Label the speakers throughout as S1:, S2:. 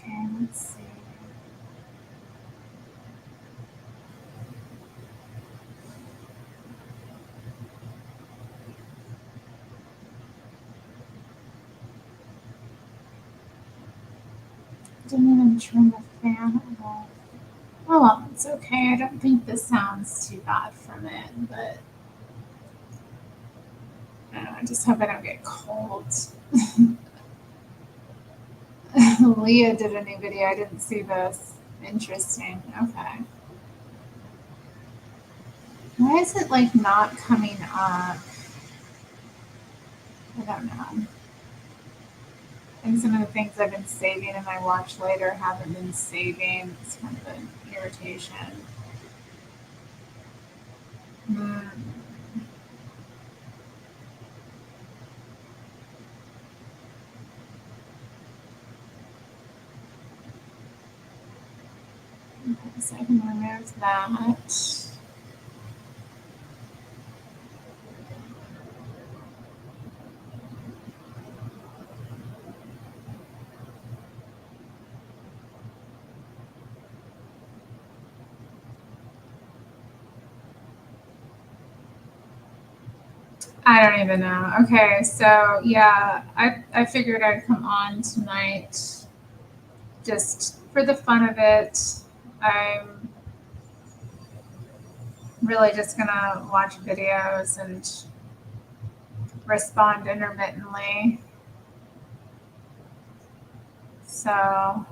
S1: Okay, let's see. Didn't even turn the fan off. Oh well, it's okay. I don't think this sounds too bad from it, but I just hope I don't get cold. Leah did a new video. I didn't see this. Interesting. Okay. Why is it like not coming up? I don't know. I think some of the things I've been saving in my watch later haven't been saving. It's kind of an irritation. Hmm. Okay, so I can remove that. I don't even know. Okay, so yeah, I figured I'd come on tonight just for the fun of it. I'm really just gonna watch videos and respond intermittently. So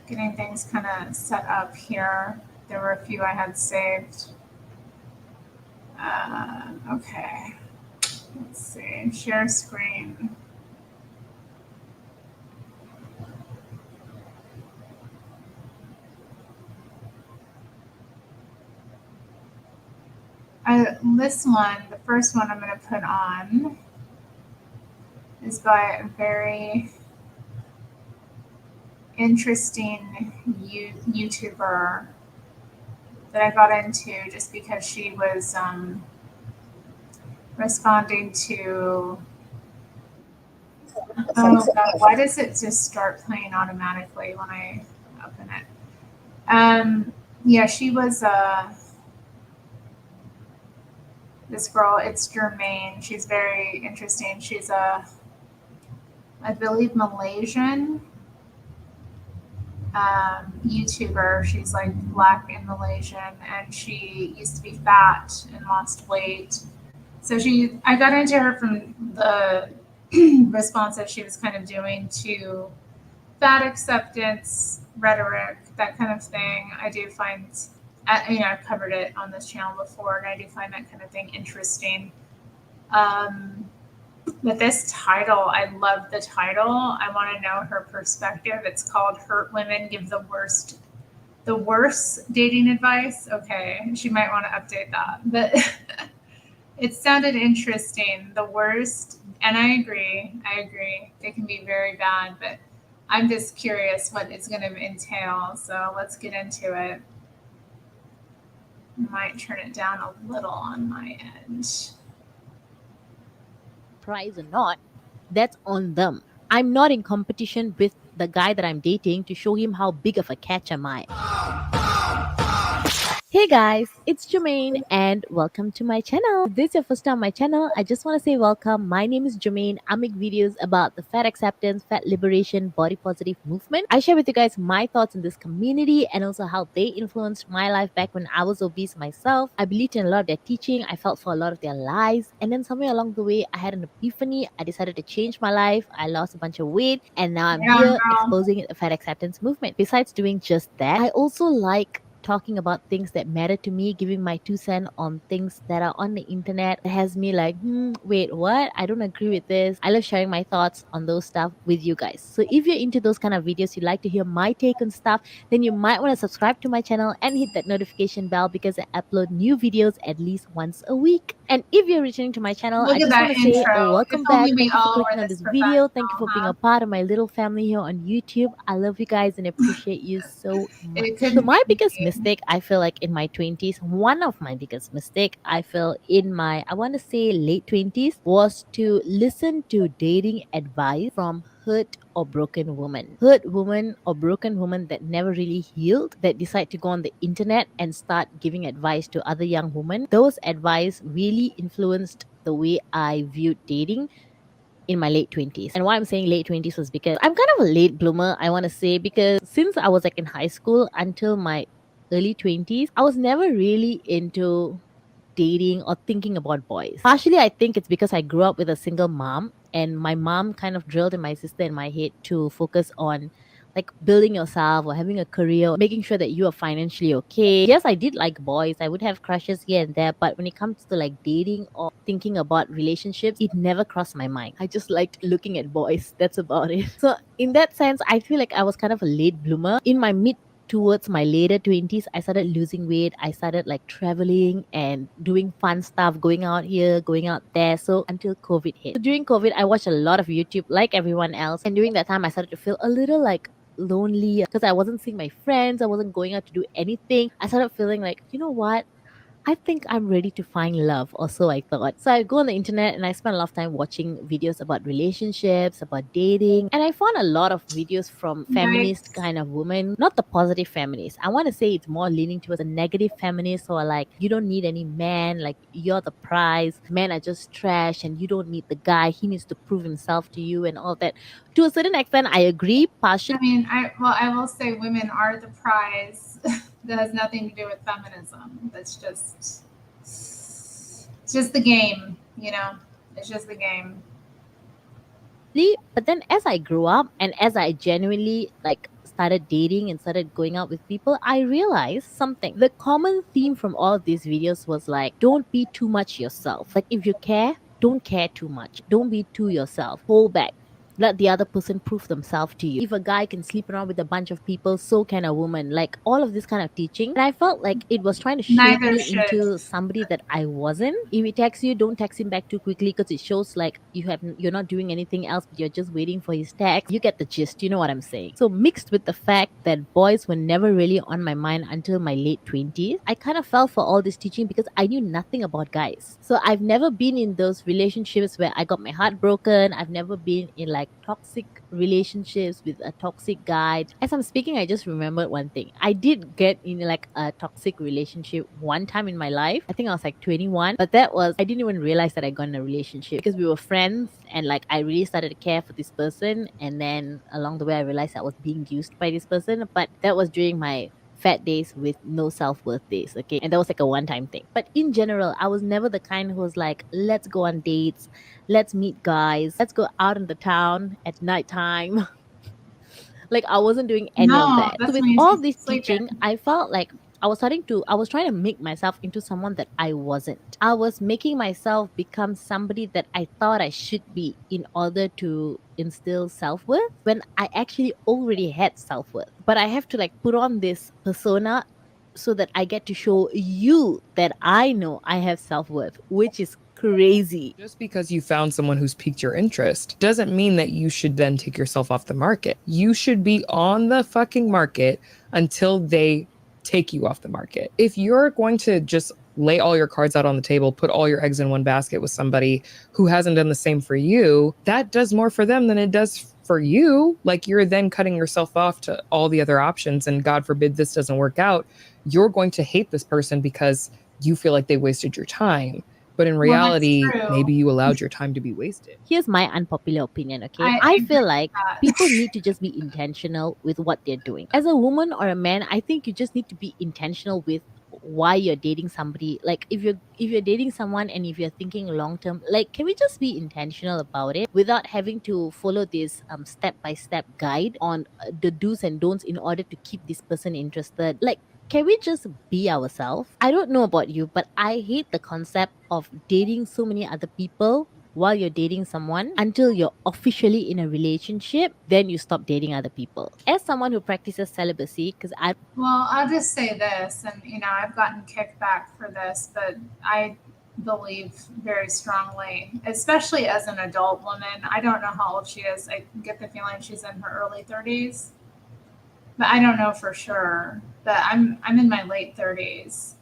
S1: getting things kind of set up here. There were a few I had saved. Okay, let's see. Share screen. This one, the first one I'm going to put on, is by a very interesting YouTuber that I got into just because she was responding to. Oh God, why does it just start playing automatically when I open it? Yeah, she was this girl. It's Jermaine. She's very interesting. She's I believe, Malaysian YouTuber. She's like black and Malaysian, and she used to be fat and lost weight. So I got into her from the response that she was kind of doing to fat acceptance rhetoric, that kind of thing. I do find, I've covered it on this channel before, and I do find that kind of thing interesting. But this title, I love the title. I want to know her perspective. It's called "Hurt Women Give the Worst Dating Advice." Okay, she might want to update that, but it sounded interesting. The worst, and I agree. They can be very bad, but I'm just curious what it's going to entail. So let's get into it. Might turn it down a little on my end.
S2: Prize or not, that's on them. I'm not in competition with the guy that I'm dating to show him how big of a catch am I. Hey guys, it's Jermaine and welcome to my channel. If this is your first time on my channel, I just want to say welcome. My name is Jermaine. I make videos about the fat acceptance, fat liberation, body positive movement. I share with you guys my thoughts in this community and also how they influenced my life back when I was obese myself. I believed in a lot of their teaching. I felt for a lot of their lies. And then somewhere along the way, I had an epiphany. I decided to change my life. I lost a bunch of weight and now I'm here exposing the fat acceptance movement. Besides doing just that, I also like talking about things that matter to me, giving my 2 cents on things that are on the internet that has me like, wait, what? I don't agree with this. I love sharing my thoughts on those stuff with you guys. So if you're into those kind of videos, you like to hear my take on stuff, then you might want to subscribe to my channel and hit that notification bell because I upload new videos at least once a week. And if you're returning to my channel, I just want to say welcome back. Thank you for clicking on this video. Thank you for being a part of my little family here on YouTube. I love you guys and appreciate you so much. So my biggest mistake, I feel like in my 20s, one of my biggest mistake, I feel in my, I want to say late 20s, was to listen to dating advice from hurt or broken woman. Hurt woman or broken woman that never really healed, that decide to go on the internet and start giving advice to other young women. Those advice really influenced the way I viewed dating in my late 20s. And why I'm saying late 20s was because I'm kind of a late bloomer, I want to say, because since I was like in high school until my early 20s, I was never really into dating or thinking about boys. Partially, I think it's because I grew up with a single mom, and my mom kind of drilled in my sister and my head to focus on like building yourself or having a career, or making sure that you are financially okay. Yes, I did like boys. I would have crushes here and there, but when it comes to like dating or thinking about relationships, it never crossed my mind. I just liked looking at boys. That's about it. So in that sense, I feel like I was kind of a late bloomer. In my mid towards my later 20s, I started losing weight. I started like traveling and doing fun stuff, going out here, going out there. So until COVID hit. So during COVID, I watched a lot of YouTube like everyone else. And during that time, I started to feel a little like lonely because I wasn't seeing my friends. I wasn't going out to do anything. I started feeling like, you know what? I think I'm ready to find love, or so I thought. So I go on the internet and I spend a lot of time watching videos about relationships, about dating. And I found a lot of videos from feminist
S1: Yikes.
S2: kind of women, not the positive feminists. I want to say it's more leaning towards a negative feminist, who are like, you don't need any man, like you're the prize. Men are just trash and you don't need the guy. He needs to prove himself to you and all that. To a certain extent, I agree partially.
S1: I mean, I will say women are the prize. That has nothing to do with feminism. That's just it's just the game, you know. It's just the game.
S2: But then as I grew up and as I genuinely like started dating and started going out with people, I realized something. The common theme from all of these videos was like, don't be too much yourself. Like if you care, don't care too much. Don't be too yourself. Hold back. Let the other person prove themselves to you. If a guy can sleep around with a bunch of people, so can a woman. Like all of this kind of teaching. And I felt like it was trying to shape
S1: Neither
S2: me
S1: should.
S2: into somebody that I wasn't. If he texts you, don't text him back too quickly because it shows like you're not doing anything else, but you're just waiting for his text. You get the gist, you know what I'm saying. So mixed with the fact that boys were never really on my mind until my late 20s, I kind of fell for all this teaching because I knew nothing about guys. So I've never been in those relationships where I got my heart broken. I've never been in like toxic relationships with a toxic guy. As I'm speaking, I just remembered one thing. I did get in like a toxic relationship one time in my life. I think I was like 21, but that was, I didn't even realize that I got in a relationship because we were friends and like I really started to care for this person. And then along the way, I realized I was being used by this person. But that was during my fat days with no self-worth days, okay? And that was like a one-time thing. But in general, I was never the kind who was like, let's go on dates, let's meet guys, let's go out in the town at nighttime. Like I wasn't doing any of
S1: No,
S2: that. So
S1: that's
S2: with
S1: when you
S2: all
S1: should
S2: this
S1: sleep
S2: teaching,
S1: in.
S2: I felt like I was trying to make myself into someone that I wasn't. I was making myself become somebody that I thought I should be in order to instill self-worth when I actually already had self-worth. But I have to like put on this persona so that I get to show you that I know I have self-worth, which is crazy.
S3: Just because you found someone who's piqued your interest doesn't mean that you should then take yourself off the market. You should be on the fucking market until they take you off the market. If you're going to just lay all your cards out on the table, put all your eggs in one basket with somebody who hasn't done the same for you, that does more for them than it does for you. Like you're then cutting yourself off to all the other options. And God forbid this doesn't work out. You're going to hate this person because you feel like they wasted your time. But in
S1: Well, that's
S3: reality,
S1: true.
S3: maybe you allowed your time to be wasted.
S2: Here's my unpopular opinion, okay?
S1: I
S2: I
S1: agree
S2: feel
S1: with
S2: like
S1: that.
S2: people need to just be intentional with what they're doing. As a woman or a man, I think you just need to be intentional with why you're dating somebody. Like if you're dating someone and if you're thinking long term, like can we just be intentional about it without having to follow this step by step guide on the do's and don'ts in order to keep this person interested? Like can we just be ourselves? I don't know about you, but I hate the concept of dating so many other people while you're dating someone until you're officially in a relationship, then you stop dating other people. As someone who practices celibacy, because I
S1: Well, I'll just say this, and I've gotten kickback for this, but I believe very strongly, especially as an adult woman. I don't know how old she is. I get the feeling she's in her early 30s, but I don't know for sure. But I'm in my late 30s.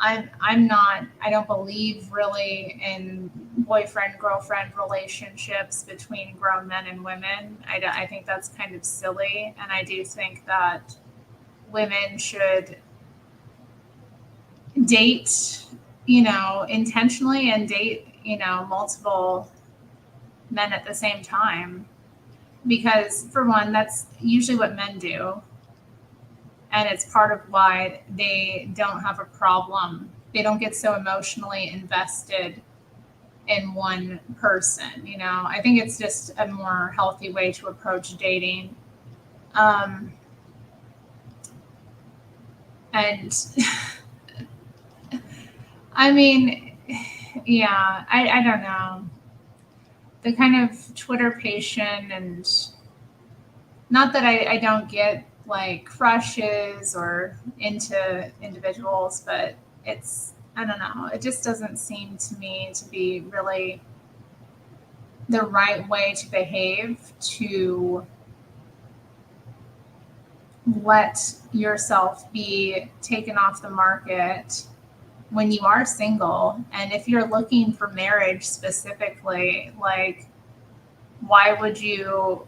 S1: I'm not, I don't believe really in boyfriend girlfriend relationships between grown men and women. I think that's kind of silly, and I do think that women should date, intentionally, and date, multiple men at the same time, because for one, that's usually what men do, and it's part of why they don't have a problem. They don't get so emotionally invested in one person. I think it's just a more healthy way to approach dating. And I mean, yeah, I don't know. The kind of Twitter patient, and not that I don't get like crushes or into individuals, but I don't know, it just doesn't seem to me to be really the right way to behave, to let yourself be taken off the market when you are single. And if you're looking for marriage specifically, like, why would you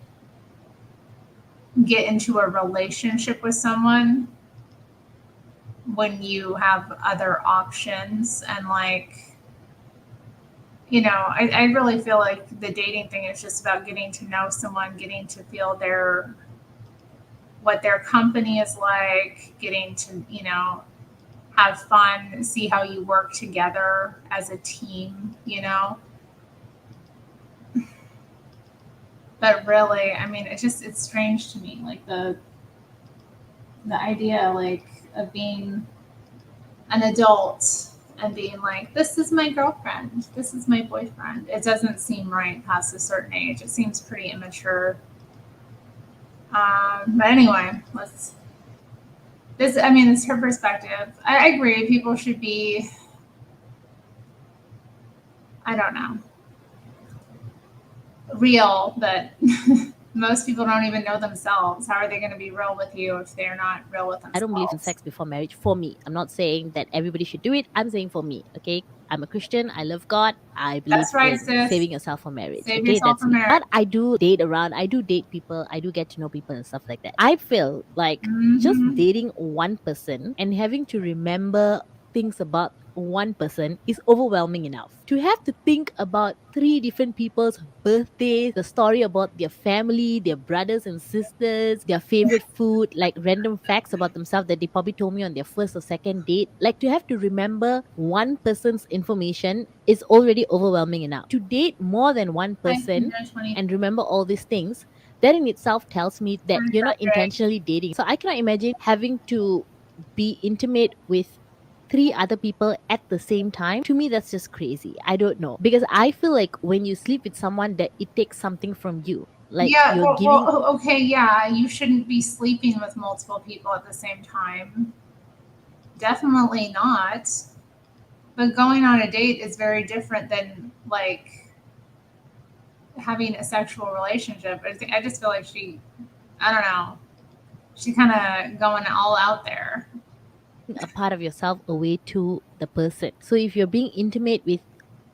S1: get into a relationship with someone when you have other options? And like, I really feel like the dating thing is just about getting to know someone, getting to feel what their company is like, getting to, have fun, see how you work together as a team, But really, I mean, it's strange to me, like the idea, like, of being an adult and being like, this is my girlfriend, this is my boyfriend. It doesn't seem right past a certain age. It seems pretty immature. But anyway, this is her perspective. I agree. People should be, I don't know, real, but most people don't even know themselves. How are they going to be real with you if they're not real with themselves?
S2: I don't believe in sex before marriage for me. I'm not saying that everybody should do it. I'm saying for me, okay? I'm a Christian. I love God. I believe
S1: That's right,
S2: in
S1: sis.
S2: saving yourself for marriage.
S1: Save
S2: okay,
S1: yourself
S2: that's
S1: for
S2: me.
S1: marriage.
S2: But I do date around. I do date people. I do get to know people and stuff like that. I feel like just
S1: Mhm.
S2: dating one person and having to remember things about one person is overwhelming enough. To have to think about 3 different people's birthdays, the story about their family, their brothers and sisters, their favorite food, like random facts about themselves that they probably told me on their first or second date. Like, to have to remember one person's information is already overwhelming enough. To date more than one person and remember all these things, that in itself tells me that you're not intentionally dating. So I cannot imagine having to be intimate with 3 other people at the same time. To me, that's just crazy. I don't know. Because I feel like when you sleep with someone, that it takes something from you. Like,
S1: Yeah,
S2: you're giving.
S1: okay, yeah, you shouldn't be sleeping with multiple people at the same time. Definitely not. But going on a date is very different than, like, having a sexual relationship. I just feel like I don't know, she kind of going all out there.
S2: A part of yourself away to the person. So if you're being intimate with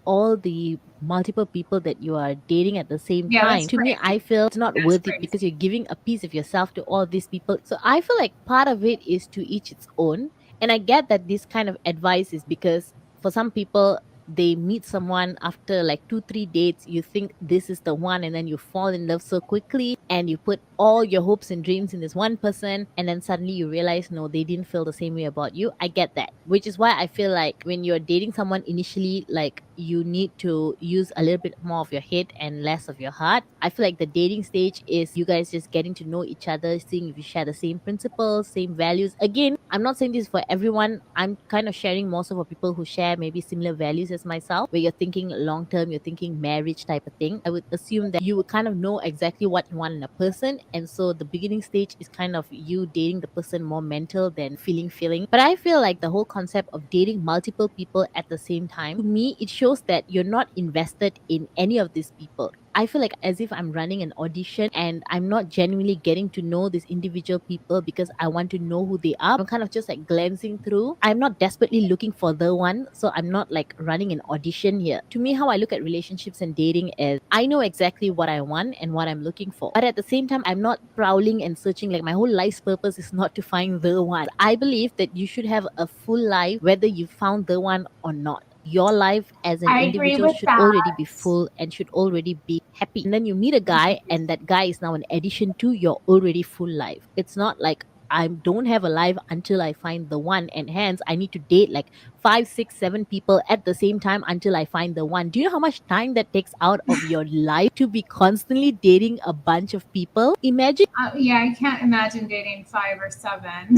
S2: all the multiple people that you are dating at the same
S1: Yeah,
S2: time,
S1: that's
S2: to me,
S1: crazy.
S2: I feel it's not
S1: That's
S2: worth
S1: crazy.
S2: it, because you're giving a piece of yourself to all these people. So I feel like part of it is to each its own. And I get that this kind of advice is because for some people, they meet someone after like 2 3 dates, you think this is the one, and then you fall in love so quickly, and you put all your hopes and dreams in this one person, and then suddenly you realize, no, they didn't feel the same way about you. I get that, which is why I feel like when you're dating someone initially, like, you need to use a little bit more of your head and less of your heart. I feel like the dating stage is you guys just getting to know each other, seeing if you share the same principles, same values. Again, I'm not saying this for everyone. I'm kind of sharing more so for people who share maybe similar values as myself, where you're thinking long term, you're thinking marriage type of thing. I would assume that you would kind of know exactly what you want in a person. And so the beginning stage is kind of you dating the person more mental than feeling. But I feel like the whole concept of dating multiple people at the same time, to me, it shows that you're not invested in any of these people. I feel like as if I'm running an audition and I'm not genuinely getting to know these individual people because I want to know who they are. I'm kind of just like glancing through. I'm not desperately looking for the one, so I'm not like running an audition here. To me, how I look at relationships and dating is I know exactly what I want and what I'm looking for. But at the same time, I'm not prowling and searching. Like my whole life's purpose is not to find the one. I believe that you should have a full life whether you found the one or not. Your life as an
S1: I agree
S2: individual
S1: with
S2: should
S1: that.
S2: already be full and should already be happy. And then you meet a guy, and that guy is now an addition to your already full life. It's not like I don't have a life until I find the one, and hence I need to date like 5, 6, 7 people at the same time until I find the one. Do you know how much time that takes out of your life to be constantly dating a bunch of people? Imagine.
S1: Yeah, I can't imagine dating 5 or 7.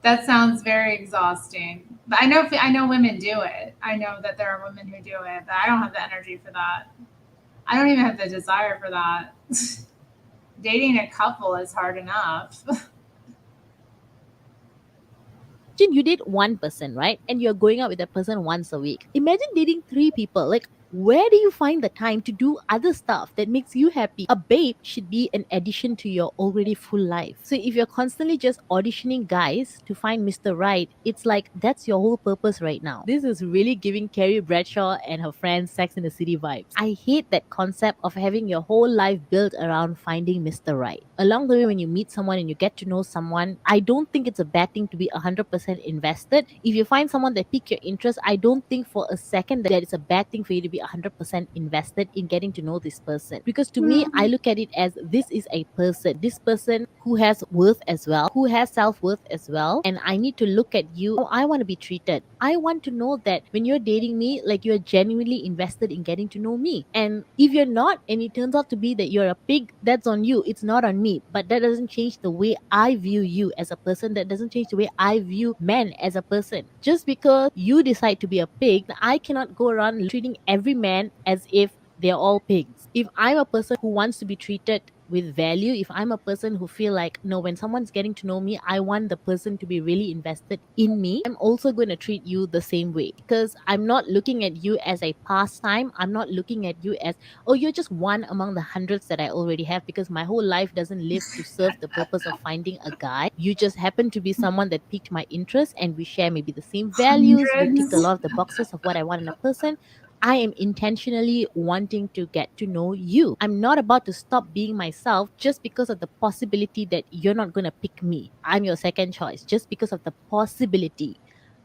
S1: That sounds very exhausting. But I know women do it. I know that there are women who do it, but I don't have the energy for that. I don't even have the desire for that. Dating a couple is hard enough.
S2: You date one person, right? And you're going out with that person once a week. Imagine dating 3 people. Like, where do you find the time to do other stuff that makes you happy? A babe should be an addition to your already full life. So if you're constantly just auditioning guys to find Mr. Right, it's like that's your whole purpose right now. This is really giving Carrie Bradshaw and her friends Sex in the City vibes. I hate that concept of having your whole life built around finding Mr. Right. Along the way, when you meet someone and you get to know someone, I don't think it's a bad thing to be 100% invested. If you find someone that piques your interest, I don't think for a second that it's a bad thing for you to be 100% invested in getting to know this person. Because to me, I look at it as this is a person. This person who has worth as well, who has self-worth as well. And I need to look at you how I want to be treated. I want to know that when you're dating me, like you're genuinely invested in getting to know me. And if you're not, and it turns out to be that you're a pig, that's on you. It's not on me. But that doesn't change the way I view you as a person. That doesn't change the way I view men as a person. Just because you decide to be a pig, I cannot go around treating every man as if they're all pigs. If I'm a person who wants to be treated with value, if I'm a person who feel like, no, when someone's getting to know me, I want the person to be really invested in me, I'm also going to treat you the same way, because I'm not looking at you as a pastime. I'm not looking at you as, oh, you're just one among the hundreds that I already have, because my whole life doesn't live to serve the purpose of finding a guy. You just happen to be someone that piqued my interest, and we share maybe the same values. We ticked a lot of the boxes of what I want in a person. I am intentionally wanting to get to know you. I'm not about to stop being myself just because of the possibility that you're not going to pick me. I'm your second choice. Just because of the possibility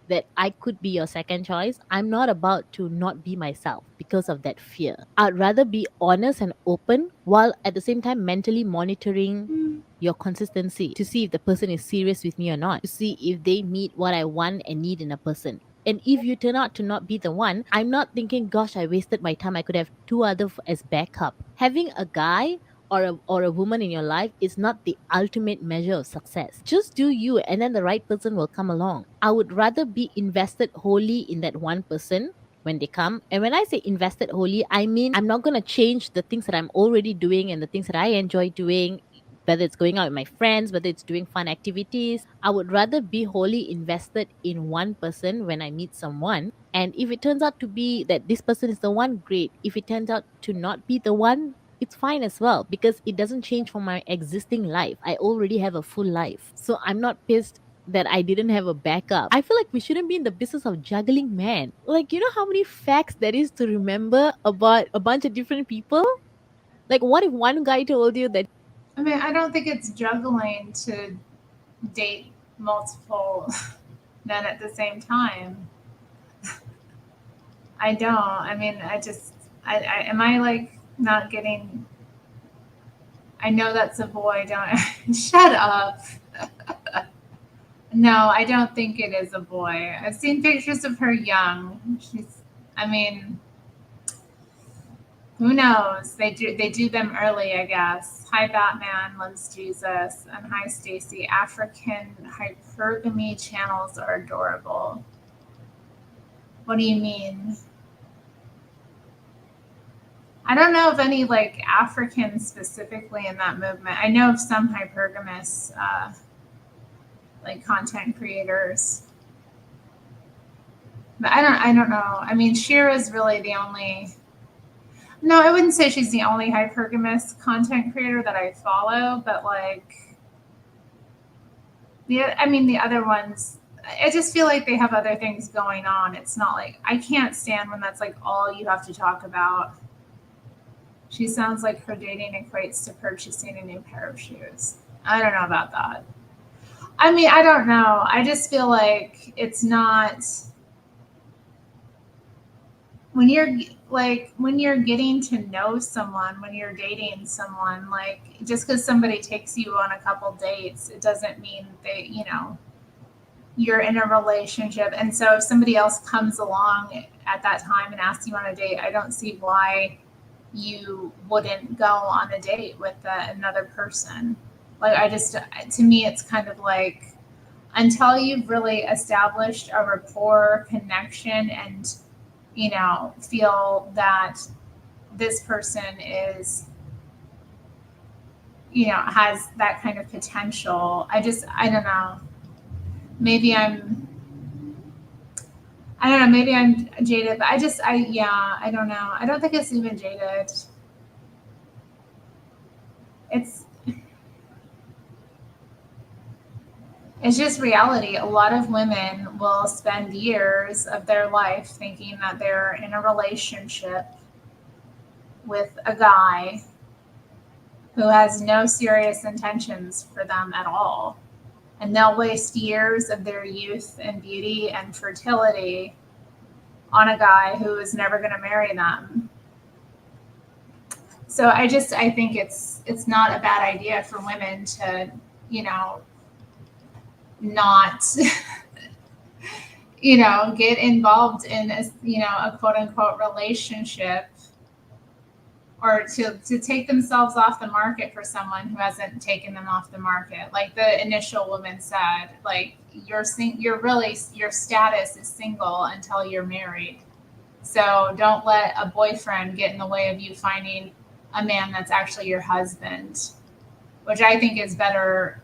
S2: that I could be your second choice, I'm not about to not be myself because of that fear. I'd rather be honest and open while at the same time mentally monitoring your consistency to see if the person is serious with me or not, to see if they meet what I want and need in a person. And if you turn out to not be the one, I'm not thinking, gosh, I wasted my time. I could have 2 others as backup. Having a guy or a woman in your life is not the ultimate measure of success. Just do you, and then the right person will come along. I would rather be invested wholly in that one person when they come. And when I say invested wholly, I mean I'm not going to change the things that I'm already doing and the things that I enjoy doing, whether it's going out with my friends, whether it's doing fun activities. I would rather be wholly invested in one person when I meet someone. And if it turns out to be that this person is the one, great. If it turns out to not be the one, it's fine as well, because it doesn't change from my existing life. I already have a full life. So I'm not pissed that I didn't have a backup. I feel like we shouldn't be in the business of juggling men. Like, you know how many facts there is to remember about a bunch of different people? Like, what if one guy told you that?
S1: I mean, I don't think it's juggling to date multiple men at the same time. I don't. I mean, I am I like not getting. I know that's a boy. Don't shut up. No, I don't think it is a boy. I've seen pictures of her young. I mean, who knows? They do them early, I guess. Hi Batman, loves Jesus, and hi Stacy. African hypergamy channels are adorable. What do you mean? I don't know of any like Africans specifically in that movement. I know of some hypergamous like content creators. But I don't know. I mean, Shira's really the only. No, I wouldn't say she's the only hypergamous content creator that I follow, but like the other ones, I just feel like they have other things going on. It's not like I can't stand when that's like all you have to talk about. She sounds like her dating equates to purchasing a new pair of shoes. I don't know about that. I mean, I don't know. I just feel like it's not when you're getting to know someone, when you're dating someone, like just because somebody takes you on a couple dates, it doesn't mean you're in a relationship. And so if somebody else comes along at that time and asks you on a date, I don't see why you wouldn't go on a date with another person. Like to me, it's kind of like until you've really established a rapport connection and feel that this person is has that kind of potential. I don't know. Maybe I'm jaded, but I don't know. I don't think it's even jaded. It's just reality. A lot of women will spend years of their life thinking that they're in a relationship with a guy who has no serious intentions for them at all. And they'll waste years of their youth and beauty and fertility on a guy who is never going to marry them. So I think it's not a bad idea for women to, not, get involved in a quote unquote relationship, or to take themselves off the market for someone who hasn't taken them off the market. Like the initial woman said, like your status is single until you're married. So don't let a boyfriend get in the way of you finding a man that's actually your husband, which I think is a better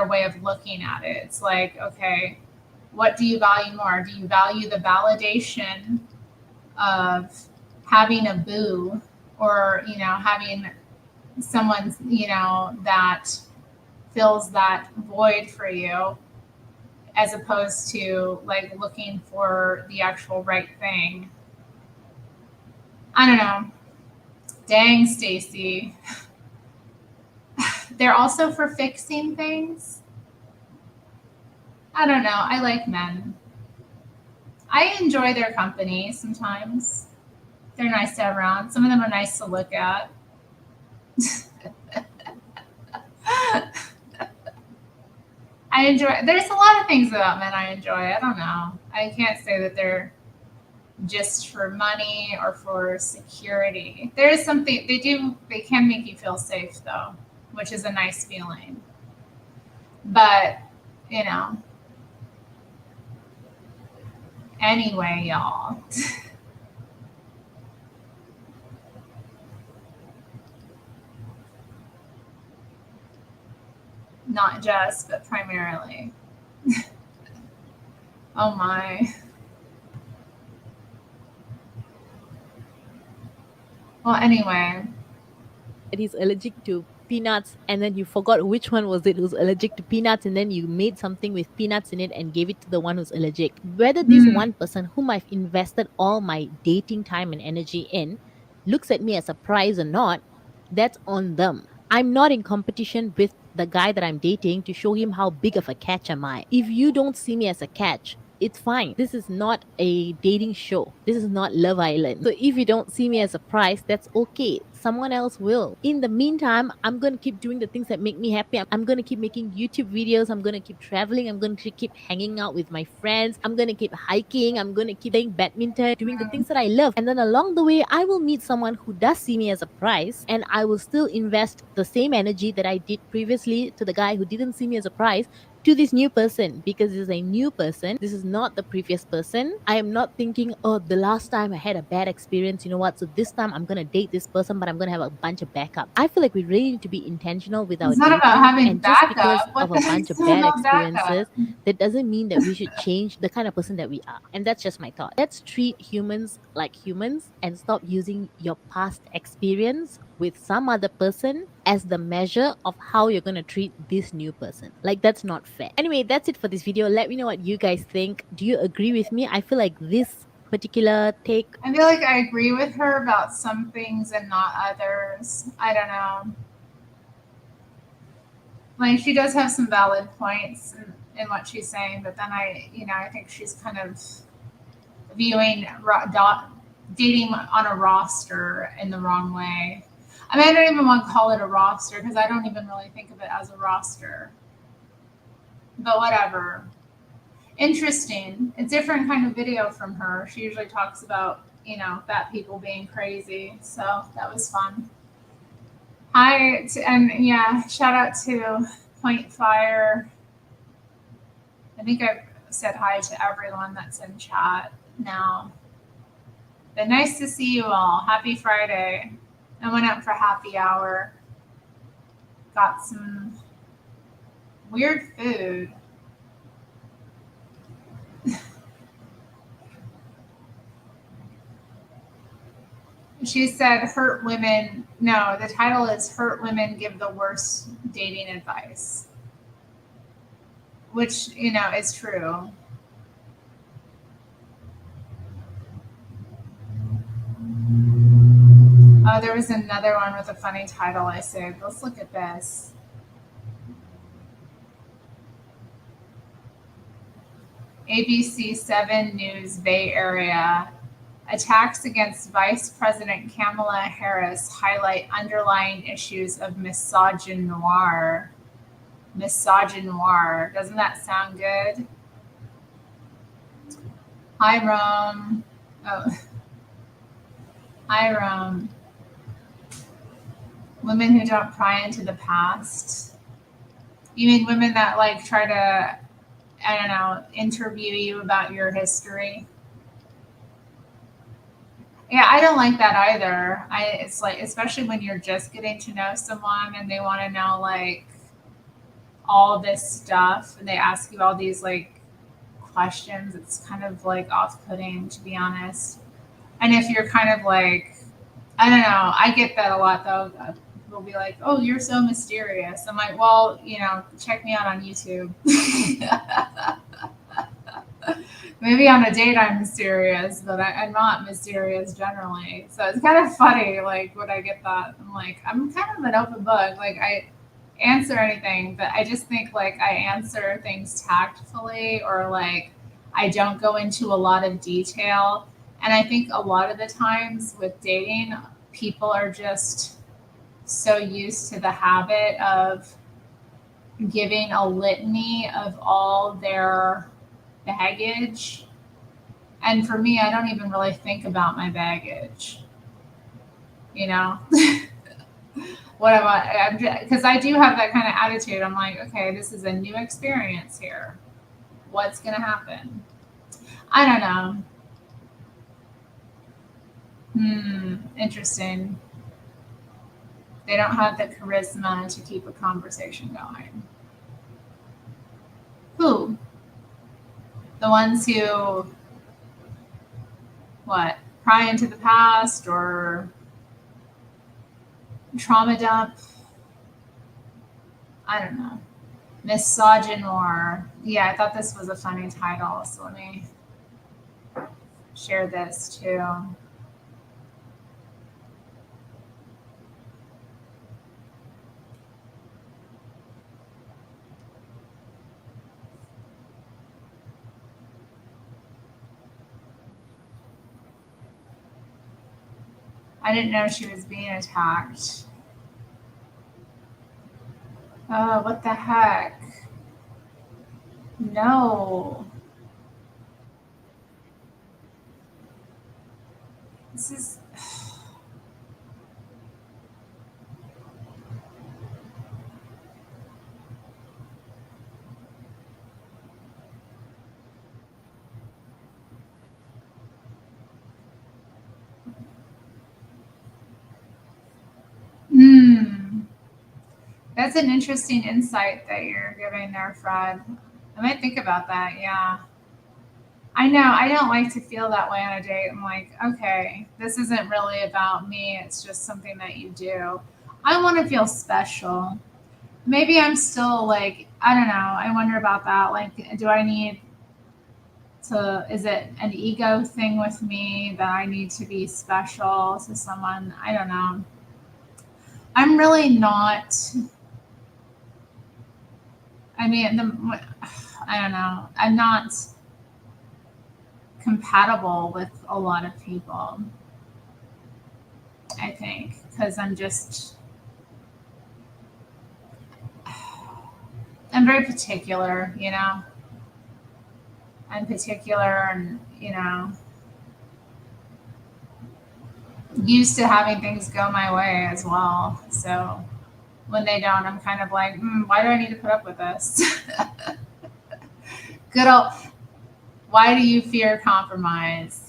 S1: way of looking at it. It's like, okay, what do you value more? Do you value the validation of having a boo, or having someone that fills that void for you, as opposed to like looking for the actual right thing? I don't know. Dang, Stacy. They're also for fixing things. I don't know. I like men. I enjoy their company sometimes. They're nice to have around. Some of them are nice to look at. There's a lot of things about men I enjoy. I don't know. I can't say that they're just for money or for security. There is something they can make you feel safe though, which is a nice feeling. But, anyway, y'all. Not just, but primarily. Oh my. Well, anyway.
S2: He's allergic to peanuts, and then you forgot which one was it who's allergic to peanuts, and then you made something with peanuts in it and gave it to the one who's allergic. Whether this one person whom I've invested all my dating time and energy in looks at me as a prize or not, that's on them. I'm not in competition with the guy that I'm dating to show him how big of a catch am I. If you don't see me as a catch, it's fine. This is not a dating show. This is not Love Island. So if you don't see me as a prize, that's okay. Someone else will. In the meantime, I'm going to keep doing the things that make me happy. I'm going to keep making YouTube videos. I'm going to keep traveling. I'm going to keep hanging out with my friends. I'm going to keep hiking. I'm going to keep playing badminton, doing the things that I love. And then along the way, I will meet someone who does see me as a prize, and I will still invest the same energy that I did previously to the guy who didn't see me as a prize to this new person, because this is a new person. This is not the previous person. I am not thinking, oh, the last time I had a bad experience, you know what? So this time I'm gonna date this person, but I'm gonna have a bunch of backup. I feel like we really need to be intentional with our
S1: It's not about
S2: dating,
S1: having
S2: and just because
S1: backup. What
S2: of
S1: the
S2: a bunch
S1: heck's
S2: of
S1: it
S2: bad
S1: about backup?
S2: experiences, that doesn't mean that we should change the kind of person that we are. And that's just my thought. Let's treat humans like humans and stop using your past experience with some other person as the measure of how you're going to treat this new person. Like, that's not fair. Anyway, that's it for this video. Let me know what you guys think. Do you agree with me? I feel like this particular take,
S1: I feel like I agree with her about some things and not others. I don't know. Like, she does have some valid points in what she's saying, but then I think she's kind of viewing dating on a roster in the wrong way. I mean, I don't even want to call it a roster because I don't even really think of it as a roster. But whatever. Interesting. A different kind of video from her. She usually talks about, fat people being crazy. So that was fun. Hi, and yeah, shout out to Point Fire. I think I've said hi to everyone that's in chat now. But nice to see you all. Happy Friday. I went out for happy hour. Got some weird food. She said, hurt women. No, the title is Hurt Women Give the Worst Dating Advice, which, is true. Oh, there was another one with a funny title I saved. Let's look at this. ABC 7 News Bay Area. Attacks against Vice President Kamala Harris highlight underlying issues of misogynoir. Misogynoir. Doesn't that sound good? Hi, Rome. Oh. Hi, Rome. Women who don't pry into the past. You mean women that try to, I don't know, interview you about your history? Yeah, I don't like that either. It's like, especially when you're just getting to know someone and they want to know all this stuff and they ask you all these questions. It's kind of off-putting, to be honest. And if you're kind of I don't know, I get that a lot though. People will be like, "Oh, you're so mysterious." I'm like, "Well, check me out on YouTube." Maybe on a date I'm mysterious, but I'm not mysterious generally. So it's kind of funny, when I get that. I'm like, I'm kind of an open book. I answer anything, but I just think I answer things tactfully, or I don't go into a lot of detail. And I think a lot of the times with dating, people are just so used to the habit of giving a litany of all their baggage. And for me, I don't even really think about my baggage. What am I? Because I do have that kind of attitude. I'm like, okay, this is a new experience here. What's going to happen? I don't know. Interesting. They don't have the charisma to keep a conversation going. Who? The ones who, what, pry into the past or trauma dump? I don't know. Misogynoir. Yeah, I thought this was a funny title, so let me share this too. I didn't know she was being attacked. Oh, what the heck? No. This is... That's an interesting insight that you're giving there, Fred. I might think about that. Yeah. I know. I don't like to feel that way on a date. I'm like, okay, this isn't really about me. It's just something that you do. I want to feel special. Maybe I'm still like, I don't know. I wonder about that. Like, do I need to, is it an ego thing with me that I need to be special to someone? I don't know. I'm really not, I mean, I don't know. I'm not compatible with a lot of people, I think, because I'm very particular, you know. I'm particular and, you know, used to having things go my way as well. So when they don't, I'm kind of like, why do I need to put up with this? Good old, why do you fear compromise?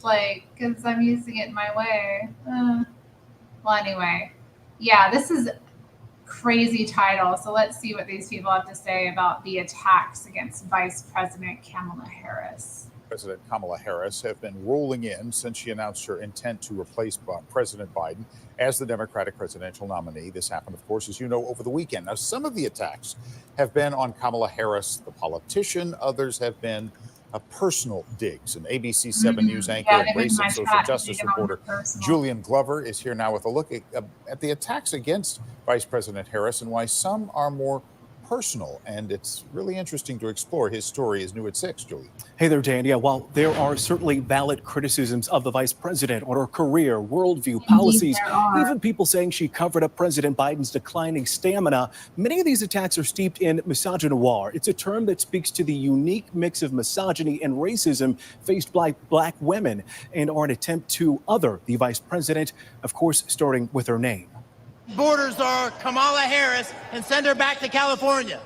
S1: Like, because I'm using it my way. Well, anyway, yeah, this is crazy title. So let's see what these people have to say about the attacks against Vice President Kamala Harris.
S4: President Kamala Harris have been rolling in since she announced her intent to replace President Biden as the Democratic presidential nominee. This happened, of course, as you know, over the weekend. Now, some of the attacks have been on Kamala Harris, the politician. Others have been personal digs. And ABC 7 News anchor and race and social justice reporter Julian Glover is here now with a look at the attacks against Vice President Harris and why some are more personal. And it's really interesting to explore. His story is new at 6, Julian.
S5: Hey there, Dan. Yeah, while there are certainly valid criticisms of the vice president on her career, worldview, policies, even people saying she covered up President Biden's declining stamina, many of these attacks are steeped in misogynoir. It's a term that speaks to the unique mix of misogyny and racism faced by black women and are an attempt to other the vice president, of course, starting with her name.
S6: Borders are Kamala Harris and send her back to California.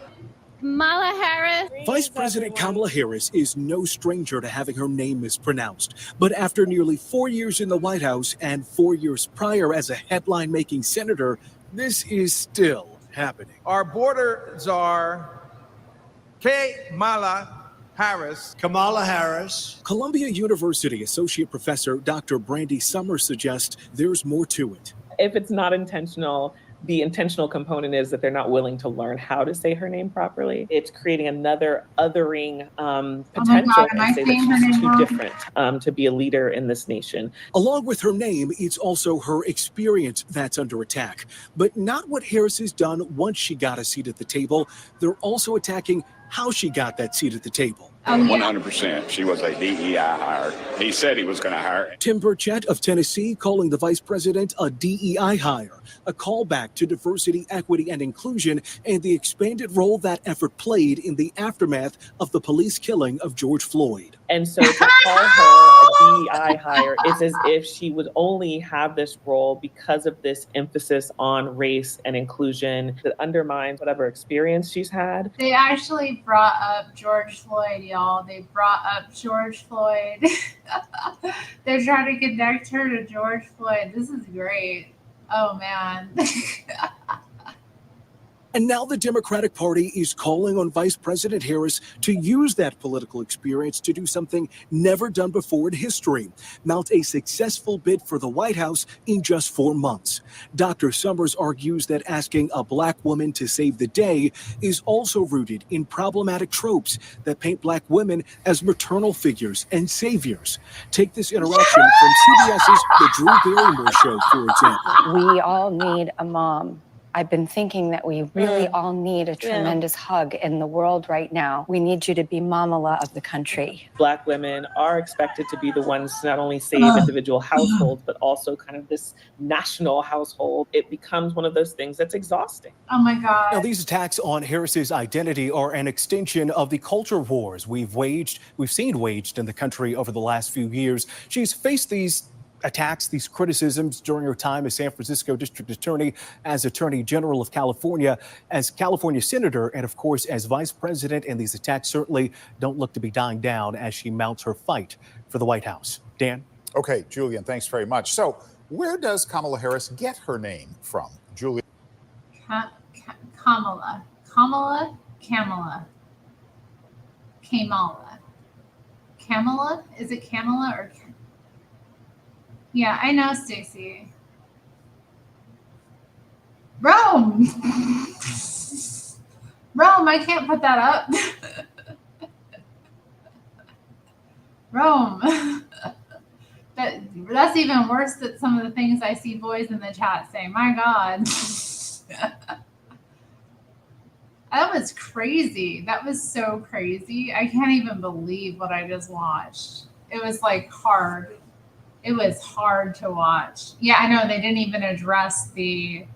S7: Kamala Harris.
S5: Vice President Kamala Harris is no stranger to having her name mispronounced. But after nearly 4 years in the White House and 4 years prior as a headline-making senator, this is still happening.
S6: Our border czar, Kamala Harris. Kamala Harris.
S5: Columbia University Associate Professor Dr. Brandy Summers suggests there's more to it.
S8: If it's not intentional, the intentional component is that they're not willing to learn how to say her name properly. It's creating another othering potential and say that she's too different to be a leader in this nation.
S5: Along with her name, it's also her experience that's under attack. But not what Harris has done once she got a seat at the table. They're also attacking how she got that seat at the table.
S9: 100%. She was a DEI hire. He said he was going to hire.
S5: Tim Burchett of Tennessee calling the vice president a DEI hire, a callback to diversity, equity, and inclusion, and the expanded role that effort played in the aftermath of the police killing of George Floyd.
S8: And so to call her a DEI hire, it's as if she would only have this role because of this emphasis on race and inclusion that undermines whatever experience she's had.
S1: They actually brought up George Floyd, y'all. They brought up George Floyd. They're trying to connect her to George Floyd. This is great. Oh, man.
S5: And now the Democratic Party is calling on Vice President Harris to use that political experience to do something never done before in history, mount a successful bid for the White House in just 4 months. Dr. Summers argues that asking a black woman to save the day is also rooted in problematic tropes that paint black women as maternal figures and saviors. Take this interaction from CBS's The Drew Barrymore Show, for example.
S10: We all need a mom. I've been thinking that we really all need a tremendous hug in the world right now. We need you to be Kamala of the country.
S8: Black women are expected to be the ones to not only save individual households, but also kind of this national household. It becomes one of those things that's exhausting.
S1: Oh my God.
S5: Now, these attacks on Harris's identity are an extension of the culture wars we've seen waged in the country over the last few years. She's faced these attacks, these criticisms during her time as San Francisco District Attorney, as Attorney General of California, as California Senator, and of course as Vice President. And these attacks certainly don't look to be dying down as she mounts her fight for the White House. Dan?
S4: Okay, Julian, thanks very much. So where does Kamala Harris get her name from? Julian?
S1: Kamala. Kamala? Kamala. Kamala. Kamala? Is it Kamala or? Yeah, I know, Stacy. Rome! Rome, I can't put that up. Rome. That's even worse than some of the things I see boys in the chat saying. My God. That was crazy. That was so crazy. I can't even believe what I just watched. It was like hard. It was hard to watch. Yeah, I know they didn't even address the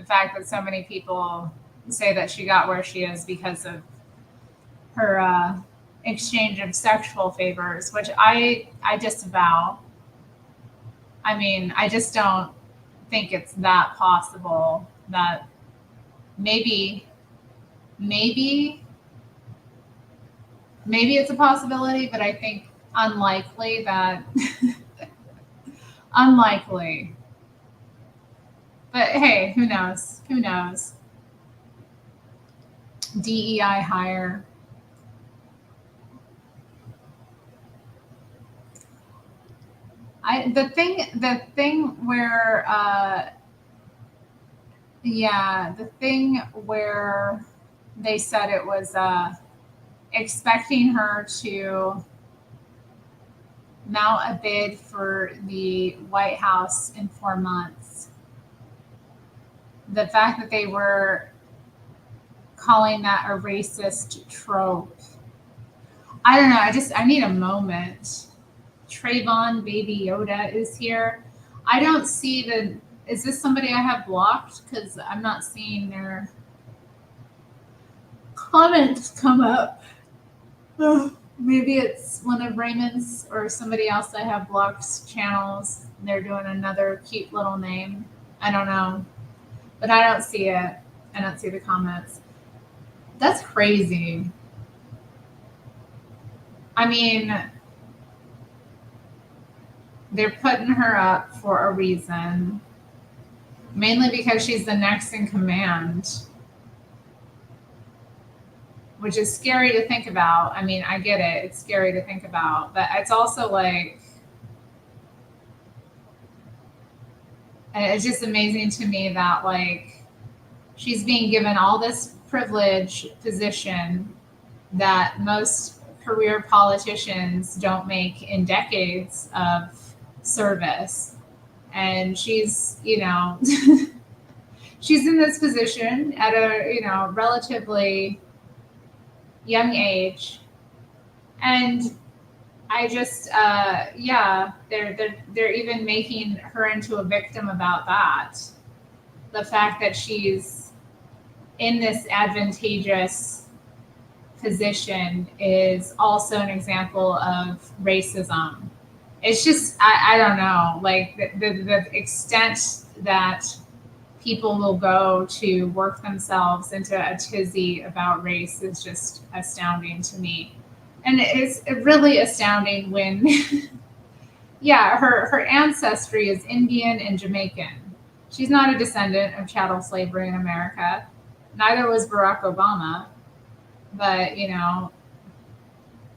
S1: fact that so many people say that she got where she is because of her exchange of sexual favors, which I disavow. I mean, I just don't think it's that possible. That maybe it's a possibility, but I think unlikely that unlikely. But hey, who knows? Who knows? DEI hire. The thing where they said it was expecting her to mount a bid for the White House in 4 months. The fact that they were calling that a racist trope. I don't know. I need a moment. Trayvon Baby Yoda is here. I don't see is this somebody I have blocked? Because I'm not seeing their comments come up. Maybe it's one of Raymond's or somebody else I have blocked channels. And they're doing another cute little name. I don't know. But I don't see it. I don't see the comments. That's crazy. I mean, they're putting her up for a reason. Mainly because she's the next in command. Which is scary to think about. I mean, I get it. It's scary to think about. But it's also like, it's just amazing to me that like she's being given all this privilege position that most career politicians don't make in decades of service. And she's, she's in this position at a, relatively young age. And I just, they're even making her into a victim about that. The fact that she's in this advantageous position is also an example of racism. It's just, I don't know, like the extent that people will go to work themselves into a tizzy about race is just astounding to me. And it's really astounding when, her ancestry is Indian and Jamaican. She's not a descendant of chattel slavery in America. Neither was Barack Obama. But,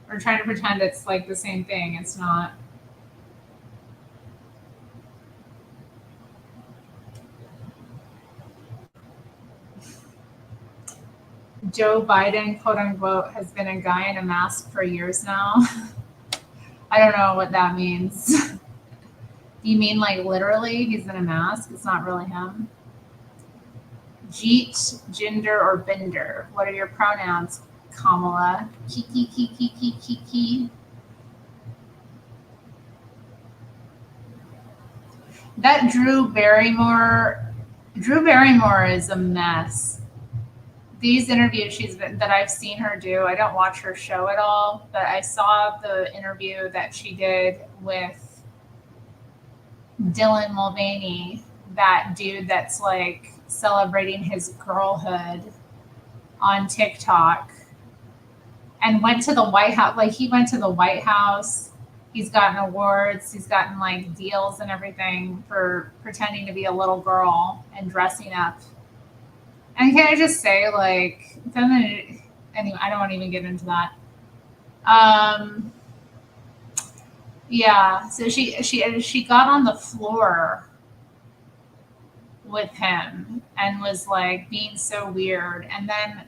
S1: we're trying to pretend it's like the same thing. It's not. Joe Biden, quote unquote, has been a guy in a mask for years now. I don't know what that means. Do you mean like literally he's in a mask? It's not really him. Jeet, Jinder, or Binder? What are your pronouns, Kamala? Kiki. That Drew Barrymore is a mess. These interviews that I've seen her do, I don't watch her show at all, but I saw the interview that she did with Dylan Mulvaney, that dude that's like celebrating his girlhood on TikTok, and went to the White House. Like he went to the White House. He's gotten awards. He's gotten like deals and everything for pretending to be a little girl and dressing up And can I just say, like, anyway, I don't want to even get into that. Yeah, so she got on the floor with him and was like being so weird. And then,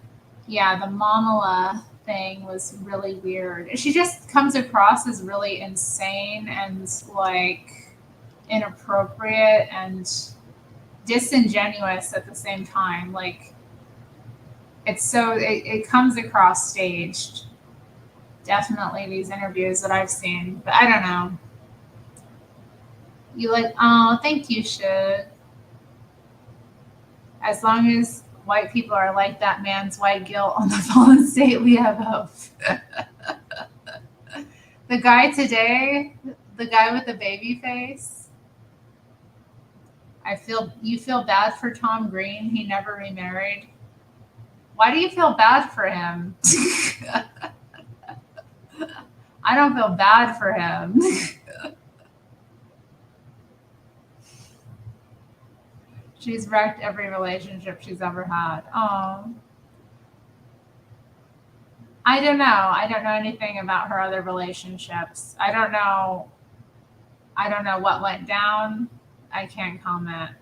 S1: yeah, the Mamala thing was really weird. She just comes across as really insane and like inappropriate and disingenuous at the same time. Like, it's so, it comes across staged. Definitely these interviews that I've seen, but I don't know. You like, oh, thank you, Shug. As long as white people are like that man's white guilt on the fallen state, we have hope. The guy today, the guy with the baby face, you feel bad for Tom Green. He never remarried. Why do you feel bad for him? I don't feel bad for him. She's wrecked every relationship she's ever had. Oh. I don't know. I don't know anything about her other relationships. I don't know what went down. I can't comment.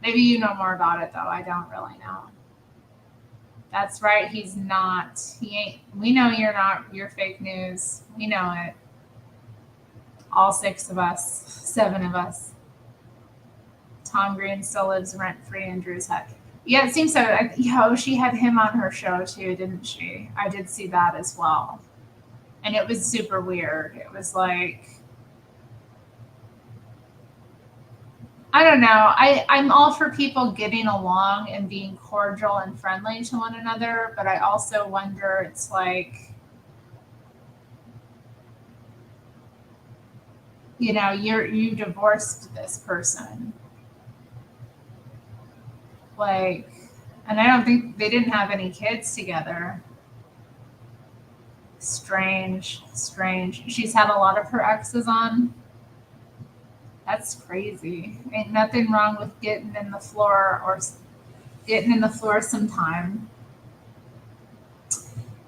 S1: Maybe you know more about it, though. I don't really know. That's right. He's not. He ain't. We know you're not. You're fake news. We know it. All 6 of us. 7 of us. Tom Green still lives rent-free in Drew's head. Yeah, it seems so. She had him on her show, too, didn't she? I did see that as well. And it was super weird. It was like, I don't know. I'm all for people getting along and being cordial and friendly to one another, but I also wonder, it's like, you know, you divorced this person. Like, and I don't think they didn't have any kids together. Strange. She's had a lot of her exes on. That's crazy. Ain't nothing wrong with getting in the floor sometime.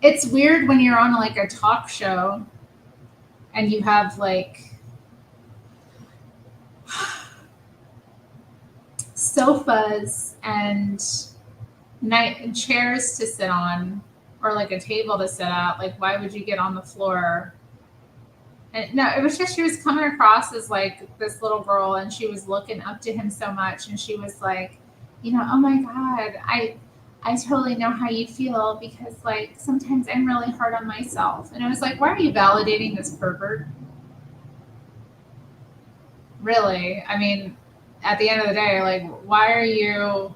S1: It's weird when you're on like a talk show and you have like sofas and chairs to sit on, or like a table to sit at. Like, why would you get on the floor? And no, it was just she was coming across as like this little girl, and she was looking up to him so much, and she was like, you know, oh my God, I totally know how you feel, because like sometimes I'm really hard on myself. And I was like, why are you validating this pervert? Really? I mean, at the end of the day, like, why are you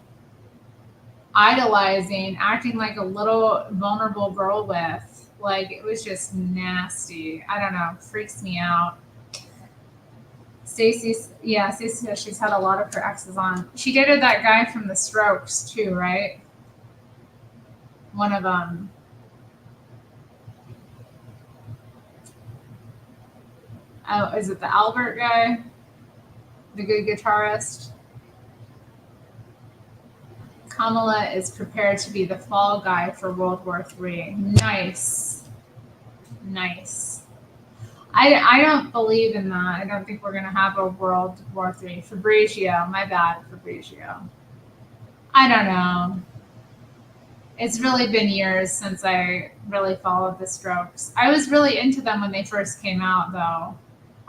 S1: idolizing, acting like a little vulnerable girl with? Like, it was just nasty. I don't know. Freaks me out. Stacey says she's had a lot of her exes on. She dated that guy from The Strokes too, right? One of them. Oh, is it the Albert guy? The good guitarist? Kamala is prepared to be the fall guy for World War III. Nice. I don't believe in that. I don't think we're going to have a World War III. Fabrizio. My bad, Fabrizio. I don't know. It's really been years since I really followed the Strokes. I was really into them when they first came out, though.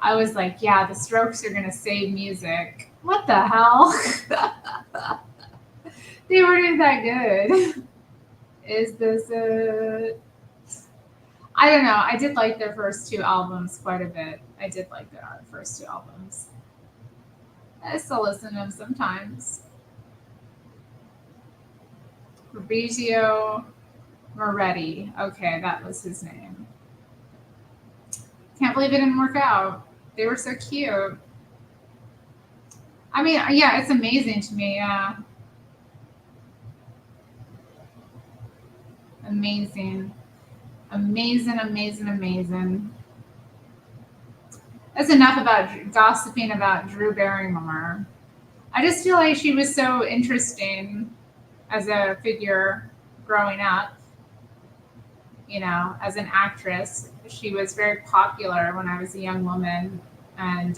S1: I was like, yeah, the Strokes are going to save music. What the hell? They weren't that good. Is this it? I don't know. I did like their first 2 albums quite a bit. I did like their first 2 albums. I still listen to them sometimes. Fabrizio Moretti. Okay, that was his name. Can't believe it didn't work out. They were so cute. I mean, yeah, it's amazing to me. Yeah. Amazing. That's enough about gossiping about Drew Barrymore. I just feel like she was so interesting. as a figure growing up, you know, as an actress. She was very popular when I was a young woman. And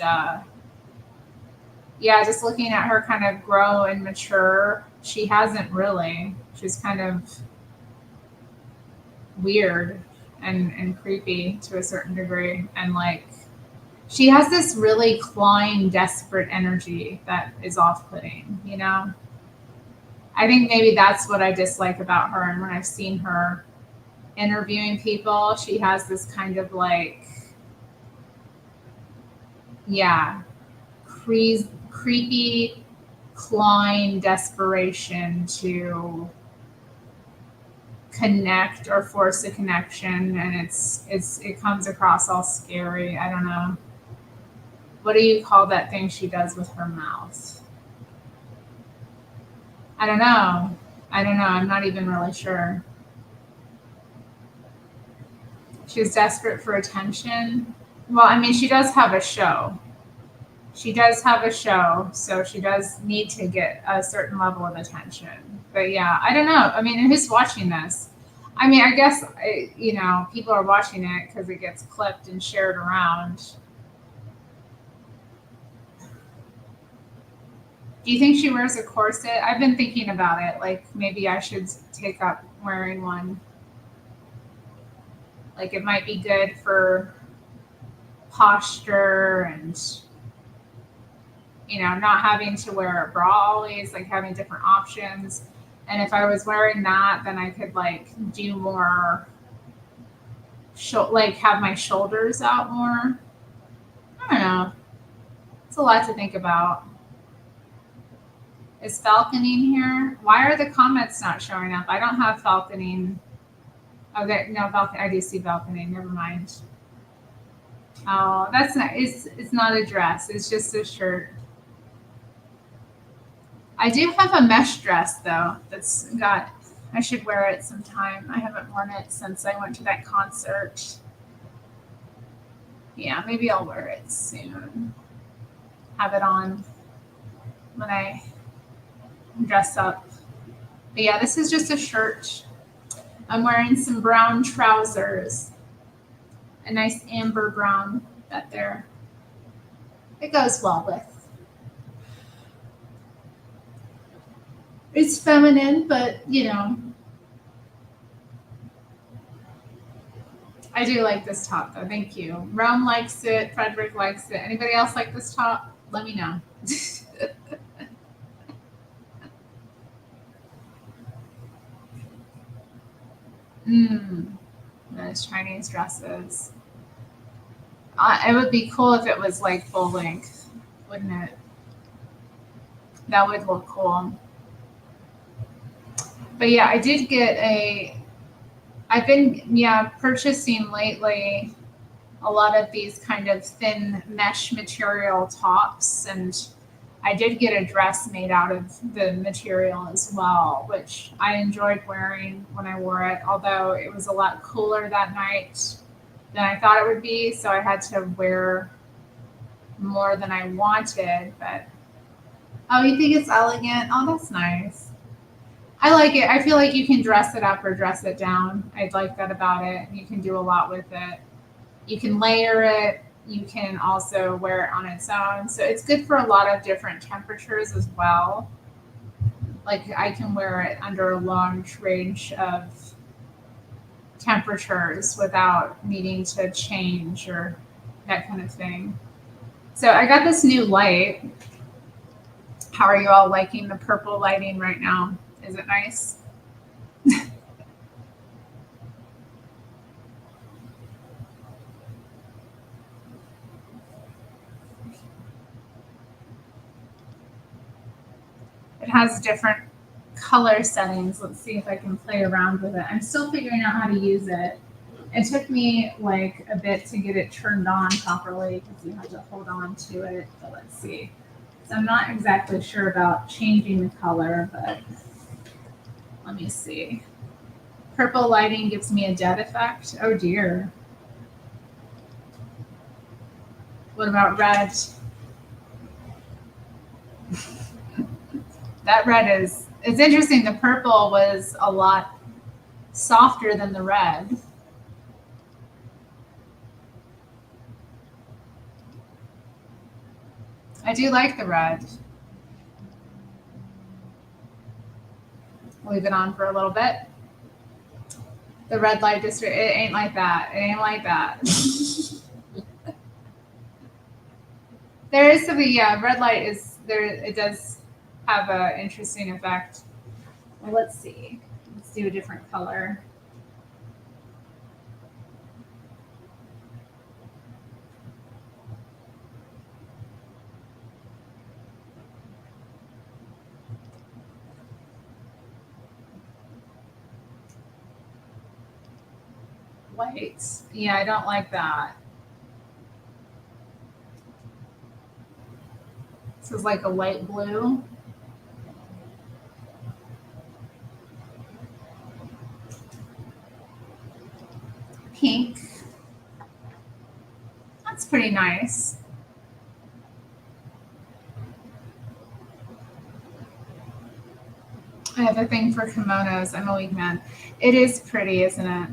S1: yeah, just looking at her kind of grow and mature, she hasn't really. She's kind of weird and creepy to a certain degree. And like, she has this really clawing, desperate energy that is off-putting, you know? I think maybe that's what I dislike about her. And when I've seen her interviewing people, she has this kind of like, yeah, creepy, clawing desperation to connect or force a connection, and it comes across all scary. I don't know. What do you call that thing she does with her mouth? I don't know. I'm not even really sure. She's desperate for attention. Well, I mean, she does have a show. So she does need to get a certain level of attention. But yeah, I don't know. I mean, and who's watching this? I mean, I guess, you know, people are watching it because it gets clipped and shared around. Do you think she wears a corset? I've been thinking about it. Like, maybe I should take up wearing one. Like, it might be good for posture and, you know, not having to wear a bra always, like having different options. And if I was wearing that, then I could like do more, like have my shoulders out more. I don't know. It's a lot to think about. Is falconing here? Why are the comments not showing up? I don't have falconing. Okay, no, I do see falconing. Never mind. Oh, that's not. It's not a dress. It's just a shirt. I do have a mesh dress though. I should wear it sometime. I haven't worn it since I went to that concert. Yeah, maybe I'll wear it soon. Have it on when I dress up. But yeah, this is just a shirt. I'm wearing some brown trousers. A nice amber brown that there. It goes well with. It's feminine, but you know. I do like this top though. Thank you. Rome likes it. Frederick likes it. Anybody else like this top? Let me know. Those Chinese dresses. It would be cool if it was like full length, wouldn't it? That would look cool. But yeah, I did get I've been, purchasing lately a lot of these kind of thin mesh material tops. And I did get a dress made out of the material as well, which I enjoyed wearing when I wore it, although it was a lot cooler that night than I thought it would be. So I had to wear more than I wanted. But, oh, you think it's elegant? Oh, that's nice. I like it. I feel like you can dress it up or dress it down. I like that about it. You can do a lot with it. You can layer it. You can also wear it on its own. So it's good for a lot of different temperatures as well. Like I can wear it under a long range of temperatures without needing to change or that kind of thing. So I got this new light. How are you all liking the purple lighting right now? Is it nice? It has different color settings. Let's see if I can play around with it. I'm still figuring out how to use it. It took me like a bit to get it turned on properly because you have to hold on to it. But let's see. So I'm not exactly sure about changing the color, but let me see. Purple lighting gives me a dead effect. Oh dear. What about red? That red is It's interesting. The purple was a lot softer than the red. I do like the red. Leave it on for a little bit. The red light district, it ain't like that. It ain't like that. There is something, yeah, red light is there. It does have an interesting effect. Well, let's see. Let's do a different color. White. Yeah, I don't like that. This is like a light blue. Pink. That's pretty nice. I have a thing for kimonos. I'm a weak man. It is pretty, isn't it?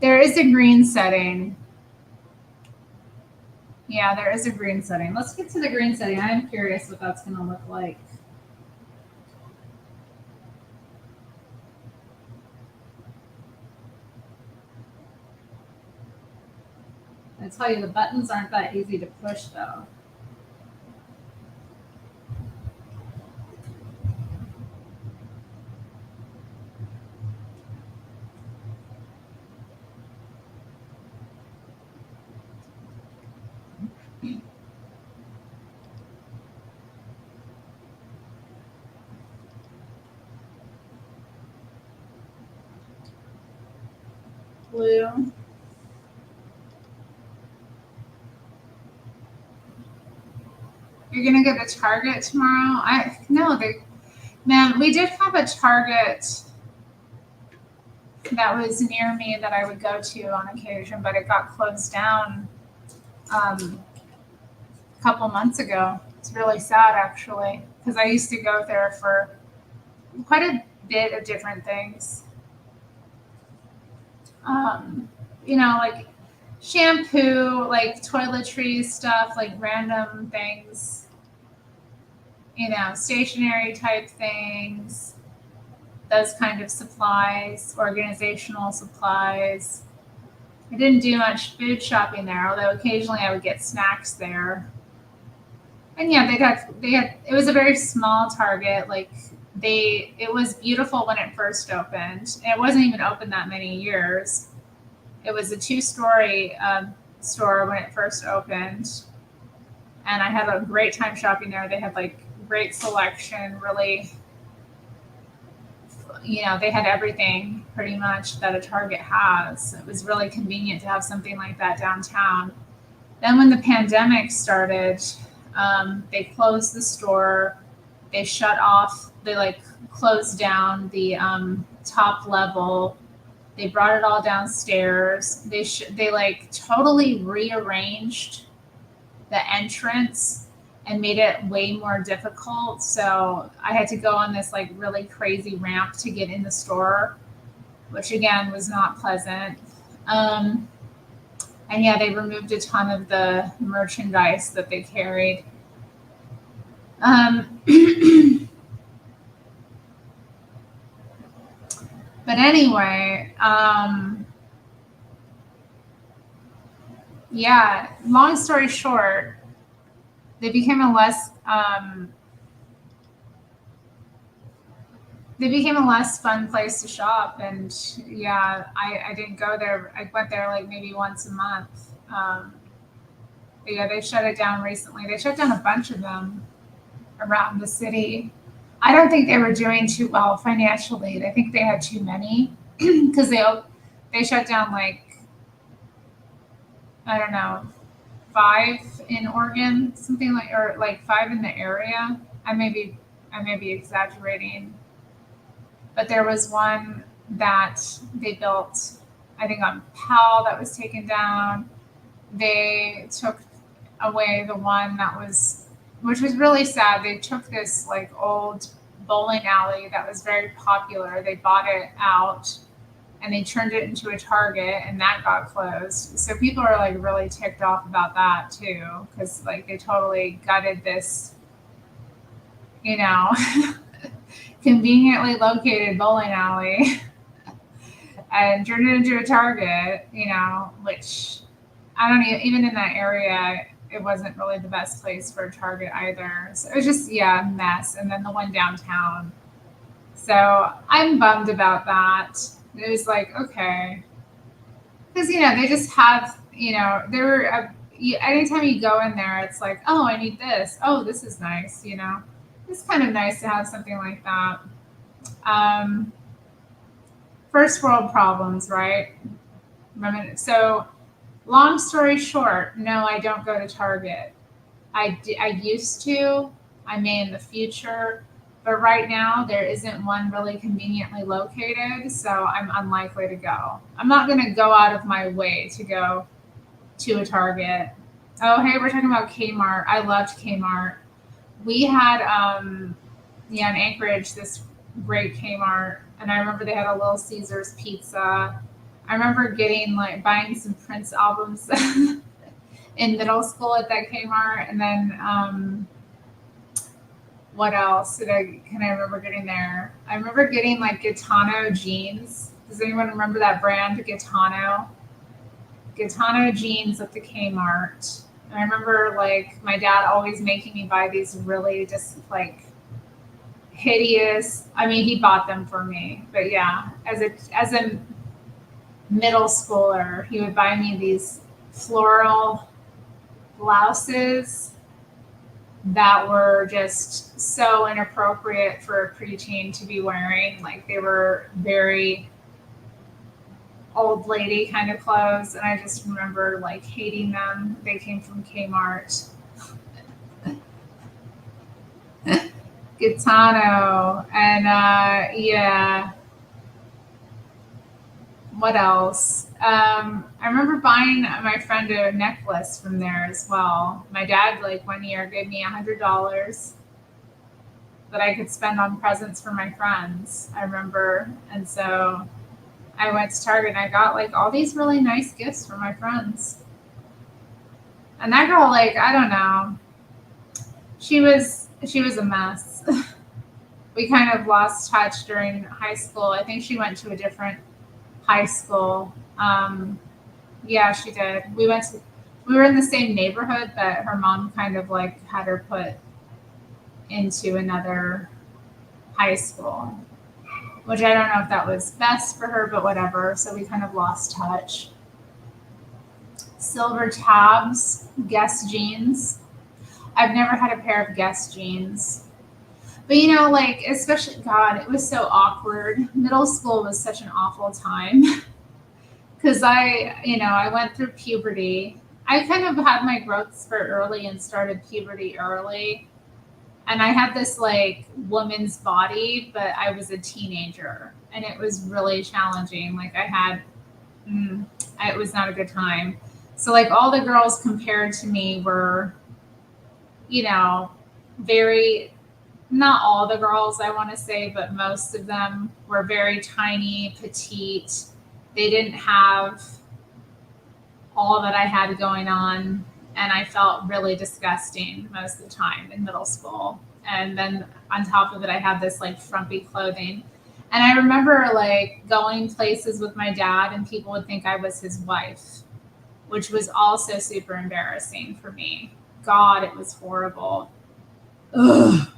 S1: There is a green setting. Yeah, there is a green setting. Let's get to the green setting. I'm curious what that's going to look like. I tell you, the buttons aren't that easy to push, though. Blue. You're gonna go to Target tomorrow? Man, we did have a Target that was near me that I would go to on occasion, but it got closed down a couple months ago. It's really sad, actually, because I used to go there for quite a bit of different things. Like shampoo, like toiletries stuff, like random things, stationery type things, those kind of supplies, organizational supplies. I didn't do much food shopping there, although occasionally I would get snacks there. And yeah, it was a very small Target. Like it was beautiful when it first opened. And it wasn't even open that many years. It was a 2-story store when it first opened. And I had a great time shopping there. They had like great selection, really, they had everything pretty much that a Target has. It was really convenient to have something like that downtown. Then when the pandemic started, they closed the store. They closed down the top level. They brought it all downstairs. They totally rearranged the entrance and made it way more difficult. So I had to go on this like really crazy ramp to get in the store, which again was not pleasant. And yeah, they removed a ton of the merchandise that they carried. But anyway, yeah, long story short, they became a less fun place to shop. And yeah, I didn't go there. I went there like maybe once a month. But yeah, they shut it down recently. They shut down a bunch of them around the city. I don't think they were doing too well financially. I think they had too many because they shut down like, I don't know, 5 in Oregon, something like, or like 5 in the area. I may be exaggerating, but there was one that they built, I think on Powell, that was taken down. They took away the one which was really sad. They took this like old bowling alley that was very popular. They bought it out and they turned it into a Target, and that got closed. So people are like really ticked off about that too, because like they totally gutted this, you know, conveniently located bowling alley and turned it into a Target, you know, which I don't even in that area, it wasn't really the best place for a Target either. So it was just, yeah, a mess. And then the one downtown. So I'm bummed about that. It was like, okay. Because, you know, they just have, you know, anytime you go in there, it's like, oh, I need this. Oh, this is nice, you know. It's kind of nice to have something like that. First world problems, right? So long story short, no, I don't go to Target. I used to. I may in the future. But right now, there isn't one really conveniently located, so I'm unlikely to go. I'm not going to go out of my way to go to a Target. Oh, hey, we're talking about Kmart. I loved Kmart. We had, in Anchorage, this great Kmart, and I remember they had a Little Caesars pizza. I remember buying some Prince albums in middle school at that Kmart, and then what else can I remember getting there? I remember getting like Gitano jeans. Does anyone remember that brand, Gitano? Gitano jeans at the Kmart. And I remember like my dad always making me buy these really just like hideous. I mean, he bought them for me, but yeah, as a middle schooler, he would buy me these floral blouses that were just so inappropriate for a preteen to be wearing. Like they were very old lady kind of clothes, and I just remember like hating them. They came from Kmart. Gitano, and yeah. What else? I remember buying my friend a necklace from there as well. My dad, like one year, gave me $100 that I could spend on presents for my friends. I remember, and so I went to Target and I got like all these really nice gifts for my friends. And that girl, like, I don't know, she was a mess. We kind of lost touch during high school. I think she went to a different high school. Yeah, she did. We were in the same neighborhood, but her mom kind of like had her put into another high school, which I don't know if that was best for her, but whatever. So we kind of lost touch. Silver tabs, Guess jeans. I've never had a pair of Guess jeans. But, you know, like, especially, God, it was so awkward. Middle school was such an awful time because I went through puberty. I kind of had my growth spurt early and started puberty early. And I had this, like, woman's body, but I was a teenager. And it was really challenging. Like, it was not a good time. So, like, all the girls compared to me were, you know, not all the girls, I want to say, but most of them were very tiny, petite. They didn't have all that I had going on, and I felt really disgusting most of the time in middle school. And then on top of it, I had this like frumpy clothing. And I remember like going places with my dad, and people would think I was his wife, which was also super embarrassing for me. God, it was horrible. Ugh.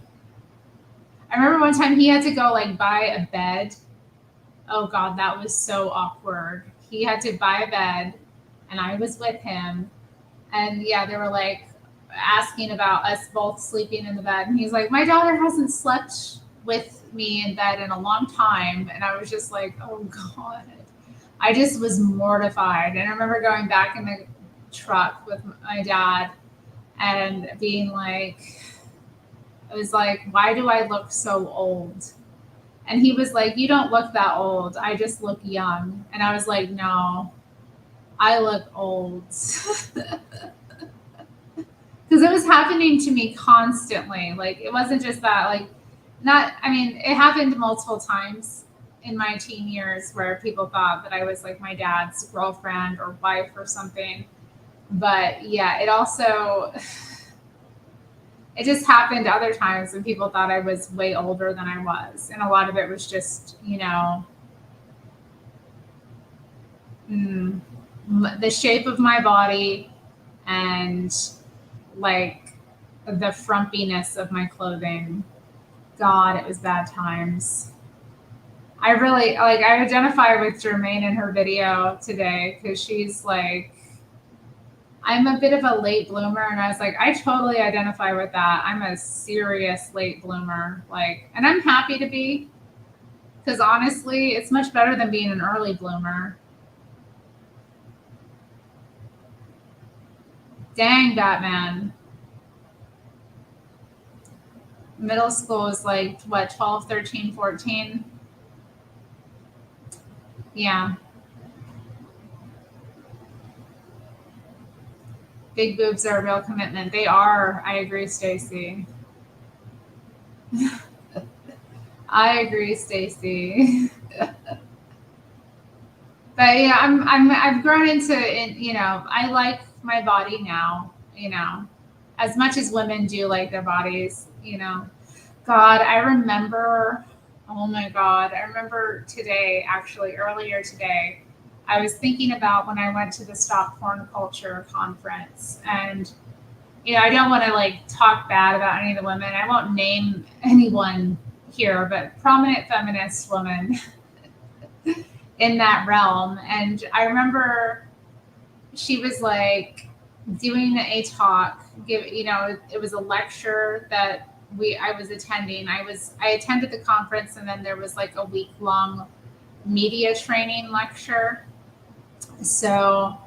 S1: I remember one time he had to go like buy a bed. Oh God, that was so awkward. He had to buy a bed and I was with him. And yeah, they were like asking about us both sleeping in the bed. And he's like, my daughter hasn't slept with me in bed in a long time. And I was just like, oh God. I just was mortified. And I remember going back in the truck with my dad and being like, I was like, why do I look so old? And he was like, you don't look that old. I just look young. And I was like, no, I look old. Because it was happening to me constantly. Like, it wasn't just that, like, it happened multiple times in my teen years where people thought that I was like my dad's girlfriend or wife or something. But yeah, it also, it just happened other times when people thought I was way older than I was. And a lot of it was just, the shape of my body and like the frumpiness of my clothing. God, it was bad times. I really I identify with Jermaine in her video today because she's like, I'm a bit of a late bloomer. And I was like, I totally identify with that. I'm a serious late bloomer. And I'm happy to be, because honestly, it's much better than being an early bloomer. Dang, Batman. Middle school is like, what, 12, 13, 14? Yeah. Big boobs are a real commitment. They are. I agree, Stacy. I agree, Stacy. But yeah, I've grown into it. I like my body now. As much as women do like their bodies. God, I remember. Oh my God, I remember today, actually earlier today, I was thinking about when I went to the Stop Porn Culture conference, and I don't want to talk bad about any of the women. I won't name anyone here, but prominent feminist women in that realm. And I remember she was doing a talk. It was a lecture that I was attending. I attended the conference, and then there was a week-long media training lecture. So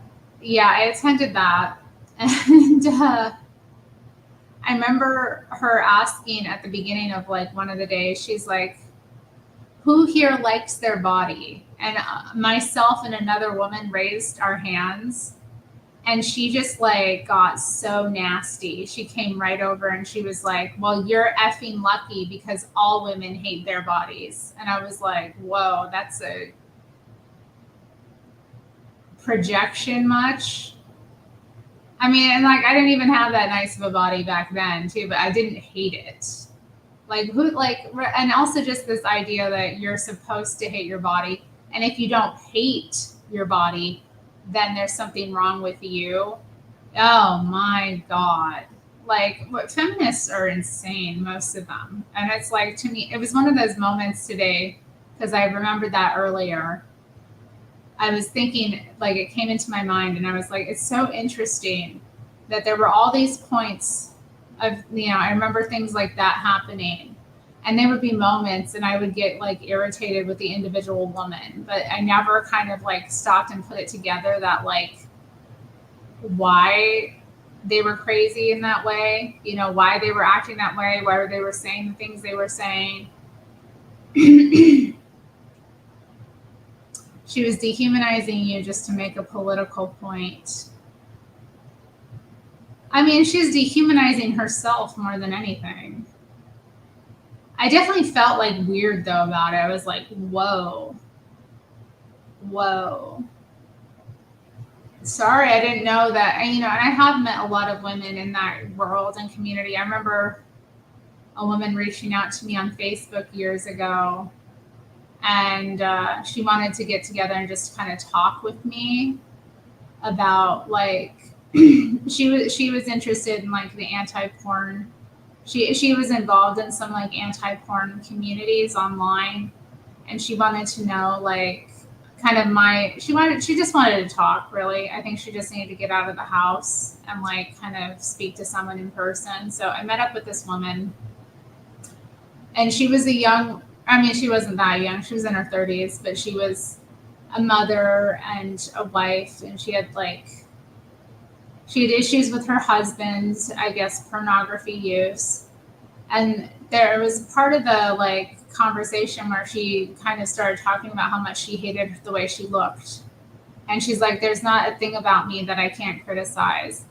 S1: yeah, I attended that. And I remember her asking at the beginning of one of the days, she's like, who here likes their body? And myself and another woman raised our hands. And she just got so nasty. She came right over and she was like, well, you're effing lucky because all women hate their bodies. And I was like, whoa, that's a projection much. I mean, and I didn't even have that nice of a body back then too, but I didn't hate it. And also just this idea that you're supposed to hate your body. And if you don't hate your body, then there's something wrong with you. Oh my God. Feminists are insane, most of them. And it's to me, it was one of those moments today, because I remembered that earlier. I was thinking, it came into my mind, and I was like, it's so interesting that there were all these points of, I remember things like that happening. And there would be moments, and I would get irritated with the individual woman, but I never kind of stopped and put it together that why they were crazy in that way, why they were acting that way, why they were saying the things they were saying. She was dehumanizing you just to make a political point. I mean, she's dehumanizing herself more than anything. I definitely felt weird though about it. I was like, whoa. Sorry, I didn't know that. And I have met a lot of women in that world and community. I remember a woman reaching out to me on Facebook years ago, and she wanted to get together and just kind of talk with me about she was interested in the anti-porn. She was involved in some anti-porn communities online, and she wanted to know she just wanted to talk, really. I think she just needed to get out of the house and kind of speak to someone in person. So I met up with this woman, and she was she wasn't that young. She was in her 30s, but she was a mother and a wife, and she had issues with her husband, I guess, pornography use. And there was part of the conversation where she kind of started talking about how much she hated the way she looked. And she's like, there's not a thing about me that I can't criticize.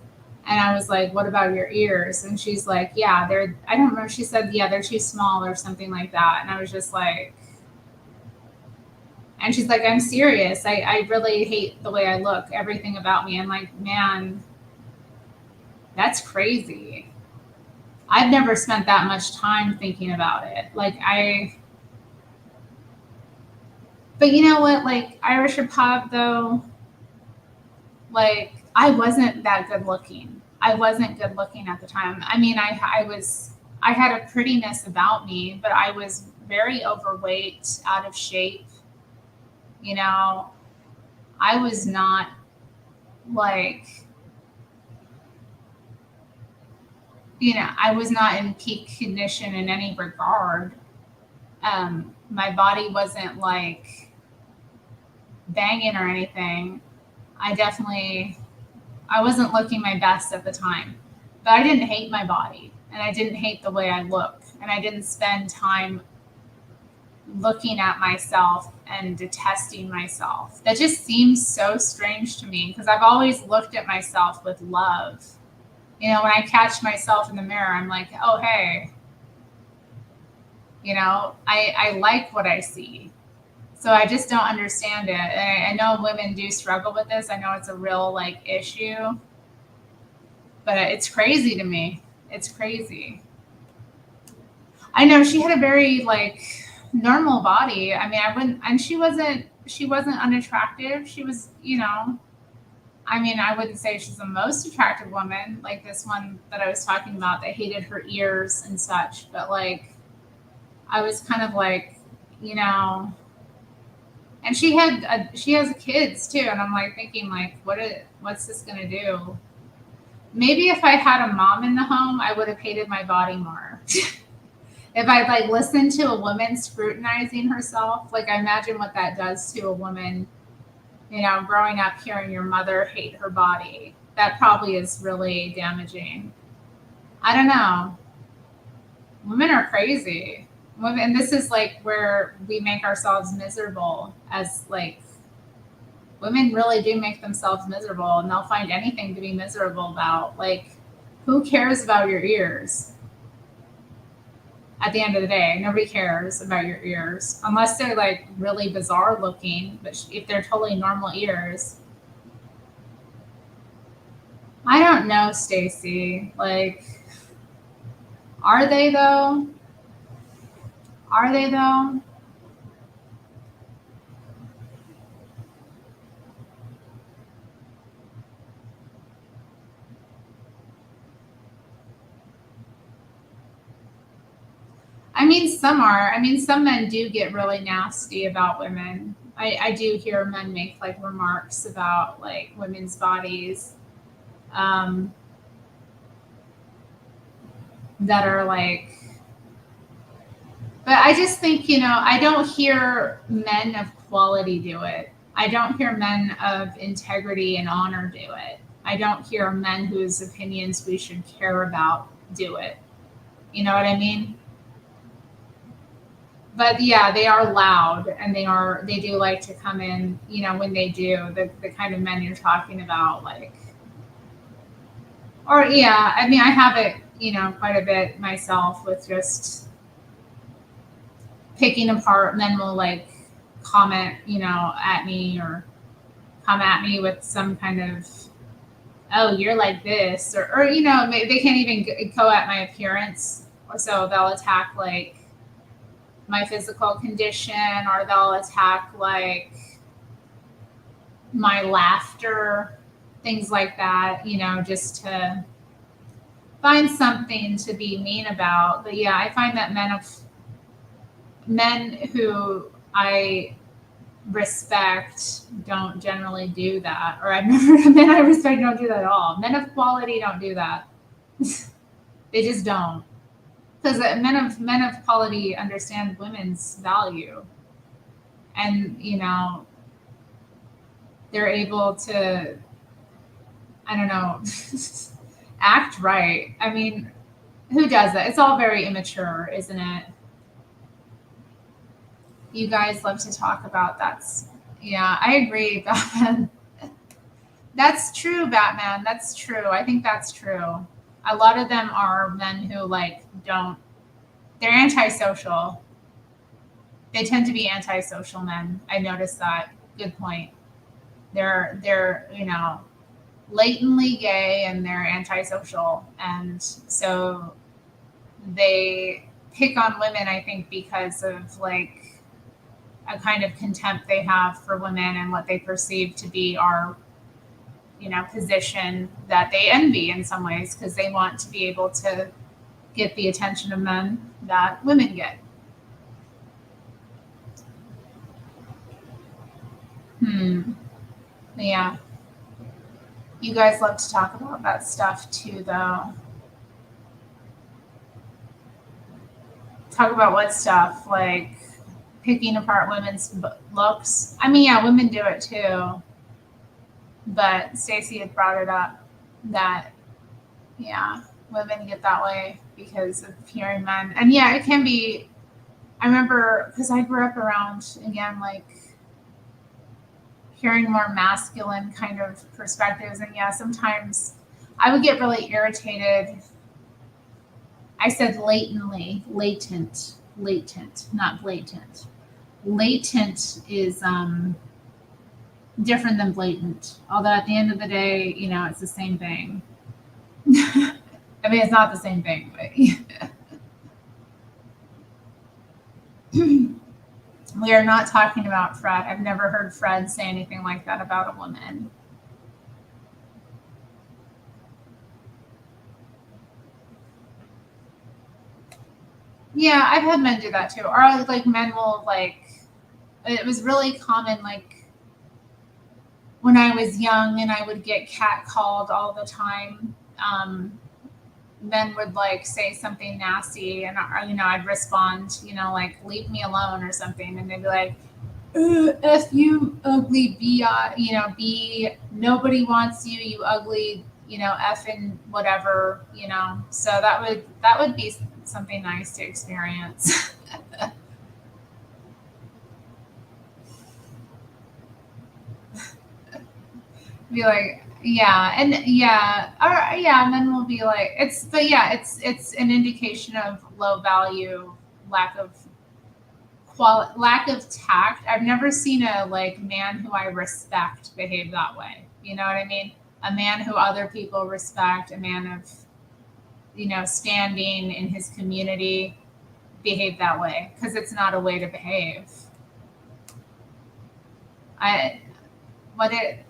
S1: And I was like, what about your ears? And she's like, yeah, I don't remember. She said, yeah, they're too small or something like that. And I was just like, and she's like, I'm serious. I really hate the way I look, everything about me. I'm like, man, that's crazy. I've never spent that much time thinking about it. But you know what? Like Irish or pop though, like I wasn't that good looking. I wasn't good looking at the time. I mean, I had a prettiness about me, but I was very overweight, out of shape. You know, I was not like, I was not in peak condition in any regard. My body wasn't like banging or anything. I wasn't looking my best at the time, but I didn't hate my body and I didn't hate the way I look. And I didn't spend time looking at myself and detesting myself. That just seems so strange to me because I've always looked at myself with love. When I catch myself in the mirror, I'm like, oh, hey, I like what I see. So I just don't understand it. And I know women do struggle with this. I know it's a real issue, but it's crazy to me. It's crazy. I know she had a very normal body. I mean, and she wasn't unattractive. She was, I wouldn't say she's the most attractive woman, like this one that I was talking about that hated her ears and such. But I was kind of and she has kids too. And I'm thinking what's this going to do? Maybe if I had a mom in the home, I would have hated my body more. If I listened to a woman scrutinizing herself, I imagine what that does to a woman, growing up hearing your mother hate her body. That probably is really damaging. I don't know. Women are crazy. And this is where we make ourselves miserable as women really do make themselves miserable and they'll find anything to be miserable about. Who cares about your ears? At the end of the day, nobody cares about your ears unless they're really bizarre looking. But if they're totally normal ears, I don't know, Stacy. Are they though? Are they though? I mean, some are. I mean, some men do get really nasty about women. I do hear men make remarks about women's bodies that are but I just think, I don't hear men of quality do it. I don't hear men of integrity and honor do it. I don't hear men whose opinions we should care about do it. You know what I mean? But yeah, they are loud and they do like to come in, when they do, the kind of men you're talking about, or yeah, I mean, I have it, quite a bit myself with just picking apart. Men will comment, at me or come at me with some kind of, oh, you're like this, or they can't even go at my appearance, or so they'll attack my physical condition, or they'll attack my laughter, things like that, just to find something to be mean about. But yeah, I find that men who I respect don't generally do that, or I've never men I respect don't do that at all. Men of quality don't do that. They just don't. Because men of quality understand women's value, and they're able to, I don't know, act right. I mean, who does that? It's all very immature, isn't it? You guys love to talk about that. Yeah, I agree about that. That's true, Batman. That's true. I think that's true. A lot of them are men who like they're antisocial. They tend to be antisocial men. I noticed that. Good point. They're latently gay and they're antisocial, and so they pick on women, I think, because of like a kind of contempt they have for women and what they perceive to be our position that they envy in some ways, because they want to be able to get the attention of men that women get. Yeah. You guys love to talk about that stuff too, though. Talk about what stuff? Like picking apart women's looks? I mean, yeah, women do it too. But Stacey had brought it up that, yeah, women get that way because of hearing men. And yeah, it can be, I remember, because I grew up around, again, like hearing more masculine kind of perspectives. And yeah, sometimes I would get really irritated. I said latently, latent, not blatant. Latent is different than blatant. Although at the end of the day, it's the same thing. I mean, it's not the same thing, but we are not talking about Fred. I've never heard Fred say anything like that about a woman. Yeah, I've had men do that too. Or like men will it was really common when I was young and I would get catcalled all the time. Men would say something nasty and I'd respond, leave me alone or something, and they'd be like, F you ugly B, nobody wants you, you ugly, effing whatever, so that would be something nice to experience. Be like, yeah, and yeah, or yeah, and then we'll be like, it's an indication of low value, lack of tact. I've never seen a man who I respect behave that way. You know what I mean? A man who other people respect, a man of standing in his community, behave that way, because it's not a way to behave.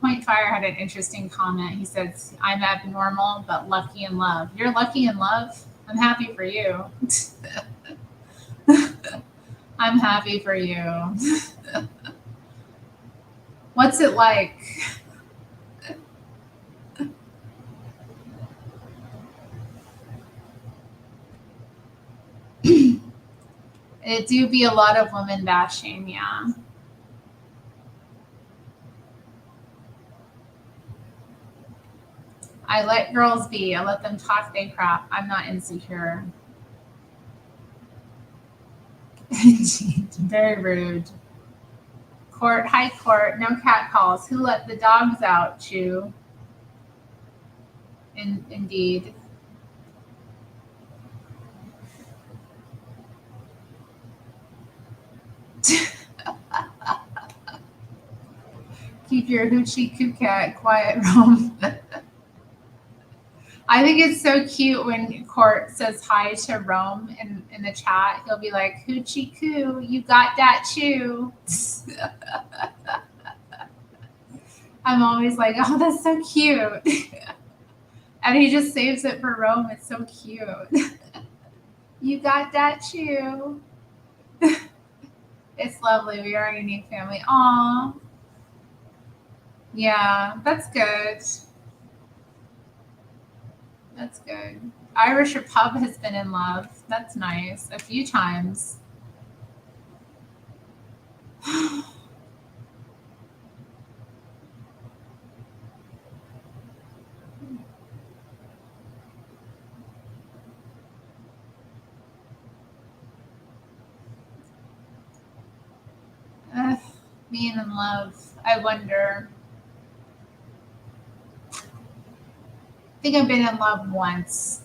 S1: Point Fire had an interesting comment. He says, I'm abnormal, but lucky in love. You're lucky in love? I'm happy for you. I'm happy for you. What's it like? It do be a lot of women bashing, yeah. I let girls be. I let them talk they crap. I'm not insecure. Very rude. Court, hi Court. No cat calls. Who let the dogs out, Chew? Indeed. Keep your hoochie coo cat quiet, Rome. I think it's so cute when Court says hi to Rome in the chat. He'll be like, hoochie coo, you got that too. I'm always like, oh, that's so cute. And he just saves it for Rome. It's so cute. You got that too. It's lovely. We are a unique family. Aw. Yeah, that's good. That's good. Irish or Pub has been in love. That's nice. A few times. Being in love. I wonder. think I've been in love once.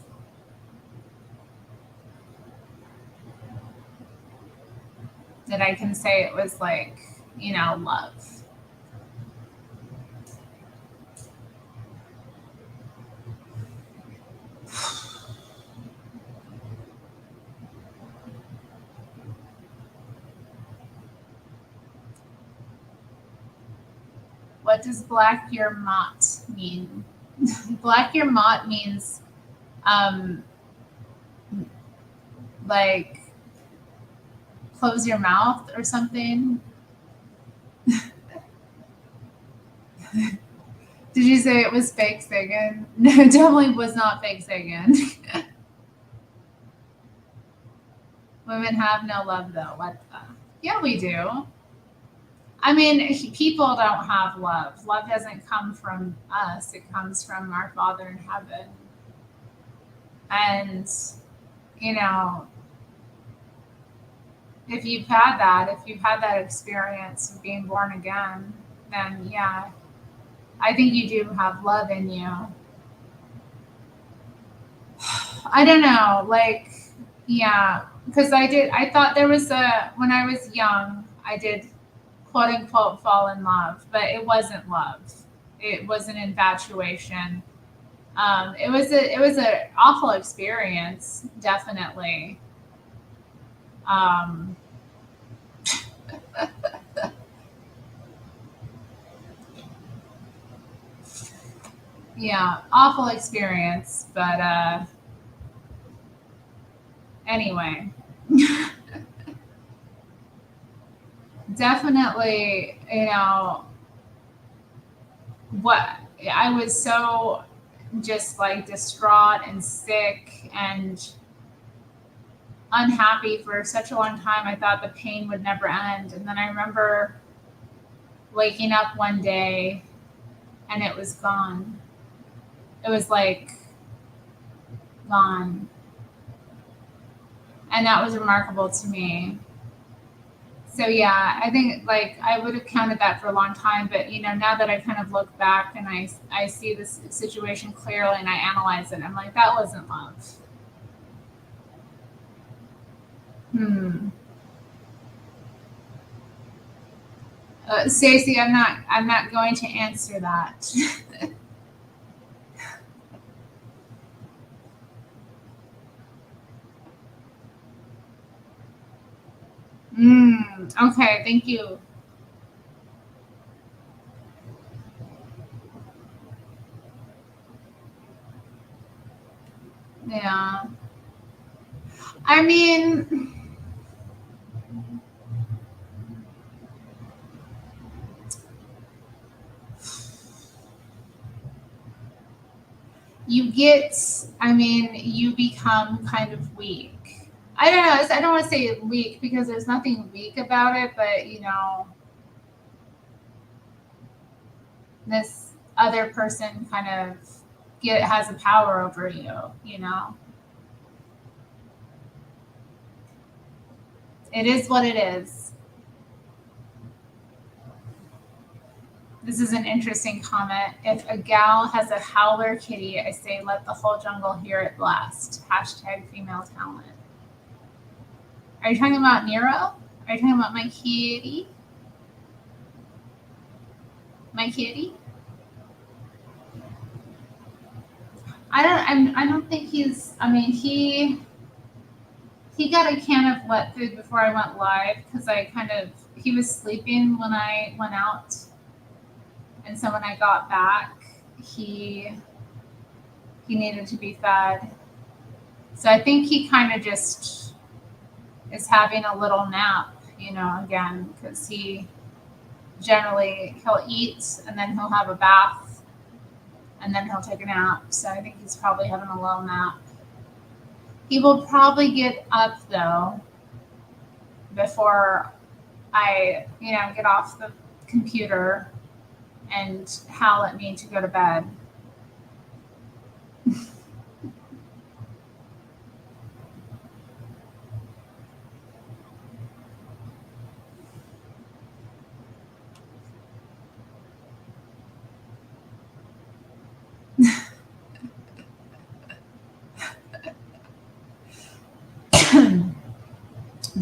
S1: That I can say it was like, you know, love. What does Black Your Mott mean? Black Your Mott means like close your mouth or something. Did you say it was fake singing? No, it definitely was not fake singing. Women have no love though. What the? Yeah, we do. I mean, people don't have love. Love doesn't come from us. It comes from our Father in heaven. And, you know, if you've had that experience of being born again, then yeah, I think you do have love in you. I don't know, like, yeah, because I thought there was when I was young, I did quote unquote fall in love, but it wasn't love. It was an infatuation. It was an awful experience, definitely. Yeah, awful experience, but anyway. Definitely, you know, what I was so just like distraught and sick and unhappy for such a long time. I thought the pain would never end. And then I remember waking up one day and it was gone. It was like gone. And that was remarkable to me. So yeah, I think like I would have counted that for a long time, but you know, now that I kind of look back and I see this situation clearly and I analyze it, I'm like, that wasn't love. Stacey, I'm not going to answer that. Okay, thank you. Yeah. I mean, you become kind of weak. I don't know. I don't want to say weak because there's nothing weak about it, but you know, this other person kind of has a power over you, you know. It is what it is. This is an interesting comment. If a gal has a howler kitty, I say let the whole jungle hear it blast. Hashtag female talent. Are you talking about Nero? Are you talking about my kitty? My kitty? I don't think he's. I mean, he got a can of wet food before I went live because he was sleeping when I went out, and so when I got back, he needed to be fed. So I think he kind of just is having a little nap, you know, again, because he'll eat and then he'll have a bath and then he'll take a nap. So I think he's probably having a little nap. He will probably get up though before I, you know, get off the computer and howl at me to go to bed.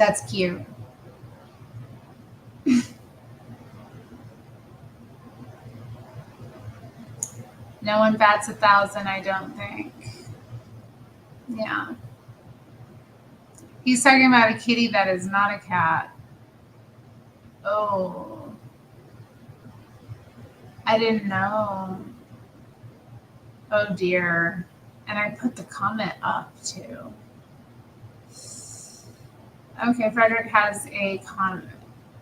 S1: That's cute. No one bats 1,000, I don't think. Yeah. He's talking about a kitty that is not a cat. Oh. I didn't know. Oh dear. And I put the comment up too. Okay, Frederick has a comment.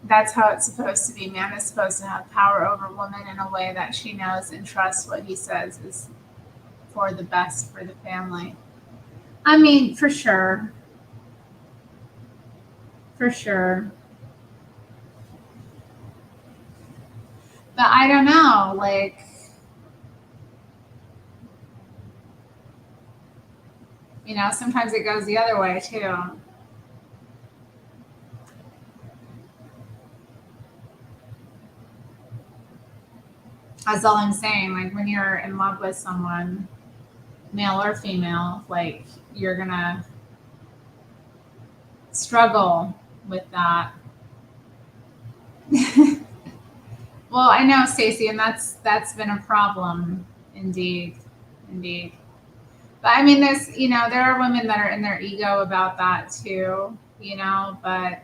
S1: That's how it's supposed to be. Man is supposed to have power over woman in a way that she knows and trusts what he says is for the best for the family. I mean, for sure. For sure. But I don't know, like, you know, sometimes it goes the other way too. That's all I'm saying. Like, when you're in love with someone, male or female, like, you're gonna struggle with that. Well, I know, Stacey, and that's been a problem, indeed. But I mean, there's, you know, there are women that are in their ego about that too, you know, but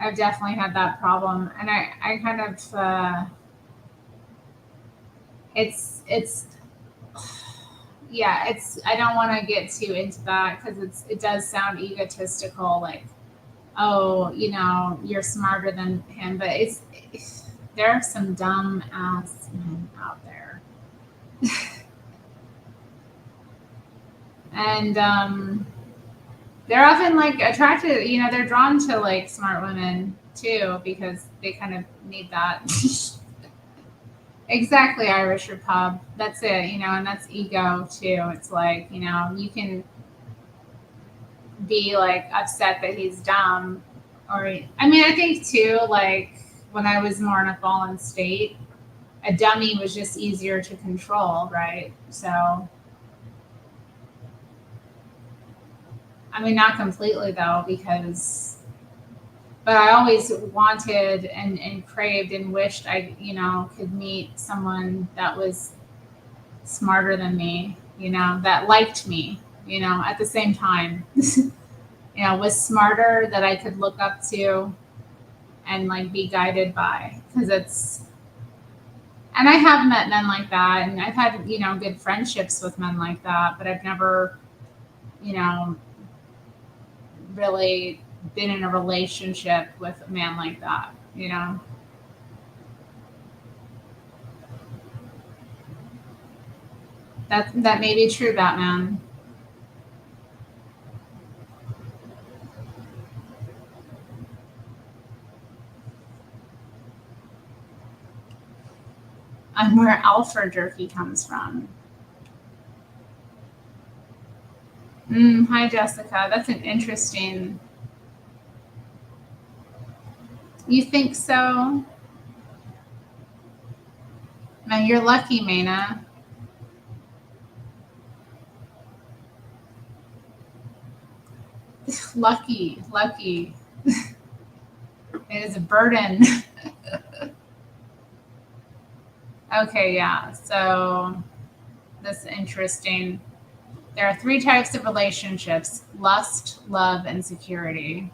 S1: I've definitely had that problem. And I kind of, yeah, I don't want to get too into that because it does sound egotistical, like, oh, you know, you're smarter than him. But there are some dumb ass men out there. And they're often like attracted, you know, they're drawn to like smart women too because they kind of need that. Exactly, Irish Repub. That's it, you know, and that's ego too. It's like, you know, you can be like upset that he's dumb. Or, I mean, I think too, like when I was more in a fallen state, a dummy was just easier to control, right? So, I mean, not completely though, but I always wanted and craved and wished I, you know, could meet someone that was smarter than me, you know, that liked me, you know, at the same time, you know, was smarter that I could look up to and like be guided by. And I have met men like that, and I've had, you know, good friendships with men like that, but I've never, you know, really been in a relationship with a man like that, you know? That may be true, Batman. I'm where Alfred jerky comes from. Hi, Jessica. That's an interesting. You think so? No, you're lucky, Maina. Lucky. It is a burden. Okay, yeah. So that's interesting. There are 3 types of relationships: lust, love, and security.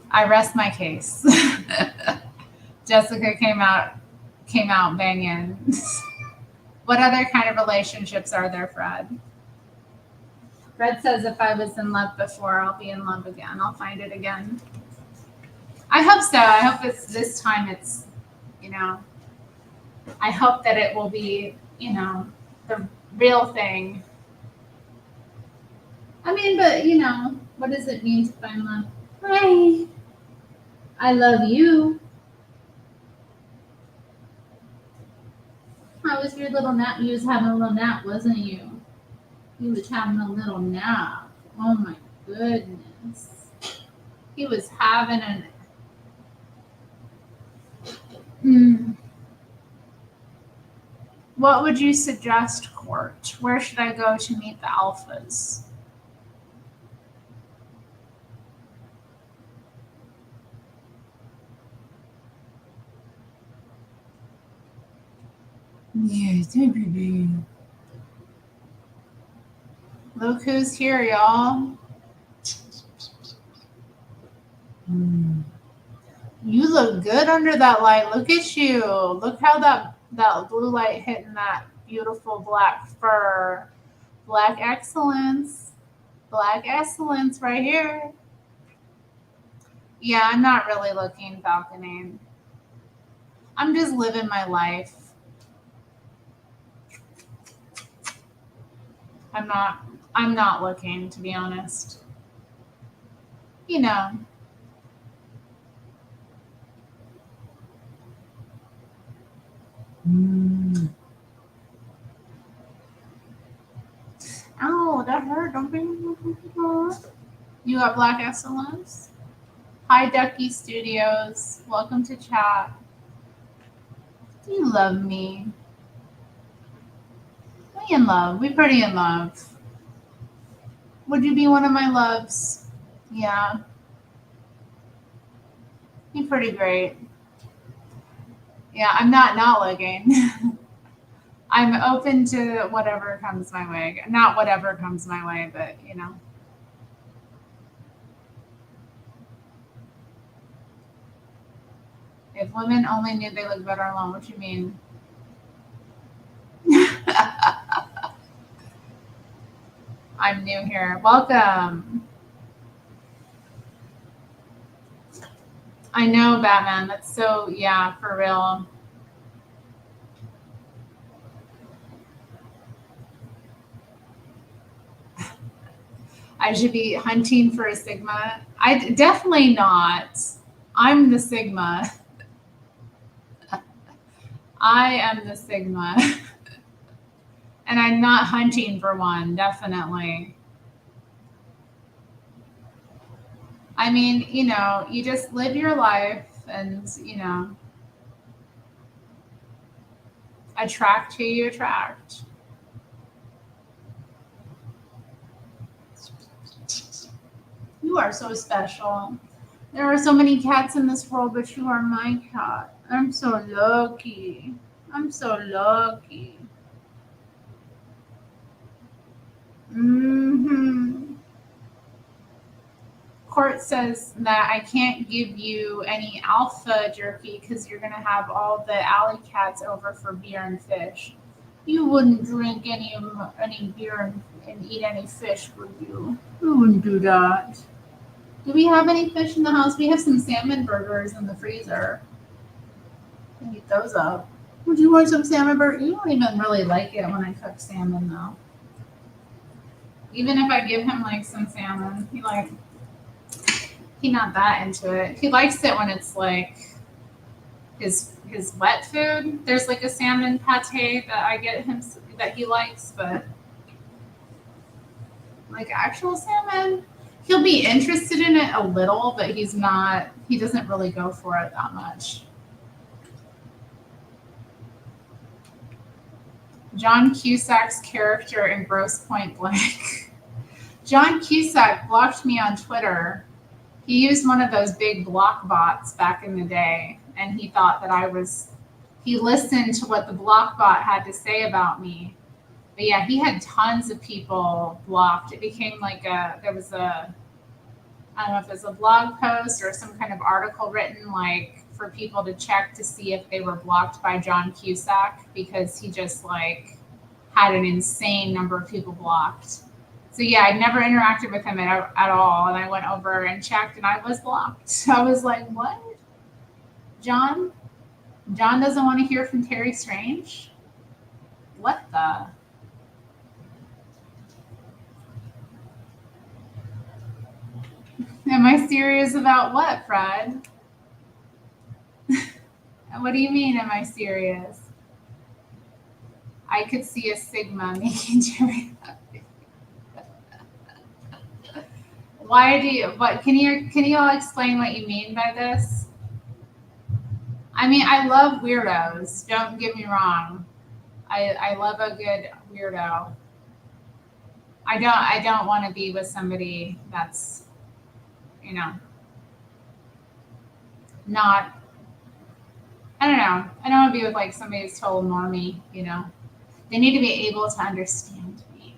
S1: I rest my case. Jessica came out banging. What other kind of relationships are there, Fred? Fred says if I was in love before, I'll be in love again. I'll find it again. I hope so. I hope this time it's, you know, I hope that it will be, you know, the real thing. I mean, but, you know, what does it mean to find love? Hi. I love you. How was your little nap? You was having a little nap, wasn't you? You was having a little nap. Oh my goodness. He was having an. What would you suggest, Court? Where should I go to meet the alphas? Yes, baby. Look who's here, y'all. You look good under that light. Look at you. Look how that blue light hitting that beautiful black fur. Black excellence. Black excellence right here. Yeah, I'm not really looking, Falconade. I'm just living my life. I'm not looking, to be honest. You know. Oh, that hurt. Don't bring me. You got Black excellence? Hi, Ducky Studios. Welcome to chat. You love me. We in love. We pretty in love. Would you be one of my loves? Yeah. You're pretty great. Yeah, I'm not looking. I'm open to whatever comes my way. Not whatever comes my way, but you know. If women only knew they look better alone, what you mean? I'm new here. Welcome. I know, Batman. That's so, yeah, for real. I should be hunting for a Sigma. I definitely not. I'm the Sigma. I am the Sigma. And I'm not hunting for one, definitely. I mean, you know, you just live your life and, you know, attract who you attract. You are so special. There are so many cats in this world, but you are my cat. I'm so lucky. I'm so lucky. Court says that I can't give you any alpha jerky because you're going to have all the alley cats over for beer and fish. You wouldn't drink any beer and eat any fish, would you? You wouldn't do that. Do we have any fish in the house? We have some salmon burgers in the freezer. Eat those up. Would you want some salmon burger? You don't even really like it when I cook salmon, though. Even if I give him like some salmon, he's not that into it. He likes it when it's like his wet food. There's like a salmon pate that I get him that he likes, but like actual salmon, he'll be interested in it a little, but he doesn't really go for it that much. John Cusack's character in Grosse Point Blank. John Cusack blocked me on Twitter. He used one of those big block bots back in the day, and he thought that he listened to what the block bot had to say about me. But yeah, he had tons of people blocked. It became like I don't know if it's a blog post or some kind of article written like for people to check to see if they were blocked by John Cusack, because he just like had an insane number of people blocked. So yeah, I never interacted with him at all. And I went over and checked and I was blocked. So I was like, what? John doesn't want to hear from Terri Strange? What the? Am I serious about what, Fred? What do you mean, am I serious? I could see a Sigma making Jerry happy. Why do you, what, can you all explain what you mean by this? I mean, I love weirdos. Don't get me wrong. I love a good weirdo. I don't want to be with somebody that's, you know, not, I don't know. I don't want to be with like somebody who's total normie, you know. They need to be able to understand me.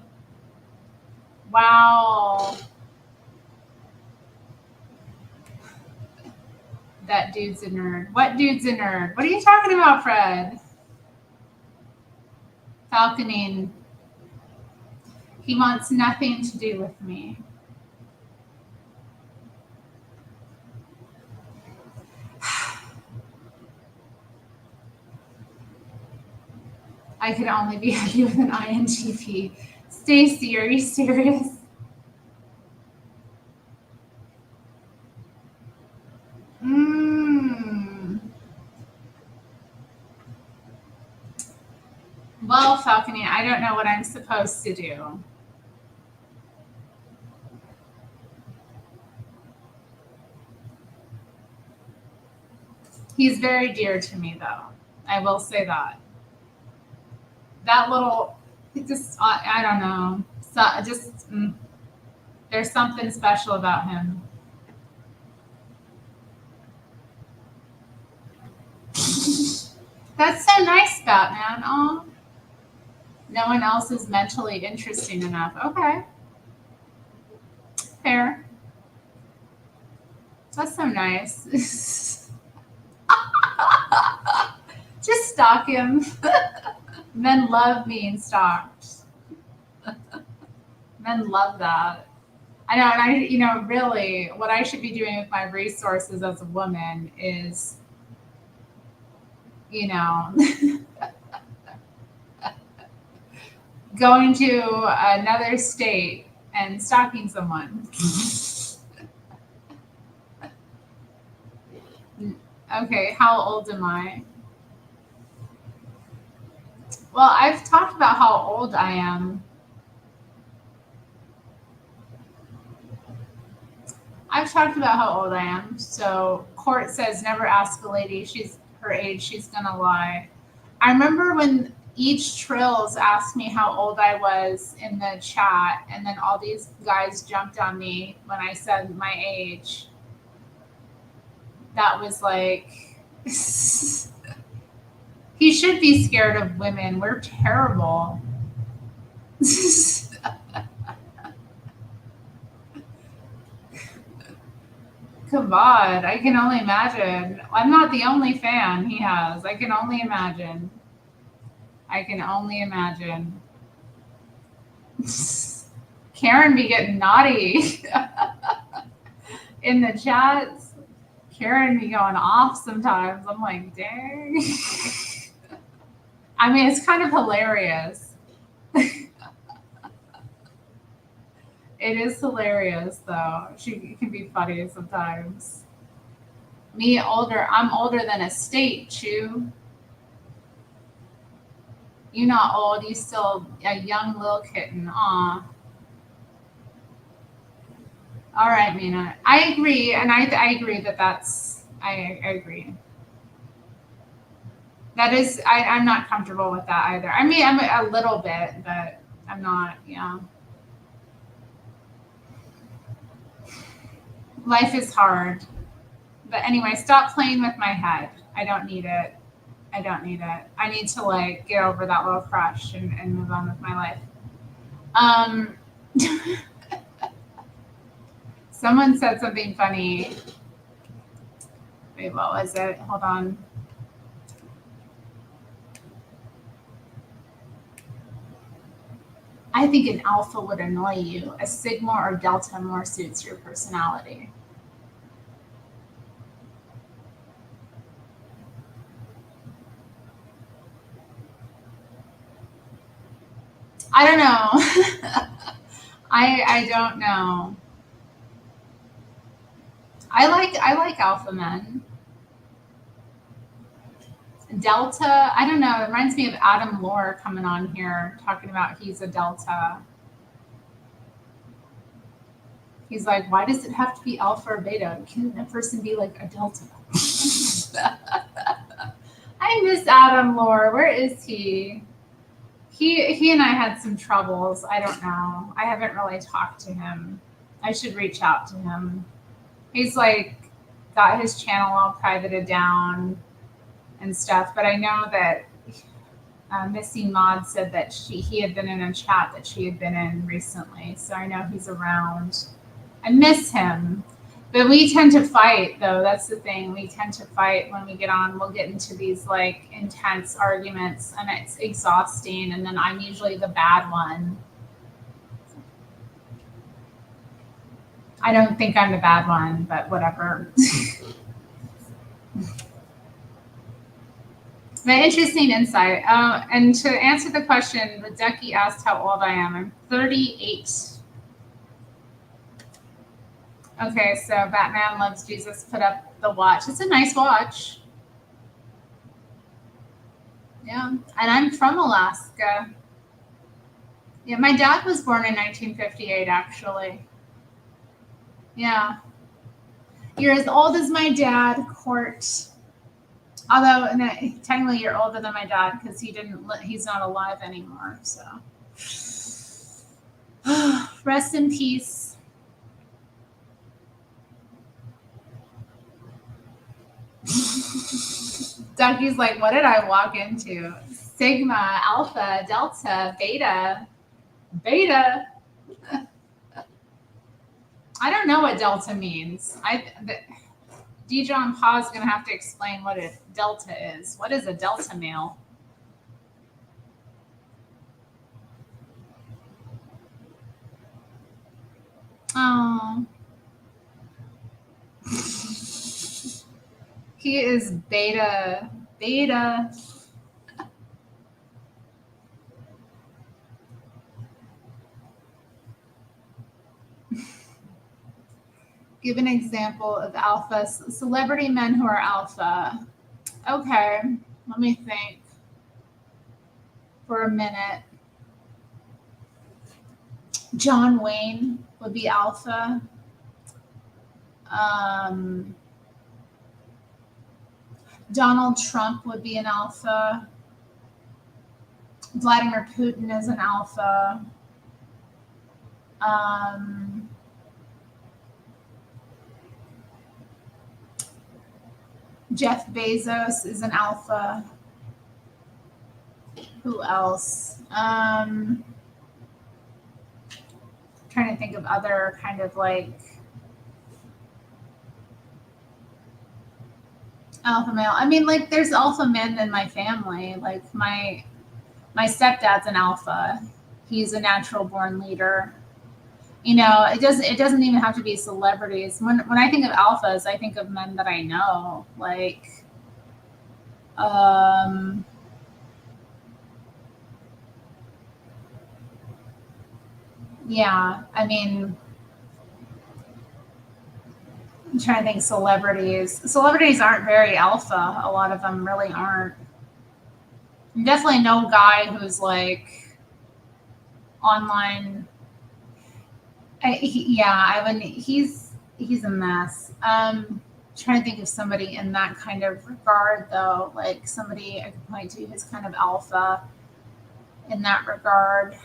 S1: Wow. That dude's a nerd. What dude's a nerd? What are you talking about, Fred? Falconing. He wants nothing to do with me. I could only be happy with an INTP. Stacy, are you serious? Well, Falcony, I don't know what I'm supposed to do. He's very dear to me, though. I will say that. That little, just, I don't know. So, just, there's something special about him. That's so nice, Batman. Oh, no one else is mentally interesting enough. Okay. Fair. That's so nice. Just stalk him. Men love being stalked. Men love that. I know, and really, what I should be doing with my resources as a woman is, going to another state and stalking someone. Okay, how old am I? Well, I've talked about how old I am. I've talked about how old I am. So Court says never ask a lady her age, she's gonna lie. I remember when each Trills asked me how old I was in the chat, and then all these guys jumped on me when I said my age. That was like, he should be scared of women. We're terrible. Come on, I can only imagine. I'm not the only fan he has. I can only imagine. Karen be getting naughty in the chats. Karen be going off sometimes. I'm like, dang. I mean, it's kind of hilarious. It is hilarious, though. She can be funny sometimes. Me older. I'm older than a state, Chew. You're not old. You're still a young little kitten. Aw. All right, Mina. I agree, and I agree that's. I agree. That is. I'm not comfortable with that either. I mean, I'm a little bit, but I'm not. Yeah. Life is hard. But anyway, stop playing with my head. I don't need it. I need to like get over that little crush and move on with my life. Someone said something funny. Wait, what was it? Hold on. I think an alpha would annoy you. A sigma or delta more suits your personality. I don't know. I don't know. I like alpha men. Delta, I don't know. It reminds me of Adam Lore coming on here talking about he's a Delta. He's like, why does it have to be alpha or beta? Can a person be like a delta? I miss Adam Lore. Where is he? He and I had some troubles. I don't know. I haven't really talked to him. I should reach out to him. He's like got his channel all privated down and stuff. But I know that Missy Maud said that he had been in a chat that she had been in recently. So I know he's around. I miss him. But we tend to fight, though. That's the thing. We tend to fight when we get on. We'll get into these like intense arguments, and it's exhausting. And then I'm usually the bad one. I don't think I'm the bad one, but whatever. But interesting insight. And to answer the question, Becky asked how old I am. I'm 38. Okay, so Batman Loves Jesus put up the watch. It's a nice watch. Yeah, and I'm from Alaska. Yeah, my dad was born in 1958, actually. Yeah. You're as old as my dad, Court. Although, no, technically you're older than my dad because he's not alive anymore, so. Rest in peace. Ducky's like, what did I walk into? Sigma, Alpha, Delta, Beta. Beta? I don't know what Delta means. DJONPAW is going to have to explain what a Delta is. What is a Delta male? Oh. He is beta. Beta. Give an example of alpha. Celebrity men who are alpha. Okay, let me think for a minute. John Wayne would be alpha. Donald Trump would be an alpha. Vladimir Putin is an alpha. Jeff Bezos is an alpha. Who else? Trying to think of other kind of like alpha male. I mean, like there's alpha men in my family. Like my stepdad's an alpha. He's a natural born leader. You know, it doesn't even have to be celebrities. When I think of alphas, I think of men that I know. Like yeah, I mean, I'm trying to think celebrities. Celebrities aren't very alpha. A lot of them really aren't. Definitely no guy who's like online. He's a mess. Trying to think of somebody in that kind of regard though, like somebody I could point to who's kind of alpha in that regard.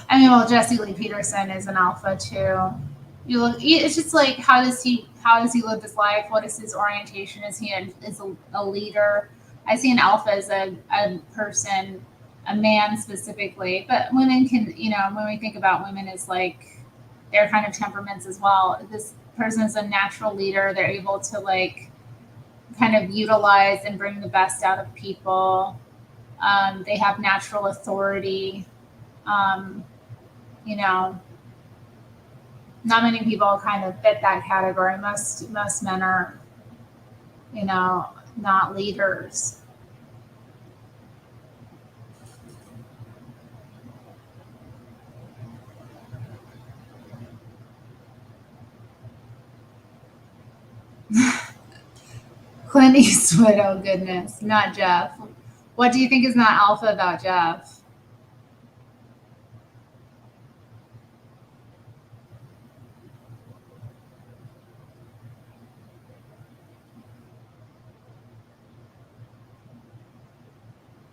S1: I mean, well, Jesse Lee Peterson is an alpha too. It's just like how does he live his life? What is his orientation? Is he a leader? I see an alpha as a person, a man specifically, but women can, you know, when we think about women as like their kind of temperaments as well. This person is a natural leader. They're able to like kind of utilize and bring the best out of people. They have natural authority. You know, not many people kind of fit that category. Most men are, you know, not leaders. Clint Eastwood, oh goodness, not Jeff. What do you think is not alpha about Jeff?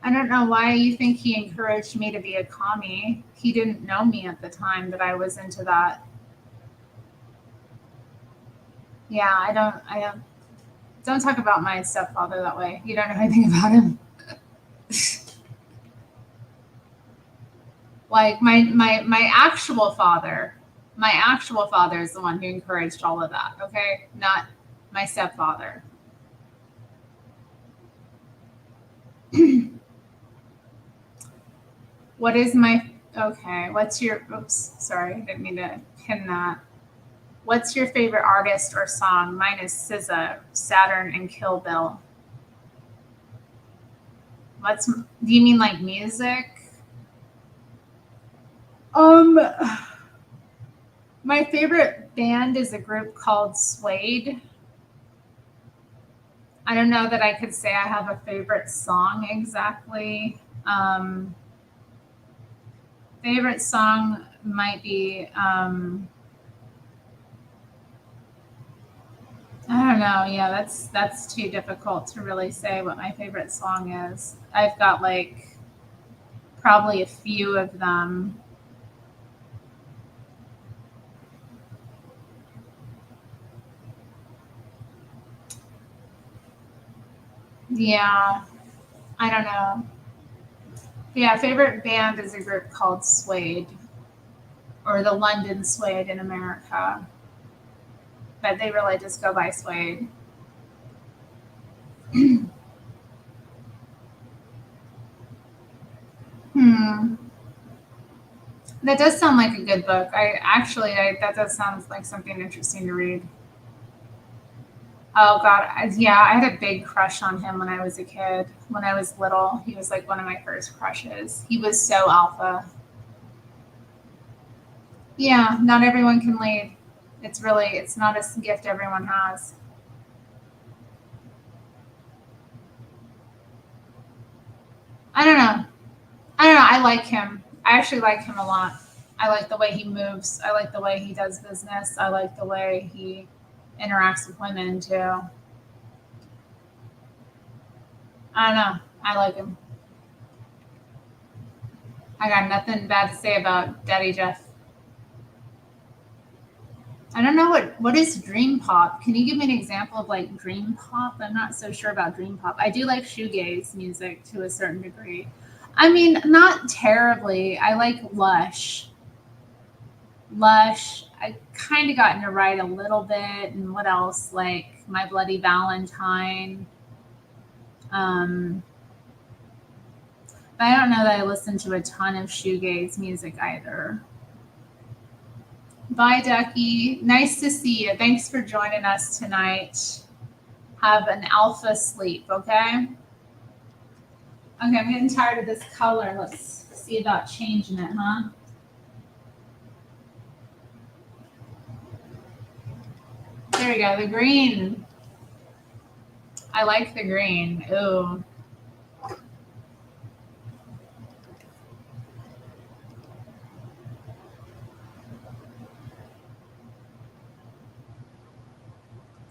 S1: I don't know why you think he encouraged me to be a commie. He didn't know me at the time that I was into that. Yeah, I don't talk about my stepfather that way. You don't know anything about him. Like my actual father is the one who encouraged all of that, okay? Not my stepfather. What is my, okay, what's your, oops, sorry, I didn't mean to pin that. What's your favorite artist or song? Mine is SZA, Saturn, and Kill Bill. Do you mean like music? My favorite band is a group called Suede. I don't know that I could say I have a favorite song exactly. Favorite song might be, I don't know. Yeah, that's too difficult to really say what my favorite song is. I've got like probably a few of them. Yeah, I don't know. Yeah, favorite band is a group called Suede, or the London Suede in America. But they really just go by Suede. That does sound like a good book. That does sound like something interesting to read. Oh God, yeah, I had a big crush on him when I was a kid. When I was little, he was like one of my first crushes. He was so alpha. Yeah, not everyone can lead. It's not a gift everyone has. I don't know. I like him. I actually like him a lot. I like the way he moves. I like the way he does business. I like the way he interacts with women too. I don't know. I like him. I got nothing bad to say about Daddy Jeff. I don't know what is dream pop. Can you give me an example of like dream pop? I'm not so sure about dream pop. I do like shoegaze music to a certain degree. I mean, not terribly. I like Lush. I kind of got into Right a little bit, and what else? Like My Bloody Valentine. But I don't know that I listen to a ton of shoegaze music either. Bye, Ducky. Nice to see you. Thanks for joining us tonight. Have an alpha sleep, okay? Okay, I'm getting tired of this color. Let's see about changing it, huh? There we go, the green. I like the green. Ooh.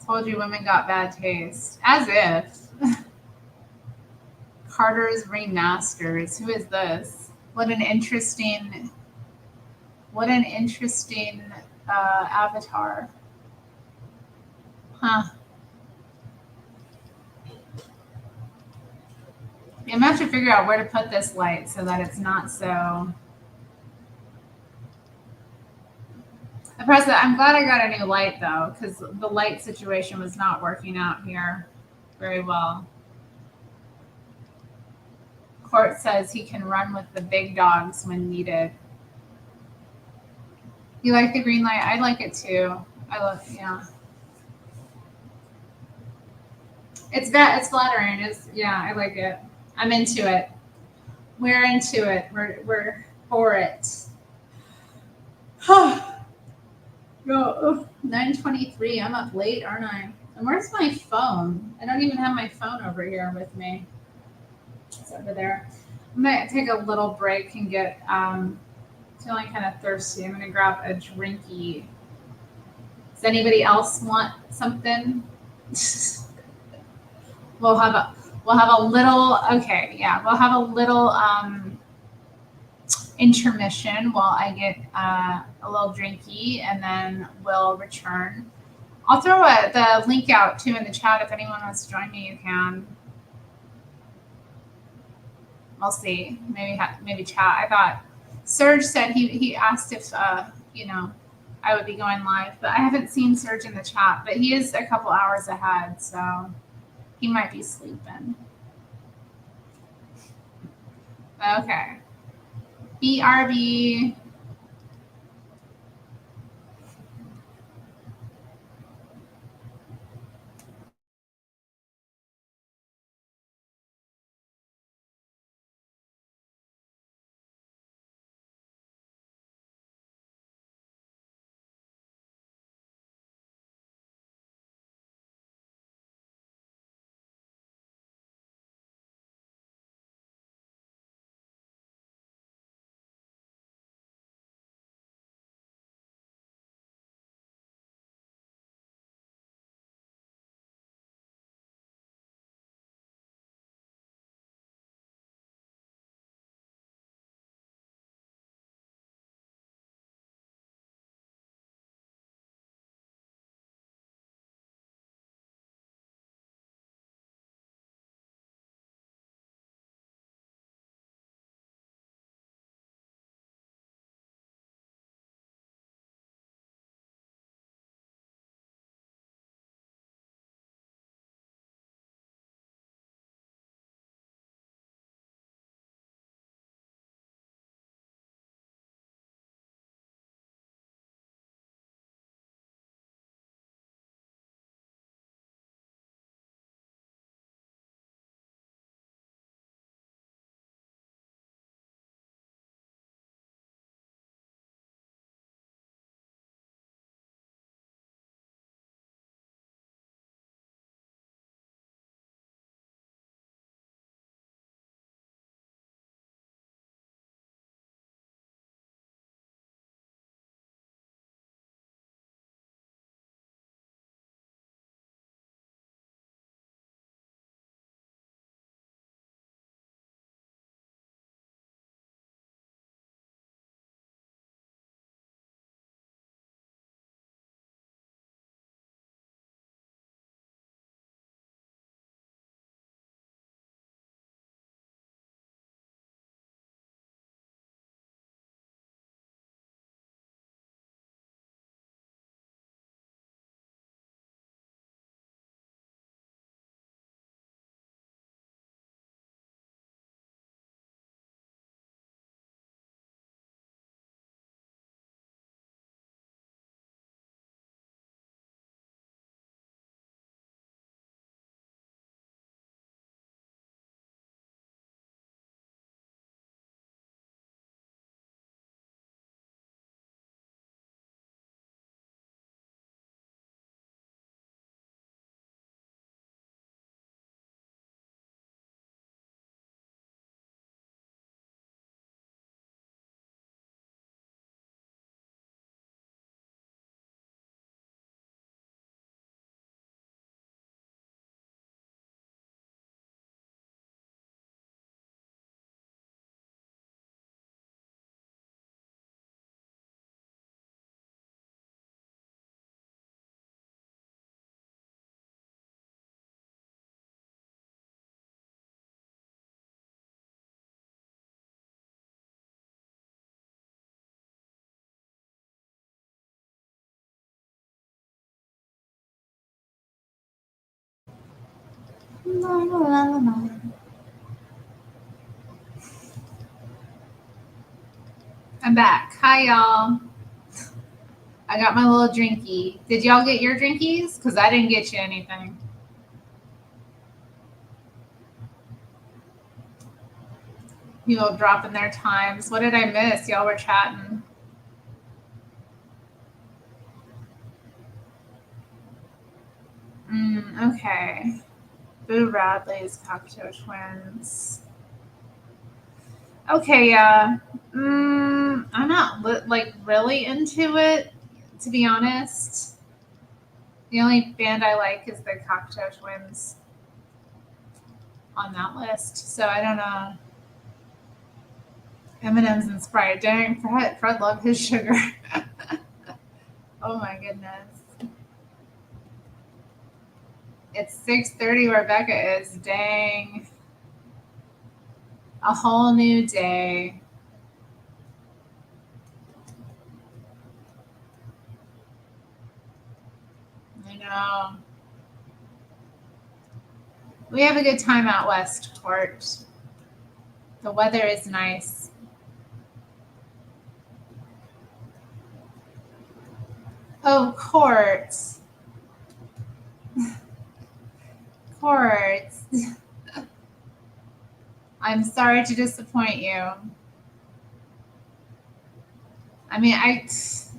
S1: Told you women got bad taste. As if. Carter's Remasters. Who is this? What an interesting avatar. Huh. I'm gonna have to figure out where to put this light so that it's not so. I'm glad I got a new light though, because the light situation was not working out here very well. Court says he can run with the big dogs when needed. You like the green light? I like it too. Yeah. It's flattering. I like it. I'm into it. We're into it. We're for it. No, 9:23. I'm up late, aren't I? And where's my phone? I don't even have my phone over here with me. It's over there. I'm gonna take a little break and get feeling kind of thirsty. I'm gonna grab a drinky. Does anybody else want something? We'll have a little, okay, yeah, we'll have a little intermission while I get a little drinky, and then we'll return. I'll throw the link out too in the chat. If anyone wants to join me, you can. We'll see. Maybe chat. I thought Serge said he asked if you know, I would be going live, but I haven't seen Serge in the chat. But he is a couple hours ahead, so he might be sleeping. Okay. BRB. I'm back. Hi, y'all. I got my little drinky. Did y'all get your drinkies? Because I didn't get you anything. People dropping their times. What did I miss? Y'all were chatting. Okay. Boo Radley's Cocktail Twins. Okay, yeah. I'm not like really into it, to be honest. The only band I like is the Cocktail Twins on that list. So I don't know. M&M's and Sprite. Dang, Fred loved his sugar. Oh my goodness. It's 6:30 where Becca is. Dang. A whole new day. I know. We have a good time out west, Court. The weather is nice. Oh, Court. Court. I'm sorry to disappoint you. I mean, I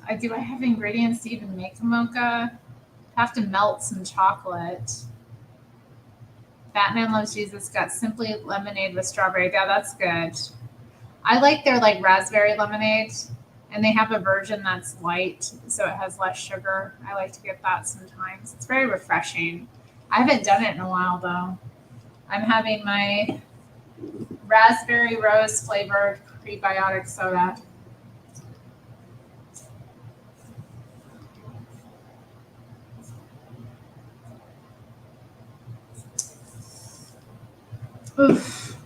S1: have ingredients to even make a mocha? I have to melt some chocolate. Batman Loves Jesus got simply lemonade with strawberry. Yeah, that's good. I like their like raspberry lemonade, and they have a version that's light, so it has less sugar. I like to get that sometimes. It's very refreshing. I haven't done it in a while though. I'm having my raspberry rose flavored prebiotic soda. Oof.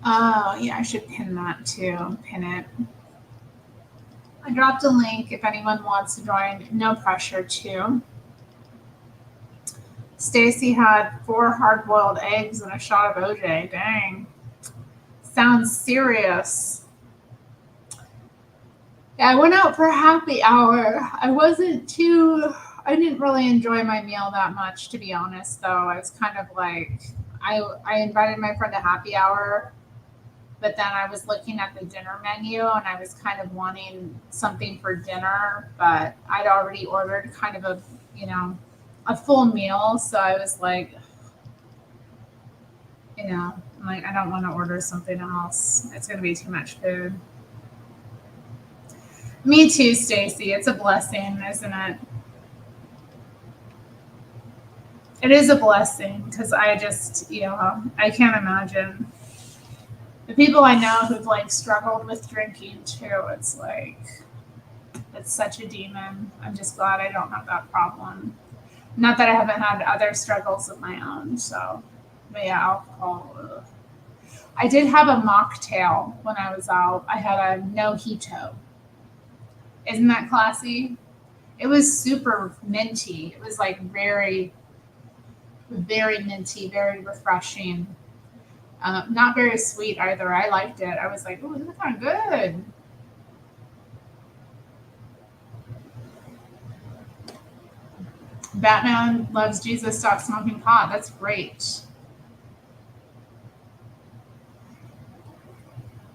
S1: Oh, yeah, I should pin that too. Pin it. I dropped a link if anyone wants to join. No pressure to. Stacy had 4 hard-boiled eggs and a shot of OJ. Dang. Sounds serious. Yeah, I went out for happy hour. I didn't really enjoy my meal that much, to be honest, though. I was kind of like, I invited my friend to happy hour, but then I was looking at the dinner menu and I was kind of wanting something for dinner, but I'd already ordered kind of a full meal. So I was like, I'm like, I don't want to order something else. It's going to be too much food. Me too, Stacy. It's a blessing, isn't it? It is a blessing because I just, I can't imagine. The people I know who've like struggled with drinking too, it's like, it's such a demon. I'm just glad I don't have that problem. Not that I haven't had other struggles of my own. So, but yeah, alcohol. Ugh. I did have a mocktail when I was out. I had a mojito. Isn't that classy? It was super minty. It was like very, very minty, very refreshing. Not very sweet either. I liked it. I was like, oh, this is kind of good. Batman Loves Jesus, stop smoking pot. That's great.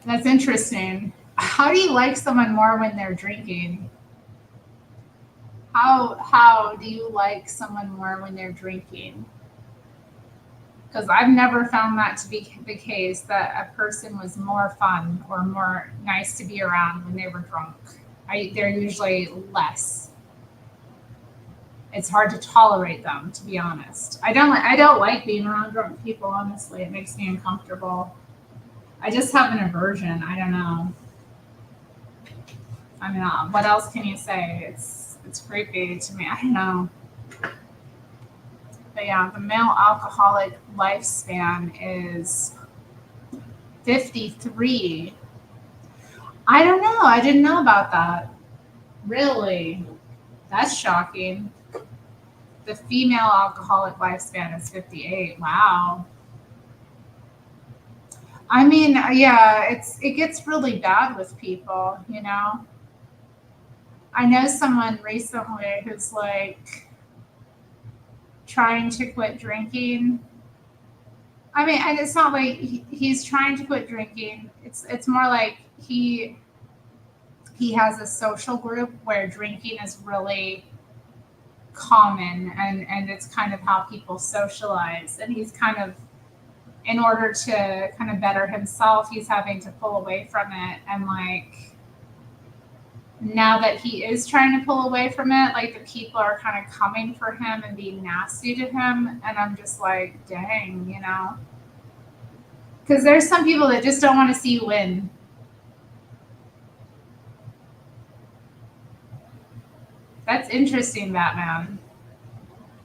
S1: That's interesting. How do you like someone more when they're drinking? How do you like someone more when they're drinking? Because I've never found that to be the case, that a person was more fun or more nice to be around when they were drunk. They're usually less. It's hard to tolerate them, to be honest. I don't like being around drunk people, honestly. It makes me uncomfortable. I just have an aversion. I don't know. I mean, what else can you say? It's creepy to me. I don't know. But yeah, the male alcoholic lifespan is 53. I don't know. I didn't know about that. Really? That's shocking. The female alcoholic lifespan is 58. Wow. I mean, yeah, it gets really bad with people, I know someone recently who's like trying to quit drinking. I mean, and it's not like he's trying to quit drinking. It's more like he has a social group where drinking is really common and it's kind of how people socialize. And he's kind of in order to kind of better himself, he's having to pull away from it. And like, now that he is trying to pull away from it, like the people are kind of coming for him and being nasty to him. And I'm just like, dang, you know, because there's some people that just don't want to see you win. That's interesting, Batman.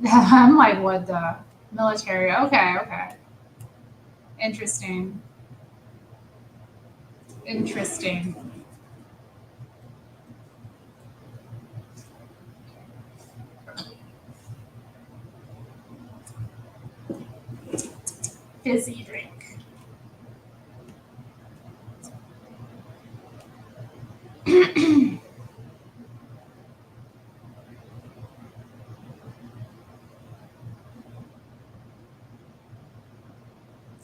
S1: I'm like, what the military? Okay. Interesting. Fizzy drink.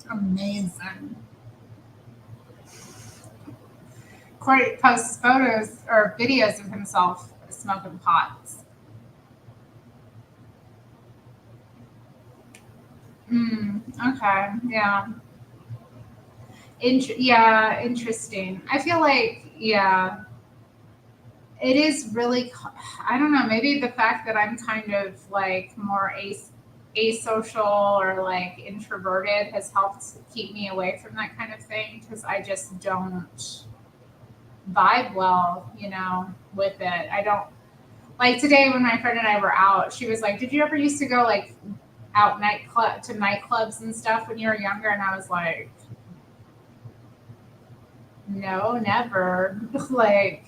S1: Amazing. Corey posts photos or videos of himself smoking pots. Okay. Yeah. Interesting. I feel like, yeah, it is really, I don't know, maybe the fact that I'm kind of like more asocial or like introverted has helped keep me away from that kind of thing, because I just don't vibe well, you know, with it. I don't, like today when my friend and I were out, she was like, did you ever used to go like out to nightclubs and stuff when you were younger? And I was like, no, never. Like,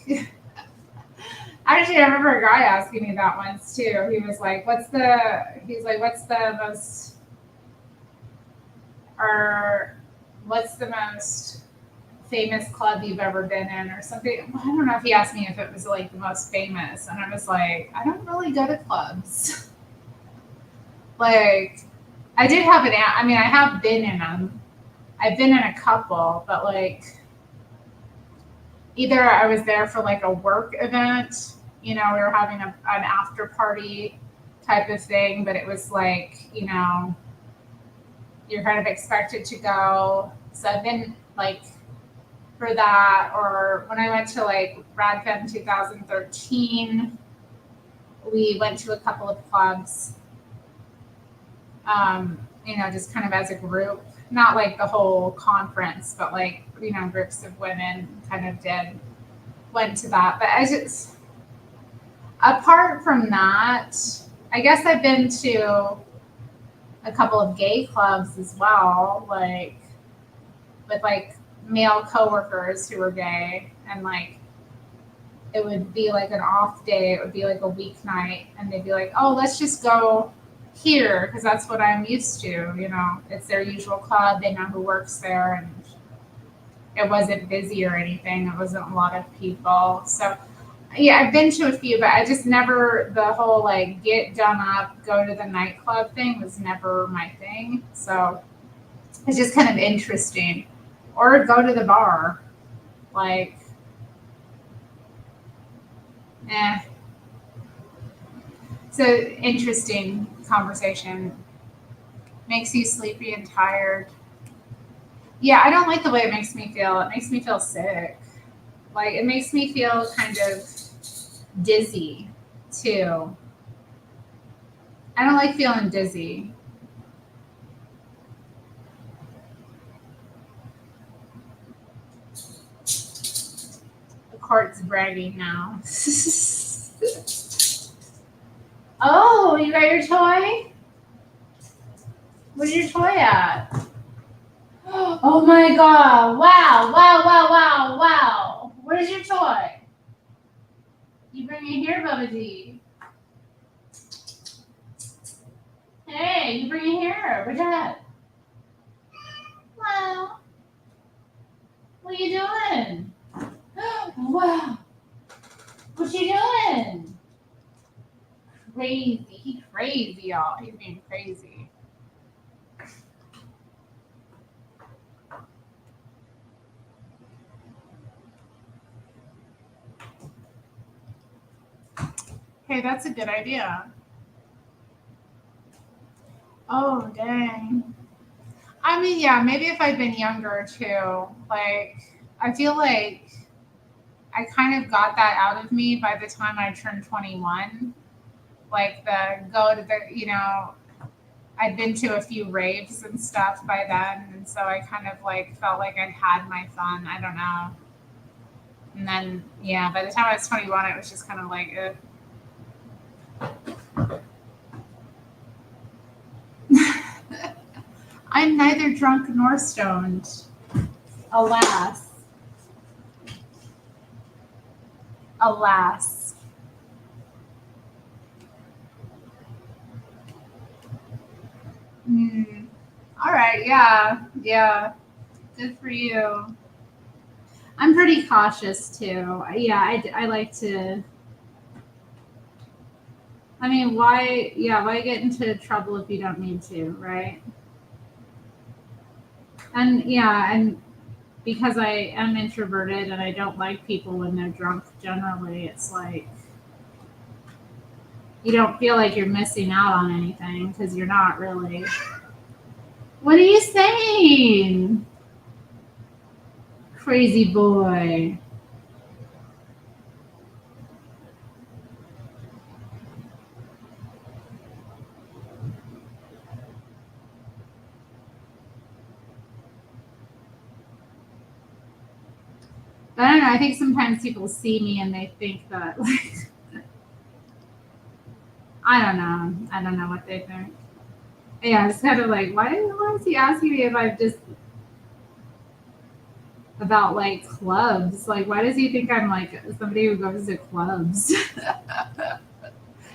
S1: actually, I remember a guy asking me that once too. He was like, what's the most famous club you've ever been in or something? I don't know if he asked me if it was like the most famous. And I was like, I don't really go to clubs. Like, I did have I have been in them. I've been in a couple, but like, either I was there for like a work event, you know, we were having an after party type of thing, but it was like, you know, you're kind of expected to go. So I've been like for that, or when I went to like RadFem 2013, we went to a couple of clubs, you know, just kind of as a group, not like the whole conference, but like, you know, groups of women kind of went to that. But I just, apart from that, I guess I've been to a couple of gay clubs as well, like with like male coworkers who were gay, and like it would be like an off day, it would be like a weeknight, and they'd be like, oh, let's just go here because that's what I'm used to, you know, it's their usual club, they know who works there, and it wasn't busy or anything, it wasn't a lot of people. So yeah, I've been to a few, but I just never, the whole like get done up, go to the nightclub thing was never my thing. So it's just kind of interesting. Or go to the bar. Like, So interesting conversation. Makes you sleepy and tired. Yeah, I don't like the way it makes me feel. It makes me feel sick. Like, it makes me feel kind of dizzy, too. I don't like feeling dizzy. The court's bragging now. Oh, you got your toy? Where's your toy at? Oh my God. Wow. Where's your toy? You bring it here, Bubba D. Hey, you bring it here. Where's that? Wow. What are you doing? Wow. What you doing? Crazy. He's crazy, y'all. He's being crazy. Hey, that's a good idea. Oh, dang. I mean, yeah, maybe if I'd been younger too. Like, I feel like I kind of got that out of me by the time I turned 21. Like I'd been to a few raves and stuff by then, and so I kind of like felt like I'd had my fun. I don't know. And then, yeah, by the time I was 21, it was just kind of like, I'm neither drunk nor stoned. Alas. Alas. All right. Yeah. Yeah. Good for you. I'm pretty cautious too. Yeah. I like to. I mean, why get into trouble if you don't need to, right? And yeah, and because I am introverted and I don't like people when they're drunk generally, it's like you don't feel like you're missing out on anything because you're not really. What are you saying? Crazy boy. I don't know. I think sometimes people see me and they think that, like, I don't know. I don't know what they think. Yeah, it's kind of like, why is he asking me if I've just about like clubs? Like, why does he think I'm like somebody who goes to clubs?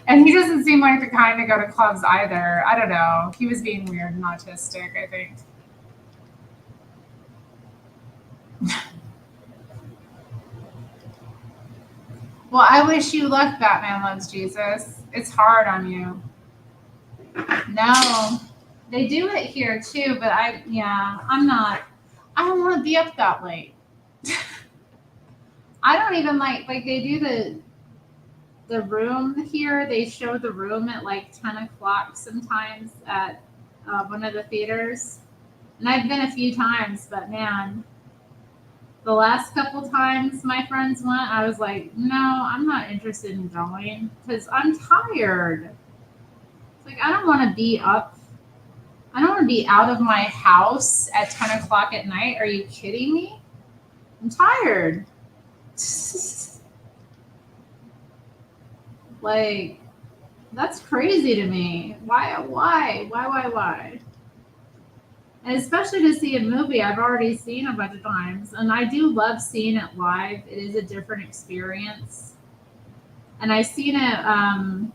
S1: And he doesn't seem like the kind to go to clubs either. I don't know. He was being weird and autistic, I think. Well, I wish you luck, Batman Loves Jesus. It's hard on you. No, they do it here too, but I don't want to be up that late. I don't even like they do the room here. They show the room at like 10 o'clock sometimes at one of the theaters. And I've been a few times, but man, the last couple times my friends went, I was like, no, I'm not interested in going because I'm tired. It's like, I don't want to be up. I don't want to be out of my house at 10 o'clock at night. Are you kidding me? I'm tired. Like, that's crazy to me. Why? And especially to see a movie I've already seen a bunch of times. And I do love seeing it live. It is a different experience. And I've seen it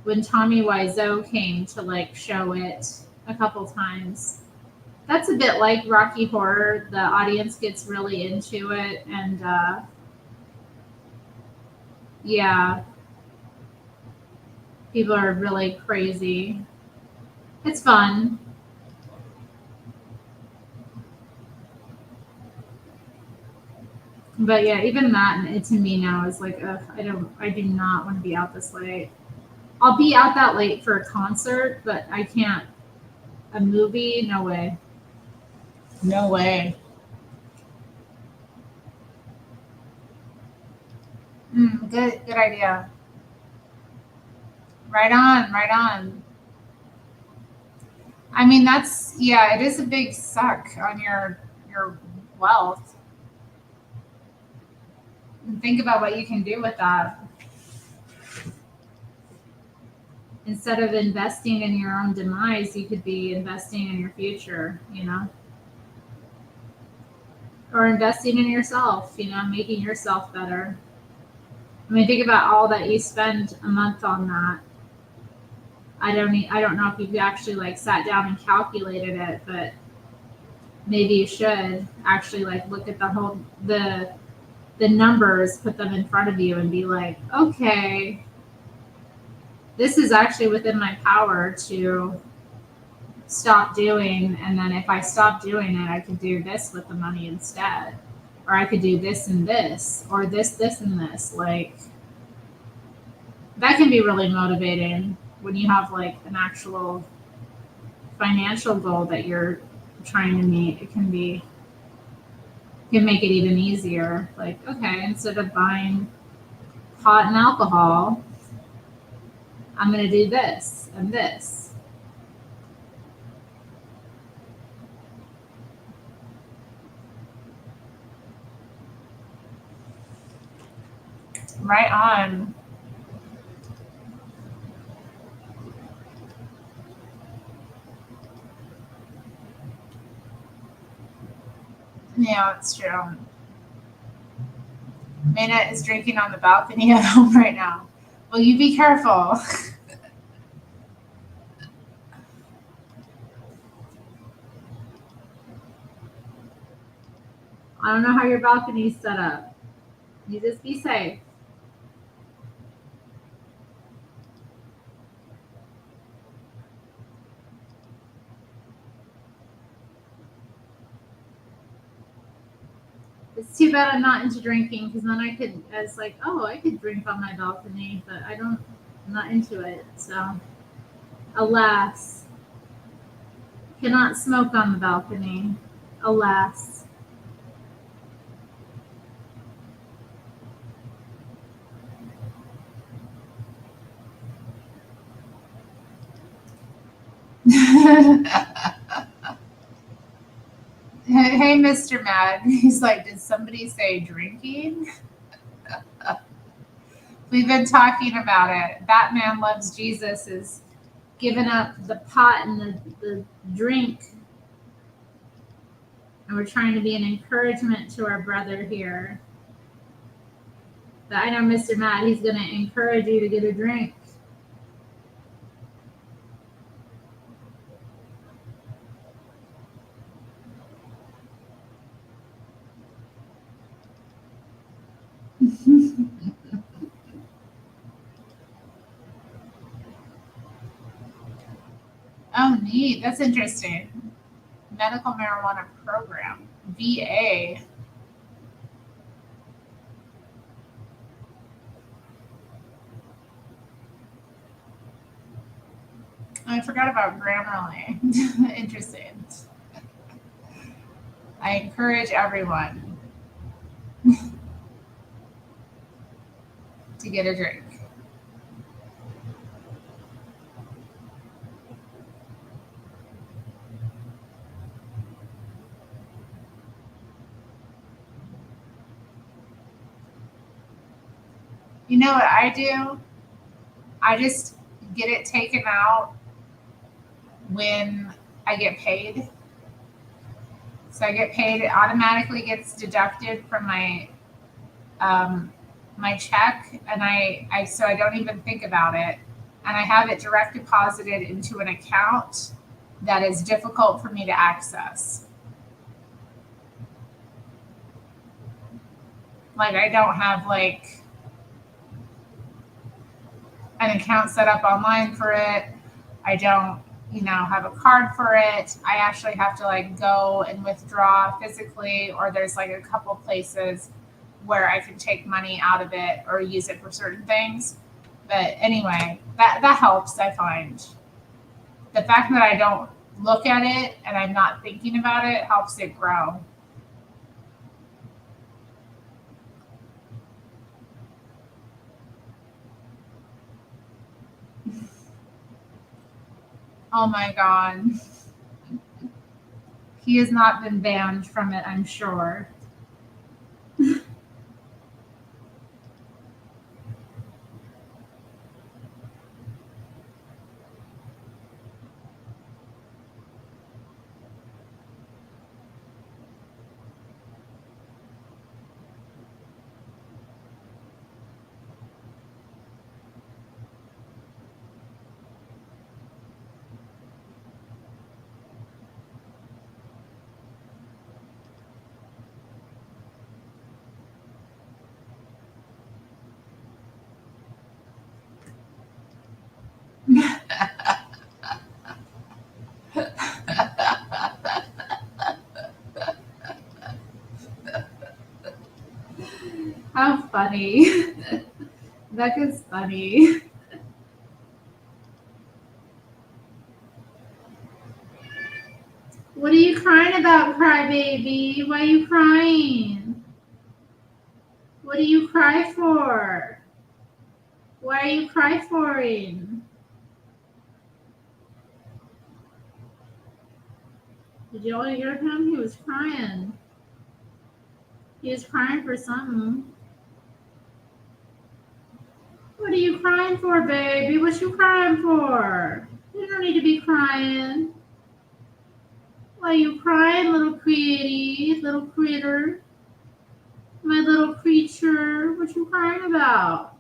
S1: when Tommy Wiseau came to like show it a couple times. That's a bit like Rocky Horror. The audience gets really into it. And yeah, people are really crazy. It's fun. But yeah, even that it to me now is like, I do not want to be out this late. I'll be out that late for a concert, but I can't. A movie, no way. No way. Good idea. Right on. I mean, it is a big suck on your wealth. And think about what you can do with that. Instead of investing in your own demise, you could be investing in your future, or investing in yourself, making yourself better. I mean, think about all that you spend a month on that. I don't know if you've actually like sat down and calculated it, but maybe you should actually like look at the numbers, put them in front of you and be like, okay, this is actually within my power to stop doing. And then if I stop doing it, I could do this with the money instead. Or I could do this and this, or this and this. Like, that can be really motivating when you have like an actual financial goal that you're trying to meet, it can make it even easier. Like, okay, instead of buying pot and alcohol, I'm going to do this and this. Right on. Yeah, it's true. Mana is drinking on the balcony at home right now. Well, you be careful. I don't know how your balcony's set up. You just be safe. It's too bad I'm not into drinking, because then I could drink on my balcony, but I'm not into it. So, alas, cannot smoke on the balcony. Alas. Hey, MrMad. He's like, did somebody say drinking? We've been talking about it. Batman Loves Jesus is giving up the pot and the drink. And we're trying to be an encouragement to our brother here. But I know MrMad, he's going to encourage you to get a drink. Oh, neat. That's interesting. Medical marijuana program. VA. I forgot about Grammarly. Interesting. I encourage everyone to get a drink. You know what I do? I just get it taken out when I get paid. So I get paid, it automatically gets deducted from my my check, and so I don't even think about it. And I have it direct deposited into an account that is difficult for me to access. Like, I don't have like an account set up online for it. I don't, have a card for it. I actually have to like go and withdraw physically, or there's like a couple places where I can take money out of it or use it for certain things. But anyway, that helps, I find. The fact that I don't look at it and I'm not thinking about it helps it grow. Oh my God. He has not been banned from it, I'm sure. How funny. Becca's funny. What are you crying about, crybaby? Why are you crying? What do you cry for? Why are you cry foring? Did you all hear him? He was crying. He was crying for something. What are you crying for, baby? What you crying for? You don't need to be crying. Why are you crying, little kitty, little critter? My little creature. What you crying about?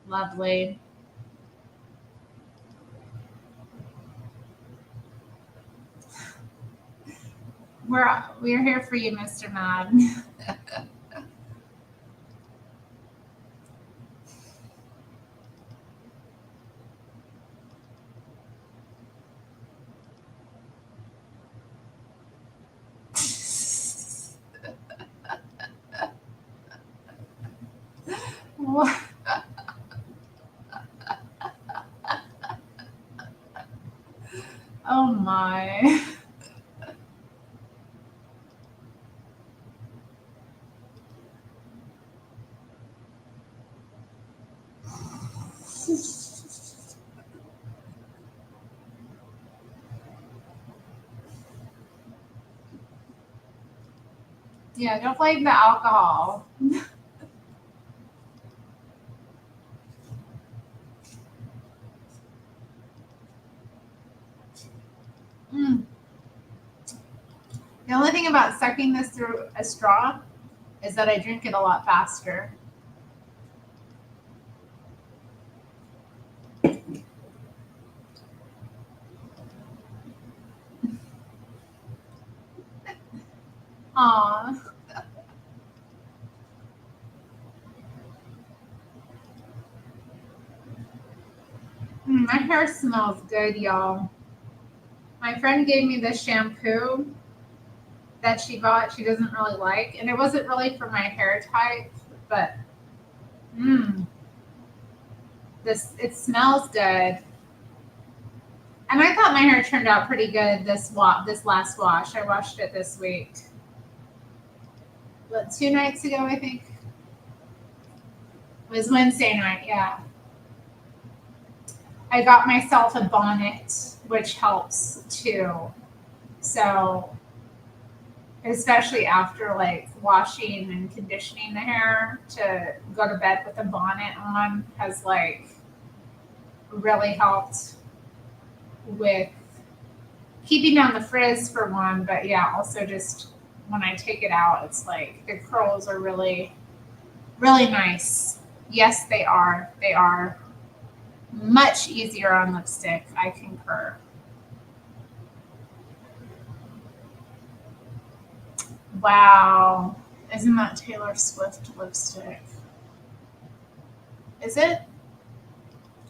S1: Lovely. We're here for you, Mr. Mad. What? Oh my. Yeah, don't blame the alcohol. Mm. The only thing about sucking this through a straw is that I drink it a lot faster. Aw. My hair smells good, y'all. My friend gave me this shampoo that she bought. She doesn't really like, and it wasn't really for my hair type, but it smells good. And I thought my hair turned out pretty good this last wash. I washed it this week. What, 2 nights ago, I think? It was Wednesday night, yeah. I got myself a bonnet, which helps too. So, especially after like washing and conditioning the hair, to go to bed with a bonnet on has like really helped with keeping down the frizz for one, but yeah, also just when I take it out, it's like the curls are really, really nice. Yes, they are. They are much easier on lipstick. I concur. Wow. Isn't that Taylor Swift lipstick? Is it?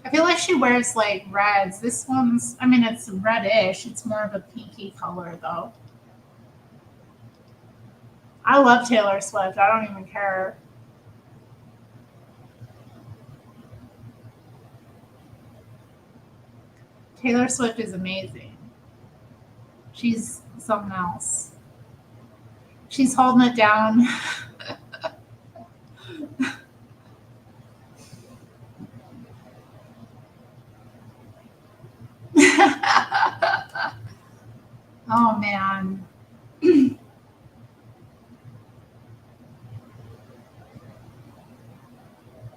S1: I feel like she wears like reds. This one's, I mean, it's reddish. It's more of a pinky color though. I love Taylor Swift. I don't even care. Taylor Swift is amazing. She's something else. She's holding it down. Oh man.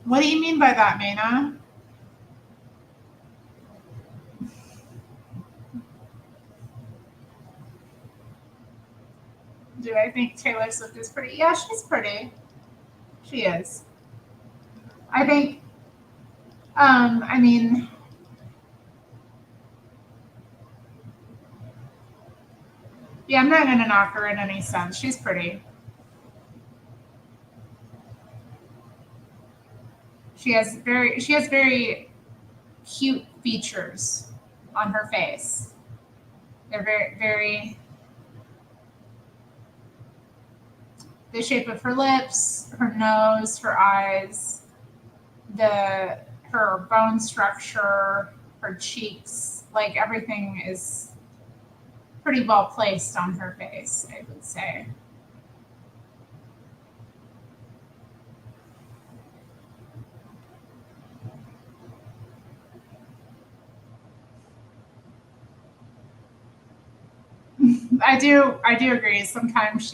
S1: What do you mean by that, Maina? Do I think Taylor Swift is pretty? Yeah, she's pretty. She is. I think, I mean, yeah, I'm not going to knock her in any sense. She's pretty. She has very cute features on her face. They're very, very, the shape of her lips, her nose, her eyes, her bone structure, her cheeks, like everything is pretty well placed on her face, I would say. I do agree. Sometimes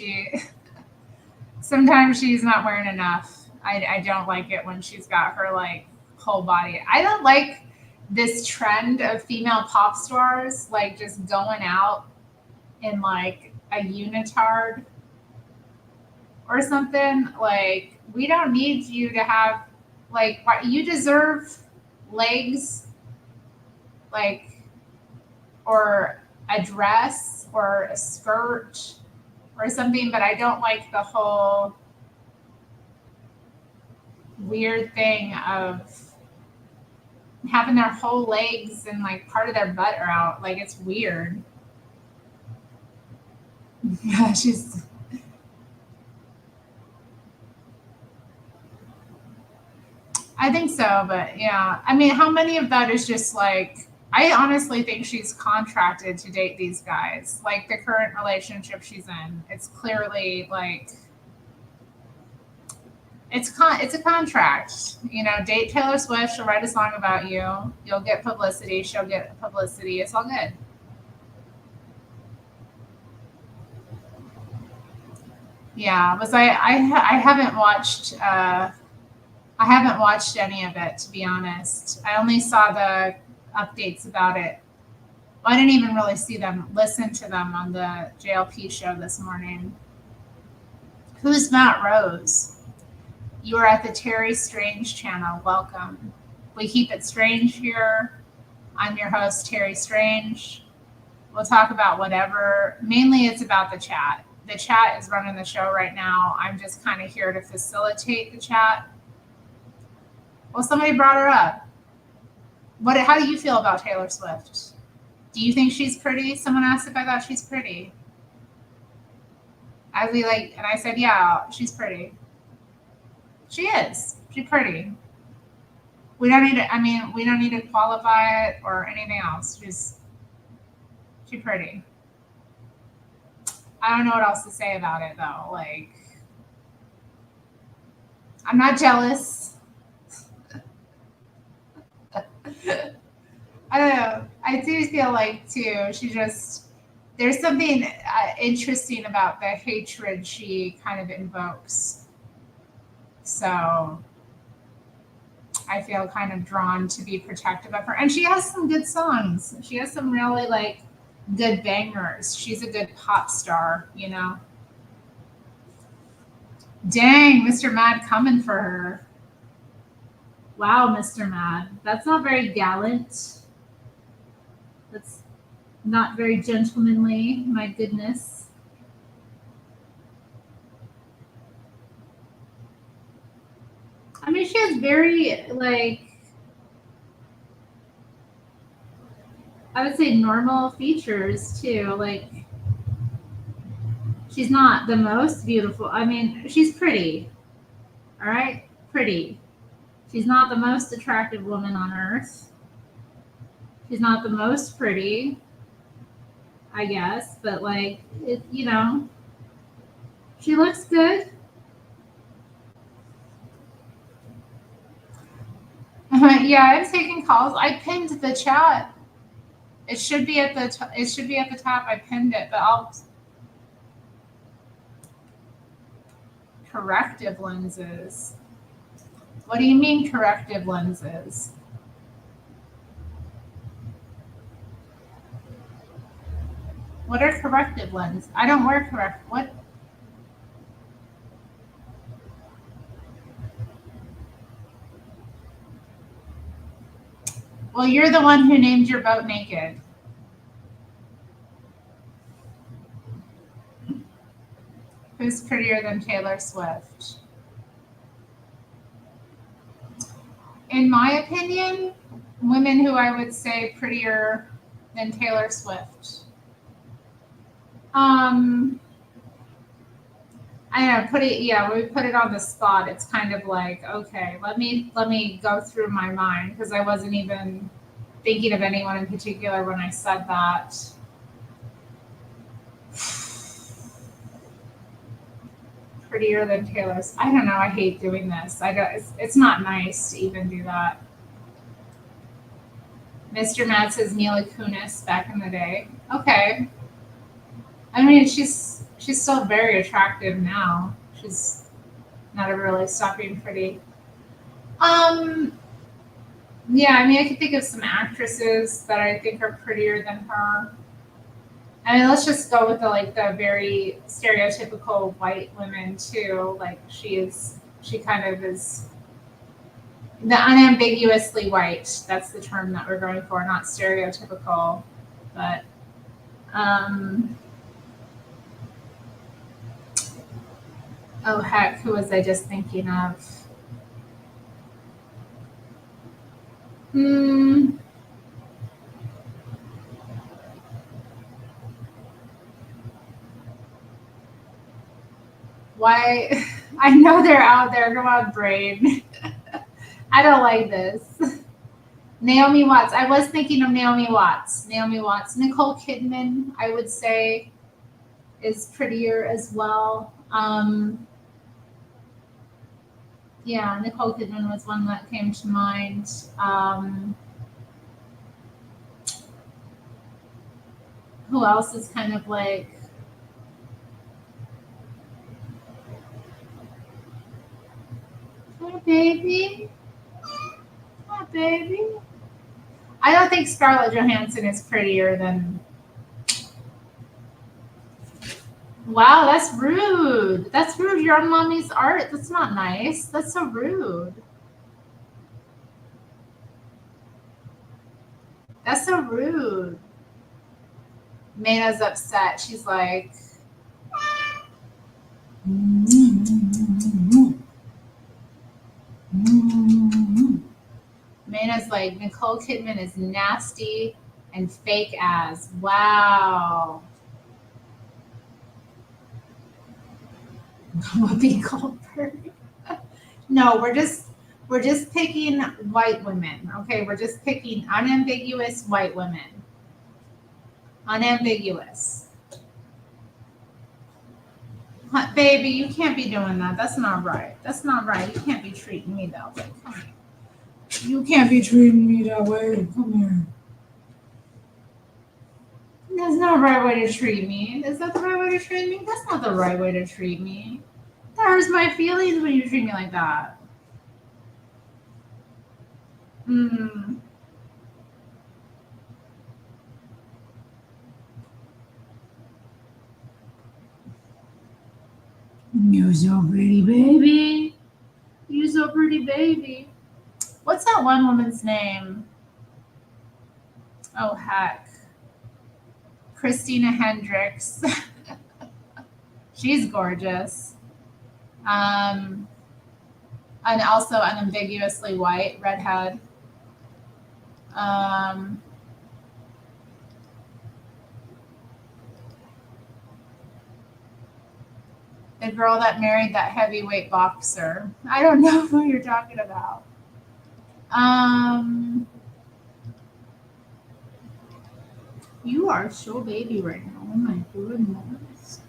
S1: she's not wearing enough. I don't like it when she's got her like whole body. I don't like this trend of female pop stars like just going out in like a unitard or something. Like, we don't need you to have like, you deserve legs, like, or a dress or a skirt or something, but I don't like the whole weird thing of having their whole legs and like part of their butt are out. Like, it's weird. I think so, but yeah. I mean, how many of that is just like, I honestly think she's contracted to date these guys. Like, the current relationship she's in, it's clearly like, it's a contract. You know, date Taylor Swift, she'll write a song about you. You'll get publicity, she'll get publicity. It's all good. Yeah, I haven't watched any of it, to be honest. I only saw the updates about it. Well, I didn't even really listen to them on the JLP show this morning. Who's Matt Rose? You are at the Terri Strange channel. Welcome. We keep it strange here. I'm your host, Terri Strange. We'll talk about whatever. Mainly it's about the chat. The chat is running the show right now. I'm just kind of here to facilitate the chat. Well, somebody brought her up. How do you feel about Taylor Swift? Do you think she's pretty? Someone asked if I thought she's pretty. And I said, yeah, she's pretty. She is. She's pretty. We don't need to qualify it or anything else. She's pretty. I don't know what else to say about it though. Like, I'm not jealous. I don't know. I do feel like too, there's something interesting about the hatred she kind of invokes. So I feel kind of drawn to be protective of her. And she has some good songs. She has some really like good bangers. She's a good pop star, you know. Dang, MrMad coming for her. Wow, MrMad. That's not very gallant. That's not very gentlemanly. My goodness. I mean, she has very, like, I would say normal features too. Like, she's not the most beautiful. I mean, she's pretty. All right? Pretty. She's not the most attractive woman on earth. She's not the most pretty, I guess, but like, you know, she looks good. Yeah, I'm taking calls. I pinned the chat. It should be at the top. I pinned it, but I'll corrective lenses. What do you mean corrective lenses? What are corrective lenses? I don't wear what? Well, you're the one who named your boat naked. Who's prettier than Taylor Swift? In my opinion, women who I would say prettier than Taylor Swift. I I know, put it, yeah, when we put it on the spot, it's kind of like, okay, let me go through my mind, because I wasn't even thinking of anyone in particular when I said that. Prettier than Taylor's. I don't know. I hate doing this. I don't. It's not nice to even do that. MrMad says Mila Kunis back in the day. Okay. I mean, she's still very attractive now. She's never really stopped being pretty. Yeah, I mean, I could think of some actresses that I think are prettier than her. I mean, let's just go with the very stereotypical white women too. Like she kind of is the unambiguously white. That's the term that we're going for, not stereotypical, but oh heck, who was I just thinking of? Why? I know they're out there. Come on, brain. I don't like this. Naomi Watts. I was thinking of Naomi Watts. Nicole Kidman, I would say, is prettier as well. Yeah, Nicole Kidman was one that came to mind. Who else is kind of like... Hi, baby. Hi, baby. I don't think Scarlett Johansson is prettier than... Wow, that's rude. That's rude. You're on mommy's art. That's not nice. That's so rude. That's so rude. Mayna's upset. She's like... Mayna's like, Nicole Kidman is nasty and fake as. Wow. Whoopi Goldberg. No, we're just picking white women. Okay, we're just picking unambiguous white women. Unambiguous. Baby, you can't be doing that. That's not right. That's not right. You can't be treating me that way. Come here. You can't be treating me that way. Come here. That's not the right way to treat me. Is that the right way to treat me? That's not the right way to treat me. That hurts my feelings when you treat me like that. You're so pretty, baby. You're so pretty, baby. What's that one woman's name? Oh, heck. Christina Hendricks. She's gorgeous. And also unambiguously white, redhead. The girl that married that heavyweight boxer. I don't know who you're talking about. You are so baby right now. Oh my goodness.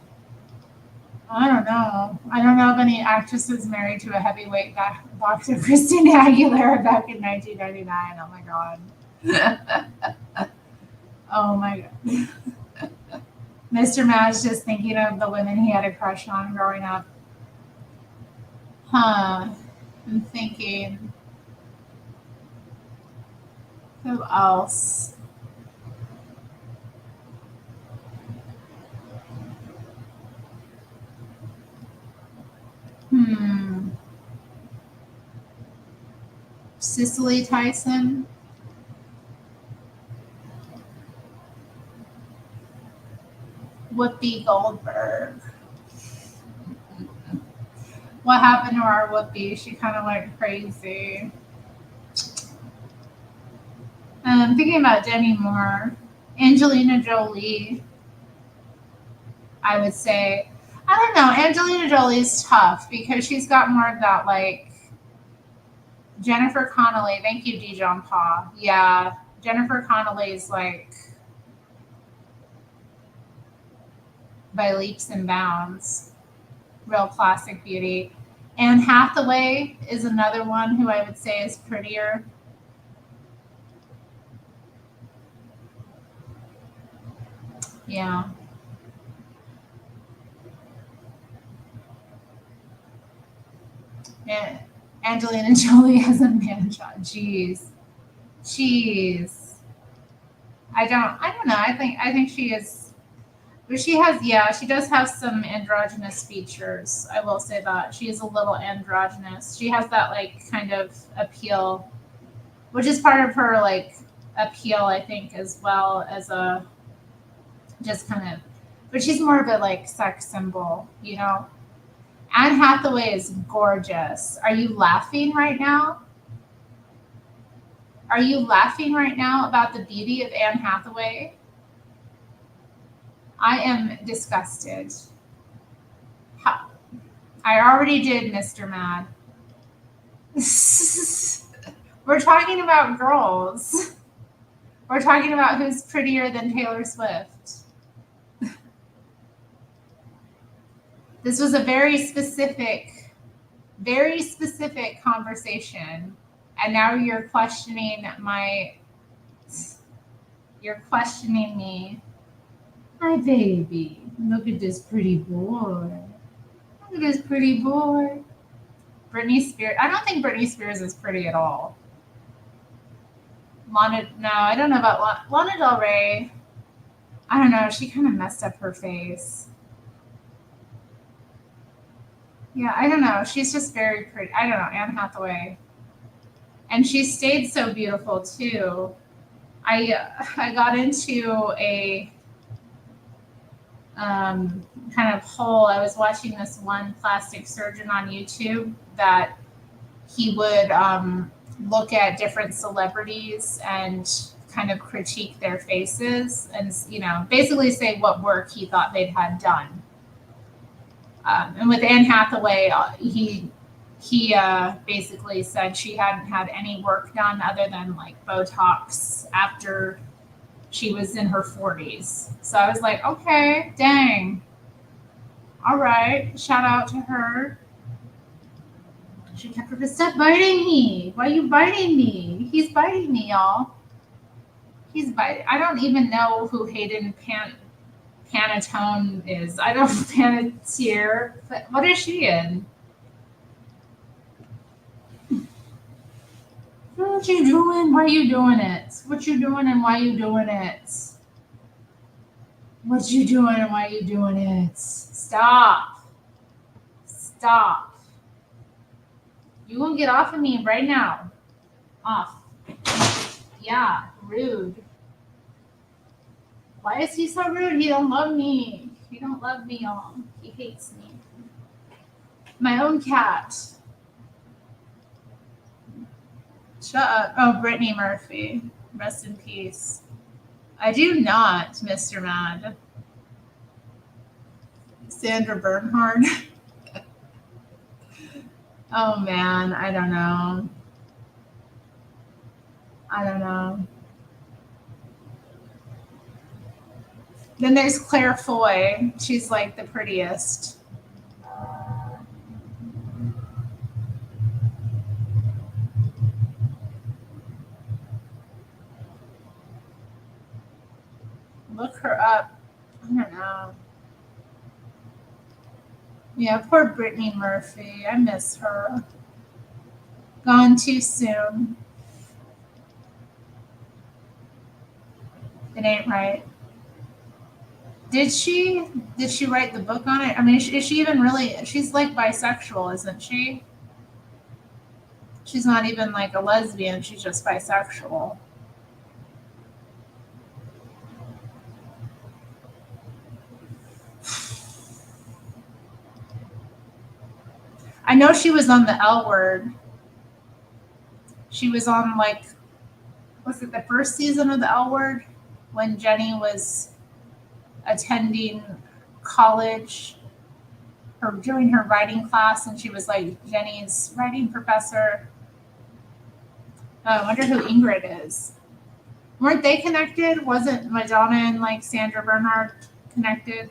S1: I don't know. I don't know of any actresses married to a heavyweight boxer. Christina Aguilera back in 1999. Oh my god. Oh my god. MrMad's just thinking of the women he had a crush on growing up. I'm thinking. Who else? Cicely Tyson. Whoopi Goldberg. What happened to our Whoopi? She kind of went crazy. I'm thinking about Demi Moore. Angelina Jolie, I would say. I don't know. Angelina Jolie's tough because she's got more of that, like, Jennifer Connelly. Thank you, DJONPAW. Yeah, Jennifer Connelly's like by leaps and bounds. Real classic beauty. Anne Hathaway is another one who I would say is prettier. Yeah. And Angelina Jolie has a man shot. Jeez. I don't know. I think she is, but she does have some androgynous features. I will say that. She is a little androgynous. She has that like kind of appeal, which is part of her like appeal, I think, as well as a just kind of, but she's more of a like sex symbol, you know? Anne Hathaway is gorgeous. Are you laughing right now? Are you laughing right now about the beauty of Anne Hathaway? I am disgusted. I already did, MrMad. We're talking about girls. We're talking about who's prettier than Taylor Swift. This was a very specific conversation. And now you're questioning me. My baby, look at this pretty boy. Look at this pretty boy. Britney Spears. I don't think Britney Spears is pretty at all. I don't know about Lana Del Rey. I don't know. She kind of messed up her face. Yeah, I don't know. She's just very pretty. I don't know. Anne Hathaway. And she stayed so beautiful too. I got into a kind of hole. I was watching this one plastic surgeon on YouTube that he would look at different celebrities and kind of critique their faces and, you know, basically say what work he thought they'd had done. And with Anne Hathaway, he basically said she hadn't had any work done other than like Botox after she was in her 40s. So I was like, okay, dang. All right. Shout out to her. She kept her, stop biting me. Why are you biting me? He's biting me, y'all. He's biting. I don't even know who Hayden Panettiere is. I don't Panettiere. But what is she in? What you doing? Why you doing it? What you doing and why you doing it? What you doing and why you doing it? Stop. Stop. You gonna get off of me right now. Off. Yeah, rude. Why is he so rude? He don't love me. He don't love me, y'all. He hates me. My own cat. Shut up. Oh, Brittany Murphy. Rest in peace. I do not, MrMad. Sandra Bernhard. Oh, man. I don't know. Then there's Claire Foy. She's like the prettiest. Look her up. I don't know. Yeah, poor Brittany Murphy. I miss her. Gone too soon. It ain't right. Did she write the book on it? I mean, is she even really, she's like bisexual, isn't she? She's not even like a lesbian. She's just bisexual. I know she was on the L Word. She was on like, was it the first season of the L Word when Jenny was attending college her doing her writing class, and she was like Jenny's writing professor. Oh, I wonder who Ingrid is. Weren't they connected? Wasn't Madonna and like Sandra Bernhard connected?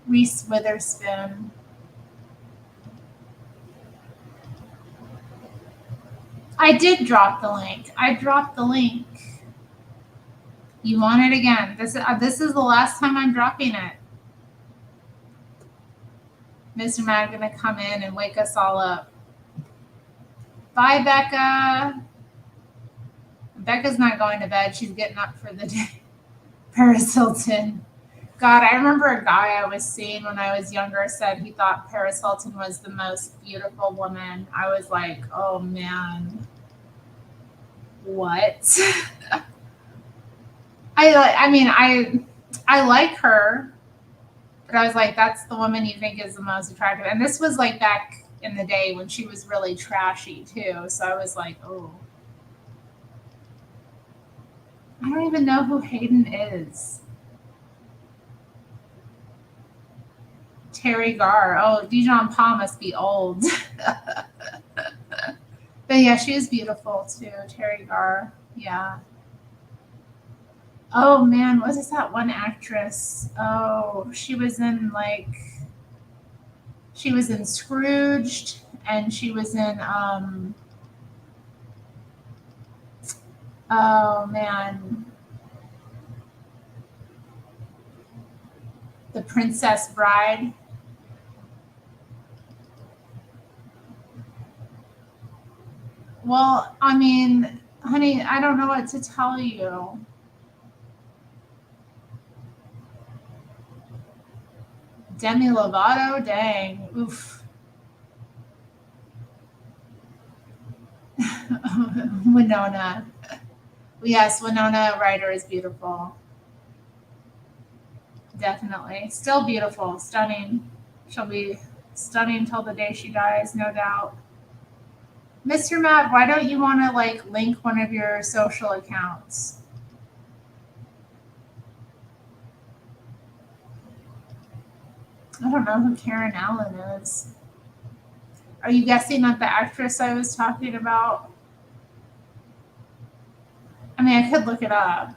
S1: Reese Witherspoon. I did drop the link. I dropped the link. You want it again? This is the last time I'm dropping it. MrMad gonna come in and wake us all up. Bye, Becca. Becca's not going to bed. She's getting up for the day. Paris Hilton. God, I remember a guy I was seeing when I was younger said he thought Paris Hilton was the most beautiful woman. I was like, oh man, what? I like her, but I was like, that's the woman you think is the most attractive. And this was like back in the day when she was really trashy too. So I was like, oh. I don't even know who Hayden is. Terry Garr. Oh, DJONPAW must be old. But yeah, she is beautiful too. Terry Garr. Yeah. Oh man, what is that one actress? Oh, she was in Scrooged, and she was in oh man, The Princess Bride. Well, I mean, honey, I don't know what to tell you. Demi Lovato, dang, oof. Winona. Yes, Winona Ryder is beautiful. Definitely. Still beautiful, stunning. She'll be stunning till the day she dies, no doubt. MrMad, why don't you want to like link one of your social accounts? I don't know who Karen Allen is. Are you guessing at the actress I was talking about? I mean, I could look it up.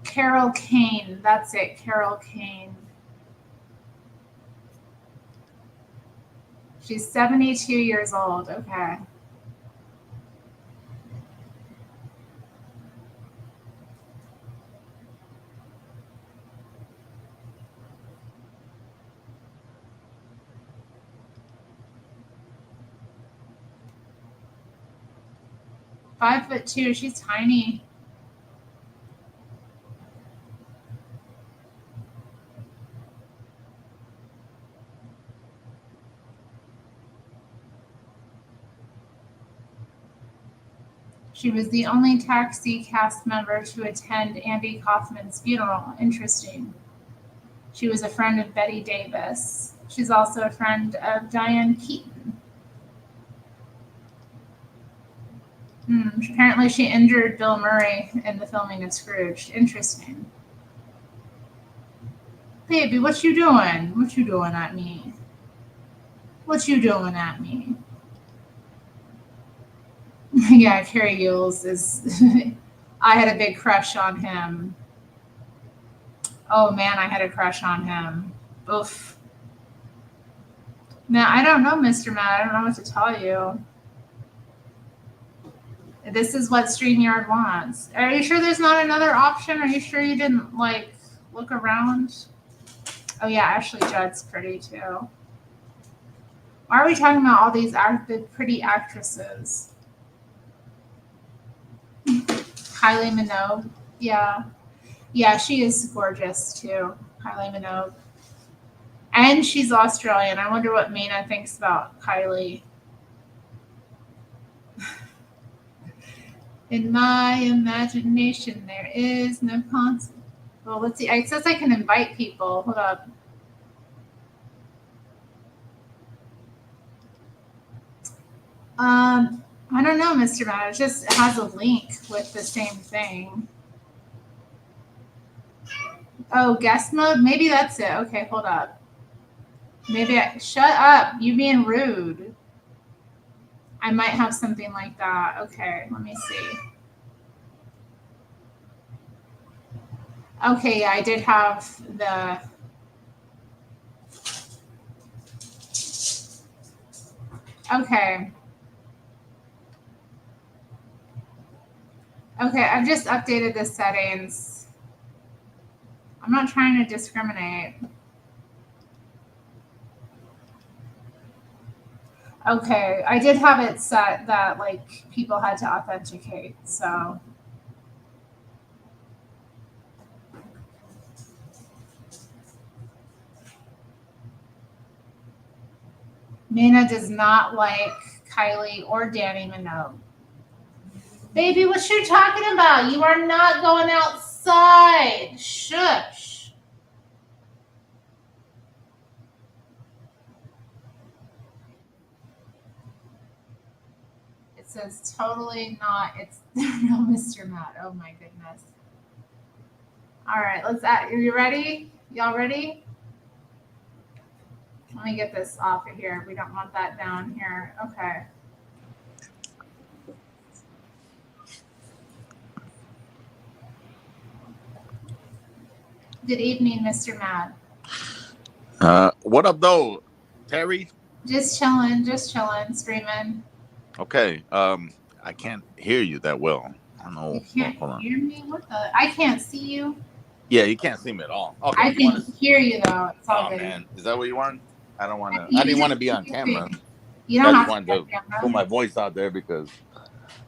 S1: Carol Kane. That's it, Carol Kane. She's 72 years old. Okay. Five foot two. She's tiny. She was the only Taxi cast member to attend Andy Kaufman's funeral. Interesting. She was a friend of Betty Davis. She's also a friend of Diane Keaton. Apparently she injured Bill Murray in the filming of Scrooge. Interesting. Baby, what you doing? What you doing at me? What you doing at me? Yeah, Carrie Yules is... I had a big crush on him. Oh, man, I had a crush on him. Oof. Man, I don't know, MrMad. I don't know what to tell you. This is what StreamYard wants. Are you sure there's not another option? Are you sure you didn't, like, look around? Oh, yeah, Ashley Judd's pretty, too. Why are we talking about all these pretty actresses? Kylie Minogue. Yeah. Yeah, she is gorgeous, too. Kylie Minogue. And she's Australian. I wonder what Mina thinks about Kylie. In my imagination, there is no concept. Well, let's see. It says I can invite people. Hold up. I don't know, MrMad. It just has a link with the same thing. Oh, guest mode? Maybe that's it. Okay, hold up. Maybe shut up. You being rude. I might have something like that. Okay, let me see. Okay, yeah, I did have the... Okay. Okay, I've just updated the settings. I'm not trying to discriminate. Okay, I did have it set that like people had to authenticate, so. Mina does not like Kylie or Danny Minogue. Baby, what you talking about? You are not going outside. Shush. It says totally not. It's no MrMad. Oh my goodness. All right, are you ready? Y'all ready? Let me get this off of here. We don't want that down here. Okay. Good evening, MrMad.
S11: What up, though, Terry?
S1: Just chilling, streaming.
S11: Okay. I can't hear you that well. I don't know.
S1: You can't
S11: Hold on.
S1: hear me? What the? I can't see you.
S11: Yeah, you can't see me at all. Okay.
S1: I can hear you though. It's all good.
S11: Man, is that what you want? I don't want to. I didn't want to be on camera.
S1: You don't have
S11: to
S1: be on camera.
S11: Put my voice out there because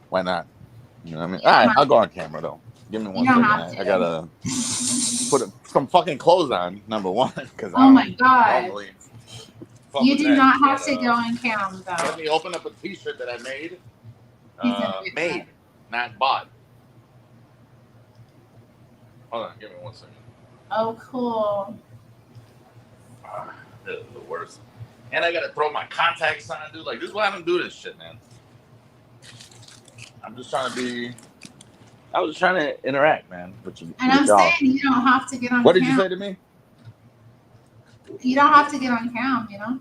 S11: why not? You know what I mean? All right, I'll go on camera though. Give me one second. I gotta put some fucking clothes on. Number one, because
S1: oh my god, you do not have to go on cam though.
S11: Let me open up a T-shirt that I made. Made, not bought. Hold on, give me 1 second.
S1: Oh, cool.
S11: This is the worst. And I gotta throw my contacts on, dude. Like, this is why I don't do this shit, man. I'm just trying to be. I was trying to interact, man.
S1: And I'm saying you don't have to get on.
S11: What did you say to me?
S1: You don't have to get on cam, you know.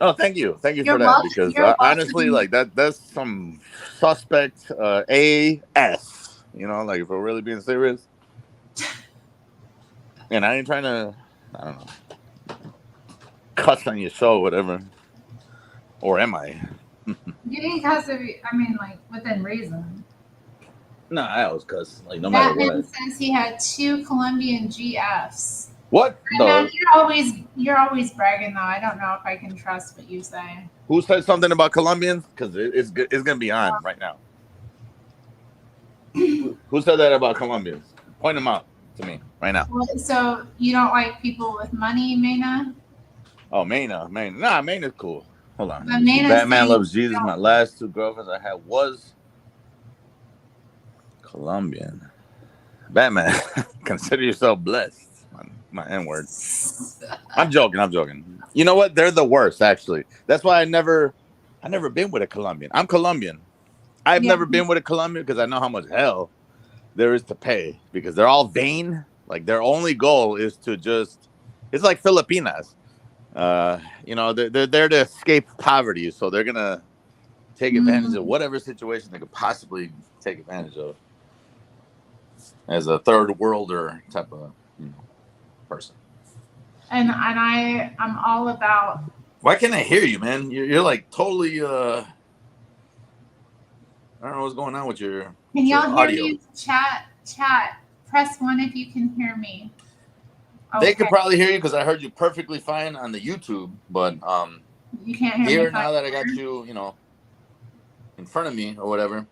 S11: Oh, thank you for that. Because honestly, like that's some suspect AS. You know, like if we're really being serious. And I ain't trying to, I don't know, cuss on your show, whatever. Or am I?
S1: You can cuss if you, I mean, like within reason.
S11: No, I always cuss, like no matter what.
S1: Says he had 2 Colombian GFs.
S11: What? No.
S1: You're always bragging though. I don't know if I can trust what you say.
S11: Who said something about Colombians? Because it's gonna be on right now. Who said that about Colombians? Point them out to me right now.
S1: So you don't like people with money, Maina?
S11: Oh, Maina. Nah, Maina's cool. Hold on.
S1: Maina's
S11: Batman Loves Jesus. My last 2 girlfriends I had was Colombian. Batman, consider yourself blessed. My N-word. I'm joking. You know what? They're the worst, actually. That's why I never been with a Colombian. I'm Colombian. I've never been with a Colombian because I know how much hell there is to pay because they're all vain. Like their only goal is to just, it's like Filipinas. You know, they're there to escape poverty. So they're going to take advantage of whatever situation they could possibly take advantage of as a third worlder type of person.
S1: And I'm all about.
S11: Why can't I hear you, man? You're like totally, I don't know what's going on with your
S1: Can y'all
S11: audio.
S1: hear me? Chat. Press 1 if you can hear me.
S11: Okay. They could probably hear you because I heard you perfectly fine on the YouTube, but
S1: you can't hear
S11: here
S1: me
S11: now that I got you, you know, in front of me or whatever.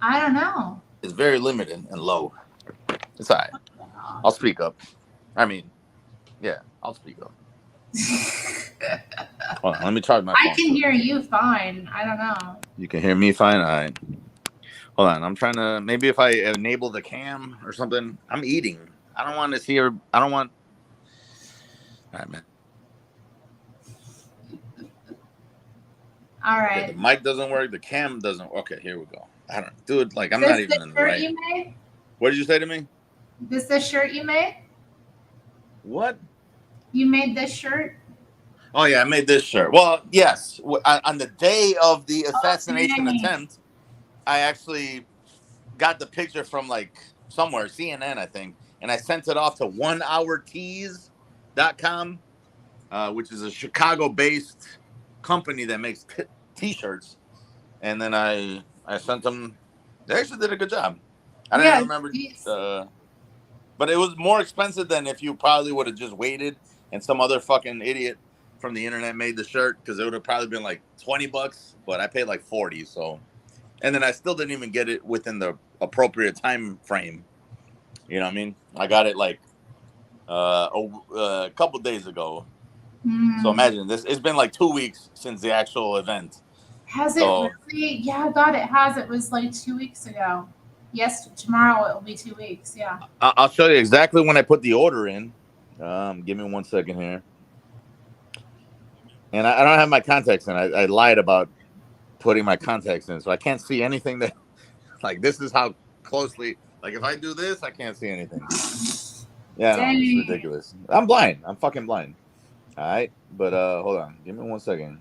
S1: I don't know.
S11: It's very limited and low. It's all right. I'll speak up. I mean, yeah, I'll speak up. Hold on, let me charge my phone.
S1: I can hear you fine. I don't know.
S11: You can hear me fine? All right. Hold on. I'm trying to, maybe if I enable the cam or something. I'm eating. I don't want to see her. I don't want. All right, man.
S1: All
S11: Okay,
S1: right.
S11: the mic doesn't work. The cam doesn't. Okay, here we go. I don't, dude. Like, I'm not even in the right.
S1: You made?
S11: What did you say to me?
S1: This the shirt you made?
S11: What?
S1: You made this shirt?
S11: Oh yeah, I made this shirt. Well, yes. On the day of the assassination attempt, I actually got the picture from like somewhere, CNN, I think, and I sent it off to onehourtees.com, which is a Chicago-based company that makes T-shirts. And then I sent them. They actually did a good job. I don't remember, but it was more expensive than if you probably would have just waited and some other fucking idiot from the internet made the shirt, because it would have probably been like $20, but I paid like 40. So, and then I still didn't even get it within the appropriate time frame. You know what I mean? I got it like a couple days ago. So imagine this. It's been like 2 weeks since the actual event.
S1: Has it really? Yeah, God, it has. It was like 2 weeks ago. Yes, tomorrow it will be 2 weeks. Yeah.
S11: I'll show you exactly when I put the order in. Give me 1 second here. And I don't have my contacts in. I lied about putting my contacts in, so I can't see anything that, like, this is how closely, like, if I do this, I can't see anything. Yeah, no, it's ridiculous. I'm blind. I'm fucking blind. All right, but hold on. Give me 1 second.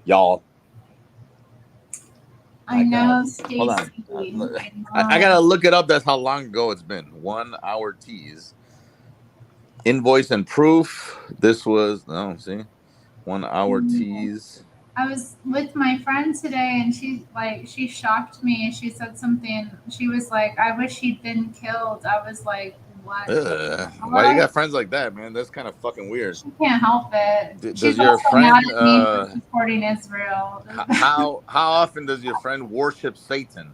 S11: Y'all.
S1: I know,
S11: Stacey. Hold on. I gotta look it up. That's how long ago it's been. 1 hour tease. Invoice and proof. This was, no, see? 1 hour tease.
S1: I was with my friend today, and she shocked me, and she said something. She was like, "I wish he'd been killed." I was like, "What?"
S11: Why you got friends like that, man? That's kind of fucking weird.
S1: She can't help it.
S11: Does your friend
S1: mad at me for supporting Israel?
S11: how often does your friend worship Satan?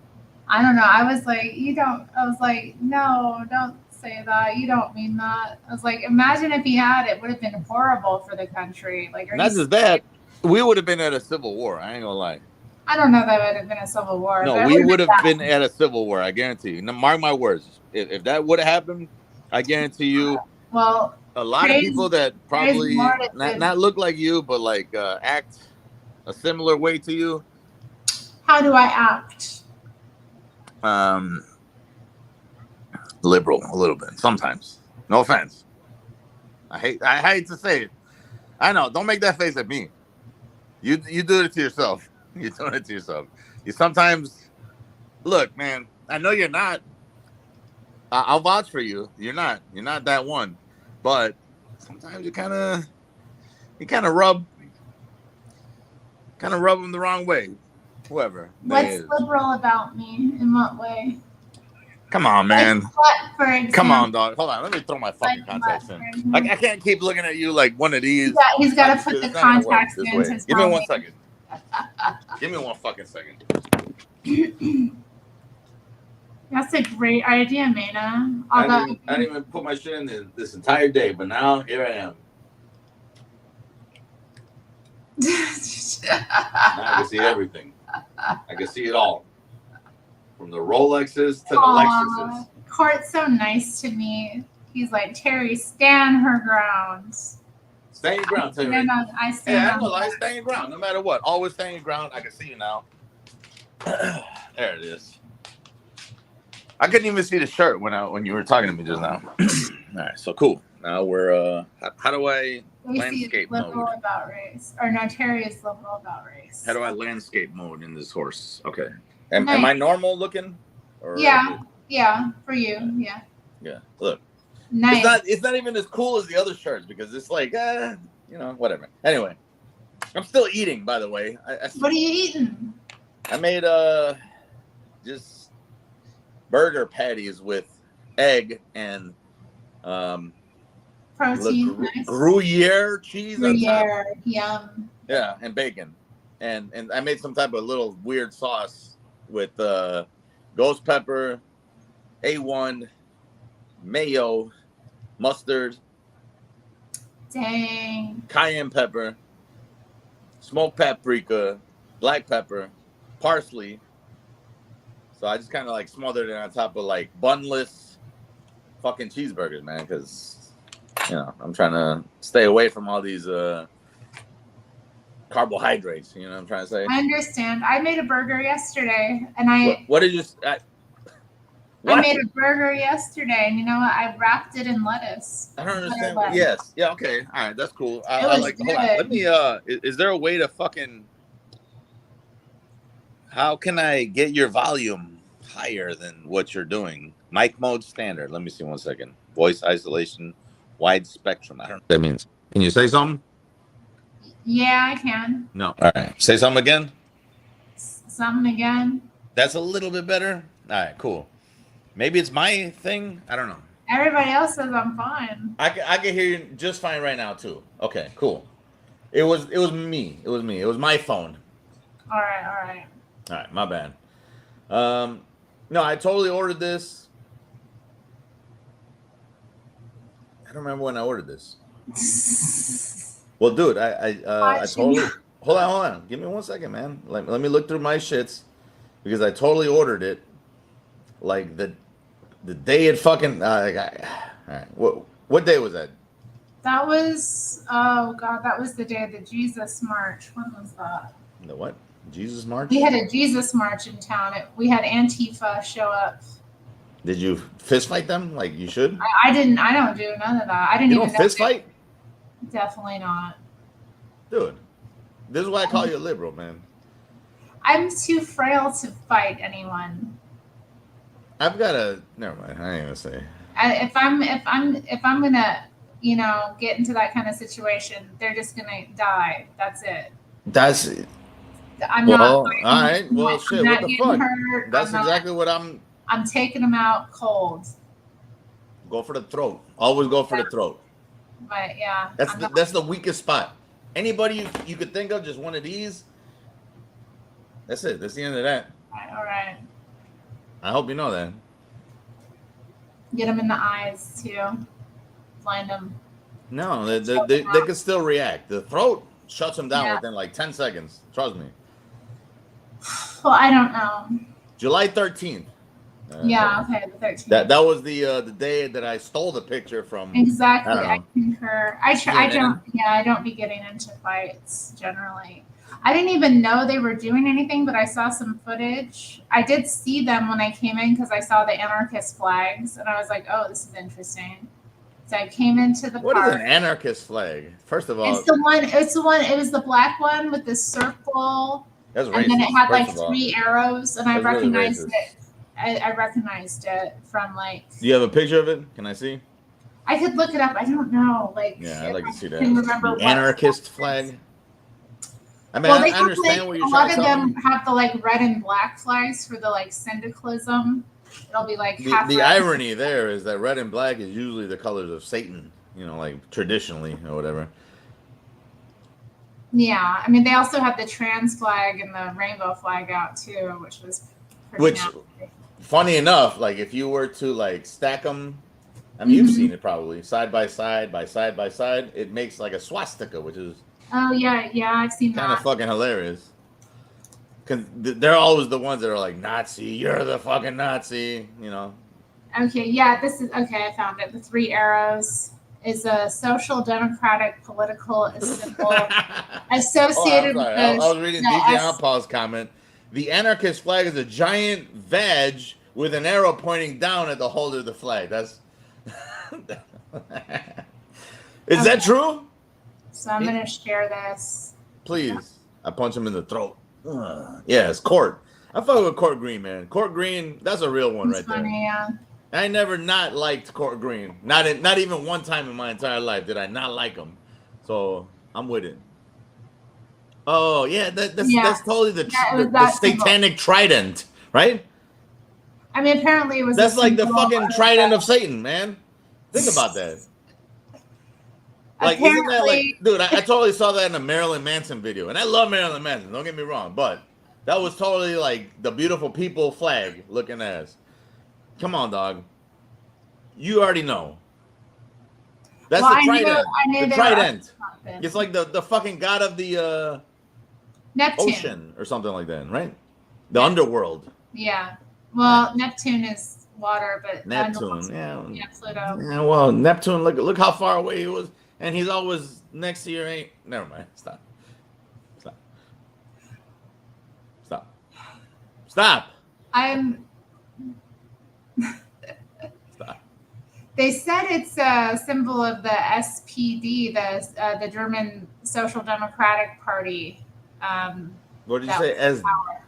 S1: I don't know. I was like, "You don't." I was like, "No, don't say that. You don't mean that." I was like, "Imagine if he had. It would have been horrible for the country." Like,
S11: not just that, we would have been at a civil war. I ain't gonna lie.
S1: I don't know that it would have been a civil war.
S11: No, we would have been at a civil war. I guarantee you. Now, mark my words. If that would have happened, I guarantee you.
S1: Well,
S11: a lot of people that probably not look like you, but like act a similar way to you.
S1: How do I act?
S11: Liberal a little bit sometimes. No offense. I hate to say it. I know. Don't make that face at me. You do it to yourself. You're doing it to yourself. You sometimes look, man. I know you're not. I'll vouch for you. You're not that one. But sometimes you kind of rub them the wrong way. Whoever.
S1: What's liberal about me? In what way?
S11: Come on, man.
S1: What,
S11: come on, dog. Hold on. Let me throw my fucking contacts in. I can't keep looking at you like one of these.
S1: Yeah, he's got to put the contacts in.
S11: Give me 1 second. Give me 1 fucking second.
S1: That's a great idea, Mena.
S11: I didn't even put my shit in this entire day, but now here I am. Now I can see everything. I can see it all. From the Rolexes to the Lexuses.
S1: Court's so nice to me. He's like, Terri, stand her ground.
S11: Stand your ground, Terri.
S1: I stand
S11: stand your ground, no matter what. Always stand your ground. I can see you now. There it is. I couldn't even see the shirt when you were talking to me just now. All right, so cool. Now we're how do I landscape mode?
S1: Liberal about race. Or no, Terri is liberal about race.
S11: How do I landscape mode in this horse? Okay. Am I normal looking? Or
S1: yeah, for you, yeah.
S11: Yeah, look.
S1: Nice.
S11: It's not even as cool as the other shirts because it's like, whatever. Anyway, I'm still eating, by the way.
S1: What are you eating?
S11: I made just burger patties with egg and
S1: protein,
S11: Gruyere cheese.
S1: Gruyere, yum.
S11: Yeah, and bacon, and I made some type of little weird sauce with ghost pepper, A1, mayo, mustard,
S1: Dang.
S11: cayenne pepper, smoked paprika, black pepper, parsley. So I just kind of like smothered it on top of like bunless fucking cheeseburgers, man, because I'm trying to stay away from all these carbohydrates. You know what I'm trying to say?
S1: I understand. I made a burger yesterday, and
S11: What did you?
S1: I made a burger yesterday, and you know what? I wrapped it in lettuce.
S11: I don't understand. Yes. Yeah. Okay. All right. That's cool. I like.
S1: Good.
S11: Hold on. Let me. Is there a way to fucking? How can I get your volume higher than what you're doing? Mic mode standard. Let me see 1 second. Voice isolation, wide spectrum. I don't know what that means. Can you say something?
S1: Yeah, I can.
S11: No. All right. Say something again.
S1: Something again.
S11: That's a little bit better. All right. Cool. Maybe it's my thing. I don't know.
S1: Everybody else says I'm fine.
S11: I can hear you just fine right now too. Okay. Cool. It was me. It was me. It was my phone.
S1: All right.
S11: All right, my bad. No, I totally ordered this. I don't remember when I ordered this. Well, dude, I totally hold on. Give me 1 second, man. Let me look through my shits because I totally ordered it like the day it fucking. All right, what day was that?
S1: That was that was the day of the Jesus March. When was that?
S11: The what? Jesus March?
S1: We had a Jesus March in town. We had Antifa show up.
S11: Did you fist fight them like you should?
S1: I didn't. I don't do none of that. I didn't
S11: You
S1: even
S11: don't fist fight?
S1: Definitely not.
S11: Dude, this is why I call you a liberal, man.
S1: I'm too frail to fight anyone.
S11: I've got a. Never mind. I ain't gonna say.
S1: If I'm gonna, get into that kind of situation, they're just gonna die. That's it.
S11: That's.
S1: I'm
S11: not.
S1: All
S11: right. Well, shit. What the fuck?
S1: Hurt.
S11: That's exactly what I'm.
S1: I'm taking them out cold.
S11: Go for the throat. Always go for the throat.
S1: But yeah.
S11: That's the weakest spot. Anybody you could think of, just one of these. That's it. That's the end of that.
S1: All right.
S11: I hope you know that.
S1: Get them in the eyes too. Blind them.
S11: No, they can still react. The throat shuts them down within like 10 seconds. Trust me.
S1: Well, I don't know.
S11: July 13th.
S1: Yeah, okay, the 13th.
S11: That was the day that I stole the picture from.
S1: Exactly, I concur. I don't be getting into fights generally. I didn't even know they were doing anything, but I saw some footage. I did see them when I came in because I saw the anarchist flags, and I was like, "Oh, this is interesting." So I came into the
S11: What
S1: park.
S11: is an anarchist flag? First of all,
S1: It's the one. It was the black one with the circle.
S11: That's racist.
S1: And then it had like
S11: first of all.
S1: 3 arrows, and I
S11: That's really
S1: recognized
S11: racist.
S1: it. I recognized it from like.
S11: Do you have a picture of it? Can I see?
S1: I could look it up. I don't know.
S11: Yeah, I'd like to see that.
S1: can remember
S11: The
S1: what
S11: anarchist flag. I mean,
S1: Well,
S11: I
S1: they have,
S11: understand
S1: like,
S11: what you're
S1: a lot
S11: trying
S1: of
S11: to tell
S1: them
S11: me.
S1: have the like red and black flags for the like syndicalism. It'll be like half
S11: The
S1: red.
S11: irony there is that red and black is usually the colors of Satan, like traditionally or whatever.
S1: Yeah, I mean they also had the trans flag and the rainbow flag out too, which was pretty nasty.
S11: Funny enough, like if you were to like stack them, I mean you've seen it probably side by side, it makes like a swastika, which is
S1: Oh yeah, I've seen
S11: kind
S1: that.
S11: of fucking hilarious. Cause they're always the ones that are like Nazi, you're the fucking Nazi,
S1: Okay, yeah, this is okay. I found it. The 3 arrows is a social democratic political symbol associated with
S11: I
S1: the.
S11: was reading DJONPAW's comment. The anarchist flag is a giant vag with an arrow pointing down at the holder of the flag. That's is that true?
S1: So I'm gonna share this.
S11: Please, I punch him in the throat. Yeah, it's Court. I fuck with Court Green, man. Court Green, that's a real one right
S1: Funny,
S11: there.
S1: yeah.
S11: I never not liked Court Green. Not even one time in my entire life did I not like him. So I'm with it. Oh yeah, that's totally the satanic trident, right?
S1: I mean, apparently it was.
S11: That's like the fucking trident of Satan, man. Think about that. Like, isn't that like, dude? I totally saw that in a Marilyn Manson video, and I love Marilyn Manson. Don't get me wrong, but that was totally like the beautiful people flag looking ass. Come on, dog. You already know. That's
S1: Well,
S11: the
S1: I knew-
S11: trident.
S1: I knew
S11: The
S1: they were
S11: trident.
S1: something.
S11: It's like the fucking god of the
S1: Neptune.
S11: ocean or something like that, right? The underworld.
S1: Yeah. Well, Neptune is water, but
S11: Neptune, yeah.
S1: Pluto.
S11: Yeah, well, Neptune, look how far away he was, and he's always next to your ain't. Never mind. Stop.
S1: I'm.
S11: Stop.
S1: They said it's a symbol of the SPD, the German Social Democratic Party.
S11: What did you
S1: that
S11: say?
S1: was power.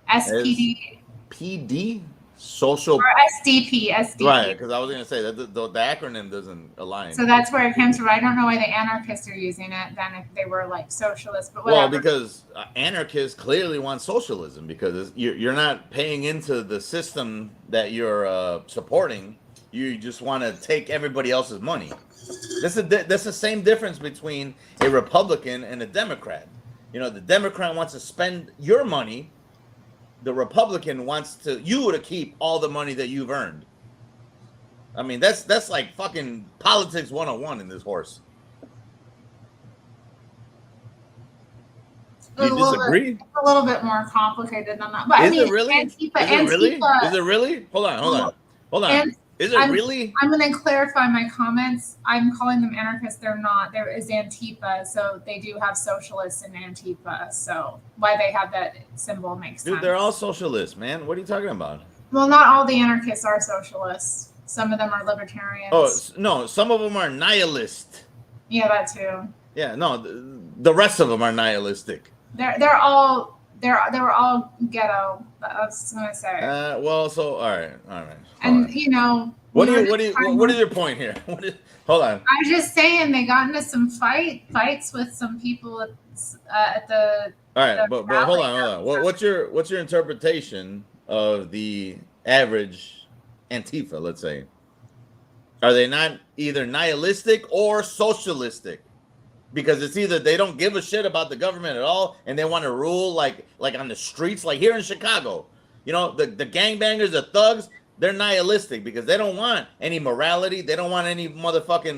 S1: SPD
S11: PD? Social.
S1: or SDP.
S11: Right, because I was going to say that the acronym doesn't align.
S1: So that's where it comes from. I don't know why the anarchists are using it then if they were like socialists, but whatever.
S11: Well, because anarchists clearly want socialism because you're not paying into the system that you're supporting. You just want to take everybody else's money. That's the same difference between a Republican and a Democrat. You know, the Democrat wants to spend your money. The Republican wants you to keep all the money that you've earned. I mean, that's like fucking politics 101 in this horse. You disagree?
S1: It's a little bit more complicated than that. But
S11: Is
S1: I mean,
S11: it really?
S1: Antifa,
S11: Is it really? Hold on. Is it really?
S1: I'm going to clarify my comments. I'm calling them anarchists. They're not. There is Antifa, so they do have socialists in Antifa. So why they have that symbol makes sense.
S11: Dude, they're all socialists, man. What are you talking about?
S1: Well, not all the anarchists are socialists. Some of them are libertarians.
S11: Oh, no. Some of them are nihilist.
S1: Yeah, that too.
S11: Yeah, no. The rest of them are nihilistic.
S1: They're all ghetto. I was gonna say.
S11: Well, so all right.
S1: And you know,
S11: what is your point here? Hold on.
S1: I was just saying they got into some fights with some people at the.
S11: All right, but hold on. What's your interpretation of the average Antifa? Let's say, are they not either nihilistic or socialistic? Because it's either they don't give a shit about the government at all, and they want to rule like on the streets, like here in Chicago. You know, the gangbangers, the thugs, they're nihilistic because they don't want any morality. They don't want any motherfucking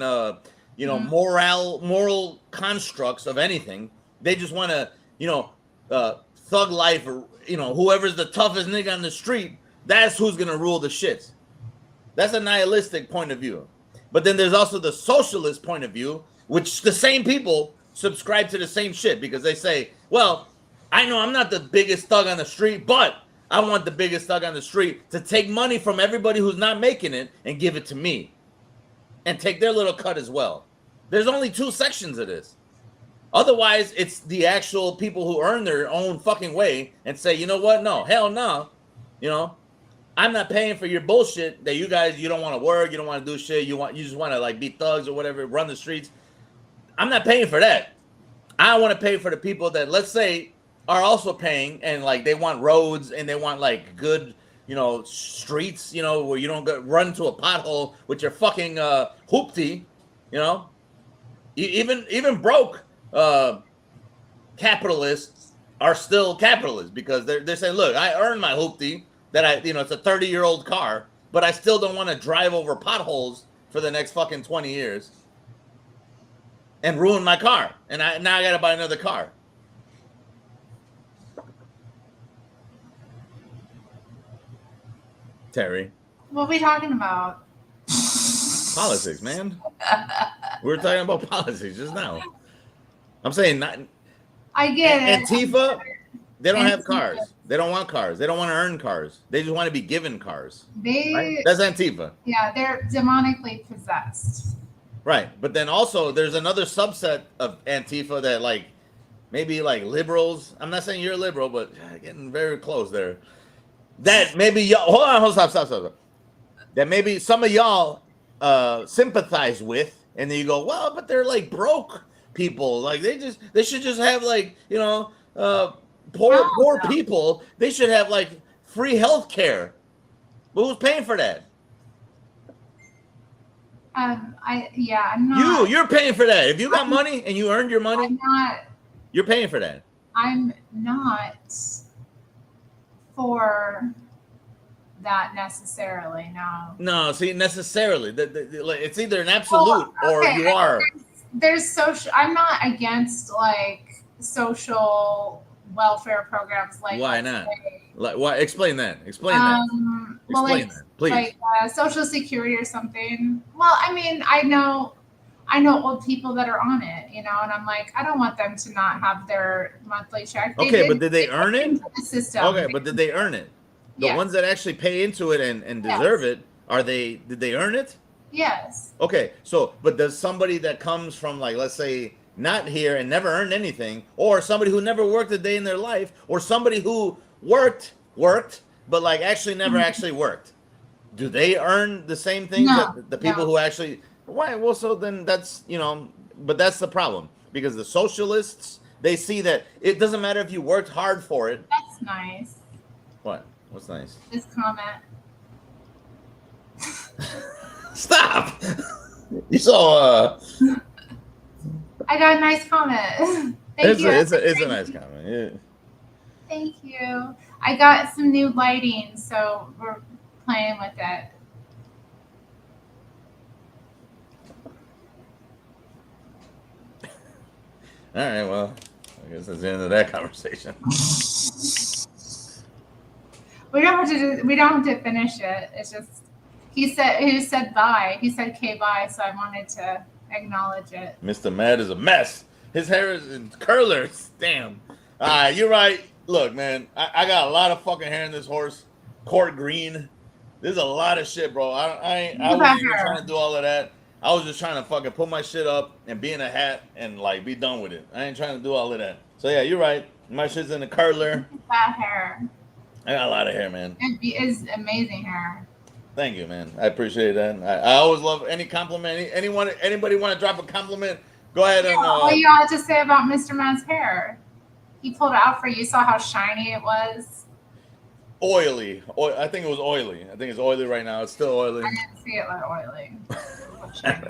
S11: moral constructs of anything. They just want to, thug life, or whoever's the toughest nigga on the street, that's who's gonna rule the shits. That's a nihilistic point of view. But then there's also the socialist point of view, which the same people subscribe to the same shit because they say, well, I know I'm not the biggest thug on the street, but I want the biggest thug on the street to take money from everybody who's not making it and give it to me and take their little cut as well. There's only two sections of this. Otherwise, it's the actual people who earn their own fucking way and say, you know what? No, hell no. I'm not paying for your bullshit that you don't want to work, you don't want to do shit, you just want to like be thugs or whatever, run the streets. I'm not paying for that. I want to pay for the people that, let's say, are also paying and like they want roads and they want like good, streets, where you don't run into a pothole with your fucking hoopty, Even broke capitalists are still capitalists because they're saying, look, I earned my hoopty that it's a 30-year-old car, but I still don't want to drive over potholes for the next fucking 20 years. And ruin my car, and now I gotta buy another car. Terry,
S1: what are we talking about?
S11: Politics, man. We were talking about politics just now. I'm saying not.
S1: I get it.
S11: Antifa, they don't have cars. They don't want cars. They don't want to earn cars. They just want to be given cars. Right? That's Antifa.
S1: Yeah, they're demonically possessed.
S11: Right, but then also there's another subset of Antifa that like maybe like liberals. I'm not saying you're a liberal, but getting very close there. That maybe y'all stop. That maybe some of y'all sympathize with, and then you go, well, but they're like broke people. Like they should just have like poor people. They should have like free health care. But who's paying for that?
S1: I'm not.
S11: You're paying for that. If you got money and you earned your money,
S1: I'm not.
S11: You're paying for that.
S1: I'm not for that necessarily. No.
S11: No, see, necessarily. It's either an absolute or you are.
S1: There's social. I'm not against like social welfare programs. Like
S11: why not? Like, why? Explain that. Explain that. Explain that, please.
S1: Like Social Security or something. Well, I mean, I know old people that are on it, you know, and I'm like, I don't want them to not have their monthly check.
S11: Okay, but did they earn it?
S1: The system.
S11: Okay, but did they earn it? The ones that actually pay into it and deserve it, did they earn it?
S1: Yes.
S11: Okay, so, but does somebody that comes from, like, let's say, not here and never earned anything, or somebody who never worked a day in their life, or somebody who worked, but like actually never actually worked, do they earn the same things that the people who actually? Why? Well, so then that's, you know, but that's the problem, because the socialists, they see that it doesn't matter if you worked hard for it.
S1: That's nice.
S11: What? What's nice?
S1: This comment.
S11: Stop. You saw.
S1: I got a nice comment. Thank you.
S11: It's a nice comment. Yeah.
S1: Thank you. I got some new lighting, so we're playing with it.
S11: All right. Well, I guess that's the end of that conversation.
S1: We don't have to finish it. It's just he said bye. He said okay bye, so I wanted to acknowledge it.
S11: MrMad is a mess. His hair is in curlers. Damn. All right, you're right. Look, man, I got a lot of fucking hair in this horse. Court green. There's a lot of shit, bro. I wasn't even trying to do all of that. I was just trying to fucking put my shit up and be in a hat and like be done with it. I ain't trying to do all of that. So yeah, you're right. My shit's in the curler.
S1: That hair.
S11: I got a lot of hair, man.
S1: It is amazing hair.
S11: Thank you, man. I appreciate that. I always love any compliment. Anybody want to drop a compliment? Go ahead and.
S1: What you ought to say about Mr. Mad's hair? He pulled it out for you. You saw how shiny it was.
S11: Oily. I think it was oily. I think it's oily right now. It's still oily.
S1: I didn't see it like oily.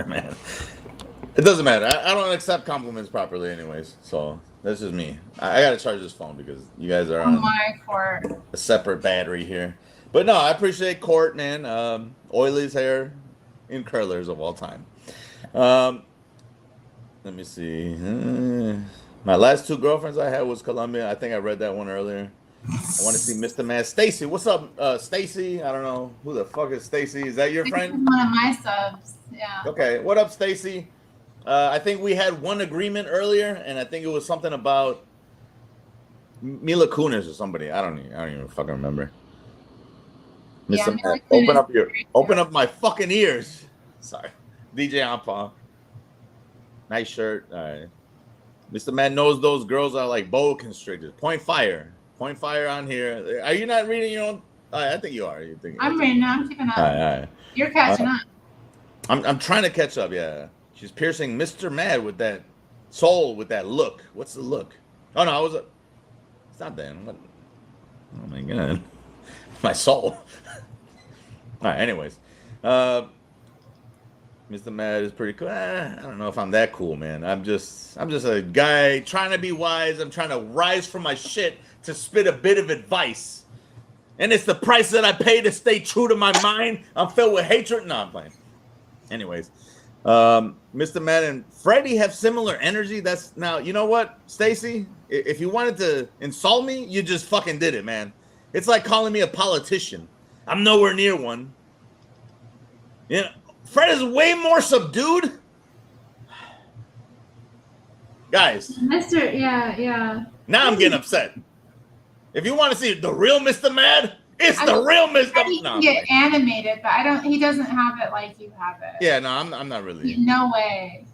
S11: Man, it doesn't matter. I don't accept compliments properly, anyways. So that's just me. I gotta charge this phone because you guys are on
S1: my Court.
S11: A separate battery here. But no, I appreciate Court, man. Oily's hair in curlers of all time. Let me see. My last two girlfriends I had was Colombia. I think I read that one earlier. I want to see MrMad. Stacy, what's up, Stacy? I don't know who the fuck is Stacy. Is that your friend?
S1: One of my subs. Yeah.
S11: Okay. What up, Stacy? I think we had one agreement earlier, and I think it was something about Mila Kunis or somebody. I don't even fucking remember. MrMad, open up my fucking ears. Sorry. DJONPAW. Nice shirt. All right. MrMad knows those girls are like boa constrictors. Point fire on here. Are you not reading your own? I think you are.
S1: I'm reading now. I'm keeping up.
S11: All right.
S1: You're catching up.
S11: I'm trying to catch up. Yeah. She's piercing MrMad with that soul, with that look. What's the look? Oh no, it's not that. Oh my god, my soul. All right. Anyways, MrMad is pretty cool. I don't know if I'm that cool, man. I'm just a guy trying to be wise. I'm trying to rise from my shit to spit a bit of advice. And it's the price that I pay to stay true to my mind. I'm filled with hatred. No, I'm playing. Anyways, MrMad and Freddie have similar energy. That's now, you know what, Stacy? If you wanted to insult me, you just fucking did it, man. It's like calling me a politician. I'm nowhere near one. You know, Fred is way more subdued. Guys.
S1: Yeah.
S11: Now I'm getting upset. If you want to see the real MrMad, it's the real Mr.
S1: He can get animated, but he doesn't have it like you have it.
S11: Yeah, no, I'm not really.
S1: No way.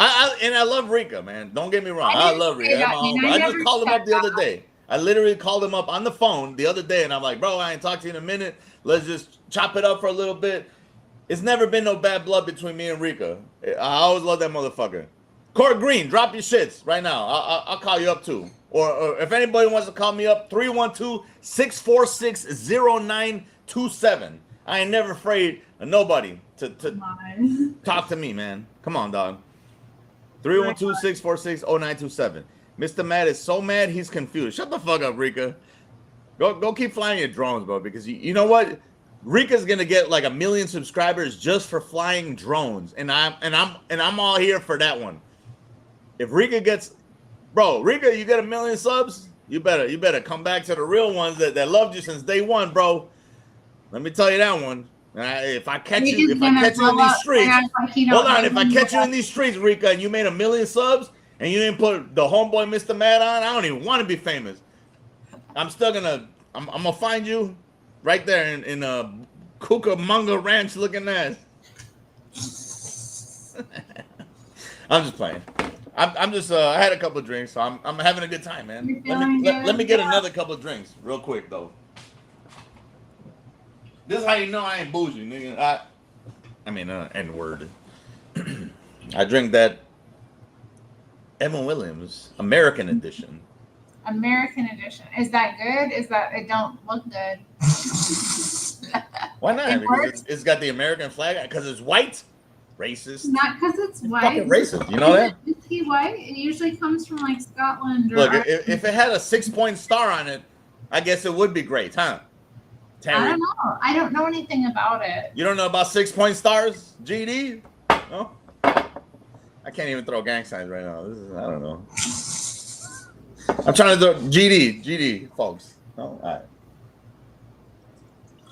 S11: I love Rika, man. Don't get me wrong. I love Rika. I just called him up the other day. I literally called him up on the phone the other day, and I'm like, bro, I ain't talked to you in a minute. Let's just chop it up for a little bit. It's never been no bad blood between me and Rika. I always love that motherfucker. Court Green, drop your shits right now. I'll call you up too. Or if anybody wants to call me up, 312-646-0927. I ain't never afraid of nobody to talk to me, man. Come on, dog. 312-646-0927. MrMad is so mad he's confused. Shut the fuck up, Rika. Go keep flying your drones, bro, because you know what? Rika's gonna get like 1 million subscribers just for flying drones, and I'm all here for that one. If Rika gets, bro, Rika, you get 1 million subs, you better come back to the real ones that loved you since day one, bro. Let me tell you that one. If I catch you in these streets, hold on. If I catch you in these streets, Rika, and you made 1 million subs and you didn't put the homeboy MrMad on, I don't even want to be famous. I'm still gonna, I'm gonna find you right there in a Cucamonga Ranch looking ass. I'm just playing. I'm just I had a couple of drinks, so I'm having a good time, man. Let me get another couple of drinks real quick though. This is how you know I ain't bougie, nigga. I mean, N-word. I drink that Evan Williams American edition.
S1: American edition. Is that good? Is that it don't look good?
S11: Why not? Because it's got the American flag. Because it's white. Racist.
S1: Not because it's white.
S11: Fucking racist. You know that?
S1: Is he white? It usually comes from like Scotland. Or
S11: look, if it had a 6-point star on it, I guess it would be great, huh? Terri?
S1: I don't know. I don't know anything about it.
S11: You don't know about 6-point stars, GD? No? I can't even throw gang signs right now. I don't know. I'm trying to throw GD, folks. Oh, all right.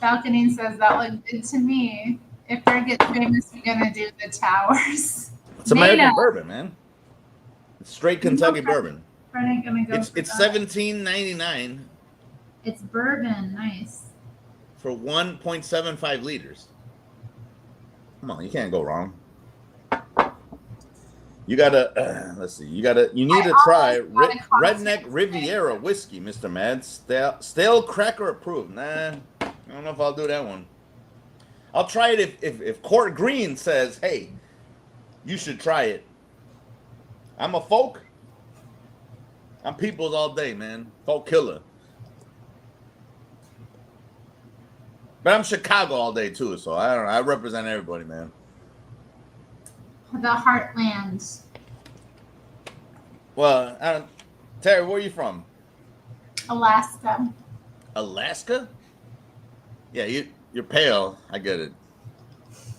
S1: Falconine says that looked good to me. If Fred gets famous, we're gonna do the towers.
S11: It's American bourbon, man. It's straight Kentucky bourbon.
S1: Fred ain't gonna go.
S11: It's $17.99.
S1: It's bourbon, nice.
S11: For 1.75 liters. Come on, you can't go wrong. You gotta let's see. You need to try Redneck Riviera whiskey, MrMad. Stale cracker approved. Nah, I don't know if I'll do that one. I'll try it if Court Green says, hey, you should try it. I'm a folk. I'm peoples all day, man. Folk killer. But I'm Chicago all day too, so I don't know. I represent everybody, man.
S1: The Heartland.
S11: Well, Terri, where are you from?
S1: Alaska.
S11: Alaska? Yeah, you're pale. I get it.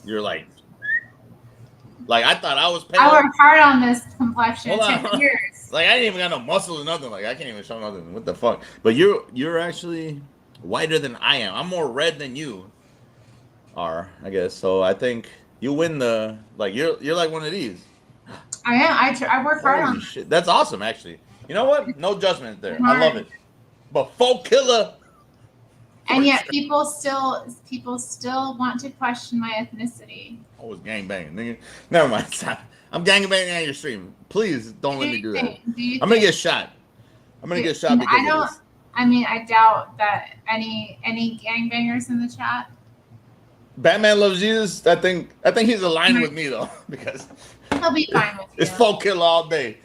S11: You're like I thought I was pale.
S1: I worked hard on this complexion.
S11: Hold on.
S1: It took years.
S11: Like I didn't even got no muscles or nothing. Like I can't even show nothing. What the fuck? But you're actually whiter than I am. I'm more red than you are, I guess. So I think you win the you're like one of these.
S1: I am. I work hard on
S11: shit. That's awesome, actually. You know what? No judgment there. I love it. But folk killer.
S1: And yet people still want to question my ethnicity.
S11: I was gangbanging, nigga. Never mind. I'm gangbanging on your stream. Please don't let me do that. I'm gonna get shot. I'm gonna get shot because of this.
S1: I doubt that any gangbangers in the chat.
S11: Batman Loves Jesus. I think he's aligned with me though, because
S1: he'll be fine with you.
S11: It's folk killer all day.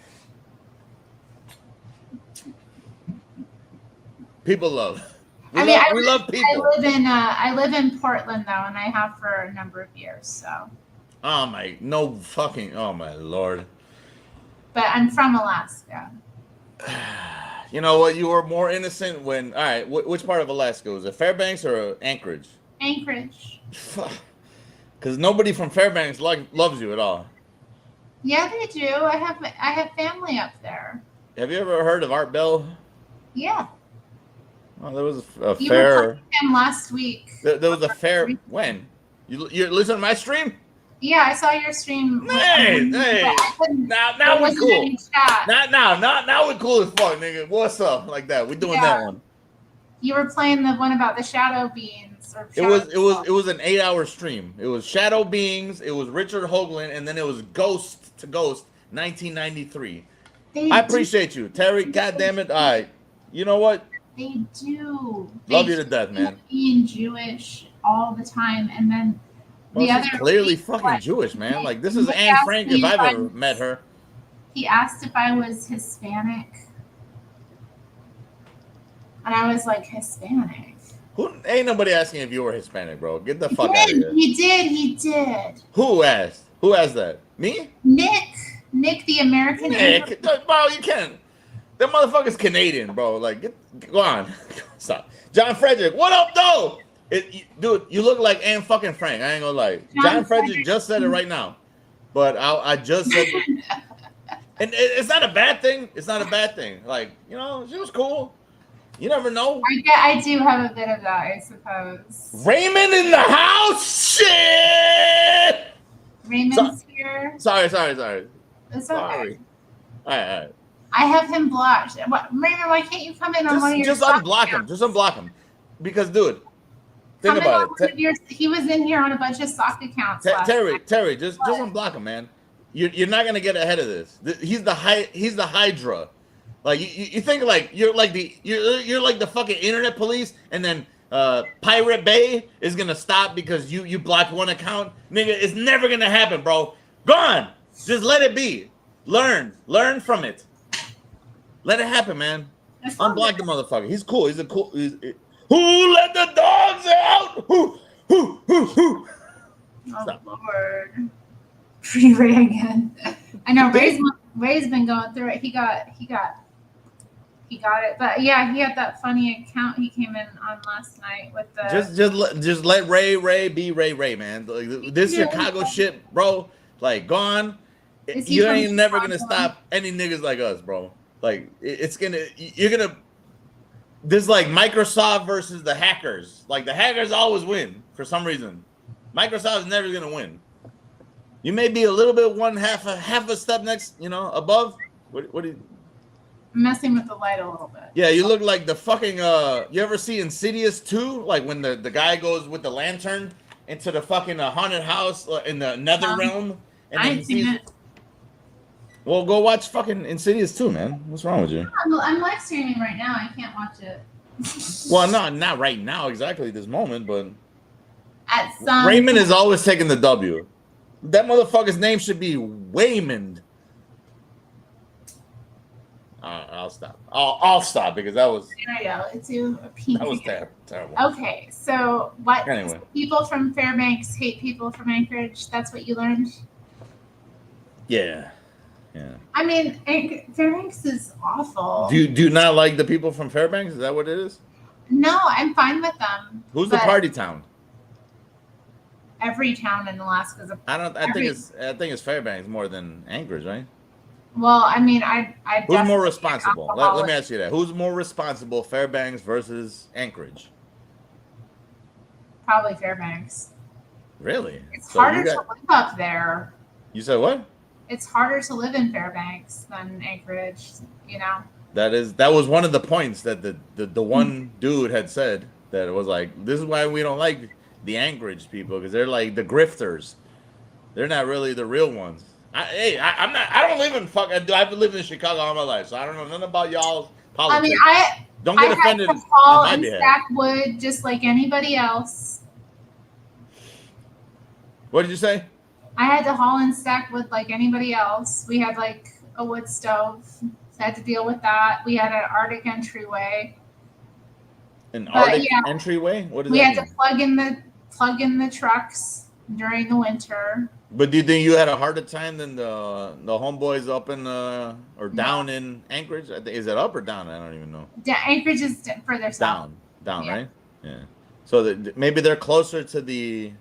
S11: People love. We love people.
S1: I live in Portland though, and I have for a number of years. So.
S11: Oh my Lord.
S1: But I'm from Alaska.
S11: You know what? You were more innocent when. All right, which part of Alaska was it? Fairbanks or Anchorage?
S1: Anchorage.
S11: Because nobody from Fairbanks loves you at all.
S1: Yeah, they do. I have family up there.
S11: Have you ever heard of Art Bell?
S1: Yeah.
S11: Well, there was a
S1: you
S11: fair.
S1: Were talking to him last week.
S11: There was a fair. When? You listen to my stream?
S1: Yeah, I saw your stream.
S11: Hey. Now we're cool. Now we're cool as fuck, nigga. What's up? Like that. We're doing that one.
S1: You were playing the one about the shadow beings.
S11: It was an 8-hour stream. It was Shadow Beings. It was Richard Hoagland, and then it was Ghost to Ghost, 1993. I appreciate you, Terri. God damn it! All right. You know what?
S1: They do.
S11: Love you to death, man.
S1: Being Jewish all the time, and then the other
S11: clearly fucking Jewish, man. Like this is Anne Frank if I've ever met her.
S1: He asked if I was Hispanic, and I was like, Hispanic.
S11: Ain't nobody asking if you were Hispanic, bro. Get the fuck out of here.
S1: He did.
S11: Who asked? Who asked that? Me?
S1: Nick, the American.
S11: Nick, bro, you can't. That motherfucker's Canadian, bro. Like, go on. Stop. Jon-Fredric, what up, though? Dude, you look like Anne fucking Frank. I ain't gonna lie. Jon-Fredric just said it right now. But I just said it. And it's not a bad thing. It's not a bad thing. Like, you know, she was cool. You never know.
S1: I do have a bit of that, I suppose.
S11: Raymond in the house? Shit!
S1: Raymond's here.
S11: Sorry.
S1: It's okay.
S11: Sorry. All right.
S1: I have him blocked. Raymond, why can't you come in on one of your
S11: Just unblock him. Just unblock him. Because, dude, think about it.
S1: He was in here on a bunch of sock accounts.
S11: Terry, just unblock him, man. You're not gonna get ahead of this. He's the Hydra. Like you think like you're like the fucking internet police, and then Pirate Bay is gonna stop because you blocked one account. Nigga, it's never gonna happen, bro. Go on. Just let it be. Learn from it. Let it happen, man. Unblock the motherfucker. He's cool. Who let the dogs out? Who?
S1: Oh, Lord. Free Ray again. I know Ray's been going through it. He got it. But yeah, he had that funny account he came in on last night with the
S11: just let Ray be Ray, man. Like, this Chicago shit, bro. Like, gone. You ain't never gonna stop any niggas like us, bro. Like, you're gonna. This like Microsoft versus the hackers. Like, the hackers always win for some reason. Microsoft's never gonna win. You may be a little bit half a step next, above. What do you?
S1: I'm messing with the light a little bit.
S11: Yeah, you look like the fucking. You ever see Insidious 2? Like when the guy goes with the lantern into the fucking haunted house in the nether realm. And
S1: I ain't seen it.
S11: Well, go watch fucking Insidious 2, man. What's wrong with you?
S1: I'm live streaming right now. I can't watch it.
S11: Well, not right now, exactly this moment, but
S1: at some
S11: Raymond is always taking the W. That motherfucker's name should be Waymond. I'll stop. I'll stop because that was.
S1: I know it's a pink.
S11: That was terrible.
S1: Okay, so what?
S11: Anyway,
S1: people from Fairbanks hate people from Anchorage. That's what you learned.
S11: Yeah.
S1: I mean, Fairbanks is awful.
S11: Do you not like the people from Fairbanks? Is that what it is?
S1: No, I'm fine with them.
S11: Who's the party town?
S1: Every town in Alaska is a.
S11: I think it's Fairbanks more than Anchorage, right?
S1: Well, I mean, I
S11: who's more responsible? Let me ask you that. Who's more responsible, Fairbanks versus Anchorage?
S1: Probably Fairbanks.
S11: Really?
S1: It's harder to live up there.
S11: You said what?
S1: It's harder to live in Fairbanks than Anchorage,
S11: That was one of the points that the one dude had said, that it was like, this is why we don't like the Anchorage people, because they're like the grifters. They're not really the real ones. I don't live in I've lived in Chicago all my life, so I don't know nothing about y'all's politics.
S1: I mean,
S11: don't get offended.
S1: I had to haul and stack wood just like anybody else.
S11: What did you say?
S1: I had to haul and stack wood like anybody else. We had like a wood stove. So I had to deal with that. We had an Arctic entryway.
S11: Entryway? What does that mean?
S1: We had to plug in the trucks during the winter.
S11: But do you think you had a harder time than the homeboys up in or down in Anchorage? Is it up or down? I don't even know.
S1: Anchorage is further south.
S11: Down, yeah. Right? Yeah. So maybe they're closer to the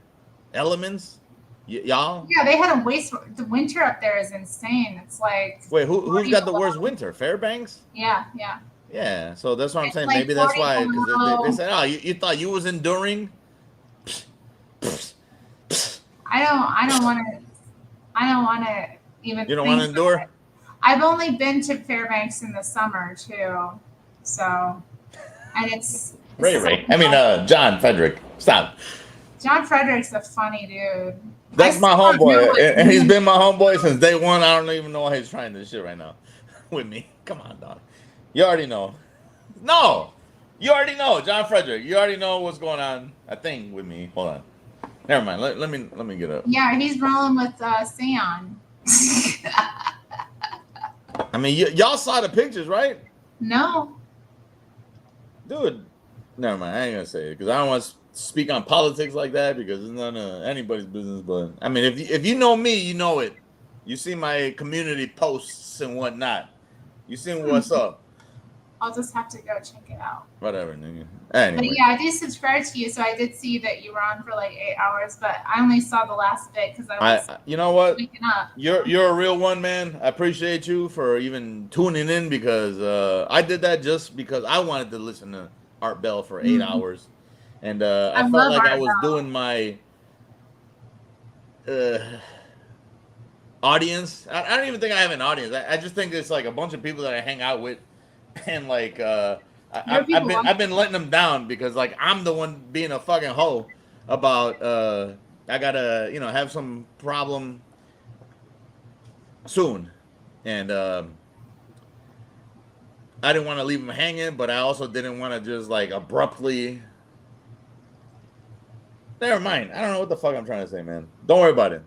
S11: elements. Y'all?
S1: Yeah, they had the winter up there is insane. It's like.
S11: Wait, who's got the worst winter? Fairbanks?
S1: Yeah.
S11: Yeah, so that's what I'm saying. Maybe that's why, because they said, "Oh, you thought you was enduring."
S1: I don't want to even.
S11: You don't want to endure?
S1: I've only been to Fairbanks in the summer too, so, and it's.
S11: Ray. I mean, Jon-Fredric. Stop.
S1: Jon-Fredric's a funny dude.
S11: That's my homeboy, and he's been my homeboy since day one. I don't even know why he's trying this shit right now with me. Come on, dog. You already know. No, you already know, Jon-Fredric. You already know what's going on. A thing with me. Hold on. Never mind. Let me get up.
S1: Yeah, he's rolling with Sion.
S11: I mean, y'all saw the pictures, right?
S1: No.
S11: Dude, never mind. I ain't gonna say it because I don't want to speak on politics like that because it's none of anybody's business. But I mean, if you know me, you know it. You see my community posts and whatnot. You see what's up.
S1: I'll just have to go check it out.
S11: Whatever, nigga. Anyway.
S1: But yeah, I do subscribe to you, so I did see that you were on for like 8 hours, but I only saw the last bit because I was
S11: you know what?
S1: waking up.
S11: You're a real one, man. I appreciate you for even tuning in because I did that just because I wanted to listen to Art Bell for 8 hours, and I felt like I was doing my audience. I don't even think I have an audience. I just think it's like a bunch of people that I hang out with, and like I've been letting them down because like I'm the one being a fucking hoe about I gotta have some problem soon, and I didn't want to leave them hanging, but I also didn't want to just like abruptly. Never mind. I don't know what the fuck I'm trying to say, man. Don't worry about it.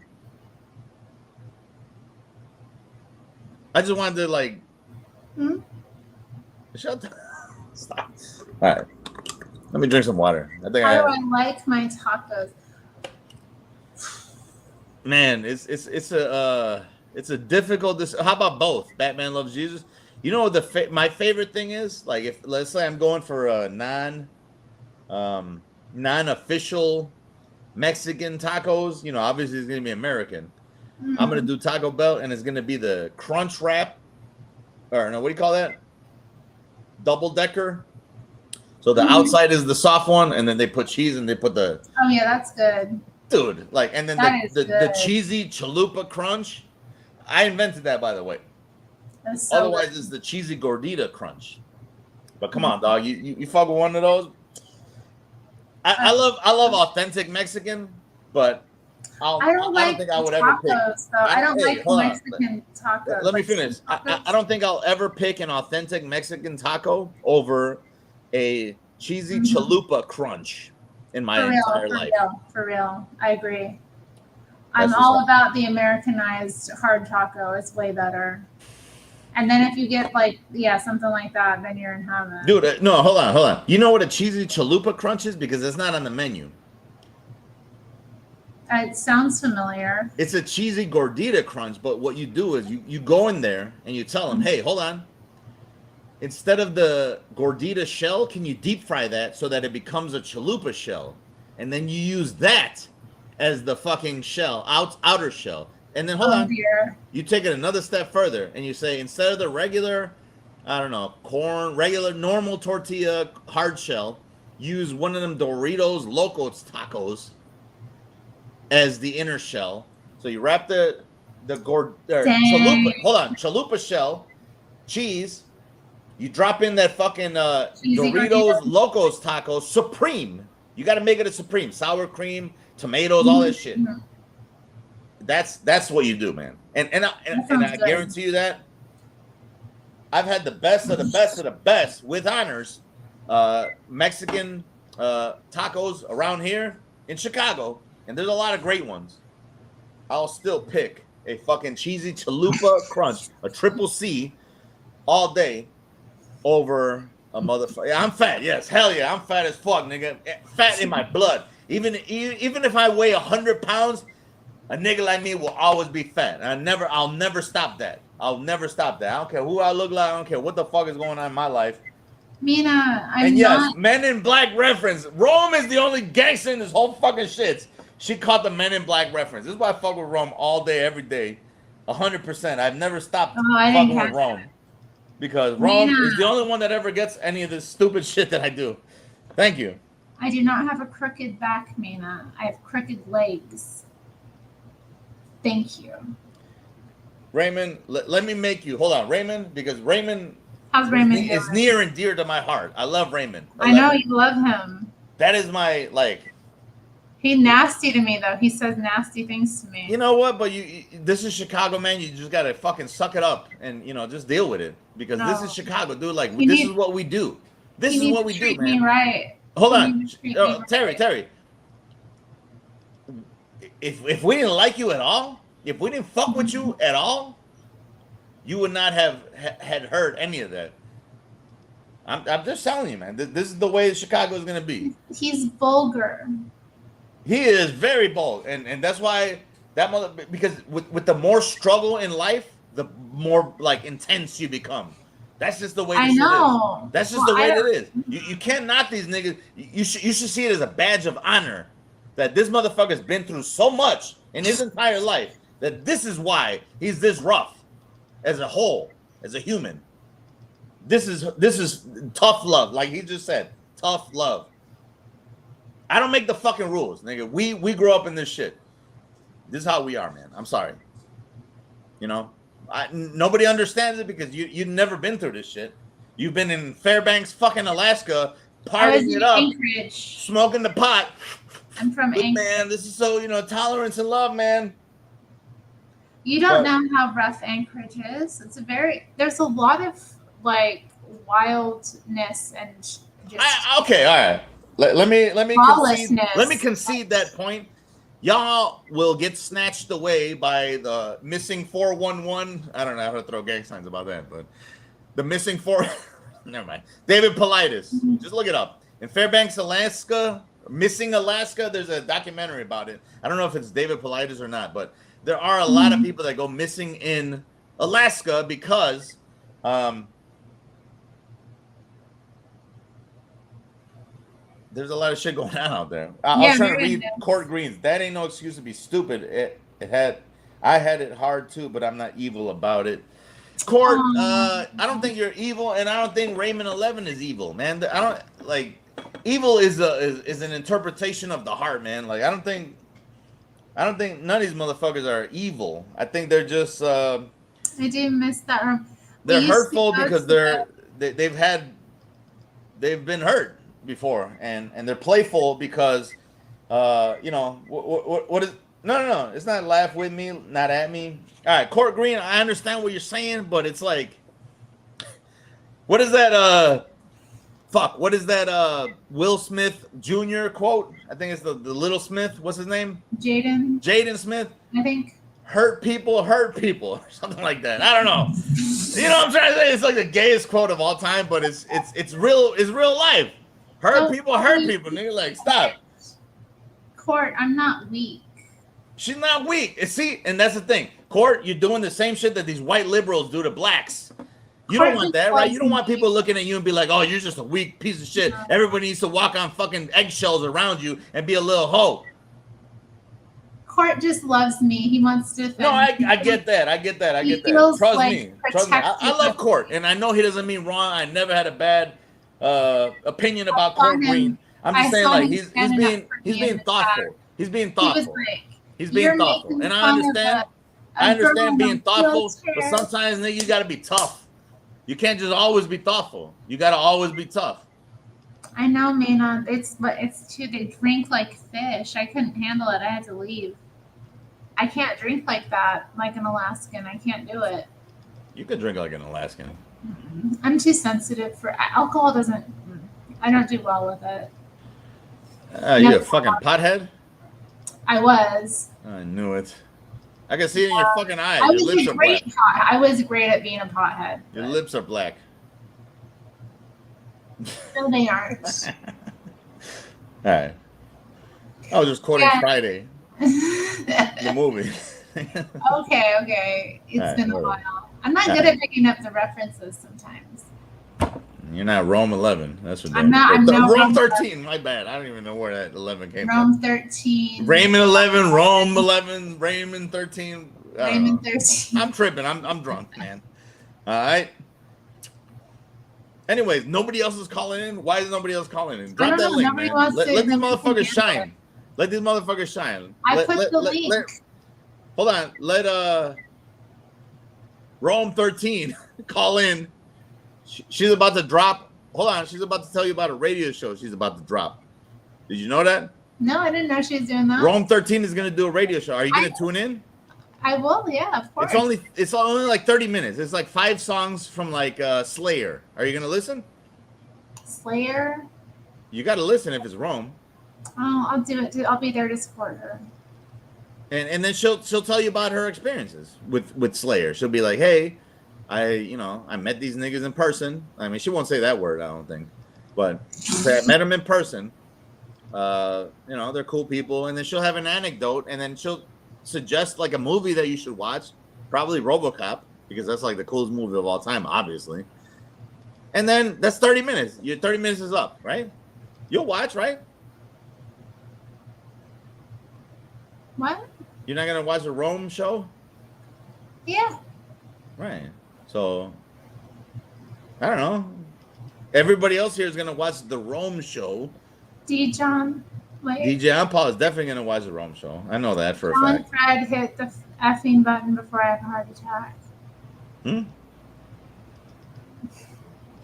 S11: I just wanted to like. Shut the. Stop. All right. Let me drink some water.
S1: How do I like my tacos?
S11: Man, it's a difficult. How about both? Batman Loves Jesus. You know what my favorite thing is? Like if let's say I'm going for a non-official Mexican tacos. Obviously it's gonna be American. I'm gonna do Taco Bell, and it's gonna be the crunch wrap, or no, what do you call that? Double decker. So the outside is the soft one, and then they put cheese, and they put the.
S1: Oh yeah, that's good.
S11: Dude, like, and then the cheesy chalupa crunch. I invented that, by the way.
S1: That's so
S11: Otherwise,
S1: good.
S11: it's the cheesy gordita crunch. But come on, dog, you fuck with one of those. I love authentic Mexican, but I don't think I would ever pick.
S1: I don't like Mexican tacos.
S11: Let me finish. I don't think I'll ever pick an authentic Mexican taco over a cheesy chalupa crunch in my entire life.
S1: For real. I agree. I'm all about the Americanized hard taco. It's way better. And then if you get like, something like that, then you're in heaven.
S11: Dude, no, hold on. You know what a cheesy chalupa crunch is? Because it's not on the menu.
S1: It sounds familiar.
S11: It's a cheesy gordita crunch, but what you do is you go in there and you tell them, hey, hold on. Instead of the gordita shell, can you deep fry that so that it becomes a chalupa shell? And then you use that as the fucking shell, outer shell. And then hold on. Dear. You take it another step further and you say, instead of the regular, regular normal tortilla hard shell, use one of them Doritos Locos tacos as the inner shell. So you wrap the chalupa shell, cheese. You drop in that fucking Doritos Locos tacos Supreme. You got to make it a Supreme. Sour cream, tomatoes, all that shit. That's what you do, man. And I guarantee you that I've had the best of the best of the best with honors Mexican tacos around here in Chicago, and there's a lot of great ones. I'll still pick a fucking cheesy chalupa crunch, a triple C, all day over a motherfucker. Yeah, I'm fat. Yes, hell yeah, I'm fat as fuck, nigga. Fat in my blood. Even if I weigh 100 pounds, a nigga like me will always be fat. I'll never stop that. I'll never stop that. I don't care who I look like. I don't care what the fuck is going on in my life.
S1: Mina,
S11: Men in Black reference. Rome is the only gangster in this whole fucking shit. She caught the Men in Black reference. This is why I fuck with Rome all day, every day, 100%. I've never stopped fucking with Rome. Because Rome is the only one that ever gets any of this stupid shit that I do. Thank you.
S1: I do not have a crooked back, Mina. I have crooked legs. Thank you.
S11: Raymond, let me make you. Hold on, Raymond, because Raymond is near and dear to my heart. I love Raymond.
S1: I know you love him.
S11: That is my, like.
S1: He's nasty to me, though. He says nasty things to me.
S11: You know what? But this is Chicago, man. You just got to fucking suck it up and, just deal with it. Because this is Chicago, dude. Like, this is what we do. This is what we do, man.
S1: Treat me right.
S11: Hold on. Terri. If we didn't like you at all, if we didn't fuck with you at all, you would not have had heard any of that. I'm just telling you, man. This is the way Chicago is going to be.
S1: He's vulgar.
S11: He is very bold, and that's why because with the more struggle in life, the more like intense you become. That's just the way
S1: I
S11: this shit
S1: know.
S11: is. That's just
S1: Well,
S11: the way
S1: I
S11: that it is. You can't knock these niggas. You should see it as a badge of honor that this motherfucker's been through so much in his entire life that this is why he's this rough as a whole, as a human. This is tough love, like he just said. Tough love. I don't make the fucking rules, nigga. We grew up in this shit. This is how we are, man. I'm sorry. You know, nobody understands it because you've never been through this shit. You've been in Fairbanks, fucking Alaska, partying it up,
S1: Anchorage.
S11: smoking the pot.
S1: I'm from
S11: Look,
S1: Anchorage.
S11: man, this is so, tolerance and love, man.
S1: You don't know how rough Anchorage is. There's a lot of like wildness and just
S11: Okay, all right. Let me concede that point. Y'all will get snatched away by the missing 411. I don't know how to throw gang signs about that, but the missing never mind. David Paulides. Just look it up. In Fairbanks, Alaska, Missing Alaska, there's a documentary about it. I don't know if it's David Paulides or not, but there are a lot of people that go missing in Alaska because there's a lot of shit going on out there. I was trying to read Court Green's. That ain't no excuse to be stupid. I had it hard too, but I'm not evil about it. Court, I don't think you're evil, and I don't think Raymond 11 is evil, man. I don't like evil is an interpretation of the heart, man. Like I don't think none of these motherfuckers are evil. I think they're just
S1: I do miss that room.
S11: They're hurtful because they've been hurt before, and they're playful because what is no, it's not laugh with me, not at me. All right, Court Green, I understand what you're saying, but it's like, what is that what is that Will Smith Jr. quote? I think it's the little Smith. What's his name? Jaden Smith, I think. Hurt people, or something like that. I don't know. You know what I'm trying to say? It's like the gayest quote of all time, but it's real life. Hurt people, nigga. Like, stop.
S1: Court, I'm not weak.
S11: She's not weak. See, and that's the thing. Court, you're doing the same shit that these white liberals do to blacks. You don't want that, right? You don't want people looking at you and be like, oh, you're just a weak piece of shit. Everybody needs to walk on fucking eggshells around you and be a little hoe.
S1: Court just loves me. He wants to defend
S11: No, I get that. I get that. Trust me. I love Court, and I know he doesn't mean wrong. I never had a bad opinion about Court Green. I'm just saying, like, he's being thoughtful. He's being thoughtful. He's being thoughtful, and I understand being thoughtful, but sometimes, nigga, you gotta be tough. You can't just always be thoughtful. You gotta always be tough.
S1: I know, man. It's too. They drink like fish. I couldn't handle it. I had to leave. I can't drink like that, like an Alaskan. I can't do it.
S11: You could drink like an Alaskan.
S1: I'm too sensitive for alcohol. I don't do well with it.
S11: You a fucking pothead?
S1: I was.
S11: I knew it. I can see it in your fucking eyes. Your lips are black.
S1: I was great at being a pothead.
S11: Your lips are black.
S1: No, they aren't.
S11: All right. I was just quoting Friday, the movie.
S1: Okay. It's been a while. I'm not good at picking up the references sometimes.
S11: You're not Rome 11. That's what
S1: I'm not
S11: Rome 13. My bad. I don't even know where that 11 came from.
S1: Rome 13.
S11: Raymond 11, Rome 11, Raymond 13.
S1: Raymond 13.
S11: I'm tripping. I'm drunk, man. All right. Anyways, nobody else is calling in. Why is nobody else calling in? Drop that link, man. Let these motherfuckers shine. Let these motherfuckers shine.
S1: I put the link.
S11: Hold on. Let Rome 13 call in. She's about to drop. Hold on. She's about to tell you about a radio show she's about to drop. Did you know that?
S1: No, I didn't know she was doing that.
S11: Rome 13 is going to do a radio show. Are you going to tune in?
S1: I will, yeah, of course.
S11: It's only like 30 minutes. It's like 5 songs from like Slayer. Are you going to listen?
S1: Slayer?
S11: You got to listen if it's Rome.
S1: Oh, I'll do it. I'll be there to support her.
S11: And then she'll tell you about her experiences with Slayer. She'll be like, hey, I met these niggas in person. I mean, she won't say that word, I don't think. But I met them in person. They're cool people. And then she'll have an anecdote, and then she'll suggest like a movie that you should watch. Probably RoboCop, because that's like the coolest movie of all time, obviously. And then that's 30 minutes. Your 30 minutes is up, right? You'll watch, right?
S1: What?
S11: You're not gonna watch a Rome show?
S1: Yeah.
S11: Right. So I don't know. Everybody else here is gonna watch the Rome show.
S1: John, wait.
S11: DJONPAW is definitely gonna watch the Rome show. I know that for a fact.
S1: Jon-Fred hit the effing button before I had a heart attack.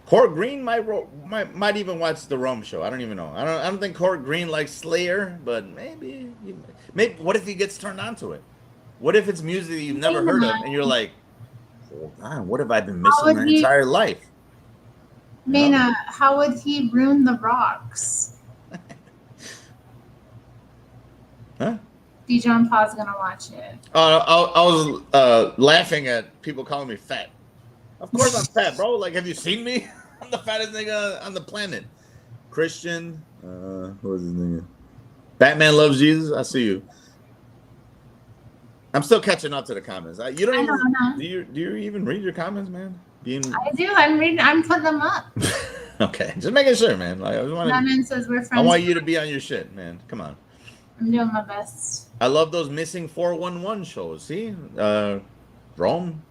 S11: Court Green might even watch the Rome show. I don't even know. I don't think Court Green likes Slayer, but maybe what if he gets turned on to it? What if it's music that you've never heard of and you're like, oh God, what have I been missing my entire life?
S1: Mina, how would he ruin the rocks?
S11: Huh?
S1: DJONPAW's gonna watch it.
S11: I was laughing at people calling me fat. Of course I'm fat, bro. Like, have you seen me? I'm the fattest nigga on the planet. Christian, who is his nigga? Batman Loves Jesus. I see you. I'm still catching up to the comments. You don't even know. Do you even read your comments, man?
S1: I do. I'm reading. I'm putting them up.
S11: Okay, just making sure, man. Like,
S1: Batman says we're friends.
S11: I want you to be on your shit, man. Come on.
S1: I'm doing my best.
S11: I love those missing 411 shows. See, Rome.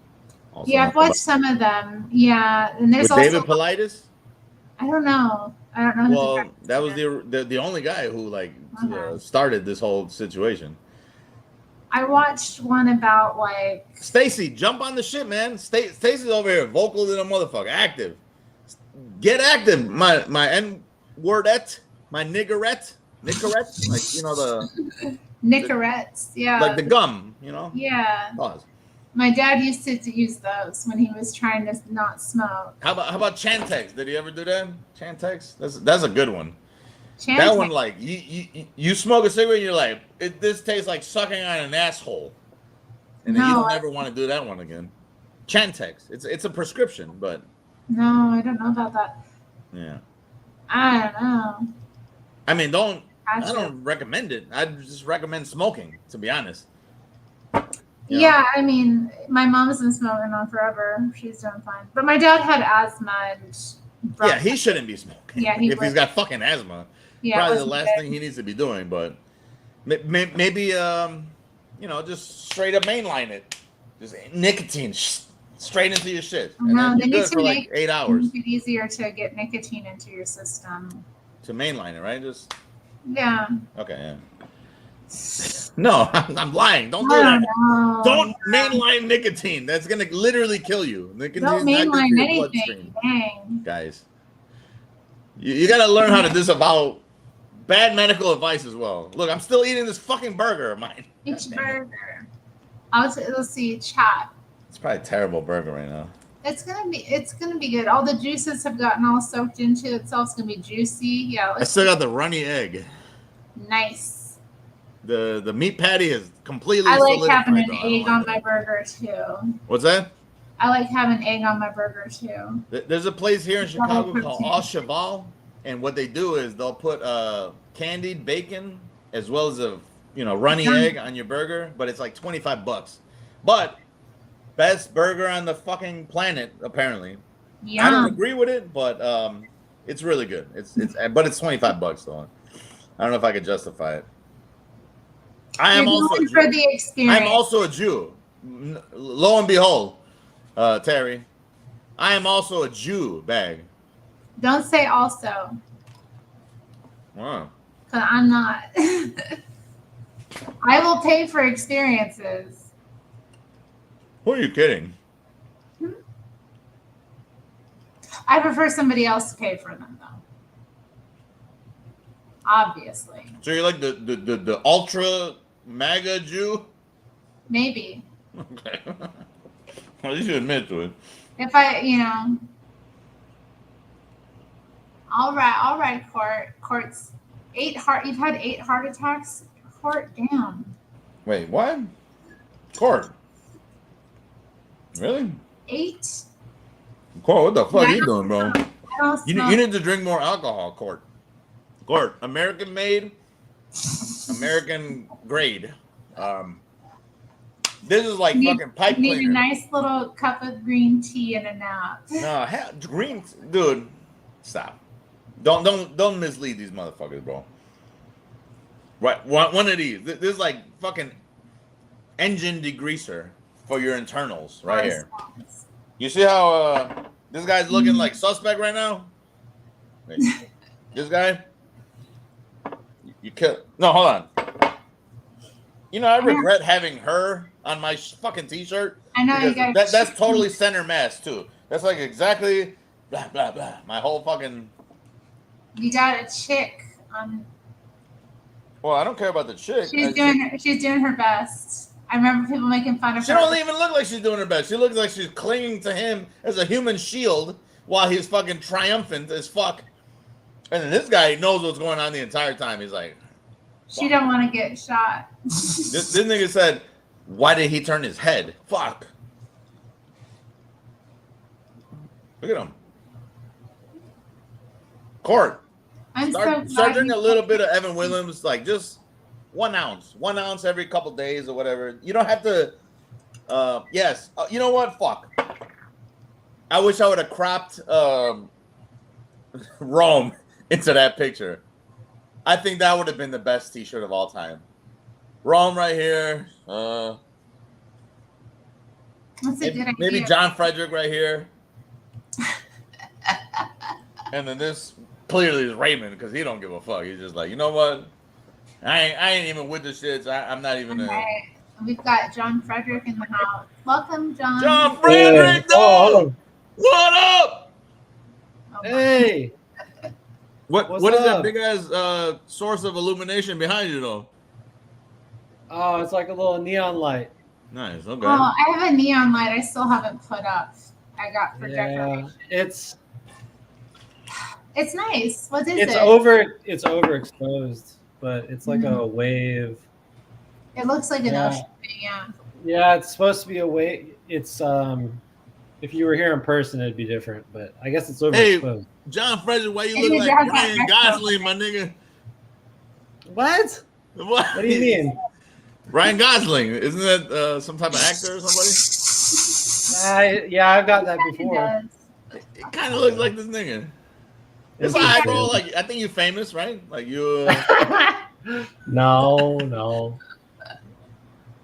S11: Also
S1: Yeah, I've watched some of them. Yeah, and there's also
S11: David Paulides.
S1: I don't know.
S11: Well, that was the only guy who started this whole situation.
S1: I watched one about like
S11: Stacy, jump on the shit, man. Stacy's over here, vocal than a motherfucker, active. Get active, my N-wordette, my niggerette, like the
S1: Nicorettes, yeah,
S11: like the gum,
S1: Yeah.
S11: Pause.
S1: My dad used to use those when he was trying to not smoke.
S11: How about Chantex? Did he ever do that? Chantex? That's a good one.
S1: Chantex.
S11: That one, like you smoke a cigarette, and you're like, this tastes like sucking on an asshole, and then you don't ever want to do that one again. Chantex. It's a prescription, but
S1: no, I don't know about that.
S11: Yeah.
S1: I don't know.
S11: I mean, I don't recommend it. I just recommend smoking, to be honest.
S1: Yeah, I mean, my mom's been smoking on forever. She's doing fine. But my dad had asthma and
S11: he shouldn't be smoking.
S1: Yeah,
S11: if he's got fucking asthma.
S1: Yeah,
S11: probably the last thing he needs to be doing, but maybe just straight up mainline it. Just nicotine straight into your shit. And then you're good for like 8 hours.
S1: Make it easier to get nicotine into your system.
S11: To mainline it, right?
S1: Yeah.
S11: Okay, yeah. No, I'm lying. Don't do that.
S1: No.
S11: Don't mainline nicotine. That's gonna literally kill you.
S1: Don't mainline anything. Dang.
S11: Guys, you gotta learn how to disavow bad medical advice as well. Look, I'm still eating this fucking burger of mine.
S1: Which burger? Let's see. Chat.
S11: It's probably a terrible burger right now.
S1: It's gonna be good. All the juices have gotten all soaked into itself. It's gonna be juicy. Yeah.
S11: I still got the runny egg.
S1: Nice.
S11: The meat patty is completely.
S1: I like having an egg on my burger too.
S11: What's that?
S1: I like having egg on my burger too.
S11: There's a place here in Chicago called Au Cheval, and what they do is they'll put candied bacon as well as a runny egg on your burger, but it's like $25. But best burger on the fucking planet, apparently.
S1: Yeah.
S11: I don't agree with it, but it's really good. But it's $25 though. I don't know if I could justify it. I'm also a Jew. Lo and behold, Terry, I am also a Jew, bag.
S1: Don't say also.
S11: Wow.
S1: 'Cause I'm not. I will pay for experiences.
S11: Who are you kidding?
S1: I prefer somebody else to pay for them, though. Obviously.
S11: So you're like the ultra MAGA Jew?
S1: Maybe.
S11: Okay. Well, you should admit to it.
S1: If all right, Court's 8 heart. You've had 8 heart attacks. Court, damn.
S11: Wait, what? Court? Really?
S1: 8.
S11: Court, what the fuck are you doing, bro? You
S1: You
S11: need to drink more alcohol, Court. Court, American made, American grade.
S12: This is like fucking pipe
S1: Need
S12: cleaner.
S1: a nice little cup of green tea and a nap.
S12: No, green, dude. Stop. Don't mislead these motherfuckers, bro. Right, one of these. This is like fucking engine degreaser for your internals, right here. You see how this guy's looking like suspect right now? Wait, this guy. You kill. No, hold on. You know, I regret having her on my fucking t-shirt.
S1: I know you guys.
S12: That's totally center mass too. That's like exactly blah blah blah. My whole fucking.
S1: You got a chick on.
S12: Well, I don't care about the chick.
S1: She's doing her best. I remember people making fun of
S12: She
S1: her.
S12: don't even look like she's doing her best. She looks like she's clinging to him as a human shield while he's fucking triumphant as fuck. And then this guy knows what's going on the entire time. He's like,
S1: She don't want to get shot.
S12: this nigga said, why did he turn his head? Fuck. Look at him. Court. Start drinking a little bit of Evan Williams, like just 1 ounce. 1 ounce every couple days or whatever. You don't have to. Yes. You know what? Fuck. I wish I would have cropped Rome into that picture. I think that would have been the best t-shirt of all time. Rome right here.
S1: That's a good idea.
S12: Maybe Jon-Fredric right here. And then this clearly is Raymond because he don't give a fuck. He's just like, you know what? I ain't even with the shits. I'm not even.
S1: Okay. We've got Jon-Fredric in the house. Welcome, John.
S12: Jon-Fredric, dog! What up?
S1: Oh,
S13: Hey.
S12: What
S13: What's
S12: is that
S13: up?
S12: big ass source of illumination behind you though?
S13: Oh, it's like a little neon light.
S12: Nice. Okay.
S1: Well, I have a neon light I still haven't put up. I got for
S13: Yeah,
S1: decoration.
S13: it's
S1: nice. What is
S13: it's
S1: it?
S13: overexposed, but it's like a wave.
S1: It looks like an
S13: Yeah.
S1: ocean thing, yeah.
S13: Yeah, it's supposed to be a wave. It's if you were here in person, it'd be different, but I guess it's overexposed.
S12: Jon-Fredric, why you
S1: It
S12: look
S1: is
S12: like
S1: Jon-Fredric.
S12: Ryan Gosling, my nigga?
S13: What?
S12: What
S13: do you mean?
S12: Ryan Gosling, isn't that some type of actor or somebody?
S13: Yeah, I've got that before.
S12: It kind of looks like this nigga. It's alright, bro. Like I think you're famous, right? Like you.
S13: No.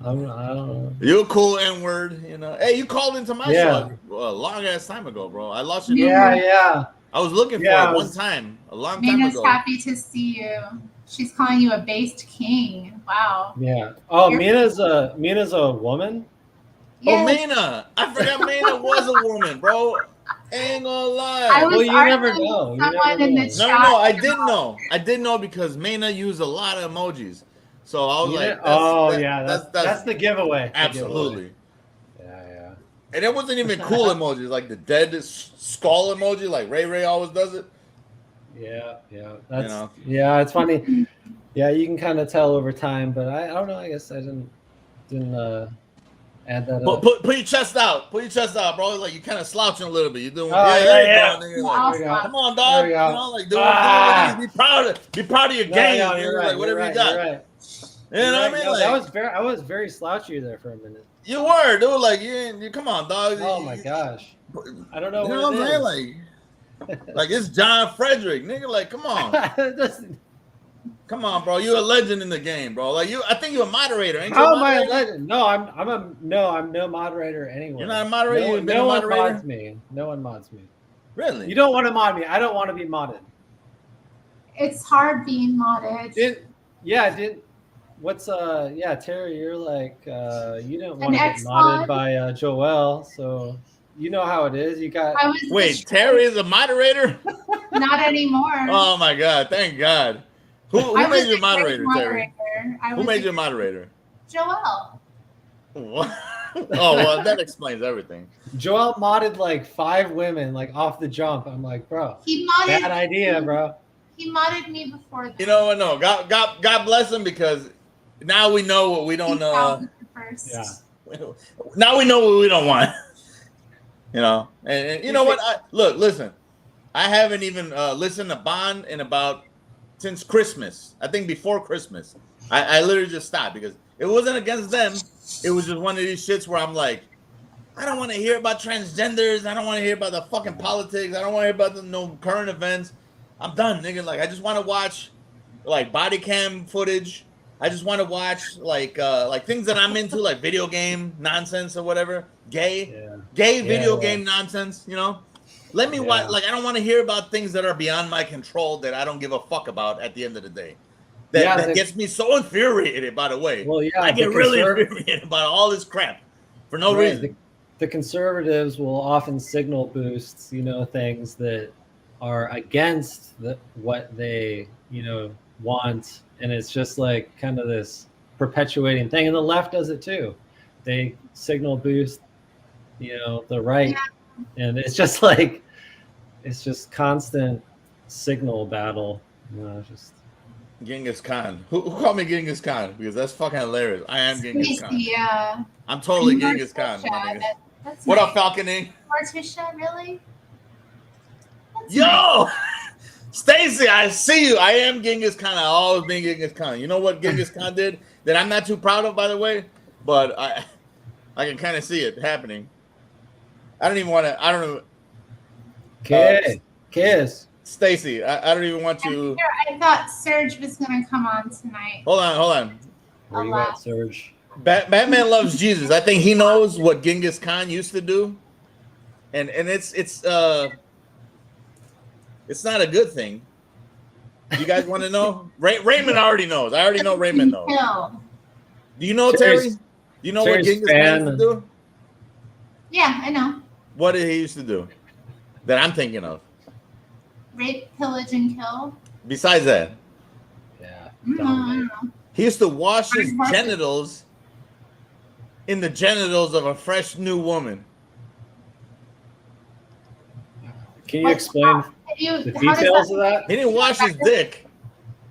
S13: I don't know.
S12: You're a cool N-word, you know. Hey, you called into my
S13: Yeah.
S12: show a long ass time ago, bro. I lost your
S13: Yeah,
S12: number.
S13: yeah.
S12: I was looking for
S13: Yeah,
S12: it
S13: I
S12: one
S13: was-
S12: time, a long time
S1: Mina's
S12: ago.
S1: happy to see you. She's calling you a based king. Wow.
S13: Yeah. Oh,
S1: You're-
S13: Mina's a woman?
S12: Oh, Mina. I forgot Mina was a woman, bro. Ain't gonna lie.
S1: I was
S13: Well, you never
S1: arguing
S13: know.
S1: with
S13: You never
S1: someone in the
S13: know.
S1: chat.
S12: No, I didn't know. I didn't know because Mina used a lot of emojis. So I was
S13: You
S12: like,
S13: did- that's the giveaway. The
S12: absolutely.
S13: giveaway. Yeah.
S12: And it wasn't even cool emojis, like the dead skull emoji, like Ray always does it.
S13: Yeah. That's
S12: know.
S13: yeah, it's funny. Yeah, you can kind of tell over time, but I don't know. I guess I didn't add that up.
S12: Put your chest out. Put your chest out, bro. Like you kind of slouching a little bit. You're doing
S13: Yeah.
S12: there you go, nigga.
S1: There
S12: Like,
S1: we go.
S12: come on, dog.
S13: There we go.
S12: You know, like doing be proud of your game.
S13: No,
S12: nigga.
S13: you're right.
S12: Like whatever
S13: you're
S12: you got.
S13: right.
S12: You know what I mean?
S13: No,
S12: Like,
S13: I was very slouchy there for a minute.
S12: you were, dude. Like you come on, dog.
S13: Oh my gosh. I don't know
S12: You know
S13: what
S12: what
S13: it
S12: I'm
S13: is.
S12: saying? Like it's Jon-Fredric, nigga. Like, come on. Come on, bro. You're a legend in the game, bro. Like I think you're a moderator, ain't you?
S13: How
S12: a
S13: am I a
S12: moderator?
S13: legend? No, I'm no moderator anywhere.
S12: You're not a moderator?
S13: No,
S12: You've been
S13: no
S12: a
S13: one
S12: moderator?
S13: mods me. No one mods me.
S12: Really?
S13: You don't want to mod me. I don't want to be modded.
S1: It's hard being modded.
S13: Terry, you're like you didn't want to get
S1: ex-mod?
S13: modded by Joel, so you know how it is. You got
S1: I was
S12: Wait, Terry is a moderator?
S1: not anymore.
S12: Oh my God! Thank God. Who
S1: I was
S12: made you
S1: the
S12: moderator,
S1: first
S12: Terry?
S1: I
S12: Who
S1: was
S12: made
S1: the-
S12: you a moderator?
S1: Joel.
S12: What? Oh well, that explains everything.
S13: Joel modded like 5 women like off the jump. I'm like, bro,
S1: He modded.
S13: bad idea, bro.
S1: He modded me before that.
S12: You know what? No, God bless him because now we know what we don't.
S1: First.
S13: Yeah.
S12: Now we know what we don't want. You know, and you know what? Listen. I haven't even listened to Bond in about since Christmas. I think before Christmas. I literally just stopped because It wasn't against them. It was just one of these shits where I'm like, I don't want to hear about transgenders. I don't want to hear about the fucking politics. I don't want to hear about the no current events. I'm done, nigga. Like, I just want to watch like body cam footage. I just want to watch like things that I'm into, like video game nonsense or whatever. Gay video game nonsense, you know? Let me watch. Like, I don't want to hear about things that are beyond my control that I don't give a fuck about at the end of the day. That gets me so infuriated, by the way.
S13: Well, yeah,
S12: I get really infuriated about all this crap for no reason.
S13: The conservatives will often signal boost, you know, things that are against what they, you know, want. And it's just like kind of this perpetuating thing. And the left does it too. They signal boost, you know, the right. And it's just like, it's just constant signal battle. You know, just
S12: Genghis Khan. Who called me Genghis Khan? Because that's fucking hilarious. I am Genghis Khan.
S1: Yeah.
S12: I'm totally Genghis Khan. What up, Falconing?
S1: Morticia, really?
S12: Yo! Stacy, I see you. I am Genghis Khan. I always been Genghis Khan. You know what Genghis Khan did that I'm not too proud of, by the way? But I can kind of see it happening. I don't even want to. I don't know.
S13: Kiss.
S12: Stacy, I don't even want to.
S1: I thought Serge was going to come on tonight.
S12: Hold on.
S13: Where you at, Serge?
S12: Batman loves Jesus. I think he knows what Genghis Khan used to do, and it's not a good thing. You guys want to know? Raymond already knows. I already know Raymond knows. Do you know Terry? Do you know what Genghis Khan used to do?
S1: Yeah, I know.
S12: What did he used to do that I'm thinking of?
S1: Rape, pillage, and kill.
S12: Besides that,
S13: yeah,
S1: I don't know.
S12: He used to wash his genitals in the genitals of a fresh new woman.
S13: Can you explain the details of that?
S12: He didn't wash his dick.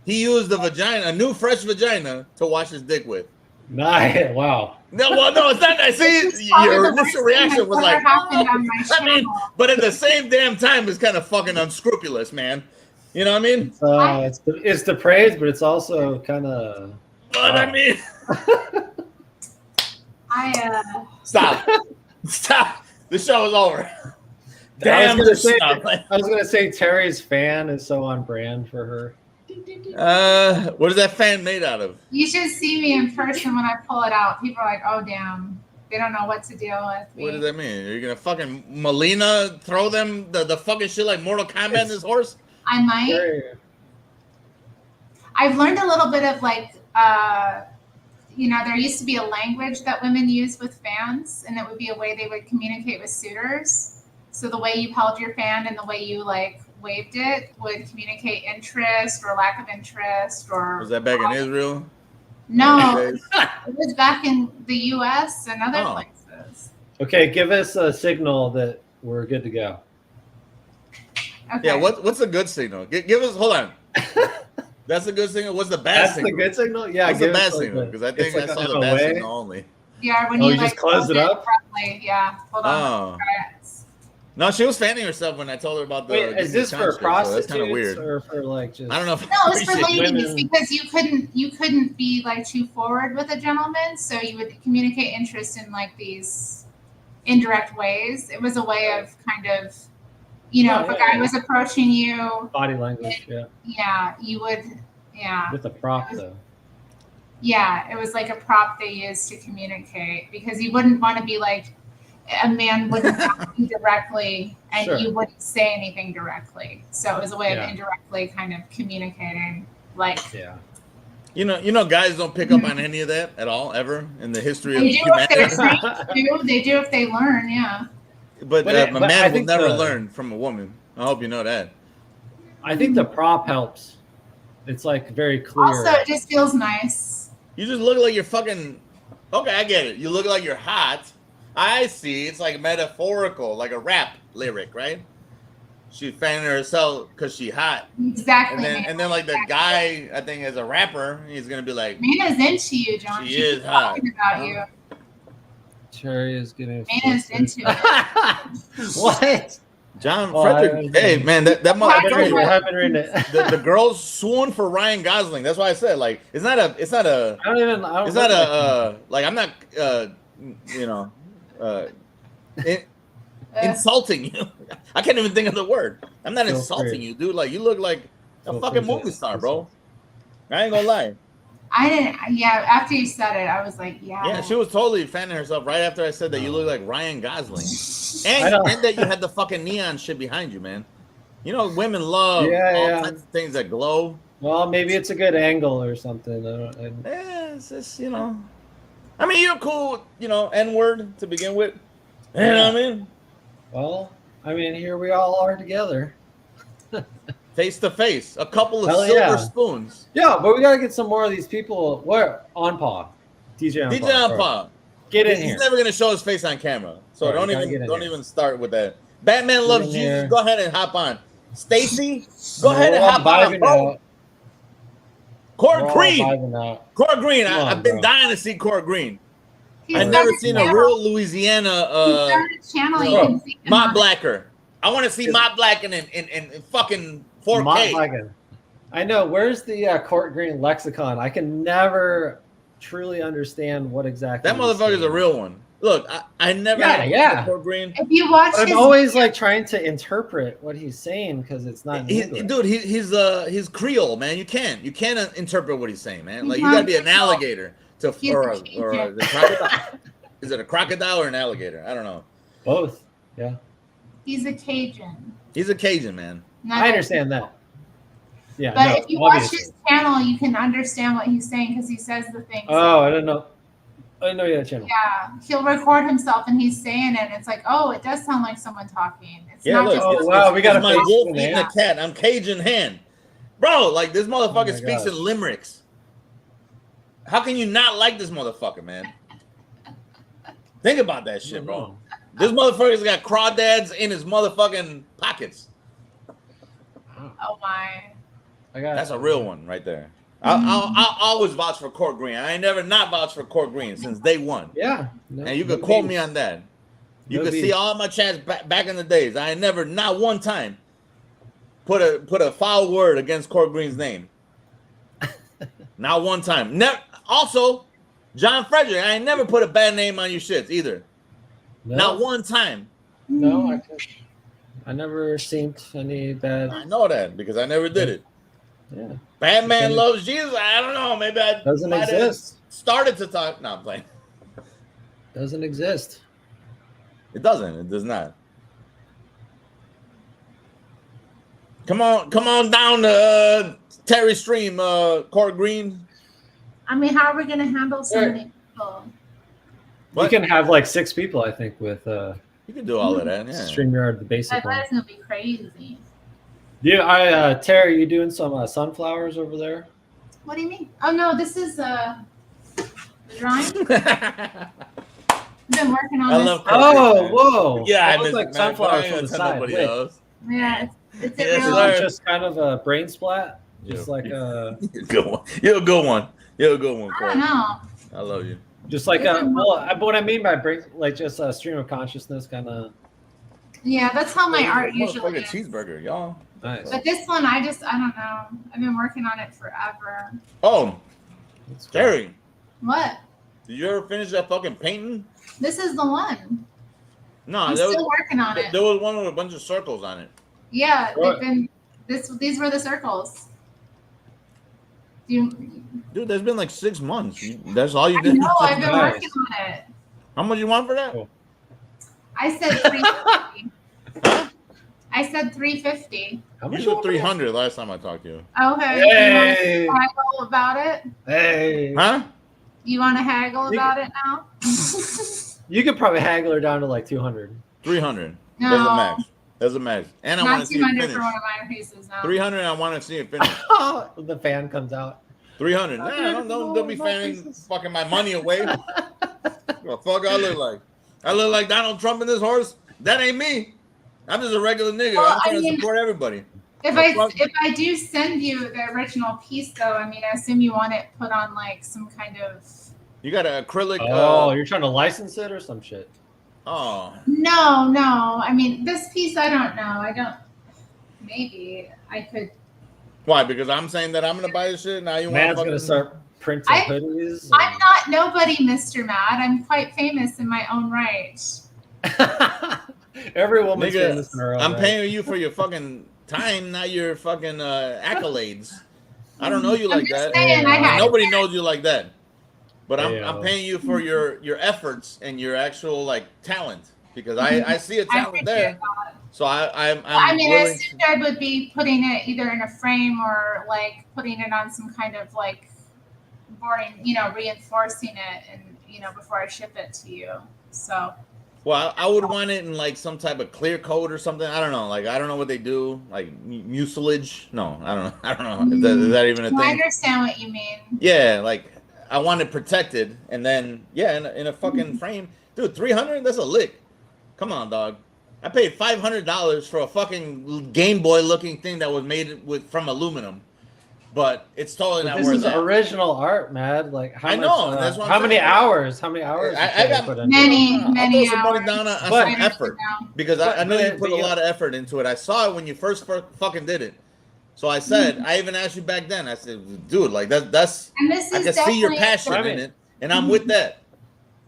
S12: He used the vagina, a new fresh vagina, to wash his dick with.
S13: Nice. Wow.
S12: No, it's not. I see your initial reaction was like, I mean, but at the same damn time, it's kind of fucking unscrupulous, man. You know what I mean?
S13: It's the praise, but it's also kind of.
S12: But I mean, stop. The show is over. Damn,
S13: I was gonna say Terry's fan is so on brand for her.
S12: What is that fan made out of?
S1: You should see me in person when I pull it out. People are like, oh, damn. They don't know what to deal with.
S12: What does that mean? Are you going to fucking Melina throw them the fucking shit like Mortal Kombat in this horse?
S1: I might. I've learned a little bit of like, you know, there used to be a language that women use with fans, and it would be a way they would communicate with suitors. So the way you held your fan and the way you like waved it would communicate interest or lack of interest. Or
S12: was that back in Israel?
S1: No, it was back in the U.S. and other places.
S13: Okay, give us a signal that we're good to go.
S1: Okay.
S12: Yeah, what's a good signal? Give us. Hold on. That's a good signal. What's the bad signal?
S13: That's the good signal. Yeah,
S12: what's the bad signal? Because I think I saw the bad signal only.
S1: Yeah, when you like
S13: just close it up.
S1: Abruptly. Yeah, hold on.
S12: No, she was fanning herself when I told her about the.
S13: Wait, is this for prostitutes?
S12: So that's kind of weird.
S13: Or for like just?
S12: I don't know.
S1: No, it's for ladies because you couldn't be like too forward with a gentleman, so you would communicate interest in like these indirect ways. It was a way of kind of, you know, if a guy was approaching you.
S13: Body language, yeah.
S1: Yeah, you would, yeah.
S13: With a prop though.
S1: Yeah, it was like a prop they used to communicate because you wouldn't want to be like. A man wouldn't ask you directly, and you wouldn't say anything directly. So it was a way of indirectly kind of communicating. Like,
S12: you know, guys don't pick up on any of that at all, ever in the history of humanity.
S1: They do if they learn, yeah.
S12: But a man will never learn from a woman. I hope you know that.
S13: I think the prop helps. It's like very clear.
S1: Also, it just feels nice.
S12: You just look like you're fucking. Okay, I get it. You look like you're hot. I see. It's like metaphorical, like a rap lyric, right? She's fanning herself because she's hot.
S1: Exactly.
S12: And then like the guy, I think, as a rapper, he's gonna be like,
S1: Mina's into you, John.
S12: She is hot.
S1: Talking about you.
S13: Terry is getting.
S1: Mina's into it.
S13: What?
S12: Jon-Fredric. Hey man, that
S13: I haven't read it.
S12: the girls swoon for Ryan Gosling. That's why I said like it's not a like I'm not insulting you. I can't even think of the word. I'm not insulting you, dude. Like you look like a fucking movie star, bro. I ain't gonna lie.
S1: I didn't. Yeah, after you said it, I was like, yeah.
S12: Yeah, she was totally fanning herself right after I said that you look like Ryan Gosling, and that you had the fucking neon shit behind you, man. You know, women love all kinds of things that glow.
S13: Well, maybe it's a good angle or something.
S12: It's just, you know. I mean, you're cool, you know, N-word to begin with. You know what I mean?
S13: Well, I mean, here we all are together.
S12: Face to face, a couple of silver spoons.
S13: Yeah, but we gotta get some more of these people. Where DJONPAW?
S12: DJONPAW.
S13: Get in here.
S12: He's never gonna show his face on camera, so don't even start with that. Batman loves Jesus. Go ahead and hop on. Stacy, go ahead and hop on. Bro. Court Green. I've been dying to see Court Green. I've never seen a real Louisiana Mott Blacker. I want to see Mott Black in fucking 4K.
S13: I know. Where's the Court Green lexicon? I can never truly understand what exactly
S12: that motherfucker's a real one. Look, I never had Court Green.
S1: If you watch,
S13: I'm always like trying to interpret what he's saying because it's not.
S12: Dude, he's Creole, man. You can't interpret what he's saying, man. Like you gotta be an alligator or a crocodile. Is it a crocodile or an alligator? I don't know.
S13: Both. Yeah.
S1: He's a Cajun.
S12: He's a Cajun, man.
S13: I understand that. Yeah.
S1: But if you watch his channel, you can understand what he's saying because he says the things.
S13: Oh, I don't know. I didn't know you had a channel.
S1: Yeah, he'll record himself and he's saying it. And it's like, oh, it does sound like someone talking. It's not
S12: look,
S1: just
S12: wow, we got my wolf eating a cat. I'm Cajun hand, bro. Like this motherfucker speaks in limericks. How can you not like this motherfucker, man? Think about that shit, bro. This motherfucker's got crawdads in his motherfucking pockets.
S1: Oh my!
S12: That's a real one right there. I'll always vouch for Court Green. I ain't never not vouched for Court Green since day one.
S13: Yeah,
S12: and you could quote me on that. You could see all my chats back in the days. I ain't never not one time put a foul word against Court Green's name. Not one time. Also, Jon-Fredric, I ain't never put a bad name on you shits either. No. Not one time.
S13: No, I never seen any bad.
S12: I know that because I never did it.
S13: Yeah.
S12: Batman loves Jesus. I don't know. Maybe I
S13: doesn't exist.
S12: Started to talk. No, I'm playing.
S13: Doesn't exist.
S12: It doesn't. It does not. Come on down to Terri Stream, Court Green.
S1: I mean, how are we gonna handle so many people?
S13: You can have like 6 people, I think, with
S12: you can do all of that. Yeah.
S13: StreamYard, the basic one.
S1: That's gonna be crazy.
S13: Yeah, Terry, you doing some sunflowers over there?
S1: What do you mean? Oh no, this is the drawing. I've been working on this.
S13: Whoa!
S12: Yeah,
S13: I look like sunflowers from the side.
S1: Yeah, it's
S13: just kind of a brain splat. Just like a
S12: good one. You're a good one. You're a good one.
S1: I don't know.
S12: I love you.
S13: Just like what I mean by brain, like just a stream of consciousness, kind of.
S1: Yeah, that's how my art usually is.
S12: Cheeseburger, y'all.
S13: Nice.
S1: But this one, I don't know. I've been working on it forever.
S12: Oh, Terry.
S1: What?
S12: Did you ever finish that fucking painting?
S1: This is the one.
S12: No,
S1: I'm still working on it.
S12: There was one with a bunch of circles on it.
S1: Yeah, they've been. These were the circles.
S12: Dude, there's been like 6 months. That's all you did.
S1: No, I've been working on it.
S12: How much you want for that?
S1: I said $350. I said $350.
S12: How much? You said 300 last time I talked to you.
S1: Okay.
S13: Hey.
S1: You want to haggle about it?
S13: Hey.
S12: Huh?
S1: You want to haggle about it now?
S13: You could probably haggle her down to like 200.
S12: 300.
S1: No.
S12: That's a max. That's a max. And I want to see it finish.
S1: For one of my pieces now.
S12: 300. I want to see it finish.
S13: The fan comes out. 300.
S12: Don't be fanning fucking my money away. What the fuck I look like? I look like Donald Trump in this horse? That ain't me. I'm just a regular nigga.
S1: Well,
S12: I'm trying to support everybody.
S1: If I do send you the original piece, though, I mean, I assume you want it put on like some kind of.
S12: You got an acrylic.
S13: You're trying to license it or some shit.
S12: Oh.
S1: No. I mean, this piece, I don't know. Maybe I could.
S12: Why? Because I'm saying that I'm gonna buy this shit. Now you want
S13: Man's gonna start printing hoodies.
S1: I'm not nobody, Mr. Mad. I'm quite famous in my own right.
S13: Every woman's
S12: Nigga,
S13: famous in her own
S12: I'm
S13: right.
S12: paying you for your fucking time, not your fucking accolades. I don't know you like that.
S1: saying,
S12: Nobody knows you like that. But I'm paying you for your efforts and your actual like talent, because I see a talent there. So I'm
S1: I mean, I
S12: willing
S1: assumed I would be putting it either in a frame or like putting it on some kind of like boarding, reinforcing it, and before I ship it to you. So.
S12: Well, I would want it in like some type of clear coat or something. I don't know. Like, I don't know what they do. Like mucilage. No, I don't know. I don't know. Is that even a thing?
S1: I understand what you mean.
S12: Yeah, like I want it protected, and then in a fucking frame, dude. $300. That's a lick. Come on, dog. I paid $500 for a fucking Game Boy looking thing that was made from aluminum, but it's totally not
S13: This
S12: worth
S13: is
S12: it.
S13: original art, Mad. Like
S12: I know. That's what I'm
S13: how many
S12: saying.
S13: hours? How many hours?
S12: I got
S13: put into
S1: many
S13: it?
S1: many
S12: I'll throw some money
S1: hours.
S12: down on
S13: But-
S12: some effort, because I know you put a
S13: but
S12: lot of effort into it. I saw it when you first fucking did it. So I said, I even asked you back then. I said, dude, like that's
S1: And this
S12: I
S1: is
S12: can see your
S1: definitely-
S12: passion in it, and I'm with that.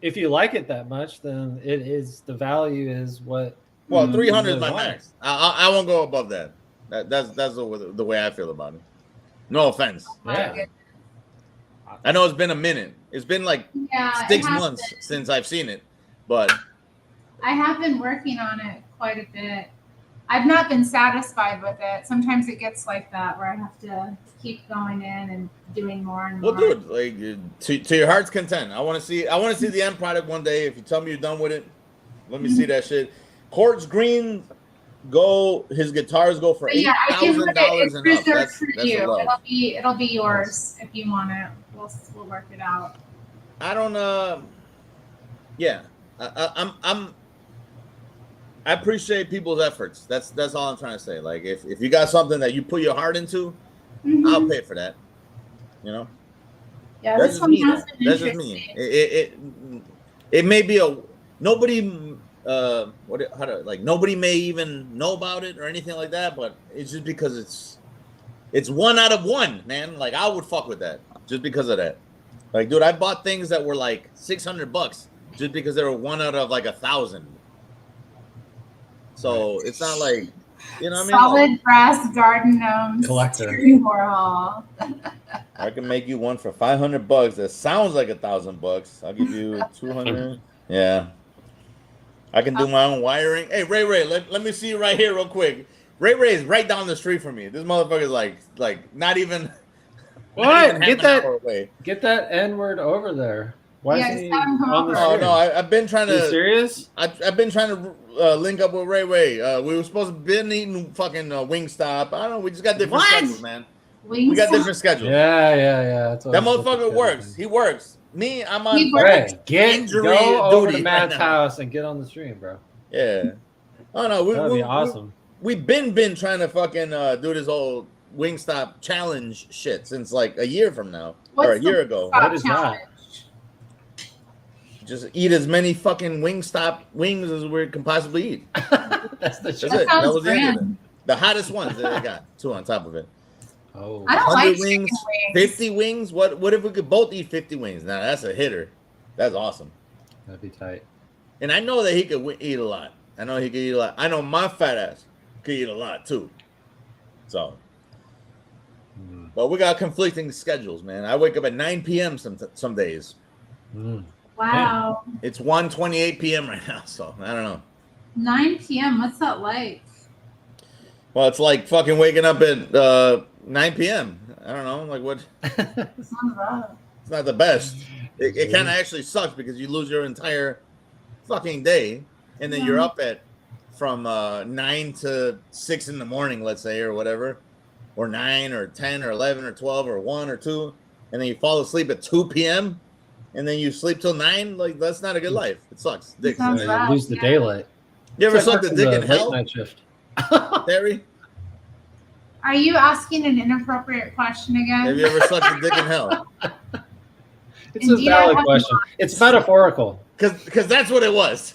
S13: If you like it that much, then it is the value is what.
S12: Well,
S13: you
S12: 300 is
S13: really
S12: my
S13: want.
S12: max. I won't go above that. That's the way I feel about it. No offense.
S13: Yeah.
S12: I know it's been a minute. It's been like
S1: Yeah,
S12: 6
S1: it has
S12: months
S1: been.
S12: since I've seen it, but
S1: I have been working on it quite a bit. I've not been satisfied with it. Sometimes it gets like that where I have to keep going in and doing more and more.
S12: well, dude, like to your heart's content. I want to see the end product one day. If you tell me you're done with it, let me see that shit. Quartz Green, his guitars go for
S1: But yeah, I can put it.
S12: $8,000
S1: It's
S12: and up.
S1: reserved for
S12: That's
S1: you.
S12: a love.
S1: It'll be yours if you want it. We'll work it out.
S12: I don't yeah. I appreciate people's efforts. That's all I'm trying to say. Like if you got something that you put your heart into, I'll pay for that. You know?
S1: Yeah,
S12: That's
S1: this
S12: just
S1: one
S12: me.
S1: has
S12: Though.
S1: been
S12: That's just
S1: interesting.
S12: me. It may be nobody nobody may even know about it or anything like that, but it's just because it's 1 out of 1, man. Like I would fuck with that just because of that. Like, dude, I bought things that were like $600 just because they were 1 out of like 1,000. So it's not like, you know what I mean?
S1: Solid
S12: Like,
S1: brass garden gnomes.
S13: Collector.
S1: Terry Warhol.
S12: I can make you one for $500. That sounds like $1,000. I'll give you 200. Yeah. I can do my own wiring. Hey, Ray, let me see you right here real quick. Ray is right down the street from me. This motherfucker's like not even
S13: What?
S12: half an hour away.
S13: Get that N word over there. Why
S1: Yeah,
S13: is he
S1: just have him come
S13: on the
S1: over.
S12: Oh
S13: stream?
S12: no, I've been trying
S13: Are you
S12: to.
S13: serious?
S12: I've been trying to link up with Ray. We were supposed to been eating fucking Wingstop. I don't know. We just got different schedules, man. We got different schedules.
S13: Yeah. That's
S12: That
S13: always
S12: motherfucker
S13: different
S12: works.
S13: thing.
S12: He works. Me, I'm on
S1: He works.
S13: Hey,
S12: injury
S13: go over
S12: duty
S13: to Matt's
S12: right now.
S13: house and get on the stream, bro.
S12: Yeah. Oh no,
S13: That'd be awesome.
S12: We've been trying to fucking do this whole Wingstop challenge shit since like a year from now or a year ago.
S13: What is that?
S12: Just eat as many fucking Wingstop wings as we can possibly eat.
S13: That's the
S12: That's
S13: shit.
S12: it. That
S1: sounds
S12: was the end of it.
S1: grand.
S12: The hottest ones that they got. 2 on top of it.
S13: Oh,
S1: I don't
S12: 100
S1: like
S12: wings,
S1: chicken wings.
S12: 50 wings. What if we could both eat 50 wings? Now that's a hitter. That's awesome.
S13: that'd be tight.
S12: And I know that he could eat a lot. I know he could eat a lot. I know my fat ass could eat a lot too. So, but we got conflicting schedules, man. I wake up at 9 p.m. some days.
S1: Wow.
S12: It's 1:28 p.m. right now, so I don't know.
S1: 9 p.m. What's that like?
S12: Well, it's like fucking waking up at 9 p.m. I don't know, like what?
S1: It's not bad.
S12: It's not the best. It kind of actually sucks because you lose your entire fucking day, and then you're up at from 9 to 6 in the morning, let's say, or whatever, or 9 or 10 or 11 or 12 or 1 or 2, and then you fall asleep at 2 p.m. and then you sleep till 9. Like that's not a good life. It sucks. Dick.
S1: Sounds
S13: You
S1: bad.
S13: lose the daylight.
S12: You ever
S13: It's like
S12: sucked a
S13: working
S12: dick in
S13: the
S12: hell,
S13: late night shift.
S12: Terry?
S1: Are you asking an inappropriate question again?
S12: Have you ever sucked a dick in hell?
S13: It's a
S1: Indeed, I
S13: valid
S1: have
S13: question.
S1: not.
S13: It's metaphorical.
S12: Because that's what it was.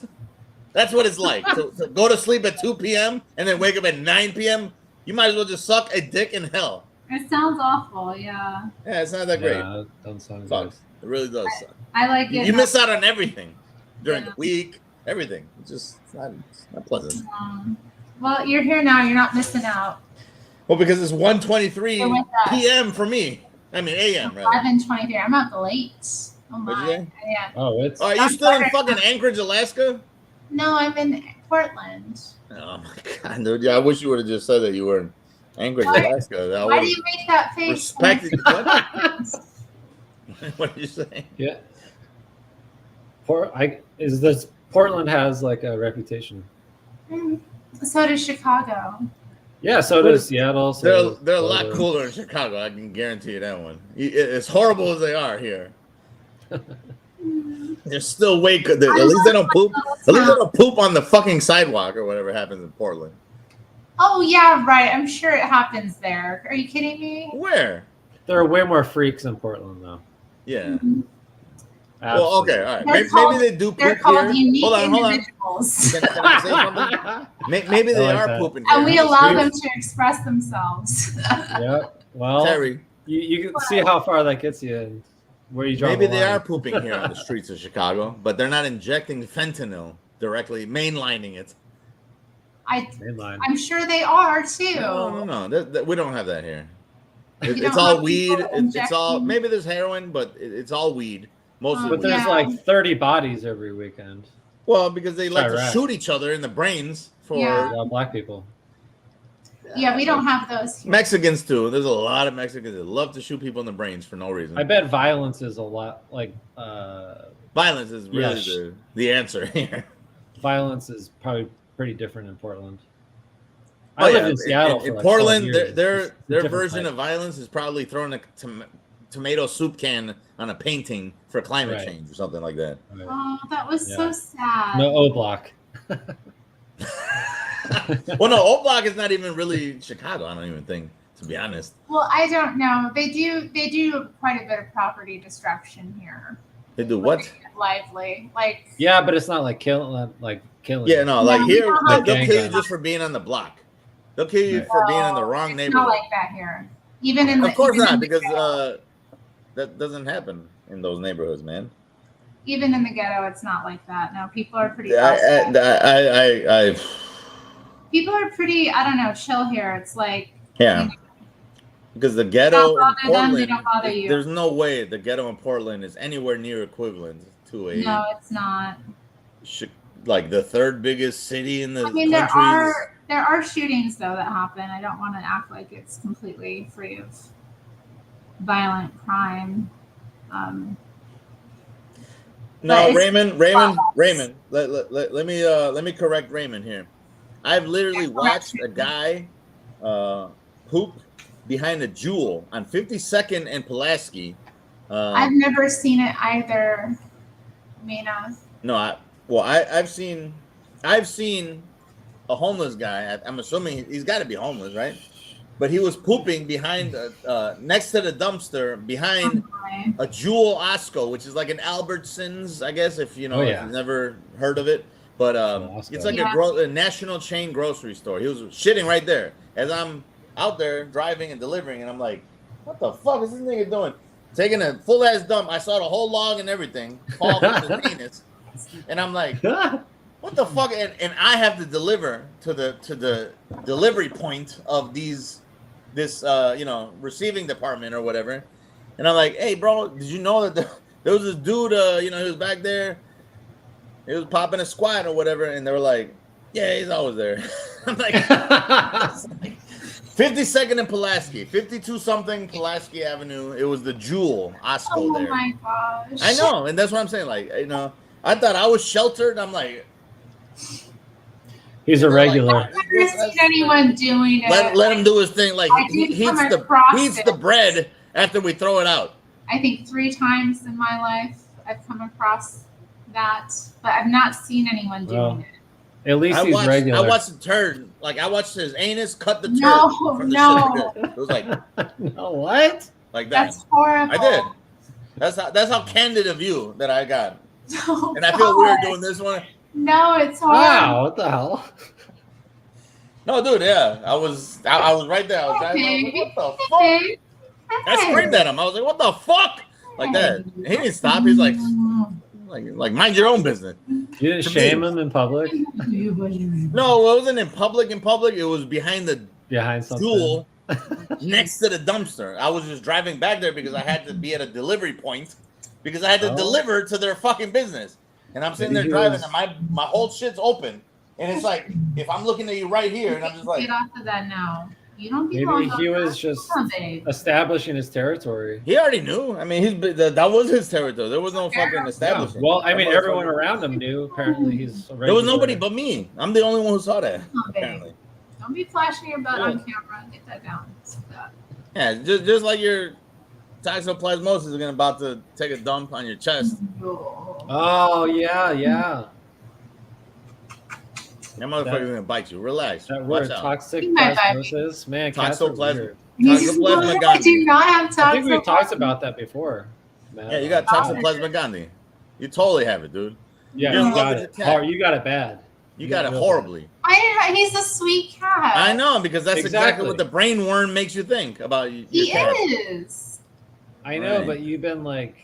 S12: That's what it's like. To go to sleep at 2 p.m. and then wake up at 9 p.m. You might as well just suck a dick in hell.
S1: It sounds awful. Yeah.
S12: Yeah, it's not that great.
S13: Yeah, it doesn't sound good.
S12: Sucks. It really does suck.
S1: I like it.
S12: You miss out on everything during the week. Everything. It's not pleasant.
S1: Well, you're here now. You're not missing out.
S12: Well, because it's 1:23 p.m. for me. I mean a.m. Right?
S1: 11:23. I'm up late. Oh
S12: What'd you
S1: my.
S12: say?
S1: Yeah.
S13: Oh, it's.
S12: Are you still in fucking Anchorage, Alaska?
S1: No, I'm in Portland.
S12: Oh my god, dude! Yeah, I wish you would have just said that you were in Anchorage, Alaska.
S1: Why do you make that face?
S12: Respected. What? What did you say?
S13: Yeah. Portland has like a reputation.
S1: So does Chicago.
S13: Yeah, so does Seattle.
S12: They're a lot cooler in Chicago. I can guarantee you that one. As horrible as they are here, they're still way good. At least they don't poop. At least they don't poop on the fucking sidewalk or whatever happens in Portland.
S1: Oh yeah, right. I'm sure it happens there. Are you kidding me?
S12: Where?
S13: There are way more freaks in Portland, though.
S12: Yeah.
S13: Absolutely.
S12: Well, okay, all right. Maybe they do poop
S1: They're called
S12: here.
S1: unique
S12: Hold on.
S1: individuals.
S12: Can I say something? Maybe they are pooping here.
S1: And we allow them to express themselves.
S13: Yeah. Well,
S12: Terry,
S13: you can see how far that gets you and where you draw
S12: maybe
S13: the
S12: they
S13: line.
S12: are pooping here on the streets of Chicago, but they're not injecting fentanyl directly, mainlining it.
S13: Mainline.
S1: I'm sure they are too.
S12: No. We don't have that here.
S1: You
S12: It's
S1: don't
S12: all
S1: have
S12: weed.
S1: people
S12: It's all
S1: injecting?
S12: maybe there's heroin, but it's all weed. Mostly.
S13: But there's like 30 bodies every weekend.
S12: Well, because they like
S13: Iraq.
S12: to shoot each other in the brains for
S1: Yeah.
S13: Black people.
S1: Yeah, we don't have those here.
S12: Mexicans too. There's a lot of Mexicans that love to shoot people in the brains for no reason.
S13: I bet violence is a lot like
S12: Violence is really
S13: Yes.
S12: the answer here.
S13: violence is probably pretty different in Portland.
S12: Oh,
S13: I
S12: yeah.
S13: lived in Seattle.
S12: In
S13: for like
S12: Portland,
S13: 12 years.
S12: their
S13: It's a different
S12: version
S13: type.
S12: of violence is probably throwing a tomato soup can on a painting for climate
S13: Right.
S12: change or something like that.
S1: Oh, that was so
S13: Yeah.
S1: sad.
S13: No O Block.
S12: Well, no, O Block is not even really Chicago. I don't even think, to be honest.
S1: Well, I don't know. They do quite a bit of property destruction here.
S12: They do what?
S1: Lively, like
S13: Yeah, but it's not like killing.
S12: Yeah, no, like
S1: No,
S12: here,
S1: we don't
S12: they'll
S1: have
S12: kill you
S13: gang
S12: just for being on the block. They'll kill you for being in the wrong
S1: it's
S12: neighborhood.
S1: not like that here. Even in the
S12: Of course
S1: even
S12: not,
S1: in the
S12: because
S1: ghetto.
S12: that doesn't happen in those neighborhoods, man.
S1: Even in the ghetto, it's not like that. No, people are pretty.
S12: I
S1: People are pretty. I don't know, chill here. It's like
S12: yeah. Because the ghetto in
S1: bother them, they
S12: Portland,
S1: don't bother you.
S12: there's no way the ghetto in Portland is anywhere near equivalent to a
S1: no, it's not.
S12: like the third biggest city in the
S1: I mean,
S12: country.
S1: there are shootings though that happen. I don't want to act like it's completely free of violent crime.
S12: No,
S1: but it's-
S12: Raymond. Let me correct Raymond here. I've literally watched a guy poop behind a Jewel on 52nd and Pulaski.
S1: I've never seen it either, Mina.
S12: No, I've seen a homeless guy. I'm assuming he's got to be homeless, right? But he was pooping behind next to the dumpster behind a Jewel Osco, which is like an Albertsons, I guess, if you know, if you've never heard of it. But it's like a national chain grocery store. He was shitting right there as I'm out there driving and delivering, and I'm like, what the fuck is this nigga doing? Taking a full ass dump. I saw the whole log and everything fall from his penis, and I'm like, what the fuck? And I have to deliver to the delivery point of this receiving department or whatever, and I'm like, hey bro, did you know that there was this dude, he was back there, he was popping a squat or whatever, and they were like, yeah, he's always there. I'm like 52nd and Pulaski, 52-something Pulaski Avenue. It was the Jewel Osco there.
S1: Oh my gosh.
S12: I know, and that's what I'm saying. Like, I thought I was sheltered. I'm like,
S13: he's a regular.
S1: I've never seen anyone doing it.
S12: let him do his thing. Like
S1: I
S12: he
S1: did come
S12: eats
S1: across
S12: the
S1: it.
S12: bread after we throw it out.
S1: I think 3 times in my life I've come across that, but I've not seen anyone doing it.
S13: At least he's regular.
S12: I watched the turd. Like I watched his anus cut the turd.
S1: No,
S12: from the
S1: no.
S12: shit. It was like,
S13: no, what?
S12: Like that.
S1: That's horrible.
S12: I did. That's how candid a view that I got.
S1: Oh,
S12: And I feel weird
S1: God.
S12: doing this one.
S1: No, it's hard.
S13: Wow, what the hell?
S12: No, dude, yeah. I was right there. I was driving. I was like, what the fuck? I screamed at him. I was like, what the fuck? Like that. And he didn't stop. He's like mind your own business.
S13: You didn't shame him in public?
S12: No, it wasn't in public. In public, it was behind
S13: something.
S12: Stool next to the dumpster. I was just driving back there because I had to be at a delivery point because I had to deliver to their fucking business. And I'm sitting there driving, and my whole shit's open. And it's like, if I'm looking at you right here, and I'm just like,
S1: get off of that now. You don't be
S13: maybe he was just establishing his territory.
S12: He already knew. I mean, that was his territory. There was no fucking establishing.
S13: Well, I mean, everyone around him knew. Apparently, he's.
S12: There was nobody but me. I'm the only one who saw that. Apparently.
S1: Don't be flashing your butt on camera. Get that down.
S12: Yeah, just like your toxoplasmosis is about to take a dump on your chest.
S13: Oh yeah.
S12: That motherfucker's gonna bite you. Relax.
S13: That
S12: Watch
S13: word,
S12: out.
S13: toxic plasmosis. Man,
S12: toxoplasma.
S1: Toxoplasma
S12: Gandhi.
S1: do not have
S13: I think we
S1: toxoplasma.
S13: talked about that before. Man.
S12: Yeah, you got toxoplasma Gandhi. You totally have it, dude.
S13: Yeah,
S12: You're in
S13: you
S12: love
S13: got
S12: with
S13: it.
S12: your cat.
S13: You got it bad.
S12: You got it horribly.
S1: He's a sweet cat.
S12: I know, because that's exactly what the brain worm makes you think about your cat.
S1: He is.
S13: I know,
S12: Right.
S13: but you've been like.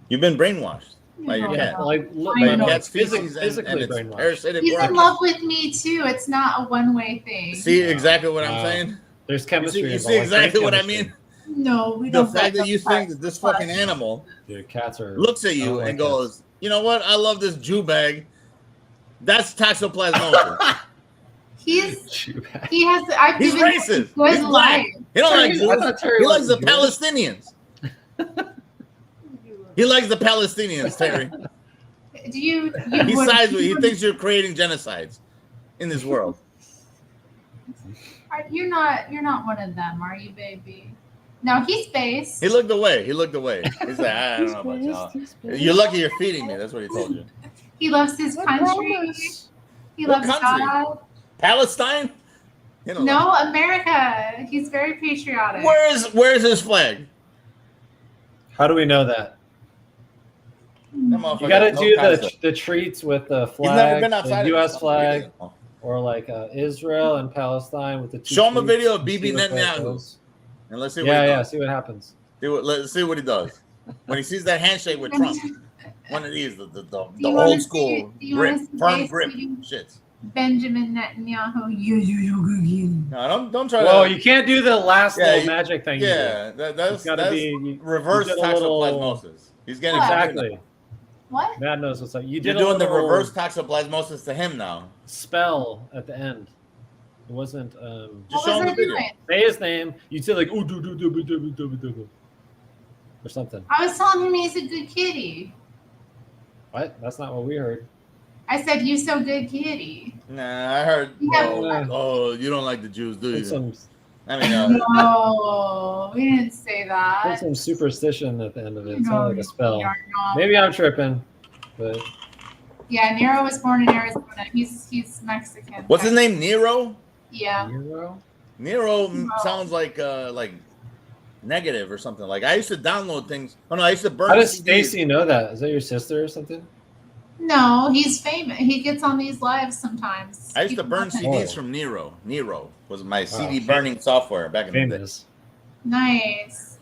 S12: You've been brainwashed by your cat.
S13: Like
S12: by your cat's feces
S13: physically
S12: and its
S13: brainwashed.
S12: parasitic
S1: He's in
S12: worm.
S1: love with me too. It's not a one-way thing.
S12: See exactly what I'm saying?
S13: There's chemistry.
S12: You see exactly what I mean?
S1: No, we
S12: The
S1: don't.
S12: fact that you think that this fucking animal
S13: Dude, cats are.
S12: looks at you and goes, you know what? I love this Jew bag. That's toxoplasmosis.
S1: He has. I've
S12: He's
S1: given him
S12: racist.
S1: a good
S12: He's black.
S1: life.
S12: He don't like
S13: I
S12: Jews.
S13: thought Terry
S12: He likes the
S13: was Jewish.
S12: Palestinians. He likes the Palestinians, Terry.
S1: Do you?
S12: He sides with. He thinks you're creating genocides in this world.
S1: You're not one of them, are you, baby? No, he's based.
S12: He looked away. He looked away. He's like, I don't know about y'all. You're lucky you're feeding me. That's what he told you.
S1: He loves his country. He
S12: What
S1: loves
S12: country?
S1: God.
S12: Palestine? You know,
S1: No, America. He's very patriotic.
S12: Where's his flag?
S13: How do we know that?
S12: That motherfucker
S13: You got to
S12: has no
S13: do
S12: concept.
S13: the treats with the
S12: He's never been
S13: flag,
S12: outside
S13: the
S12: of
S13: U.S.
S12: his
S13: flag,
S12: country.
S13: or like Israel and Palestine with the two.
S12: Show him a
S13: treats
S12: video of
S13: and
S12: Bibi
S13: see what that
S12: Netanyahu.
S13: goes.
S12: And let's see what
S13: Yeah,
S12: he
S13: yeah.
S12: does.
S13: See what happens.
S12: Let's see what he does. When he sees that handshake with Trump. One of these, the
S1: you wanna
S12: old
S1: see-
S12: school
S1: do you wanna
S12: grip,
S1: see
S12: firm
S1: this
S12: grip
S1: video?
S12: shits.
S1: Benjamin Netanyahu.
S12: No, don't try
S13: Well,
S12: to.
S13: you can't do the last
S12: Yeah,
S13: little
S12: you-
S13: magic thing.
S12: Yeah, that's
S13: gotta be
S12: reverse
S13: you did a little-
S12: toxoplasmosis. He's getting
S13: Exactly.
S1: What?
S13: Matt knows what's up. You
S12: You're
S13: did
S12: doing the
S13: little
S12: reverse toxoplasmosis to him now.
S13: spell at the end. It wasn't.
S12: Just
S1: What
S12: show
S1: was
S12: him
S1: I
S12: the video.
S1: doing?
S13: Say his name. You'd say like ooh do do do do do do do do or something.
S1: I was telling him he's a good kitty.
S13: What? That's not what we heard.
S1: I said, "You so good, kitty."
S12: Nah, I heard.
S1: Yeah.
S12: Oh, you don't like the Jews, do
S13: Put
S12: you?
S13: some,
S12: I mean,
S1: No, we didn't say
S13: put
S1: that.
S13: some superstition at the end of it. It
S1: No,
S13: sounded like a spell.
S1: we are not.
S13: Maybe I'm tripping, but
S1: Yeah, Nero was born in Arizona. He's Mexican.
S12: what's his name? Nero.
S1: Yeah.
S12: Nero sounds like negative or something. Like I used to download things. Oh no, I used to burn.
S13: how does
S12: CDs.
S13: Stacy know that? Is that your sister or something?
S1: No, he's famous. He gets on these lives sometimes.
S12: I used to burn CDs
S13: Oh.
S12: from Nero. Nero was my
S13: Wow.
S12: CD burning software back in the day.
S13: Famous.
S1: Nice.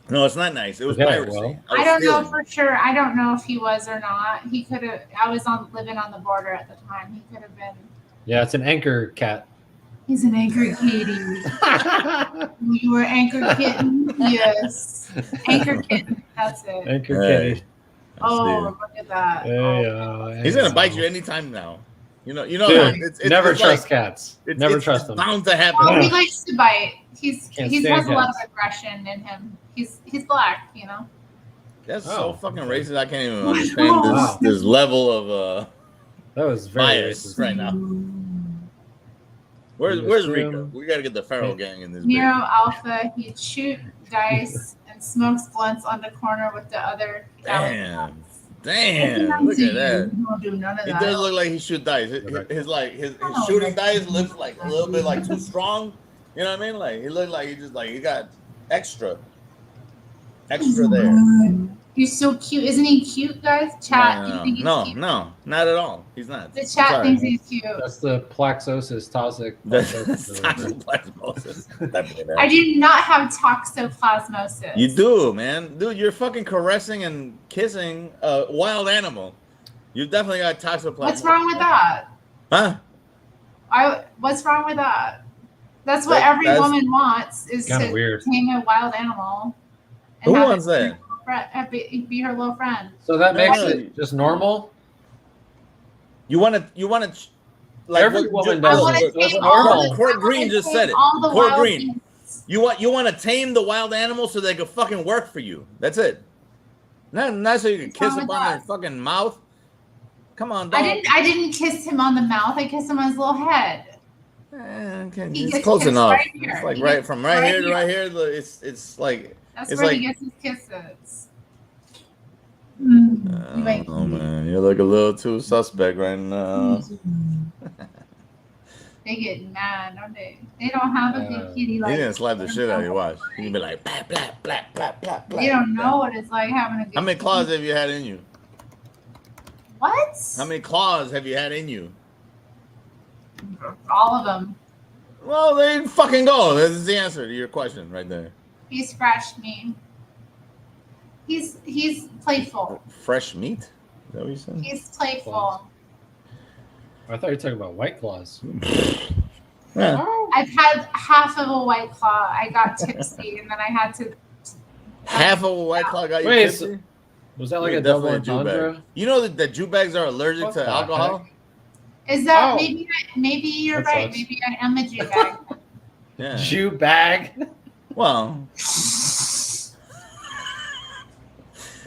S12: No, it's not nice. It was
S13: Okay,
S12: piracy.
S13: well.
S12: was
S1: I don't know
S12: stealing.
S1: for sure. I don't know if he was or not. He could have. I was living on the border at the time. He could have been.
S13: Yeah, it's an anchor cat.
S1: He's an anchor kitty. You were anchor kitten. Yes, anchor kitten. That's it.
S13: Anchor
S12: Hey.
S13: kitty.
S1: Oh, look at that.
S12: He's gonna bite you anytime now. You know.
S13: Dude,
S12: it's
S13: never
S12: it's
S13: trust
S12: like-
S13: cats.
S12: It's,
S13: Never
S12: it's,
S13: trust
S12: it's
S13: them.
S12: bound to happen.
S1: Oh, he likes to bite. He
S13: Can't
S1: has
S13: stand
S1: a lot of
S13: cats.
S1: aggression in him. He's black, you know.
S12: That's
S13: Oh,
S12: so fucking
S13: okay.
S12: racist. I can't even understand
S13: Wow.
S12: this level of
S13: That was very
S12: bias
S13: racist.
S12: right now. Where's Rico? We gotta get the Pharaoh gang in this.
S1: Nero
S12: bitch.
S1: Alpha, he'd shoot dice and smokes blunts on the corner with the other.
S12: Damn, look at that.
S1: He won't do none of
S12: He
S1: that.
S12: does look like he shoot dice. His shooting dice looks like a little bit like too strong. You know what I mean? Like he looked like he got extra. Extra there.
S1: He's so cute. Isn't he cute, guys? Chat, do you think he's cute?
S12: No, not at all. He's not.
S1: The chat thinks he's cute.
S13: That's the Plaxosis toxic.
S1: I do not have toxoplasmosis.
S12: You do, man. Dude, you're fucking caressing and kissing a wild animal. You definitely got toxoplasmosis.
S1: What's wrong with that?
S12: Huh?
S1: What's wrong with that? That's what every woman wants, is to tame a wild animal.
S12: Who wants that?
S1: Be her little friend.
S13: So that makes it just normal.
S12: You want to like
S13: every woman does it. That's normal.
S12: Court Green just said it. Court Green. You want to tame the wild animal so they can fucking work for you. That's it. Not so you can kiss them on their fucking mouth. Come on, dog.
S1: I didn't kiss him on the mouth. I kissed him on his little head.
S12: Okay. It's close enough.
S1: Right,
S12: it's like right from right here to right here. It's like
S1: that's
S12: it's
S1: where
S12: like,
S1: he gets his kisses.
S12: Oh man, you're like a little too suspect right now.
S1: They get mad, don't they? They don't have a big kitty like.
S12: He didn't slap the shit out of you. Watch. He'd be like, blah, blah, blah, blah, blah, blah.
S1: You don't know what it's like having a good.
S12: How many claws have you had in you?
S1: What?
S12: How many claws have you had in you?
S1: All of them.
S12: Well, there you fucking go. That's the answer to your question right there.
S1: He scratched me. He's playful.
S12: Fresh meat? Is that what you said?
S1: He's playful.
S13: I thought you were talking about White Claws.
S12: Yeah.
S1: I've had half of a White Claw. I got tipsy, and then I had to.
S12: Half of a White Claw got you tipsy?
S13: So, was that like a double entendre?
S12: You know that Jew bags are allergic to alcohol?
S1: Is that maybe you're right? Maybe I am a Jew bag.
S12: Yeah.
S13: Jew bag.
S12: Well.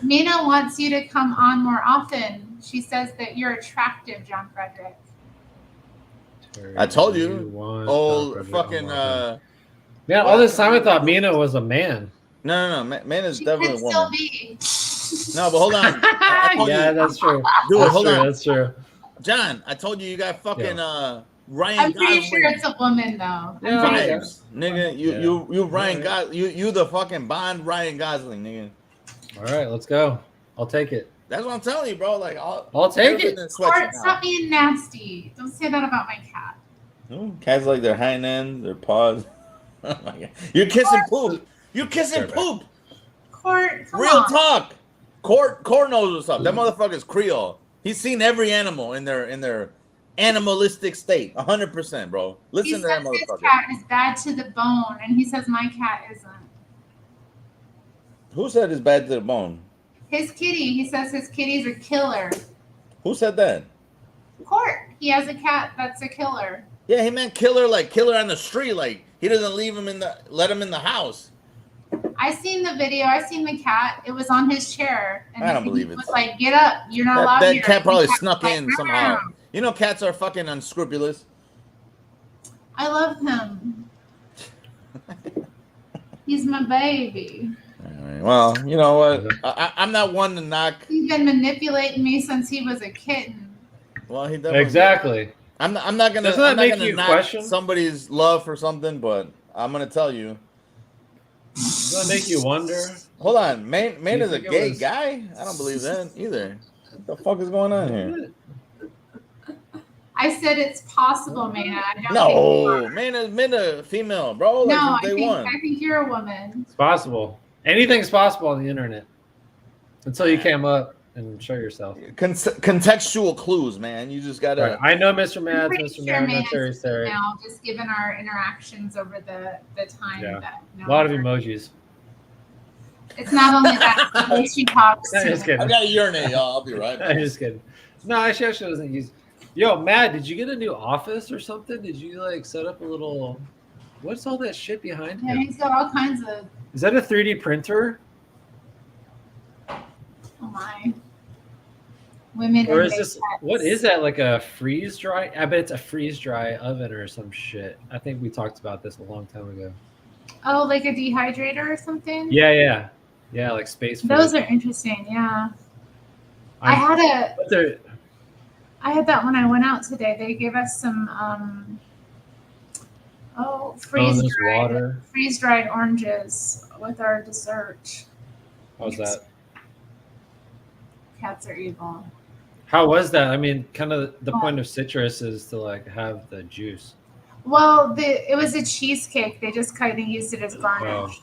S1: Mina wants you to come on more often. She says that you're attractive, Jon-Fredric.
S12: I told you. Old fucking.
S13: Yeah, all this time I thought Mina was a man.
S12: No. Mina's definitely a woman.
S1: Still be.
S12: No, but hold on.
S13: Yeah, that's true.
S12: Dude, hold on.
S13: That's true.
S12: John, I told you got fucking Ryan.
S1: I'm pretty
S12: Gosling.
S1: sure it's a woman though.
S12: Yeah, nigga, you Ryan Gosling, you the fucking Bond Ryan Gosling, nigga.
S13: All right, let's go. I'll take it.
S12: That's what I'm telling you, bro. Like,
S13: I'll take it.
S1: Stop being nasty. Don't say that about my cat.
S12: Cats like their hind end, their paws. Oh my god, you're kissing poop. You're kissing poop.
S1: Court,
S12: real talk. Court knows what's up. That motherfucker's Creole. He's seen every animal in their animalistic state. 100%, bro. Listen to that motherfucker.
S1: His cat is bad to the bone, and he says my cat isn't.
S12: Who said it's bad to the bone?
S1: His kitty. He says his kitty's a killer.
S12: Who said that?
S1: Court. He has a cat that's a killer.
S12: Yeah, he meant killer, like killer on the street. Like he doesn't leave him let him in the house.
S1: I seen the video. I seen the cat. It was on his chair. And
S12: I don't believe it.
S1: Was like, get up. You're not allowed
S12: that
S1: here.
S12: cat probably
S1: The
S12: snuck
S1: was
S12: in
S1: like,
S12: somehow. You know, cats are fucking unscrupulous.
S1: I love him. He's my baby.
S12: Well, you know what? I'm not one to knock.
S1: He's been manipulating me since he was a kitten.
S12: Well, he definitely
S13: exactly.
S12: I'm not gonna.
S13: Doesn't that make
S12: gonna
S13: you
S12: knock
S13: question
S12: somebody's love for something, but I'm gonna tell you.
S13: Does that make you wonder?
S12: Hold on, man is a gay guy? I don't believe that either. What the fuck is going on here?
S1: I said it's possible, man.
S12: No, man is female, bro. Like
S1: No,
S12: I
S1: think you're a woman.
S13: It's possible. Anything's possible on the internet until you came up and show yourself.
S12: Contextual clues, man. You just gotta.
S13: Right. I know Mr. Mad,
S1: Terri Strange. Now, just given our interactions over the time.
S13: Yeah.
S1: That
S13: a lot of emojis.
S1: It's not only that the way she talks.
S13: I'm just kidding.
S12: I gotta urinate, y'all. I'll be right back.
S13: I'm just kidding. No, she actually doesn't use. Yo, Mad, did you get a new office or something? Did you like set up a little? What's all that shit behind him?
S1: Yeah, he's got all kinds of.
S13: Is that a 3D printer?
S1: Oh my. Women.
S13: Or is this? What is that? Like a freeze dry? I bet it's a freeze dry oven or some shit. I think we talked about this a long time ago.
S1: Oh, like a dehydrator or something?
S13: Yeah, like space.
S1: Those are interesting. Yeah. I had that when I went out today. They gave us some freeze dried oranges with our dessert.
S13: How's that?
S1: Cats are evil.
S13: How was that? I mean, kind of the point of citrus is to like have the juice.
S1: Well, it was a cheesecake. They just kind of used it as garnish.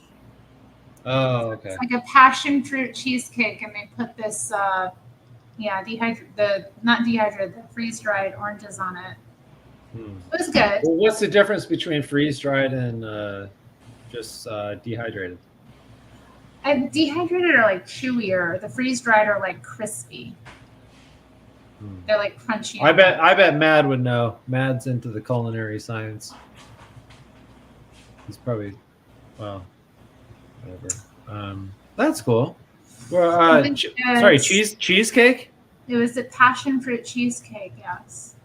S13: Oh, okay.
S1: It's like a passion fruit cheesecake, and they put this, not dehydrated, the freeze dried oranges on it. It was good.
S13: Well, what's the difference between freeze dried and just dehydrated?
S1: Dehydrated are like chewier. The freeze dried are like crispy. They're like crunchy.
S13: I bet Mad would know. Mad's into the culinary science. He's probably, well, whatever. That's cool. Well, cheesecake?
S1: It was a passion fruit cheesecake, yes.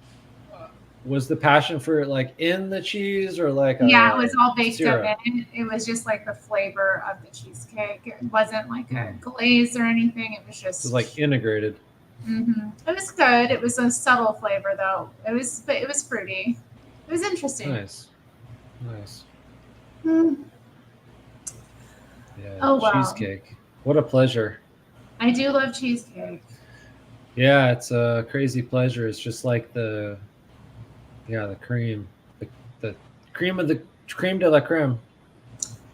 S13: Was the passion fruit like in the cheese or like
S1: it was all baked
S13: syrup?
S1: up in it. It was just like the flavor of the cheesecake. It wasn't like a glaze or anything. It was just
S13: like integrated.
S1: It was good. It was a subtle flavor though. It was fruity. It was interesting.
S13: Nice.
S1: Yeah. Oh, wow.
S13: Cheesecake. What a pleasure.
S1: I do love cheesecake.
S13: Yeah, it's a crazy pleasure. It's just like the cream, the cream of the creme de la creme.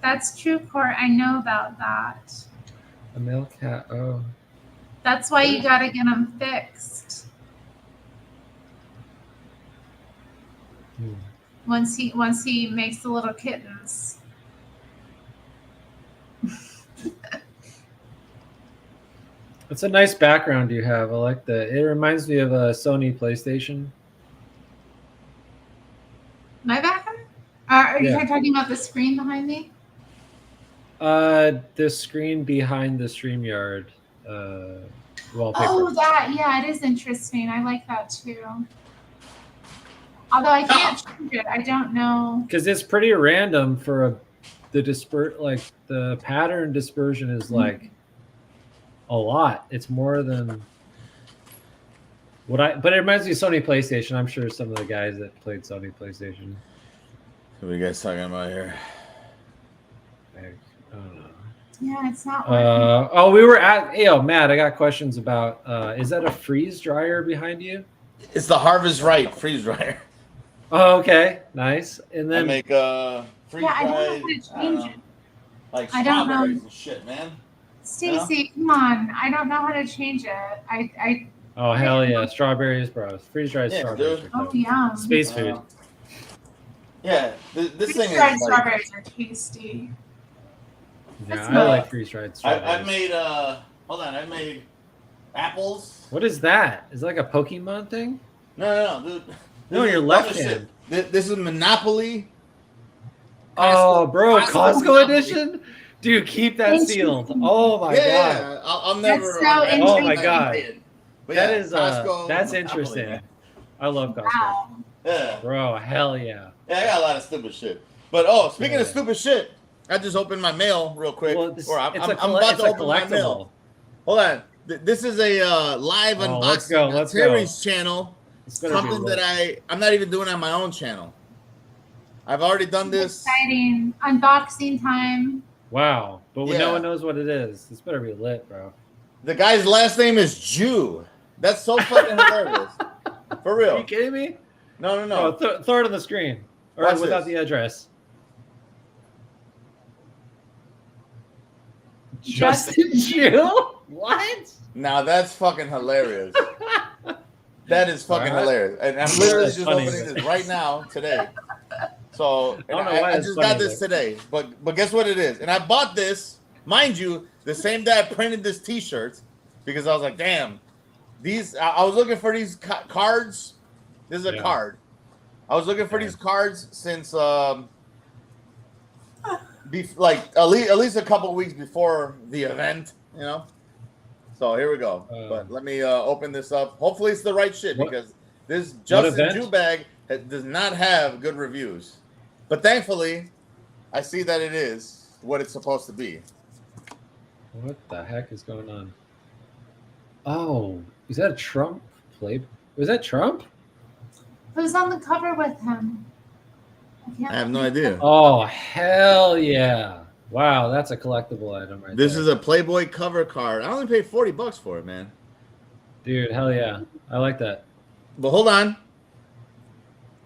S1: That's true, Court. I know about that.
S13: A male cat. Oh.
S1: That's why you gotta get them fixed. Once he makes the little kittens.
S13: It's a nice background you have. I like that. It reminds me of a Sony PlayStation.
S1: My background? Are you talking about the screen behind me?
S13: The screen behind the StreamYard wallpaper.
S1: Oh, it is interesting. I like that too. Although I can't change it. I don't know.
S13: Because it's pretty random for the pattern dispersion is like a lot. It's more than but it reminds me of Sony PlayStation. I'm sure some of the guys that played Sony PlayStation.
S12: What are you guys talking about here?
S13: I don't know.
S1: Yeah, it's not.
S13: We were at. Matt, I got questions about. Is that a freeze dryer behind you?
S12: It's the Harvest Right freeze dryer.
S13: Oh, okay, nice. And then
S12: I make freeze
S1: I don't know
S12: dried.
S1: how to change it.
S12: Like
S1: I don't know.
S12: strawberries and shit, man.
S1: Stacy, come on! I don't know how to change it.
S13: Oh hell yeah, strawberries, bro! Freeze dried strawberries.
S1: Oh yum!
S13: Space food.
S12: Yeah, this thing is
S1: freeze-dried strawberries are tasty.
S13: Yeah, I like freeze dried strawberries.
S12: I made hold on, I made apples.
S13: What is that? Is it like a Pokemon thing?
S12: No, dude.
S13: No, your left hand.
S12: This is Monopoly.
S13: Oh, bro, Costco edition? Dude, keep that sealed. Oh my god.
S12: Yeah, I'll never.
S1: That's so interesting.
S13: Oh my god.
S12: But
S13: that
S12: yeah,
S13: is
S12: Costco,
S13: that's
S12: Monopoly,
S13: interesting.
S12: man.
S13: I love Costco.
S1: Wow.
S12: Yeah.
S13: Bro, hell yeah.
S12: Yeah, I got a lot of stupid shit. But speaking of stupid shit, I just opened my mail reil quick.
S13: Well,
S12: I'm about to open my mail. Hold on. This is a live unboxing on Terri's channel. Something that I'm not even doing on my own channel. I've already done this.
S1: Exciting unboxing time.
S13: Wow, but no one knows what it is. This better be lit, bro.
S12: The guy's last name is Jew. That's so fucking hilarious. For real.
S13: Are you kidding me?
S12: No.
S13: Oh, throw it on the screen. Or
S12: Watch
S13: without
S12: this.
S13: the address. Justin Jew? What?
S12: Now that's fucking hilarious. That is fucking hilarious. And I'm literally just opening this right now, today. So I just got this today. But guess what it is? And I bought this, mind you, the same day I printed this t-shirt because I was like, damn, I was looking for these cards. This is a card. I was looking for these cards since at least a couple of weeks before the event, you know. So here we go. But let me open this up. Hopefully it's the right shit because this Justin Jew bag does not have good reviews. But thankfully, I see that it is what it's supposed to be.
S13: What the heck is going on? Oh, is that a Trump play? Was that Trump?
S1: Who's on the cover with him?
S12: I have no idea.
S13: Oh, hell yeah. Wow, that's a collectible item right
S12: This
S13: there.
S12: is a Playboy cover card. I only paid $40 for it, man.
S13: Dude, hell yeah. I like that.
S12: But hold on.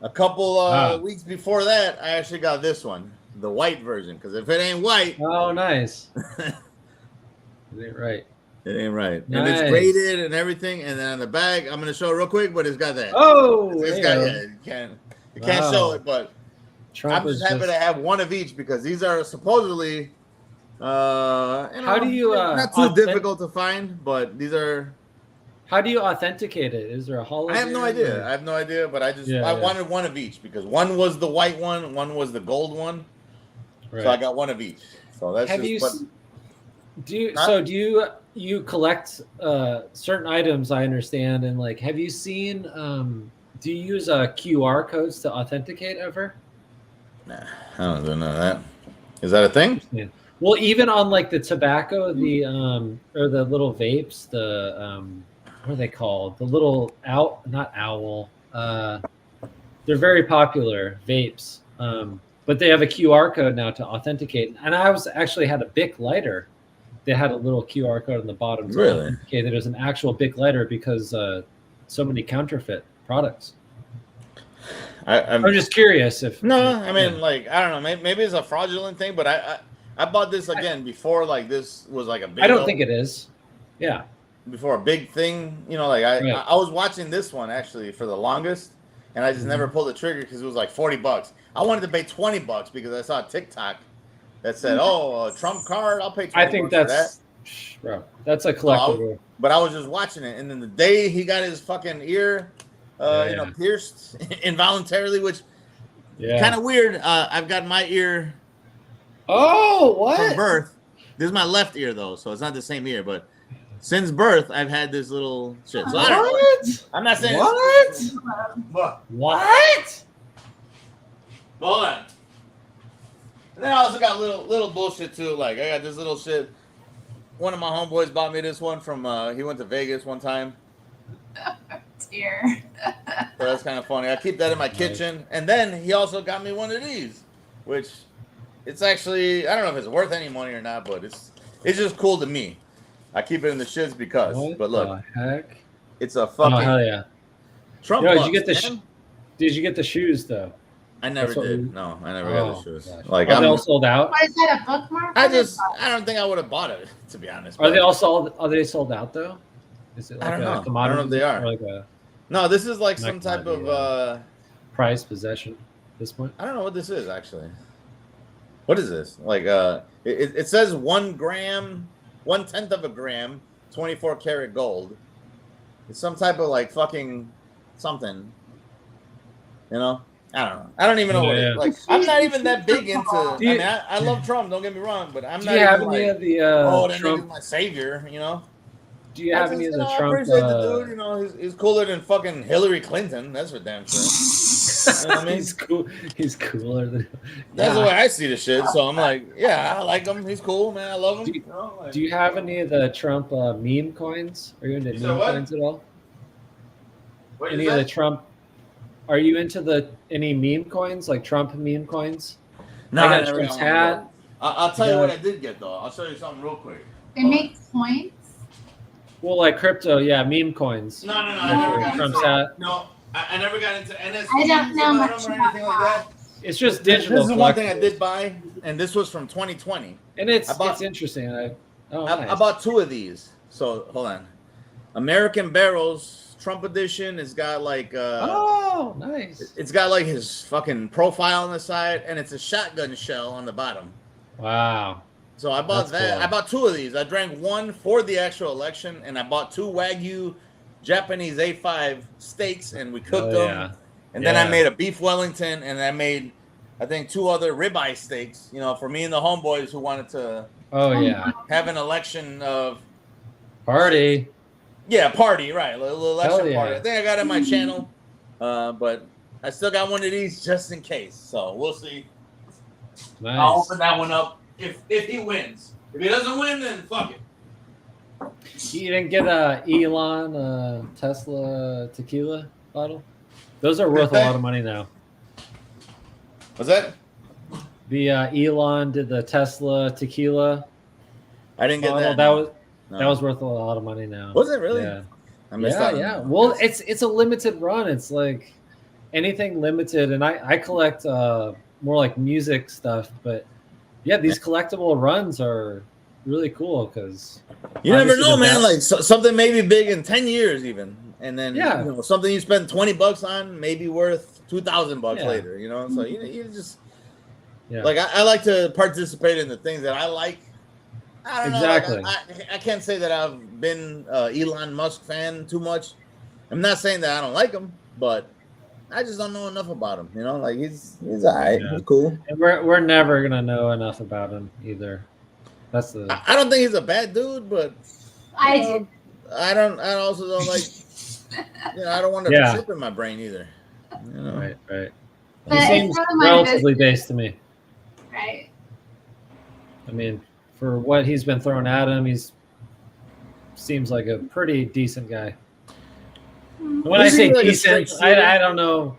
S12: A couple weeks before that, I actually got this one, the white version. Because if it ain't white,
S13: oh, nice. It ain't right.
S12: It ain't right.
S13: Nice.
S12: And it's graded and everything. And then on the bag, I'm gonna show it real quick, but it's got that.
S13: Oh,
S12: it's got, yeah, you can't show it, but
S13: Trump
S12: I'm just happy to have one of each because these are supposedly
S13: how do you
S12: not too difficult to find, but these are.
S13: How do you authenticate it? Is there a hologram?
S12: I have no idea. I have no idea, but I wanted one of each because one was the white one was the gold one. Right. So I got one of each. So that's
S13: have
S12: just,
S13: do you collect certain items, I understand, and like have you seen do you use QR codes to authenticate ever?
S12: Nah, I don't know that. Is that a thing?
S13: Well, even on like the tobacco, the or the little vapes, the what are they called? The little not owl. They're very popular vapes. But they have a QR code now to authenticate. And I actually had a Bic lighter. They had a little QR code on the bottom to authenticate that it was an actual Bic lighter because so many counterfeit products. I'm just curious if.
S12: No, I mean, like, I don't know. Maybe it's a fraudulent thing, but I bought this again before, like, this was like a big.
S13: I don't think it is. Yeah.
S12: Before a big thing, you know, like I was watching this one actually for the longest, and I just never pulled the trigger because it was like $40. I wanted to pay $20 because I saw a TikTok that said, "Oh, a Trump card, I'll pay $20."
S13: I think that's, bro, that's a collectible.
S12: But I was just watching it, and then the day he got his fucking ear, you know, pierced involuntarily, which kind of weird. I've got my ear.
S13: Oh, what?
S12: From birth. This is my left ear though, so it's not the same ear, but. Since birth, I've had this little shit. So
S13: what?
S12: I'm not saying
S13: what. What?
S12: Hold on. And then I also got little bullshit too. Like I got this little shit. One of my homeboys bought me this one from. He went to Vegas one time.
S1: Dear.
S12: So that's kind of funny. I keep that in my kitchen, and then he also got me one of these, which it's actually I don't know if it's worth any money or not, but it's just cool to me. I keep it in the shits because, but look,
S13: the heck?
S12: It's a fucking.
S13: Oh hell yeah!
S12: Trump.
S13: Yo, did you get the? Did you get the shoes though?
S12: I never did. No, I never got the shoes.
S13: Gosh.
S12: Like
S13: are they all sold out?
S1: Why is that a bookmark?
S12: I don't think I would have bought it to be honest.
S13: Are they all sold? Are they sold out though? Is it like
S12: I don't know.
S13: Commodity?
S12: I don't know if they are.
S13: Or like a,
S12: no, this is like some type of
S13: prized possession at this point.
S12: I don't know what this is actually. What is this? Like it says 1 gram, 1/10 of a gram. 24 karat gold. It's some type of like fucking something. You know? I don't know. I don't even know what it is. Like I'm not even that big into I love Trump, don't get me wrong, but I'm not even like
S13: of the
S12: that
S13: Trump
S12: nigga's my savior, you know?
S13: Do you have any of the Trump
S12: I appreciate the dude, you know, he's cooler than fucking Hillary Clinton, that's for damn sure. You know what I mean?
S13: He's cooler than
S12: that's the way I see the shit. So I'm like, yeah, I like him. He's cool, man. I love him.
S13: Do you have any of the Trump meme coins? Are you into meme coins at all? Any of the Trump? Are you into any meme coins, like Trump meme coins?
S12: No,
S13: I got Trump's hat.
S12: I'll tell you what I did get though. I'll show you something real quick.
S1: They make coins.
S13: Well, like crypto, meme coins.
S12: No. I never got
S13: Trump's
S12: into
S13: hat.
S12: No, I never got into NFTs.
S1: I don't know much
S12: or anything like that.
S13: It's just digital.
S12: This is one thing I did buy, and this was from 2020.
S13: And it's interesting. I
S12: bought 2 of these. So hold on. American Barrels Trump edition. It's got like
S13: oh, nice.
S12: It's got like his fucking profile on the side, and it's a shotgun shell on the bottom.
S13: Wow.
S12: So I bought that.
S13: Cool.
S12: I bought 2 of these. I drank one for the actual election, and I bought 2 Wagyu Japanese A5 steaks, and we cooked them.
S13: Yeah.
S12: And then I made a beef Wellington, and I made, I think, 2 other ribeye steaks. You know, for me and the homeboys who wanted to. Have an election of.
S13: Party.
S12: Yeah, party, right? A little election
S13: yeah.
S12: party. I think I got it on my channel, but I still got one of these just in case. So we'll see.
S13: Nice.
S12: I'll open that one up if he wins. If he doesn't win, then fuck it.
S13: You didn't get a Elon Tesla tequila bottle? Those are worth a lot of money now.
S12: What's that?
S13: The Elon did the Tesla tequila.
S12: I didn't get
S13: bottle.
S12: that.
S13: That was worth a lot of money now.
S12: Was it really?
S13: Yeah.
S12: I missed out on
S13: Yeah.
S12: that.
S13: Well, it's a limited run. It's like anything limited, and I collect more like music stuff, but yeah, these collectible runs are really cool because
S12: you never know, man. Like something may be big in 10 years, even, and then something you spend $20 on may be worth $2,000 later. You know, so you just like I like to participate in the things that I like. I don't know. Like, I can't say that I've been Elon Musk fan too much. I'm not saying that I don't like him, but I just don't know enough about him. You know, like he's all right. He's cool.
S13: And we're never gonna know enough about him either. That's the.
S12: I don't think he's a bad dude, but I also don't like. You know, I don't want to chip in my brain either. You know?
S13: Right.
S1: But
S13: He seems relatively based to me.
S1: Right.
S13: I mean, for what he's been thrown at him, seems like a pretty decent guy. When I say like decent, I don't know.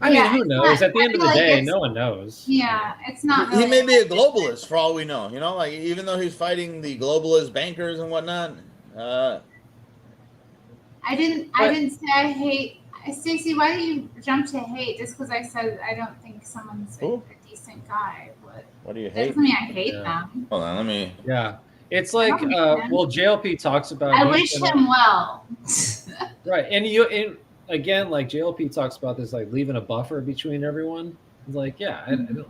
S13: I mean, who knows? At the end of the day, no one knows.
S1: Yeah, it's not.
S12: He may be a globalist for all we know. You know, like even though he's fighting the globalist bankers and whatnot.
S1: I didn't say I hate. Stacey, why do you jump to hate just because I said I don't think someone's a decent guy?
S12: What do you hate?
S1: Doesn't mean I hate them.
S12: Hold on, let me.
S13: Yeah, it's like JLP talks about.
S1: I wish him well.
S13: Right, and again, like JLP talks about this, like leaving a buffer between everyone. It's like, yeah, I don't.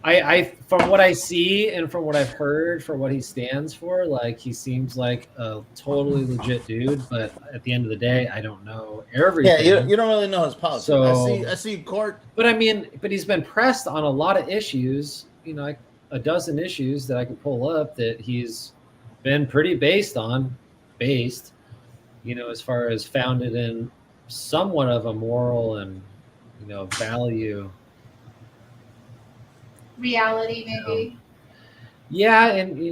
S13: I from what I see and from what I've heard, for what he stands for, like he seems like a totally legit dude. But at the end of the day, I don't know everything.
S12: Yeah, you don't really know his politics. So I see court.
S13: But I mean, he's been pressed on a lot of issues. You know, like a dozen issues that I could pull up that he's been pretty based. You know, as far as founded in somewhat of a moral and value.
S1: Reality, maybe.
S13: Yeah, and he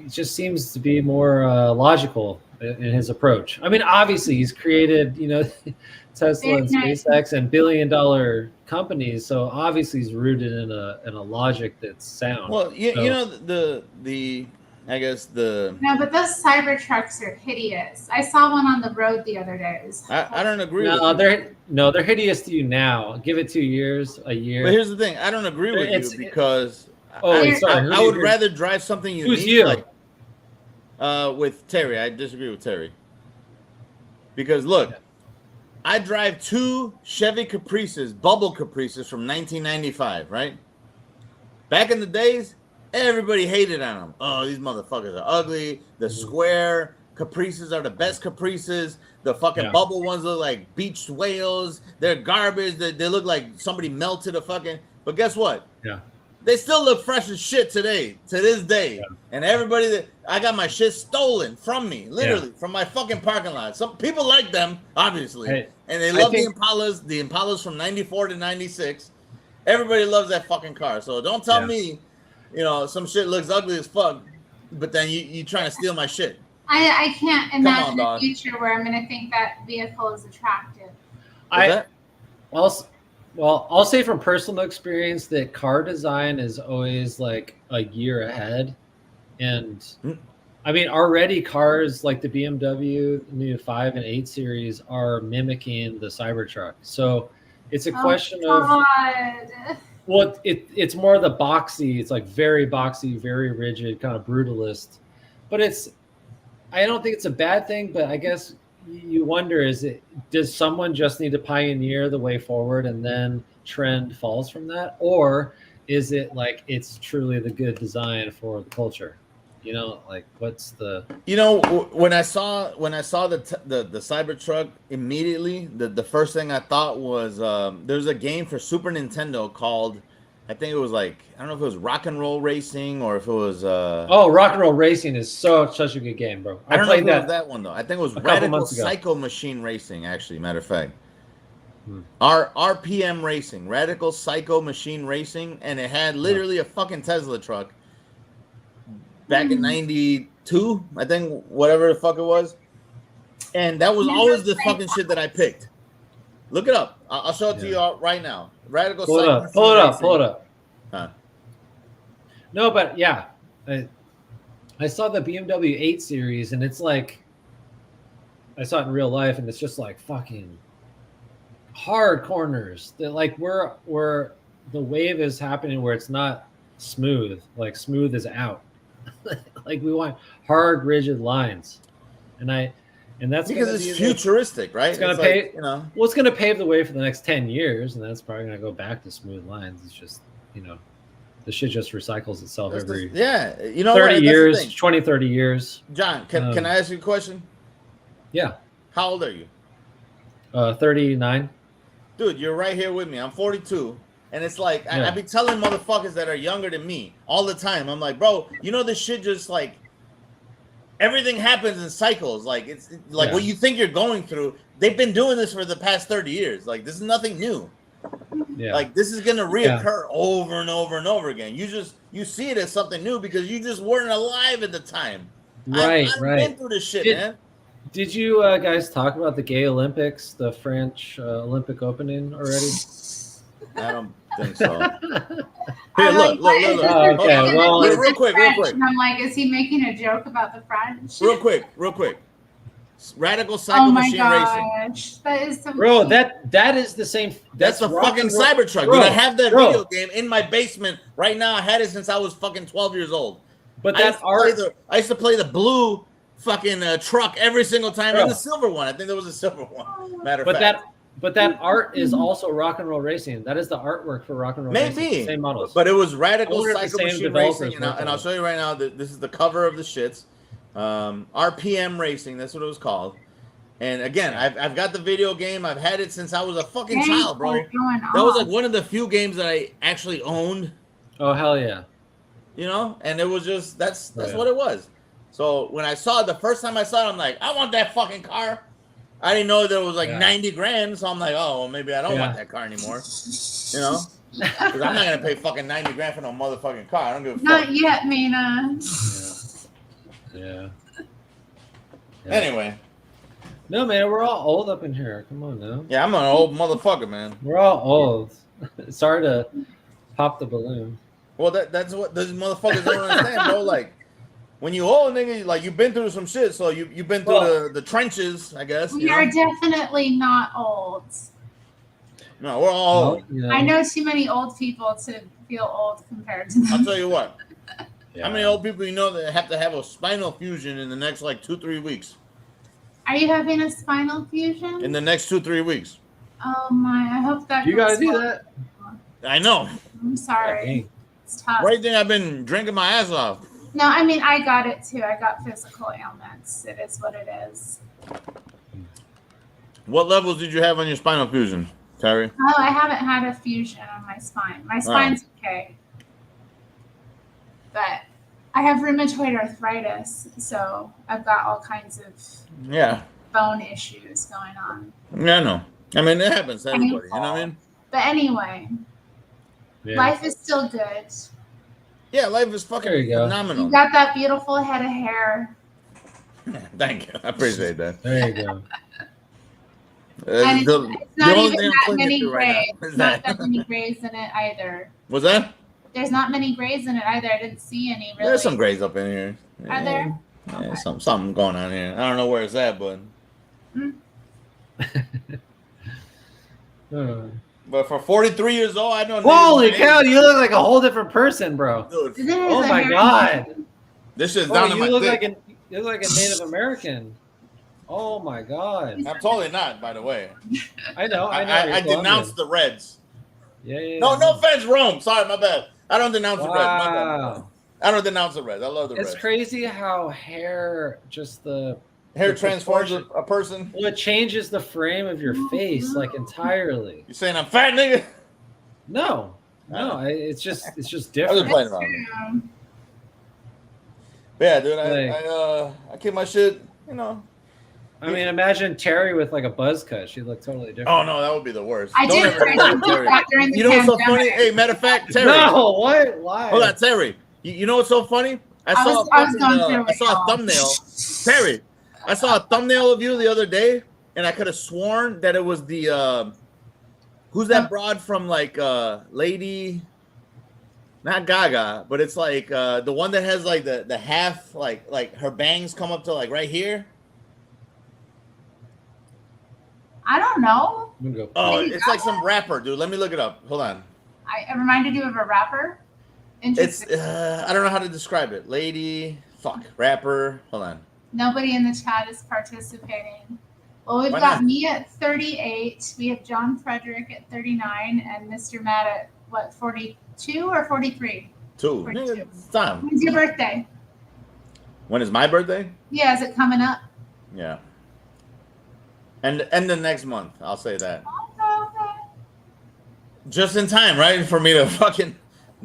S13: just seems to be more logical in his approach. I mean, obviously, he's created Tesla and SpaceX and billion-dollar companies, so obviously he's rooted in a logic that's sound.
S12: Well, you know the I guess the.
S1: No, but those Cybertrucks are hideous. I saw one on the road the other day.
S12: I don't agree.
S13: They're hideous to you now. Give it 2 years, a year.
S12: But here's the thing: I don't agree with you because
S13: sorry,
S12: I would rather drive something unique.
S13: Who's you?
S12: Like, with Terri, I disagree with Terri because look, I drive 2 Chevy Caprices, bubble Caprices from 1995. Right, back in the days. Everybody hated on them. Oh, these motherfuckers are ugly. The square Caprices are the best Caprices. The fucking bubble ones look like beached whales. They're garbage. They look like somebody melted a fucking. But guess what?
S13: Yeah.
S12: They still look fresh as shit today, to this day. Yeah. And everybody I got my shit stolen from me, literally, from my fucking parking lot. Some people like them, obviously. And they love the Impalas from 94 to 96. Everybody loves that fucking car. So don't tell me. Some shit looks ugly as fuck, but then you trying to steal my shit.
S1: I can't imagine a future where I'm going to think that vehicle is attractive.
S13: I'll say from personal experience that car design is always like a year ahead. And I mean, already cars like the BMW new 5 and 8 series are mimicking the Cybertruck. So it's a question of... Well, it's more the boxy. It's like very boxy, very rigid, kind of brutalist. But I don't think it's a bad thing. But I guess you wonder: does someone just need to pioneer the way forward, and then trend falls from that, or is it like it's truly the good design for the culture? Like what's the?
S12: When I saw the Cybertruck, immediately the first thing I thought was there's a game for Super Nintendo called, I think it was like, I don't know if it was Rock and Roll Racing or if it was
S13: Rock and Roll Racing is such a good game, bro.
S12: I don't know if it was that one though. I think it was Radical Psycho Machine Racing, actually, matter of fact. RPM Racing, Radical Psycho Machine Racing, and it had literally a fucking Tesla truck. Back in 92, I think, whatever the fuck it was. And that was always the fucking shit that I picked. Look it up. I'll show it to you all right now. Radical
S13: Pull it up.
S12: Huh.
S13: No, but yeah, I saw the BMW 8 Series, and it's like, I saw it in real life, and it's just like fucking hard corners. That like where the wave is happening, where it's not smooth. Like smooth is out. Like we want hard, rigid lines, and that's
S12: because it's futuristic, right?
S13: It's gonna
S12: It's
S13: pay,
S12: like, you know.
S13: Well, it's gonna pave the way for the next 10 years, and that's probably gonna go back to smooth lines. It's just, you know, the shit just recycles itself every
S12: yeah, you know,
S13: 30
S12: what?
S13: years, 20, 30 years.
S12: John, can I ask you a question?
S13: Yeah.
S12: How old are you?
S13: 39.
S12: Dude, you're right here with me. I'm 42. And it's like,
S13: Yeah.
S12: I be telling motherfuckers that are younger than me all the time. I'm like, bro, you know, this shit just like, everything happens in cycles. Like, it's like what you think you're going through. They've been doing this for the past 30 years. Like, this is nothing new.
S13: Yeah.
S12: Like, this is going to reoccur over and over and over again. You see it as something new because you just weren't alive at the time.
S13: Right,
S12: I've
S13: right.
S12: been through this shit, man.
S13: Did you guys talk about the gay Olympics, the French Olympic opening already?
S12: I don't think so. Here,
S1: I'm
S12: look.
S1: like,
S13: Oh, okay, well,
S12: real quick.
S1: And I'm like, is he making a joke about the French?
S12: Real quick. Radical
S1: Oh
S12: Cycle
S1: my
S12: Machine Racing.
S1: gosh, that is so.
S13: Bro,
S1: cute.
S13: that is the same.
S12: That's the
S13: rock
S12: fucking
S13: and roll-
S12: Cybertruck.
S13: Bro,
S12: Dude, I have that
S13: bro.
S12: video game in my basement right now. I had it since I was fucking 12 years old.
S13: But
S12: I used to play the blue fucking truck every single time,
S13: Bro.
S12: and the silver one. I think there was a silver one. Matter of fact.
S13: But that art is also rock and roll racing. That is the artwork for rock and roll racing.
S12: Maybe
S13: Same models.
S12: but it was Radical
S13: I wonder if the
S12: Cycle
S13: same
S12: Machine
S13: developers
S12: Racing,
S13: worked
S12: and
S13: on
S12: I'll show you right now. This is the cover of the shits. RPM Racing. That's what it was called. And again, I've got the video game. I've had it since I was a fucking
S1: Dang,
S12: child, bro.
S1: what's going
S12: That was
S1: on?
S12: like one of the few games that I actually owned.
S13: Oh hell yeah!
S12: You know, and it was just that's
S13: Oh, yeah.
S12: what it was. So when I saw it the first time I saw it, I'm like, I want that fucking car. I didn't know that it was like 90 grand, so I'm like, oh, well, maybe I don't want that car anymore. You know, because I'm not gonna pay fucking 90 grand for no motherfucking car. I don't give a fuck.
S1: Not yet, Mina.
S13: Yeah.
S12: Anyway.
S13: No man, we're all old up in here. Come on now.
S12: Yeah, I'm an old motherfucker, man.
S13: We're all old. Sorry to pop the balloon.
S12: Well, that's what those motherfuckers don't understand, bro. Like, when you old, nigga, like you've been through some shit, so you've been through the trenches, I guess.
S1: We are definitely not old.
S12: No, we're all old.
S1: I know too many old people to feel old compared to them.
S12: I'll tell you what. How many old people you know that have to have a spinal fusion in the next like 2-3 weeks?
S1: Are you having a spinal fusion?
S12: In the next 2-3 weeks.
S1: Oh my! I hope that.
S13: You gotta
S1: goes
S13: do
S1: well.
S13: that.
S12: I know.
S1: I'm sorry. It's tough.
S12: Right thing, I've been drinking my ass off.
S1: No, I mean I got it too. I got physical ailments. It is what it is.
S12: What levels did you have on your spinal fusion, Terry?
S1: Oh, I haven't had a fusion on my spine. My spine's okay, but I have rheumatoid arthritis, so I've got all kinds of bone issues going on.
S12: Yeah, I know. I mean, it happens to everybody. You know what I mean?
S1: But anyway, life is still good.
S12: Yeah, life is fucking phenomenal.
S1: You got that beautiful head of hair.
S12: Thank you. I appreciate that.
S13: There you go.
S1: And it's not even that many
S12: through
S1: grays.
S12: right now.
S1: There's not that many grays in it either.
S12: Was that?
S1: There's not many grays in it either. I didn't see any really.
S12: There's some grays up in here.
S1: Are there?
S12: Yeah, something going on here. I don't know where it's at, but. But for 43 years old, I don't know.
S13: Holy cow! You look like a whole different person, bro.
S12: Dude,
S13: oh my god!
S12: This shit's down to my dick.
S13: You look like a Native American. Oh my god!
S12: I'm totally not, by the way.
S13: I know.
S12: I denounce the Reds.
S13: Yeah.
S12: No offense, Rome. Sorry, my bad. I don't denounce the Reds. My bad.
S13: Wow.
S12: I don't denounce the Reds. I love the Reds.
S13: It's crazy how hair
S12: hair transforms a person.
S13: Well, it changes the frame of your face like entirely.
S12: You saying I'm fat, nigga?
S13: No, it's just
S12: I'm
S13: different.
S12: just playing around. But yeah, dude, I keep my shit, you know.
S13: I mean, imagine Terry with like a buzz cut. She'd look totally different.
S12: Oh no, that would be the worst.
S1: I did try to do that during the
S12: You know what's so
S1: pandemic.
S12: funny? Hey, matter of fact, Terry.
S13: No, what? Why?
S12: Hold on, Terry. You know what's so funny? I saw a thumbnail. Terry, I saw a thumbnail of you the other day, and I could have sworn that it was the who's that broad from like Lady? Not Gaga, but it's like the one that has like the half like her bangs come up to like right here.
S1: I don't know.
S12: Oh, it's like some rapper, dude. Let me look it up. Hold on.
S1: I reminded you of a rapper.
S12: It's
S1: Interesting.
S12: I don't know how to describe it. Lady, rapper. Hold on.
S1: Nobody in the chat is participating. Well, we've
S12: Why
S1: got
S12: not?
S1: me at 38. We have Jon-Fredric at 39, and MrMad at what, 42 or 43?
S12: 2.
S1: 42.
S12: It's time.
S1: When's your birthday?
S12: When is my birthday?
S1: Yeah, is it coming up?
S12: Yeah. And the next month, I'll say that.
S1: Okay.
S12: Just in time, right, for me to fucking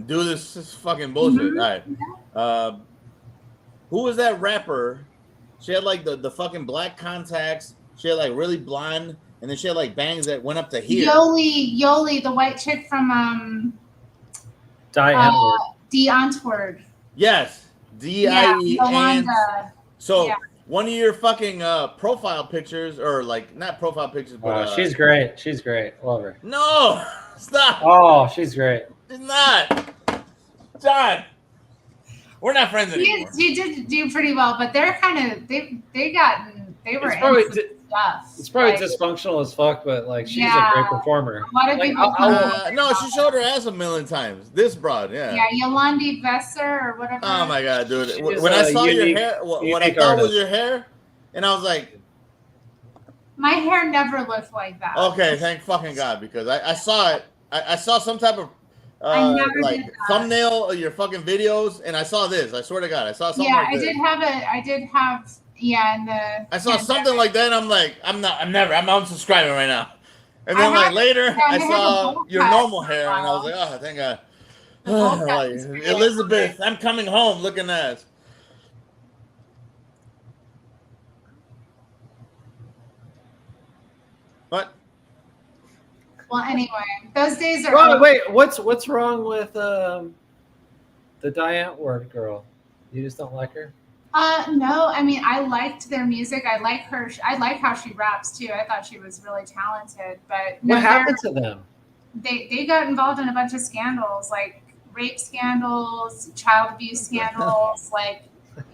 S12: do this fucking bullshit.
S1: Mhm.
S12: All right. Who was that rapper? She had like the fucking black contacts. She had like really blonde, and then she had like bangs that went up to here.
S1: Yoli, the white chick from DJONPAW.
S12: Yes, D-I-E. And
S1: Yolanda.
S12: so
S1: Yeah.
S12: one of your fucking profile pictures, or like not profile pictures, but
S13: She's great. She's great. Love her.
S12: No, stop.
S13: Oh, she's great.
S12: She's not. John, we're not friends anymore.
S1: She did do pretty well, but they're kind of they were
S13: It's probably
S1: into stuff.
S13: It's probably
S1: Like,
S13: dysfunctional as fuck, but like she's
S1: Yeah.
S13: a great performer.
S1: A lot of
S13: Like,
S1: people.
S12: No, she showed her ass a million times. This broad, yeah.
S1: Yeah, Yolandi Vesser or whatever.
S12: Oh my god, dude!
S13: She's
S12: When I
S13: a
S12: saw
S13: unique-
S12: your hair, what I
S13: unique
S12: thought was
S13: artist.
S12: your hair, and I was like,
S1: My hair never looked like that.
S12: okay, thank fucking god, because I saw it. I saw some type of
S1: I never
S12: like
S1: did that.
S12: thumbnail of your fucking videos, and I saw this. I swear to God, I saw something
S1: Yeah,
S12: like this.
S1: I did have in the.
S12: I saw something like that, and I'm like, I'm unsubscribing right now. And then like later, I saw your normal hair, and I was like, oh, thank God. Like, Elizabeth, I'm coming home looking ass. What?
S1: Well, anyway, those days are.
S13: Oh,
S1: over.
S13: wait, what's wrong with the Diane Ward girl? You just don't like her?
S1: No, I mean, I liked their music. I like her. I like how she raps too. I thought she was really talented. But no,
S13: What happened to them?
S1: They got involved in a bunch of scandals, like rape scandals, child abuse scandals. Like,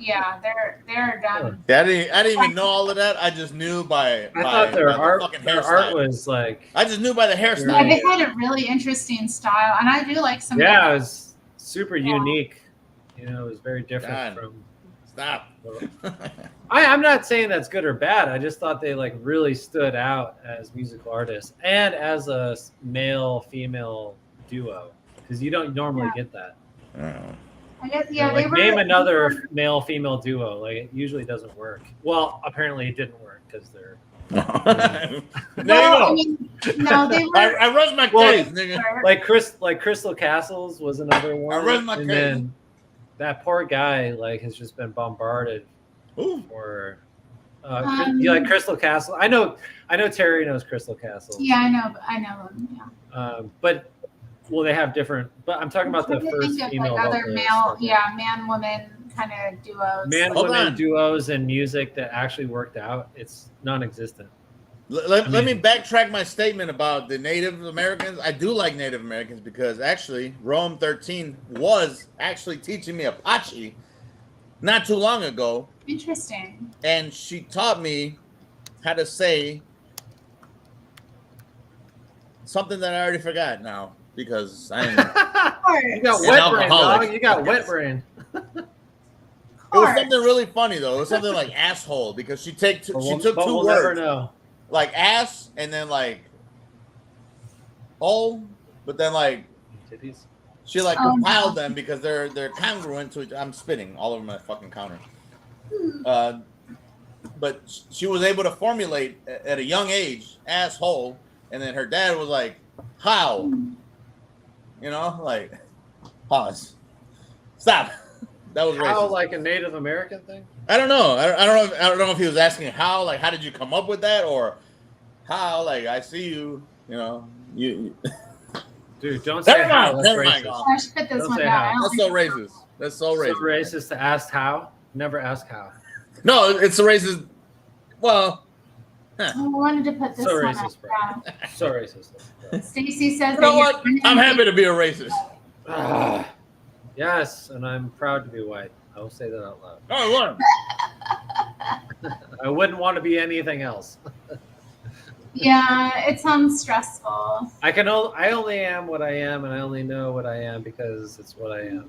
S1: yeah, they're done.
S12: Yeah, I didn't even know all of that. I just knew by
S13: I thought their
S12: the
S13: art
S12: fucking
S13: their
S12: hairstyle.
S13: art was like
S12: I just knew by the
S1: Yeah,
S12: hairstyle.
S1: they had a really interesting style, and I do like some.
S13: yeah, it was super unique. You know, it was very different
S12: God.
S13: from.
S12: Stop.
S13: I'm not saying that's good or bad. I just thought they like really stood out as musical artists and as a male-female duo because you don't normally get that.
S1: I guess, yeah,
S13: Like,
S1: they were.
S13: name another male-female duo. Like it usually doesn't work. Well, apparently it didn't work because they're.
S12: There you
S1: Well,
S12: go.
S1: I mean, no, they were.
S12: I rest my
S13: Well,
S12: case, nigga.
S13: Like Crystal Castles was another one.
S12: I rest my
S13: and
S12: case.
S13: then that poor guy like has just been bombarded
S12: Ooh.
S13: for. You like Crystal Castle? I know Terry knows Crystal Castle.
S1: Yeah, I know them. Yeah.
S13: But well, they have different. But I'm talking about the
S1: I'm trying to
S13: first
S1: think of,
S13: female
S1: like other
S13: vocalist.
S1: man-woman kind of duos.
S13: Man-woman duos and music that actually worked out. It's non-existent.
S12: Let me backtrack my statement about the Native Americans. I do like Native Americans because actually Rome 13 was actually teaching me Apache not too long ago.
S1: Interesting.
S12: And she taught me how to say something that I already forgot now because I'm
S13: You got wet brain, dog. You got wet brain.
S12: It was something really funny though. It was something like asshole because she took two
S13: We'll
S12: words.
S13: never know.
S12: Like ass and then like hole, but then like
S13: titties.
S12: She like
S1: Oh,
S12: compiled them because they're congruent to each. I'm spitting all over my fucking counter. But she was able to formulate at a young age asshole, and then her dad was like, "How?" You know, like pause. Stop. That was
S13: How,
S12: racist.
S13: like a Native American thing?
S12: I don't know. I don't know if he was asking how, like, how did you come up with that, or how, like, I see you. You know, you.
S13: Dude, don't say how. That's
S12: Never mind.
S13: racist.
S1: I should put this
S13: Don't
S1: one
S13: say
S1: down.
S13: how.
S12: That's so racist. That's so racist.
S13: So racist to ask how. Never ask how.
S12: No, it's a racist. Well,
S1: I wanted to put this
S13: So
S1: one
S13: racist, bro.
S1: up.
S13: So racist.
S1: Stacy says
S12: you know
S1: that
S12: what? I'm happy to be a racist.
S13: Yes, and I'm proud to be white. I will say that out loud.
S12: Oh, Lord.
S13: I wouldn't want to be anything else.
S1: Yeah, it sounds stressful.
S13: I only am what I am, and I only know what I am because it's what I am.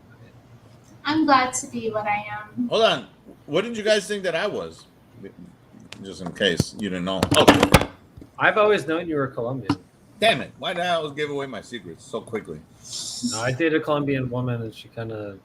S1: I'm glad to be what I am.
S12: Hold on. What did you guys think that I was? Just in case you didn't know. Oh,
S13: I've always known you were Colombian.
S12: damn it. Why did I always give away my secrets so quickly?
S13: No, I dated a Colombian woman, and she kind of...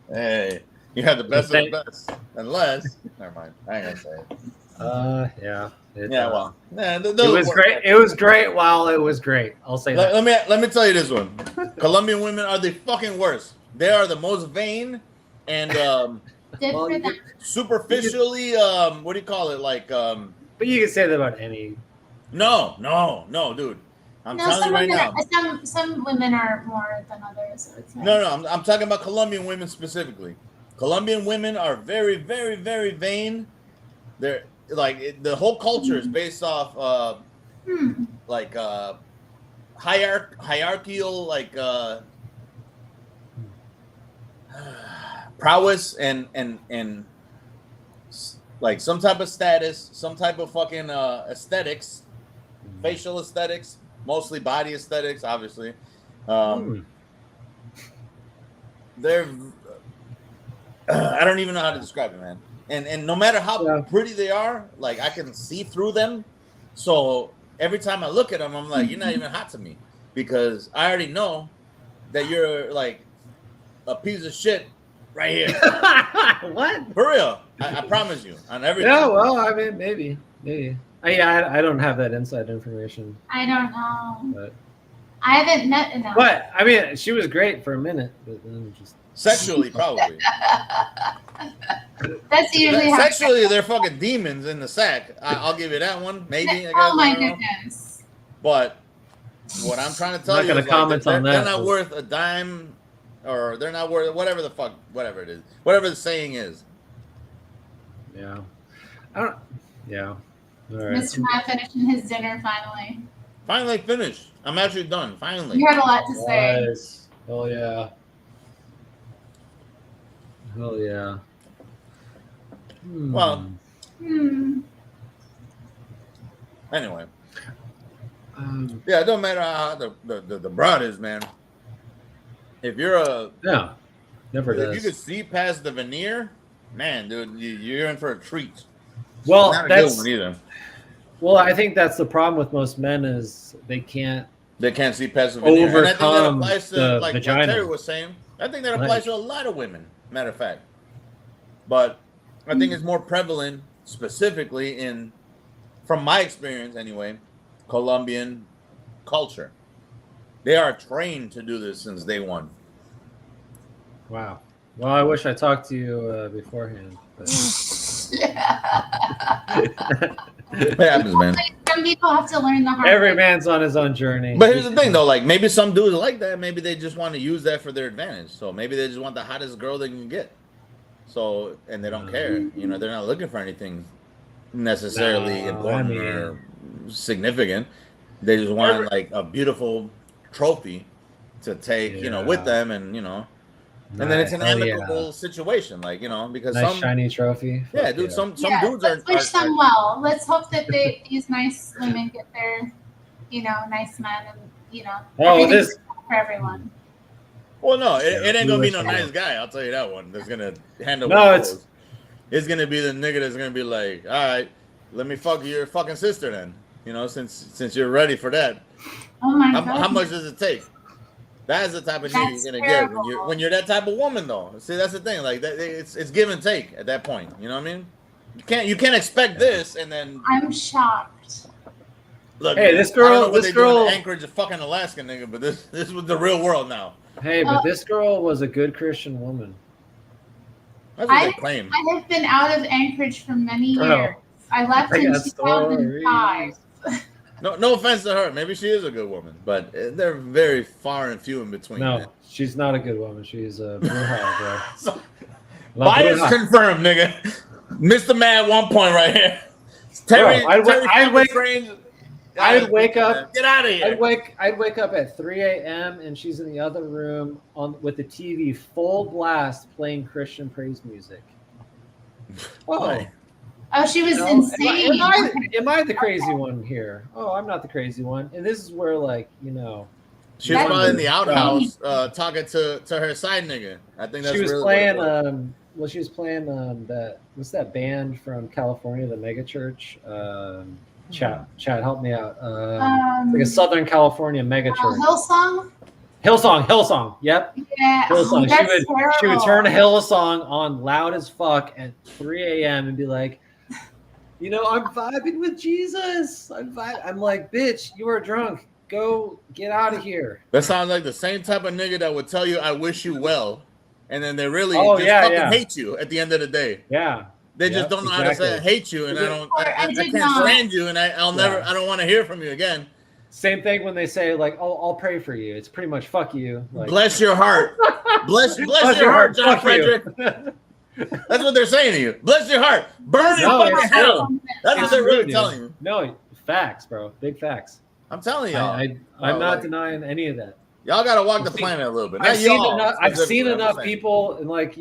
S12: Hey, you had the best of the best. Unless... Never mind. I ain't going to say it.
S13: Yeah.
S12: Well.
S13: It was great. It was great while it was great. I'll say that.
S12: Let me tell you this one. Colombian women are the fucking worst. They are the most vain and superficially what do you call it? Like
S13: But you can say that about any.
S12: No, dude. I'm telling you right now.
S1: Some women are more than others.
S12: No, I'm talking about Colombian women specifically. Colombian women are very, very, very vain. They're like the whole culture is based off like hierarchical like prowess and like some type of status, some type of fucking aesthetics, facial aesthetics, mostly body aesthetics, obviously. They're I don't even know how to describe it, man. And no matter how pretty they are, like I can see through them. So every time I look at them, I'm like, you're not even hot to me because I already know that you're like a piece of shit right here.
S13: What?
S12: For real. I promise you on everything.
S13: Yeah, well, I mean, maybe. I don't have that inside information.
S1: I don't know.
S13: But
S1: I haven't met enough.
S13: But I mean, she was great for a minute, but then just
S12: sexually, probably.
S1: That's usually how
S12: sexually, they're fucking demons in the sack. I'll give you that one. Maybe. I guess,
S1: oh my goodness.
S12: But what I'm trying to tell you is like, they're not worth a dime, or they're not worth whatever the fuck, whatever it is, whatever the saying is.
S13: Yeah. Yeah. All right.
S1: MrMad finishing his dinner finally.
S12: Finally finished. I'm actually done. Finally.
S1: You had a lot to say.
S13: Nice. Oh yeah. Hell yeah.
S12: Well. Anyway. Yeah, it don't matter how the broad is, man. If you're
S13: never does.
S12: If you could see past the veneer, man, dude, you're in for a treat.
S13: Well,
S12: not a good one either.
S13: Well, I think that's the problem with most men is they can't
S12: see past the veneer. And I think that
S13: overcome
S12: applies to
S13: the
S12: like
S13: vagina.
S12: what Terry was saying. I think that applies to a lot of women, matter of fact. But I think it's more prevalent specifically in, from my experience anyway, Colombian culture. They are trained to do this since day one.
S13: Wow. Well, I wish I talked to you beforehand. But...
S12: It happens, man.
S1: Some people have to learn the hard way.
S13: Every man's on his own journey.
S12: But here's the thing, though. Like, maybe some dudes like that. Maybe they just want to use that for their advantage. So maybe they just want the hottest girl they can get. So, and they don't care. You know, they're not looking for anything necessarily important or significant. They just want, like, a beautiful trophy to take, you know, with them. And, you know, and then it's an amicable situation. Like, you know, because
S13: nice shiny trophy.
S12: Yeah, dude, some dudes
S1: let's wish them well. Let's hope that these nice women get their, you know, nice men and, you know, everything's for everyone.
S12: Well, no, it ain't gonna be no nice guy. I'll tell you that one. That's gonna handle.
S13: No,
S12: it's gonna be the nigga that's gonna be like, all right, let me fuck your fucking sister then. You know, since you're ready for that.
S1: Oh my God.
S12: How much does it take? That's the type of nigga you're gonna get when you're that type of woman, though. See, that's the thing. Like that, it's give and take at that point. You know what I mean? You can't expect this and then.
S1: I'm shocked.
S12: Look,
S13: hey,
S12: man,
S13: this girl,
S12: do in Anchorage, a fucking Alaska nigga, but this was the real world now.
S13: Hey, but this girl was a good Christian woman.
S12: That's what they claim.
S1: I have been out of Anchorage for many years. I left in 2005.
S12: No offense to her. Maybe she is a good woman, but they're very far and few in between.
S13: No,
S12: man.
S13: She's not a good woman. She's a bruja, bro.
S12: Bias confirmed, nigga. MrMad 1 point right here. Terri Strange.
S13: I'd wake up.
S12: Get out of here.
S13: I'd wake up at 3 a.m. and she's in the other room with the TV full blast playing Christian praise music. Oh,
S1: she was insane.
S13: Am I the crazy one here? Oh, I'm not the crazy one. And this is where, like,
S12: she was probably in the outhouse talking to her side nigga. I think that's
S13: she was
S12: really
S13: playing. She was playing that. What's that band from California, the mega church? Chat, help me out. Like a Southern California mega church. Hillsong. Yep.
S1: Yeah.
S13: Hillsong. She would turn Hillsong on loud as fuck at 3 a.m. and be like, I'm vibing with Jesus. I'm like, bitch, you are drunk. Go get out of here.
S12: That sounds like the same type of nigga that would tell you, "I wish you well," and then they really hate you at the end of the day.
S13: Yeah.
S12: They just don't know how to say I hate you, and I can't stand you, and I don't want to hear from you again.
S13: Same thing when they say, like, "Oh, I'll pray for you." It's pretty much "fuck you." Like,
S12: bless your heart, bless your heart, Jon-Fredric. That's what they're saying to you. Bless your heart, burn in fucking hell. That's what they're really telling you.
S13: No, facts, bro. Big facts.
S12: I'm teling y'all.
S13: I'm not denying any of that.
S12: Y'all got to walk the planet a little bit.
S13: I've seen enough people, and like,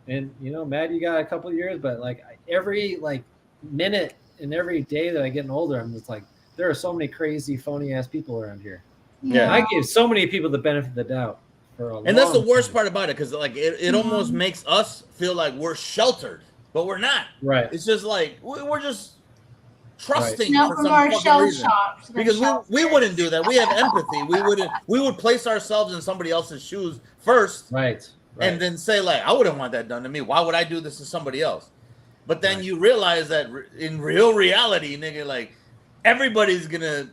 S13: and Mad, you got a couple of years, but like every minute and every day that I get older, I'm just like, there are so many crazy, phony ass people around here.
S12: Yeah,
S13: I give so many people the benefit of the doubt for a
S12: and that's the worst part about it, because like it almost makes us feel like we're sheltered, but we're not.
S13: Right.
S12: It's just like we're just trusting
S1: for some fucking reason.
S12: Because we wouldn't do that. We have empathy. We would place ourselves in somebody else's shoes first.
S13: Right.
S12: And then say, like, I wouldn't want that done to me. Why would I do this to somebody else? But then you realize that in real reality, nigga, like, everybody's gonna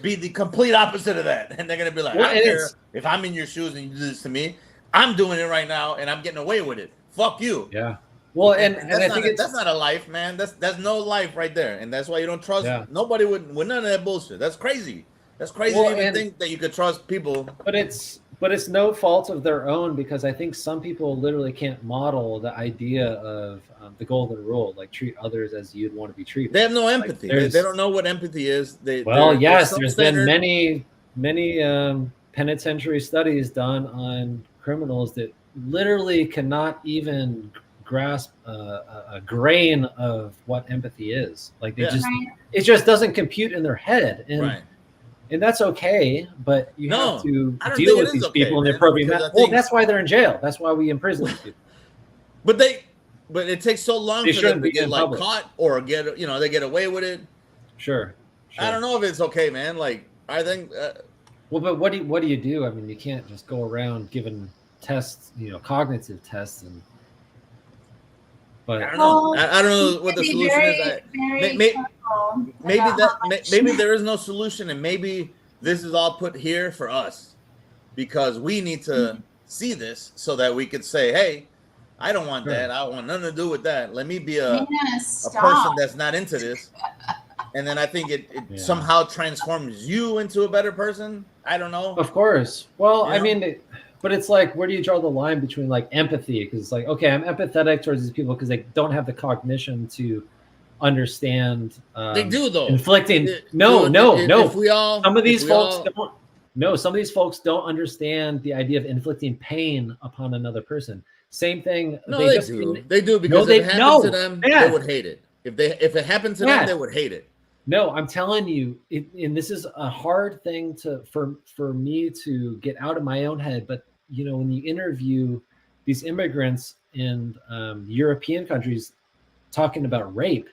S12: be the complete opposite of that. And they're gonna be like, I don't care if I'm in your shoes and you do this to me. I'm doing it right now and I'm getting away with it. Fuck you.
S13: Yeah. Well, and I think
S12: that's not a life, man. That's no life right there, and that's why you don't trust nobody with none of that bullshit. That's crazy. That's crazy to even think that you could trust people.
S13: But it's no fault of their own, because I think some people literally can't model the idea of the golden rule, like treat others as you'd want to be treated.
S12: They have no empathy. They don't know what empathy is.
S13: There's been many penitentiary studies done on criminals that literally cannot even grasp a grain of what empathy is. Like it just doesn't compute in their head, and that's okay. But you have to deal with these people in the appropriate manner. Well, that's why they're in jail. That's why we imprison these people.
S12: But it takes so long for them to get caught or they get away with it.
S13: Sure.
S12: I don't know if it's okay, man. Like, I think.
S13: Well, but what do you do? I mean, you can't just go around giving tests, cognitive tests and. But
S12: I don't know. I don't know what the solution is. Maybe there is no solution, and maybe this is all put here for us because we need to see this so that we could say, "Hey, I don't want that. I want nothing to do with that. Let me be a person that's not into this." And then I think it somehow transforms you into a better person. I don't know.
S13: Of course. Well, I mean. But it's like, where do you draw the line between like empathy? Because it's like, okay, I'm empathetic towards these people because they don't have the cognition to understand.
S12: They do though.
S13: Inflicting. No. Some of these folks don't understand the idea of inflicting pain upon another person. Same thing.
S12: No, they do. They do because if it happened to them, they would hate it. If it happened to them, they would hate it.
S13: No, I'm telling you, and this is a hard thing for me to get out of my own head. But when you interview these immigrants in European countries talking about rape,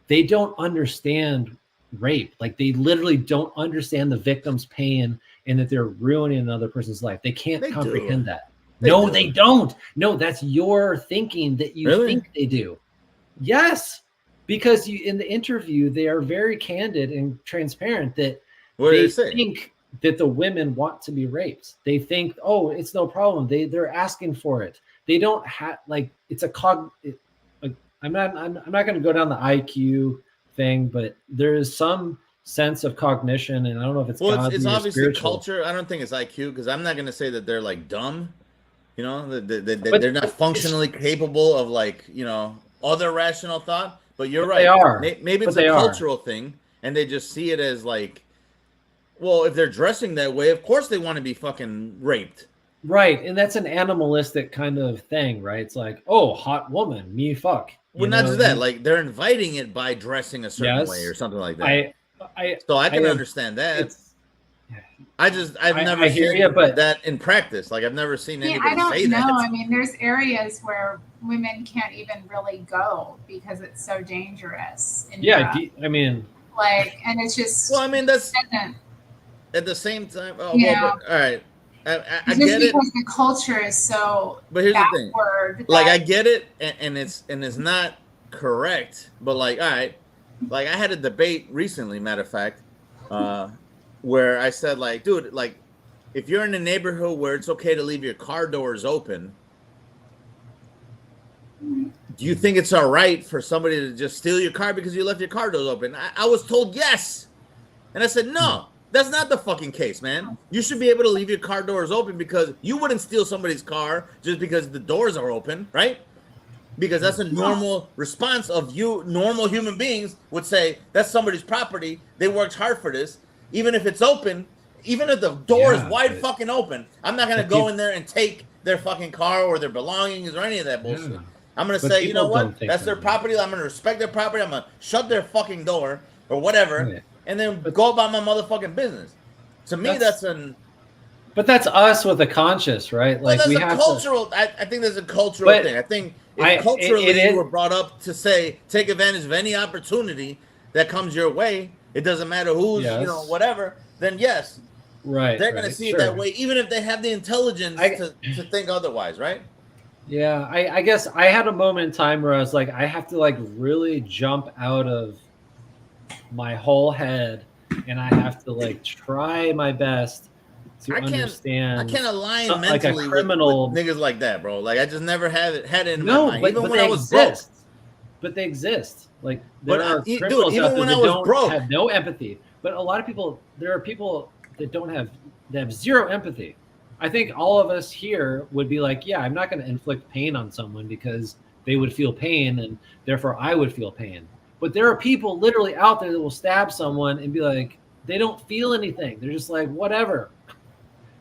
S13: they don't understand rape. Like, they literally don't understand the victim's pain and that they're ruining another person's life. They can't comprehend that. They don't. No, that's your thinking that you think they do. Yes. Because in the interview, they are very candid and transparent that they think that the women want to be raped. They think, oh, it's no problem. They're asking for it. They don't have it's a I'm not going to go down the IQ thing, but there is some sense of cognition, and I don't know if it's
S12: it's obviously culture. I don't think it's IQ, because I'm not going to say that they're like dumb. They're not functionally capable of other rational thought. But you're right.
S13: They are.
S12: Maybe it's a cultural thing, and they just see it as like, well, if they're dressing that way, of course they want to be fucking raped.
S13: Right, and that's an animalistic kind of thing, right? It's like, oh, hot woman, me fuck.
S12: Well, not just that, like they're inviting it by dressing a certain way or something like that. So I can understand that. I've never seen that in practice. Like I've never seen anybody say that.
S1: I mean, there's areas where women can't even really go because it's so dangerous.
S13: I mean,
S1: like, and it's just.
S12: Well, I mean, that's at the same time. Oh,
S1: yeah.
S12: well, but, all right. I
S1: just
S12: get it
S1: because the culture is so
S12: but here's
S1: backward.
S12: The thing. Like I get it, and it's not correct. But like, all right, like I had a debate recently, matter of fact, where I said, like, dude, like, if you're in a neighborhood where it's okay to leave your car doors open, do you think it's all right for somebody to just steal your car because you left your car doors open? I was told yes, and I said no. That's not the fucking case, man. You should be able to leave your car doors open because you wouldn't steal somebody's car just because the doors are open, right? Because that's a normal response of you. Normal human beings would say, that's somebody's property. They worked hard for this. Even if it's open, even if the door is wide fucking open, I'm not going to go in there and take their fucking car or their belongings or any of that bullshit. Yeah. I'm going to say, you know what? That's their property. I'm going to respect their property. I'm going to shut their fucking door or whatever. Yeah. And then go about my motherfucking business. To me, that's an.
S13: But that's us with a conscience, right?
S12: Like we have cultural. I think there's a cultural thing. I think if culturally you were brought up to say take advantage of any opportunity that comes your way, it doesn't matter who's whatever. Then yes,
S13: right,
S12: they're gonna see it that way, even if they have the intelligence to think otherwise, right?
S13: Yeah, I guess I had a moment in time where I was like, I have to like really jump out of my whole head and I have to like try my best to understand.
S12: I can't align mentally
S13: like a criminal
S12: with niggas like that, bro. Like I just never had it in my mind. Even when I was broke.
S13: But they exist. Like there are criminals out there that don't have no empathy. But a lot of people, there are people that have zero empathy. I think all of us here would be like, yeah, I'm not going to inflict pain on someone because they would feel pain and therefore I would feel pain. But there are people literally out there that will stab someone and be like, they don't feel anything. They're just like, whatever.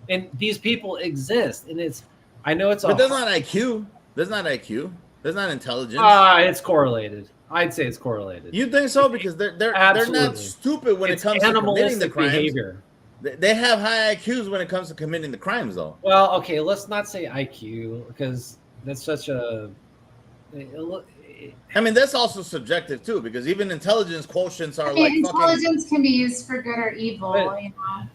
S13: And these people exist. And I know it's
S12: but there's not IQ. There's not IQ. There's not intelligence.
S13: It's correlated. I'd say it's correlated.
S12: You think so? Because they're not stupid when it comes to committing the crimes.
S13: Behavior.
S12: They have high IQs when it comes to committing the crimes, though.
S13: Well, okay, let's not say IQ because that's such a.
S12: I mean, that's also subjective too, because even intelligence quotients are
S1: intelligence can be used for good or evil.
S13: But,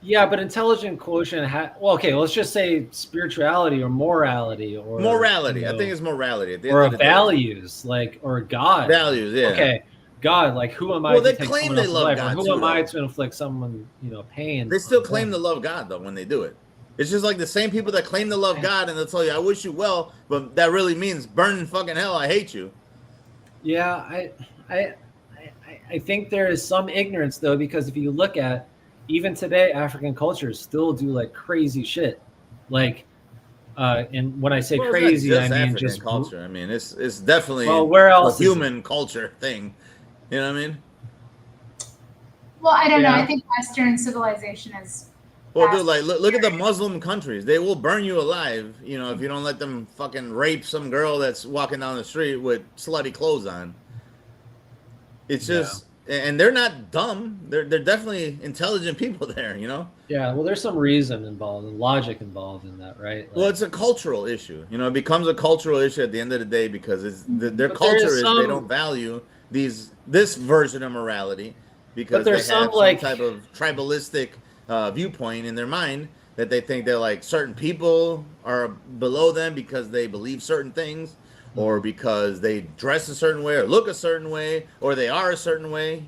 S13: yeah, but intelligent quotient. Okay, let's just say spirituality or morality or
S12: morality. I think it's morality at the
S13: or
S12: end of the
S13: values,
S12: day.
S13: Like or God.
S12: Values, yeah.
S13: Okay, God. Like who am I?
S12: Well,
S13: to
S12: they
S13: take
S12: claim
S13: someone
S12: they
S13: else's
S12: love
S13: life,
S12: God.
S13: or who am I to inflict someone pain?
S12: They still claim to love God though when they do it. It's just like the same people that claim to love God and they'll tell you, "I wish you well," but that really means burn in fucking hell. I hate you.
S13: Yeah, I think there is some ignorance though, because if you look at even today, African cultures still do like crazy shit. Like, and when I say crazy, I mean
S12: African
S13: just
S12: culture. I mean, it's definitely
S13: where else
S12: a human culture thing. You know what I mean?
S1: Well, I don't know. I think Western civilization is.
S12: Well, dude, like look at the Muslim countries. They will burn you alive, if you don't let them fucking rape some girl that's walking down the street with slutty clothes on. It's just, and they're not dumb. They're definitely intelligent people there,
S13: Yeah, well, there's some reason involved and logic involved in that, right? Like,
S12: well, it's a cultural issue. It becomes a cultural issue at the end of the day because their culture is they don't value this version of morality because they have some type of tribalistic viewpoint in their mind that they think they're like certain people are below them because they believe certain things or because they dress a certain way or look a certain way or they are a certain way.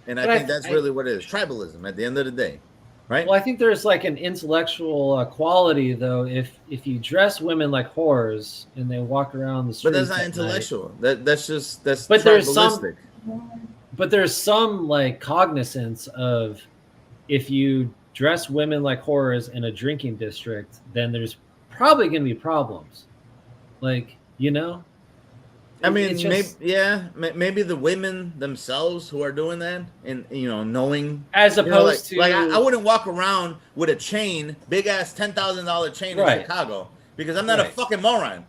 S12: And I think that's really what it is. Tribalism at the end of the day. Right?
S13: Well, I think there's like an intellectual quality though. If you dress women like whores and they walk around the street,
S12: but that's not intellectual. That's
S13: but
S12: tribalistic.
S13: There's some like cognizance of if you dress women like whores in a drinking district, then there's probably going to be problems. Like,
S14: I mean,
S13: It's just-
S14: maybe the women themselves who are doing that, and knowing
S13: as opposed to
S14: I wouldn't walk around with a chain, big ass $10,000 chain in Chicago because I'm not a fucking moron.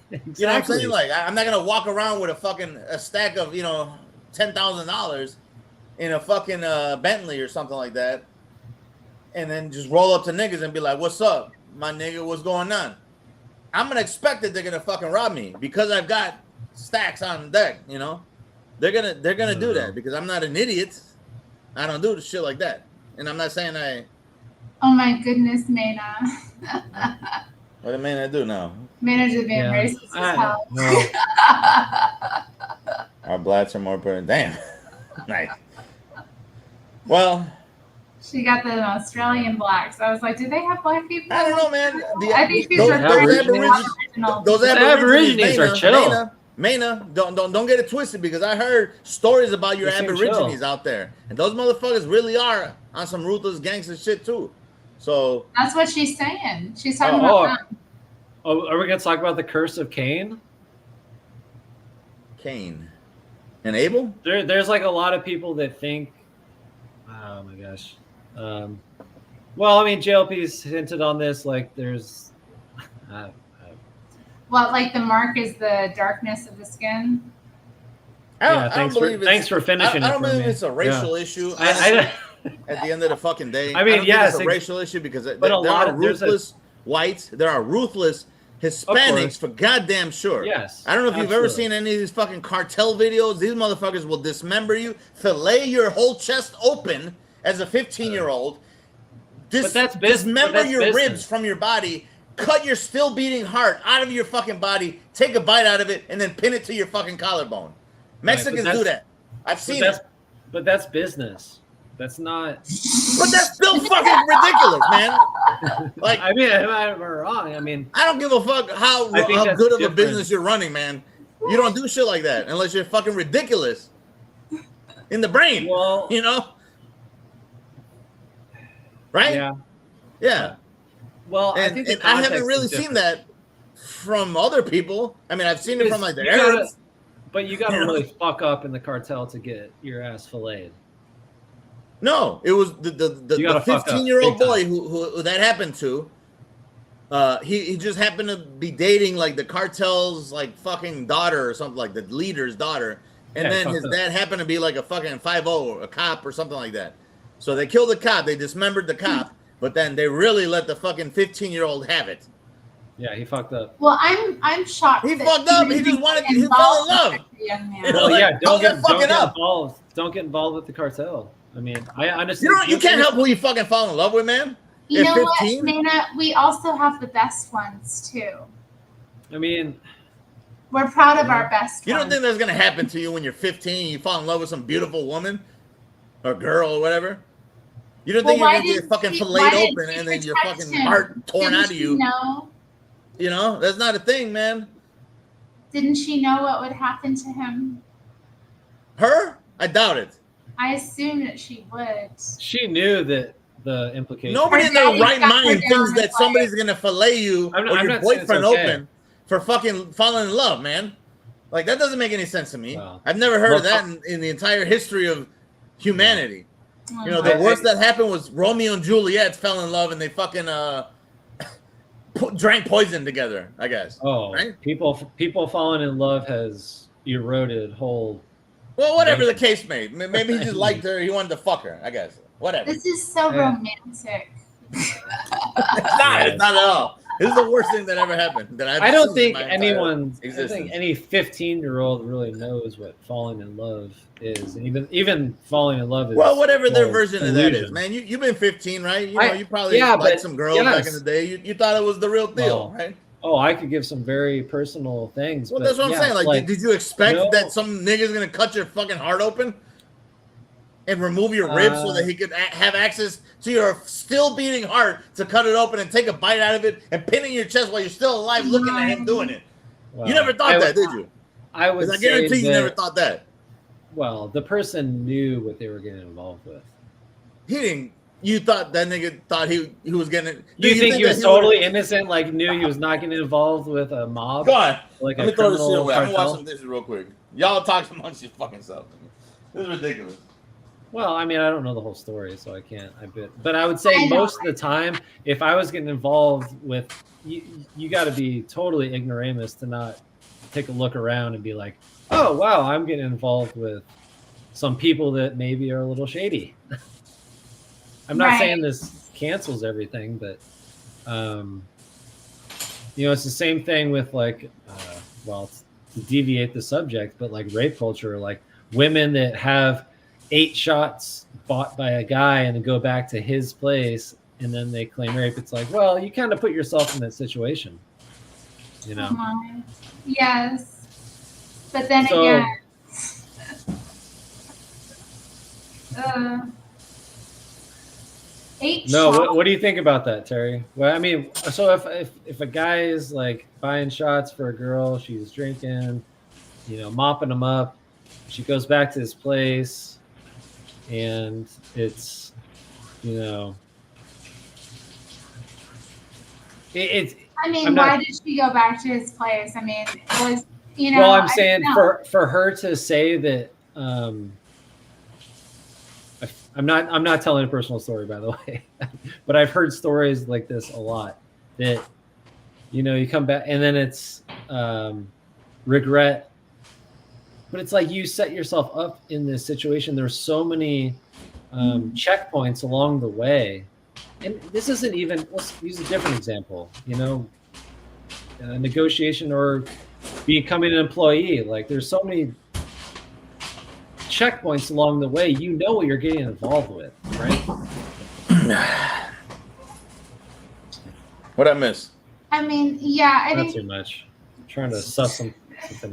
S13: Exactly.
S14: You know what I'm saying? Like I'm not gonna walk around with a stack of $10,000 in a fucking Bentley or something like that, and then just roll up to niggas and be like, "What's up, my nigga? What's going on?" I'm gonna expect that they're gonna fucking rob me because I've got stacks on deck. They're gonna do that because I'm not an idiot. I don't do shit like that, and I'm not saying I.
S1: Oh my goodness, Mena.
S14: What did Mena do now?
S1: Mena's just being racist as hell.
S14: Our blacks are more important. Damn. Nice. Well.
S1: She got the Australian blacks. I was like, do they have black people?
S14: I don't know, man.
S1: I think these are
S14: those
S13: Aborigines are chill.
S14: Mena, don't get it twisted because I heard stories about your Aborigines out there, and those motherfuckers really are on some ruthless gangster shit too. So
S1: that's what she's saying. She's talking about them.
S13: Oh, are we gonna talk about the curse of Cain?
S14: Cain and Abel?
S13: There's like a lot of people that think. Oh my gosh. Well, I mean, JLP's hinted on this. Like, there's.
S1: What, like the mark is the darkness of the skin?
S13: Thanks for finishing.
S14: I don't
S13: it for
S14: believe
S13: me.
S14: it's a racial issue.
S13: I
S14: at the end of the fucking day,
S13: I mean,
S14: don't think it's a racial issue because there are ruthless whites, there are ruthless Hispanics for goddamn sure.
S13: Yes.
S14: I don't know if you've ever seen any of these fucking cartel videos. These motherfuckers will dismember you, fillet your whole chest open as a 15-year-old. Dismember your ribs from your body, cut your still beating heart out of your fucking body, take a bite out of it, and then pin it to your fucking collarbone. Mexicans do that. I've seen it.
S13: But that's business. That's not.
S14: But that's still fucking ridiculous, man. Like,
S13: I mean, am I wrong? I mean,
S14: I don't give a fuck how good of a business you're running, man. You don't do shit like that unless you're fucking ridiculous in the brain.
S13: Well,
S14: right? Yeah.
S13: Well,
S14: I haven't really seen that from other people. I mean, I've seen it from like the Arabs.
S13: But you got to really fuck up in the cartel to get your ass filleted.
S14: No, it was the 15-year-old boy who that happened to. He just happened to be dating like the cartel's like fucking daughter or something, like the leader's daughter, and then his dad happened to be like a fucking 5-0, a cop or something like that. So they killed the cop, they dismembered the cop, but then they really let the fucking 15-year-old have it.
S13: Yeah, he fucked up.
S1: Well, I'm shocked.
S14: He fucked up. He just wanted. He fell in love.
S13: Well, yeah, don't get involved. Don't get involved with the cartel. I mean, I understand.
S14: You can't help who you fucking fall in love with, man.
S1: You know what, Mena? We also have the best ones too.
S13: I mean,
S1: we're proud of our best.
S14: You don't think that's gonna happen to you when you're 15 and you fall in love with some beautiful woman or girl or whatever? You don't think you're gonna get fucking filleted open and then your fucking heart torn out of you?
S1: No.
S14: You know, that's not a thing, man.
S1: Didn't she know what would happen to him?
S14: Her? I doubt it.
S1: I assume that she would.
S13: She knew that the implication.
S14: Nobody in their right mind thinks that somebody's gonna fillet you or your boyfriend open for fucking falling in love, man. Like, that doesn't make any sense to me. Wow. I've never heard of that in the entire history of humanity. You know, the worst that happened was Romeo and Juliet fell in love and they fucking drank poison together, I guess.
S13: Oh, right? People falling in love has eroded whole.
S14: Well, whatever the case may. Maybe he just liked her. He wanted to fuck her, I guess. Whatever.
S1: This is so romantic.
S14: It's not. It's not at all. This is the worst thing that ever happened.
S13: I don't think anyone, I think any 15-year-old really knows what falling in love is, and even falling in love is.
S14: Well, whatever their version of that is, man. You've been 15, right? You know, you probably liked some girls back in the day. You thought it was the real deal, right?
S13: Oh, I could give some very personal things.
S14: Well, that's what I'm saying. Like, did you expect that some nigga's gonna cut your fucking heart open and remove your ribs so that he could have access to your still beating heart to cut it open and take a bite out of it and pin it in your chest while you're still alive, looking at him doing it? Well, you never thought that, did you?
S13: I would.
S14: I guarantee you never thought that.
S13: Well, the person knew what they were getting involved with.
S14: He didn't. you thought that nigga thought he was getting.
S13: Do you think he was totally innocent? Like knew he was not getting involved with a mob?
S14: Go on.
S13: Like
S14: Let
S13: a
S14: me throw this shit
S13: criminal
S14: away. I'm gonna watch
S13: cartel?
S14: some dishes real quick. Y'all talk amongst your fucking self. This is ridiculous.
S13: Well, I mean, I don't know the whole story, so I can't. But I would say most of the time, if I was getting involved with, you got to be totally ignoramus to not take a look around and be like, oh wow, I'm getting involved with some people that maybe are a little shady. I'm not saying this cancels everything, but you know, it's the same thing with like, well, to deviate the subject, but like rape culture, like women that have 8 shots bought by a guy and then go back to his place and then they claim rape. It's like, well, you kind of put yourself in that situation, you know?
S1: Yes. But then again, 8
S13: no,
S1: shots.
S13: what do you think about that, Terry? Well, I mean, so if a guy is like buying shots for a girl, she's drinking, you know, mopping them up, she goes back to his place, and it's, you know, it's.
S1: I mean, why did she go back to his place? I mean, it was, you know.
S13: Well, I'm saying for her to say that. I'm not telling a personal story, by the way, but I've heard stories like this a lot. That, you know, you come back and then it's regret, but it's like you set yourself up in this situation. There's so many checkpoints along the way, and this isn't even. Let's use a different example. You know, a negotiation or becoming an employee. Like there's so many checkpoints along the way. You know what you're getting involved with, right?
S14: What I miss?
S1: I mean, yeah, I
S13: Not
S1: think
S13: too much. I'm trying to suss something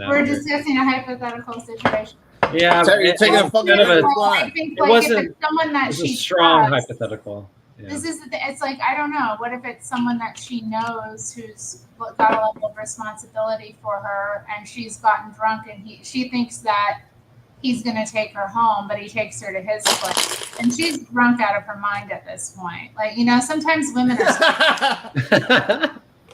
S13: out.
S1: we're
S13: here.
S1: discussing a hypothetical situation.
S13: Yeah,
S14: You're taking a fucking.
S1: I think,
S13: It
S1: like,
S13: wasn't.
S1: if it's someone that
S13: It's a
S1: she
S13: strong
S1: trusts,
S13: hypothetical. Yeah.
S1: this is it's like, I don't know, what if it's someone that she knows who's got a level of responsibility for her, and she's gotten drunk and she thinks that he's going to take her home, but he takes her to his place, and she's drunk out of her mind at this point. Like, you know, sometimes women are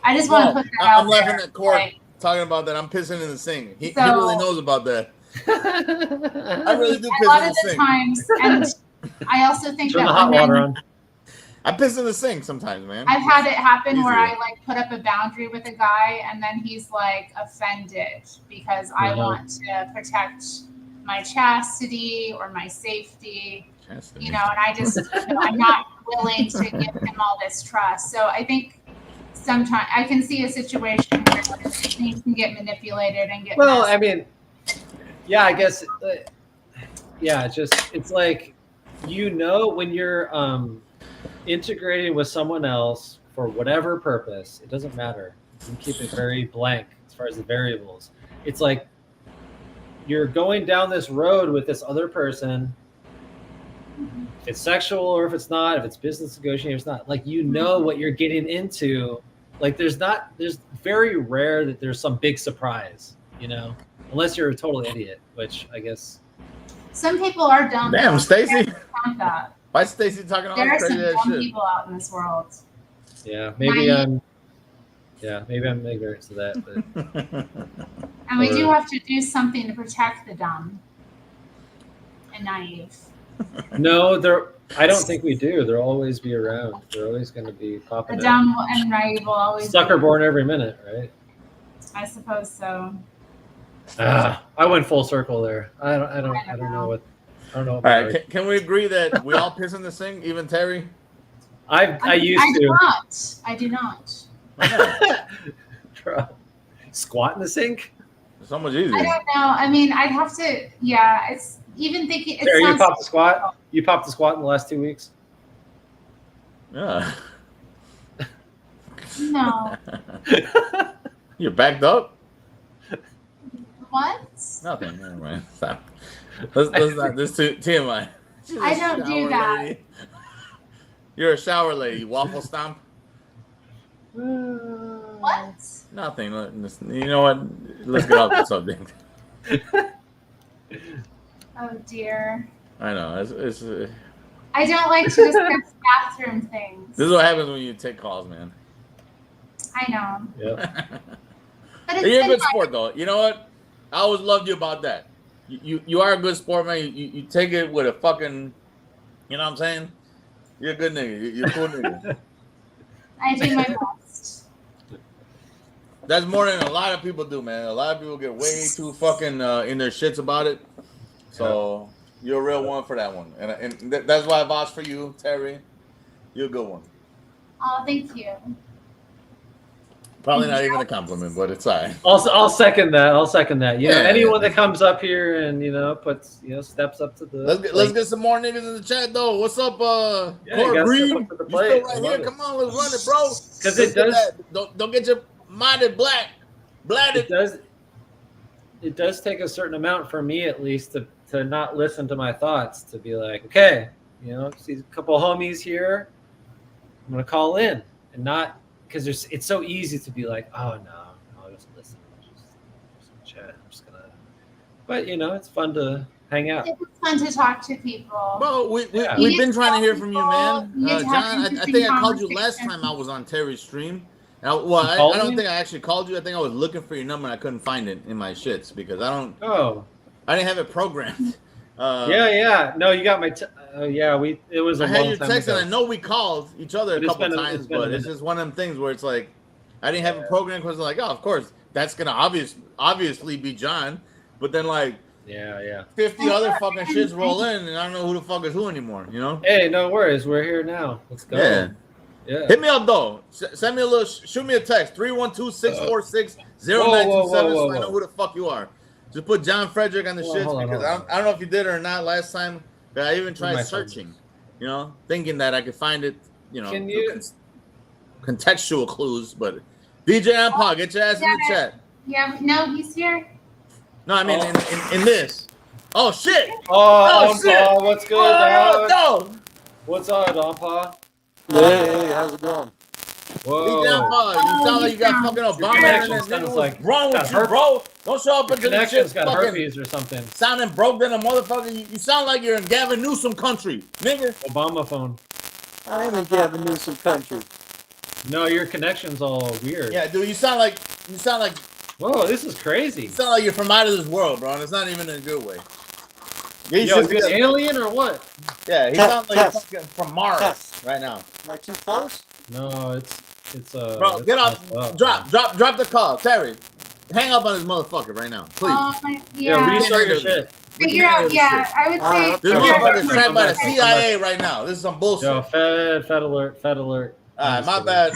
S1: I just want to put that out
S14: I'm laughing
S1: there.
S14: at Court
S1: Like,
S14: talking about that. I'm pissing in the sink. He
S1: So-
S14: really knows about that. I really do
S1: a
S14: piss
S1: lot
S14: in
S1: of
S14: the
S1: the
S14: sink.
S1: times, and I also think
S13: Turn
S1: that
S13: the hot water
S1: women,
S13: on.
S14: I piss in the sink sometimes, man.
S1: I've had it happen where
S14: Easier.
S1: I like put up a boundary with a guy, and then he's like offended because I want to protect my chastity or my safety, you know, and I just, you know, I'm not willing to give him all this trust. So I think sometimes I can see a situation where things can get manipulated and get
S13: Well,
S1: messed.
S13: I mean, yeah, I guess, yeah, it's like, you know, when you're integrating with someone else for whatever purpose, it doesn't matter. You can keep it very blank as far as the variables. It's like you're going down this road with this other person. If it's sexual or if it's not, if it's business negotiating or it's not, like, you know what you're getting into. Like there's very rare that there's some big surprise, you know, unless you're a total idiot, which I guess.
S1: Some people are dumb.
S14: Damn, Stacey.
S1: That.
S14: Why is Stacey talking all
S1: There are
S14: this
S1: some
S14: crazy ass
S1: dumb
S14: shit?
S1: people out in this world.
S13: Yeah, maybe I'm ignorant to that, but
S1: And we do have to do something to protect the dumb and naive.
S13: no, I don't think we do. They'll always be around. They're always going to be
S1: The
S13: popping up.
S1: dumb and naive will always
S13: Sucker
S1: be.
S13: born every minute, right?
S1: I suppose so.
S13: I went full circle there. I don't know.
S14: All right, can we agree that we all piss in the sink, even Terry?
S13: I used
S1: I do
S13: to.
S1: not. I do not.
S13: Bro, squat in the sink?
S14: It's so much easier.
S1: I don't know. I mean, I'd have to. Yeah, it's even thinking. It
S13: Terry, you
S1: sounds
S13: popped the squat? You popped the squat in the last 2 weeks?
S14: Yeah.
S1: No.
S14: You're backed up?
S1: What?
S14: Nothing. Never mind. Stop. Let's not. This too TMI. She's a
S1: I don't do
S14: shower
S1: that.
S14: lady. You're a shower lady. Waffle stomp?
S1: What?
S14: Nothing. You know what? Let's get off the subject.
S1: Oh dear.
S14: I know.
S1: I don't like to discuss bathroom things.
S12: This is what happens when you take calls, man.
S1: I know.
S13: Yeah.
S1: But
S12: You're a
S1: been
S12: good
S1: fun.
S12: sport, though. You know what? I always loved you about that. You are a good sport, man. You take it with a fucking, you know what I'm saying? You're a good nigga. You're a cool nigga.
S1: I do my best.
S12: That's more than a lot of people do, man. A lot of people get way too fucking in their shits about it. So you're a real one for that one, and that's why I vouch for you, Terry. You're a good one.
S1: Oh, thank you.
S12: Probably not even a compliment, but it's all right.
S13: I'll second that. I'll second that. You know,
S12: Yeah.
S13: anyone that comes up here and puts steps up to the.
S12: Let's get some more niggas in the chat though. What's up,
S13: Yeah, you
S12: Corey
S13: gotta
S12: Breed?
S13: step up to the
S12: You
S13: plate.
S12: still
S13: I
S12: right
S13: love
S12: here?
S13: it.
S12: Come on, let's run it, bro.
S13: Because it does.
S12: Don't get your minded blatted.
S13: It does take a certain amount for me, at least, to not listen to my thoughts. To be like, okay, see a couple homies here. I'm gonna call in and not. Because it's so easy to be like, oh no, I'll just listen, just chat. I'm just gonna, but it's fun to hang out.
S1: It's fun to talk to people.
S12: Bro, we've been trying to hear from you, man. John, I think I called you last time I was on Terry's stream. I don't think I actually called you. I think I was looking for your number and I couldn't find it in my shits because I didn't have it programmed.
S13: Yeah. No, you got my. It was. I
S12: had your text, and I know we called each other a couple times, but it's just one of them things where it's like I didn't have a program because like, oh, of course that's gonna obviously be John, but then like 50 other fucking shits roll in, and I don't know who the fuck is who anymore.
S13: Hey, no worries. We're here now. Let's go.
S12: Yeah. Hit me up though. Send me a little. Shoot me a text. 312-646-0927 so I know who the fuck you are. Just put Jon-Fredric on the shits because I don't know if you did it or not last time, but I even tried searching, thinking that I could find it,
S13: Can you
S12: contextual clues, but DJONPAW, get your ass in the chat.
S1: Yeah, no, he's here.
S12: No, I mean in this. Oh shit!
S13: Oh
S12: shit!
S13: What's good,
S12: dog?
S13: No. What's up, DJONPAW?
S15: Hey, how's it going?
S13: Whoa.
S12: DJONPAW, you sound like you got fucking Obama in it. What's wrong with you, bro? Don't show up into the shit
S13: got
S12: fucking
S13: herpes or something.
S12: Sounding broke than a motherfucker. You sound like you're in Gavin Newsom country, nigga.
S13: Obama phone.
S15: I am in Gavin Newsom country.
S13: No, your connection's all weird.
S12: Yeah, dude, you sound like.
S13: Whoa, this is crazy.
S12: You sound like you're from out of this world, bro. And it's not even in a good way.
S13: Yo, you an alien or what?
S12: Yeah, he sounds like you're fucking from Mars right now.
S15: Am I too close?
S13: No, it's
S12: bro, get off. Drop the call, Terry. Hang up on this motherfucker right now, please.
S13: Restart your shit.
S1: Figure out, I would say.
S12: This motherfucker's trapped by the CIA right now. This is some bullshit.
S13: Yo, Fed alert.
S12: All right, my bad,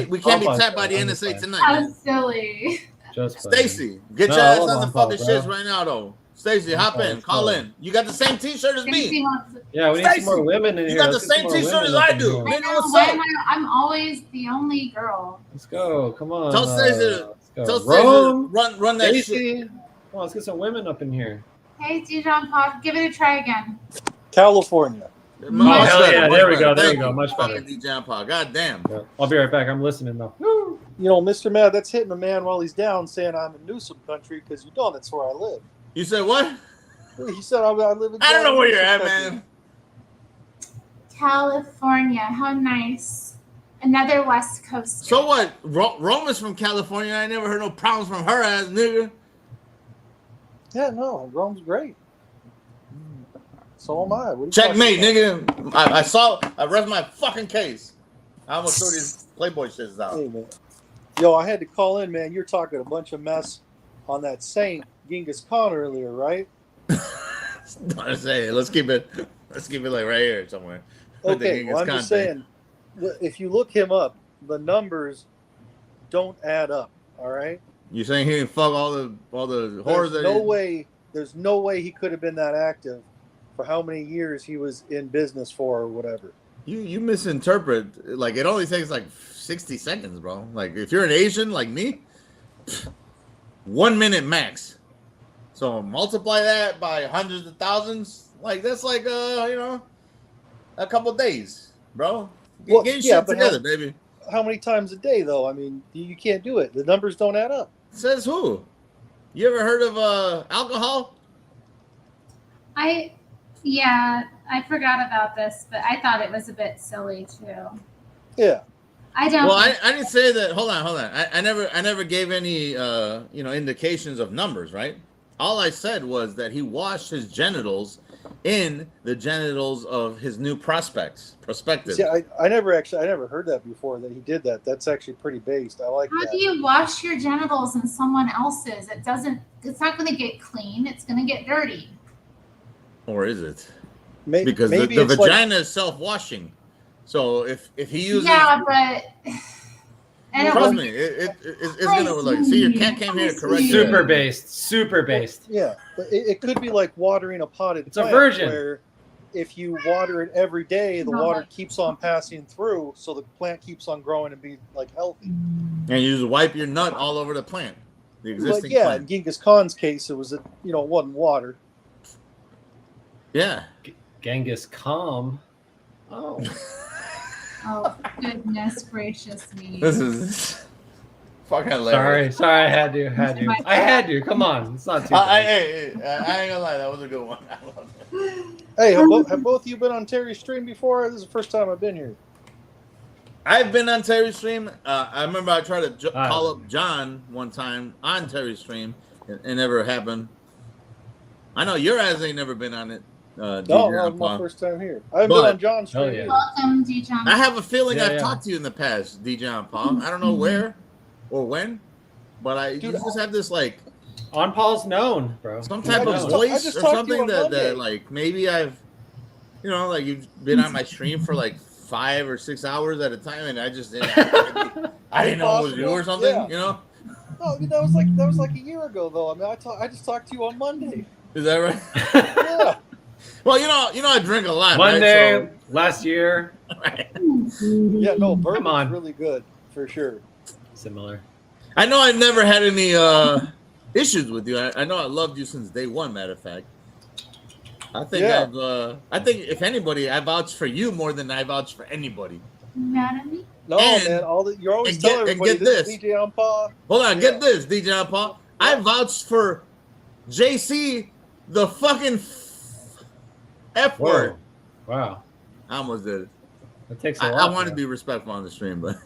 S12: we can't be tapped by the NSA tonight.
S1: How silly.
S12: Stacy, get your ass on the fucking shits right now, though. Stacy, hop in, call in. You got the same T-shirt as me.
S13: Yeah, we need some more women in here.
S12: You got the same T-shirt as I do. Nigga, what's up?
S1: I'm always the only girl.
S13: Let's go. Come on.
S12: Tell Stacy to run that shit.
S13: Come on, let's get some women up in here.
S1: Hey, DJONPAW, give it a try again.
S15: California.
S13: Oh, hell yeah. There we go. Much better.
S12: DJONPAW. God damn.
S13: Yeah. I'll be right back. I'm listening though.
S15: MrMad, that's hitting a man while he's down saying I'm in Newsom country because that's where I live.
S12: You said what?
S15: He said I live in
S12: I don't know where you're at, man.
S1: California. How nice. Another West Coast.
S12: So what? Rome is from California. I never heard no problems from her ass, nigga.
S15: Yeah, no. Rome's great. So am I.
S12: Checkmate, nigga. I rest my fucking case. I almost threw these Playboy shits out.
S15: Hey, man. Yo, I had to call in, man. You're talking a bunch of mess on that Saint Genghis Khan earlier, right?
S12: Let's keep it like right here somewhere.
S15: Okay, well, I'm just saying, if you look him up, the numbers don't add up. All right.
S12: You saying he didn't fuck all the whores?
S15: There's no way he could have been that active for how many years he was in business for or whatever.
S12: You misinterpret. Like, it only takes like 60 seconds, bro. Like, if you're an Asian like me, 1 minute max. So multiply that by hundreds of thousands. Like, that's like a couple days, bro. Get your shit together, baby.
S15: How many times a day though? I mean, you can't do it. The numbers don't add up.
S12: Says who? You ever heard of alcohol?
S1: Yeah, I forgot about this, but I thought it was a bit silly too.
S15: Yeah.
S1: I don't.
S14: Well, I didn't say that. Hold on. I never gave any indications of numbers, right? All I said was that he washed his genitals in the genitals of his new prospective.
S15: See, I never heard that before, that he did that. That's actually pretty based. I like
S1: How
S15: that.
S1: do you wash your genitals in someone else's? It's not going to get clean. It's going to get dirty.
S14: Or is it?
S15: Because
S14: the vagina is self-washing. So if he uses,
S1: but
S14: trust me, it's gonna like. See, your cat came here to correct you.
S13: Super based.
S15: Yeah, but it could be like watering a potted
S13: It's a
S15: plant,
S13: virgin.
S15: where if you water it every day, the water keeps on passing through, so the plant keeps on growing and being like healthy.
S14: And you just wipe your nut all over the plant, the existing
S15: But yeah,
S14: plant.
S15: in Genghis Khan's case, it was it wasn't water.
S14: Yeah.
S13: Genghis Khan. Oh.
S1: Oh, goodness gracious me.
S14: This is fucking hilarious.
S13: Sorry, I had to. Come on, it's not too bad.
S14: I ain't gonna lie, that was a good one. I love it.
S15: Hey, have both of you been on Terry's stream before? This is the first time I've been here.
S14: I've been on Terry's stream. I remember I tried to call up John one time on Terry's stream. It never happened. I know your ass ain't never been on it.
S15: No, it's my first time here. I haven't been on John's stream.
S1: Yeah. Welcome, DJONPAW.
S14: I have a feeling I've talked to you in the past, DJONPAW. I don't know where or when, but you just have this like
S13: on Paul's known, bro.
S14: Some type of voice or something that like maybe I've, like you've been on my stream for like 5 or 6 hours at a time, and I just didn't. I didn't know it was you or something,
S15: No, that was like a year ago though. I mean, I just talked to you on Monday.
S14: Is that right?
S15: Yeah.
S14: Well, I drink a lot.
S13: Monday,
S14: right?
S13: last year.
S14: Right.
S15: Yeah, no, bourbon's really good for sure.
S13: Similar.
S14: I know I never had any issues with you. I know I loved you since day one. Matter of fact, I think I think if anybody, I vouch for you more than I vouch for anybody.
S1: Mad at me?
S15: No, man. You're always telling everybody this is DJONPAW.
S14: Hold on, get this, DJONPAW. I vouched for JC, the fucking F word.
S13: Wow.
S14: I almost did it.
S13: That takes a lot.
S14: I want to be respectful on the stream, but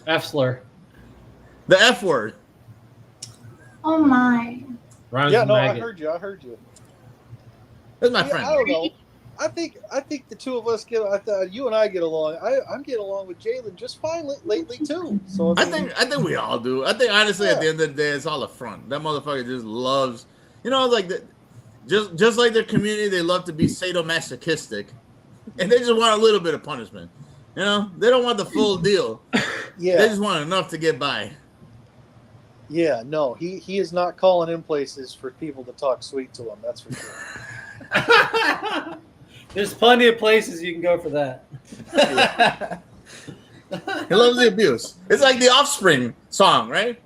S13: F slur.
S14: The F word.
S1: Oh my.
S15: Yeah, no, I heard you.
S14: That's my friend.
S15: I don't know. I think the two of us you and I get along. I'm getting along with Jalen just fine lately too. So
S14: I think we all do. I think honestly, at the end of the day, it's all a front. That motherfucker just loves, like just like their community, they love to be sadomasochistic, and they just want a little bit of punishment. They don't want the full deal.
S15: Yeah,
S14: they just want enough to get by.
S15: Yeah, no, he is not calling in places for people to talk sweet to him. That's for sure.
S13: There's plenty of places you can go for that.
S14: He loves the abuse. It's like the Offspring song, right?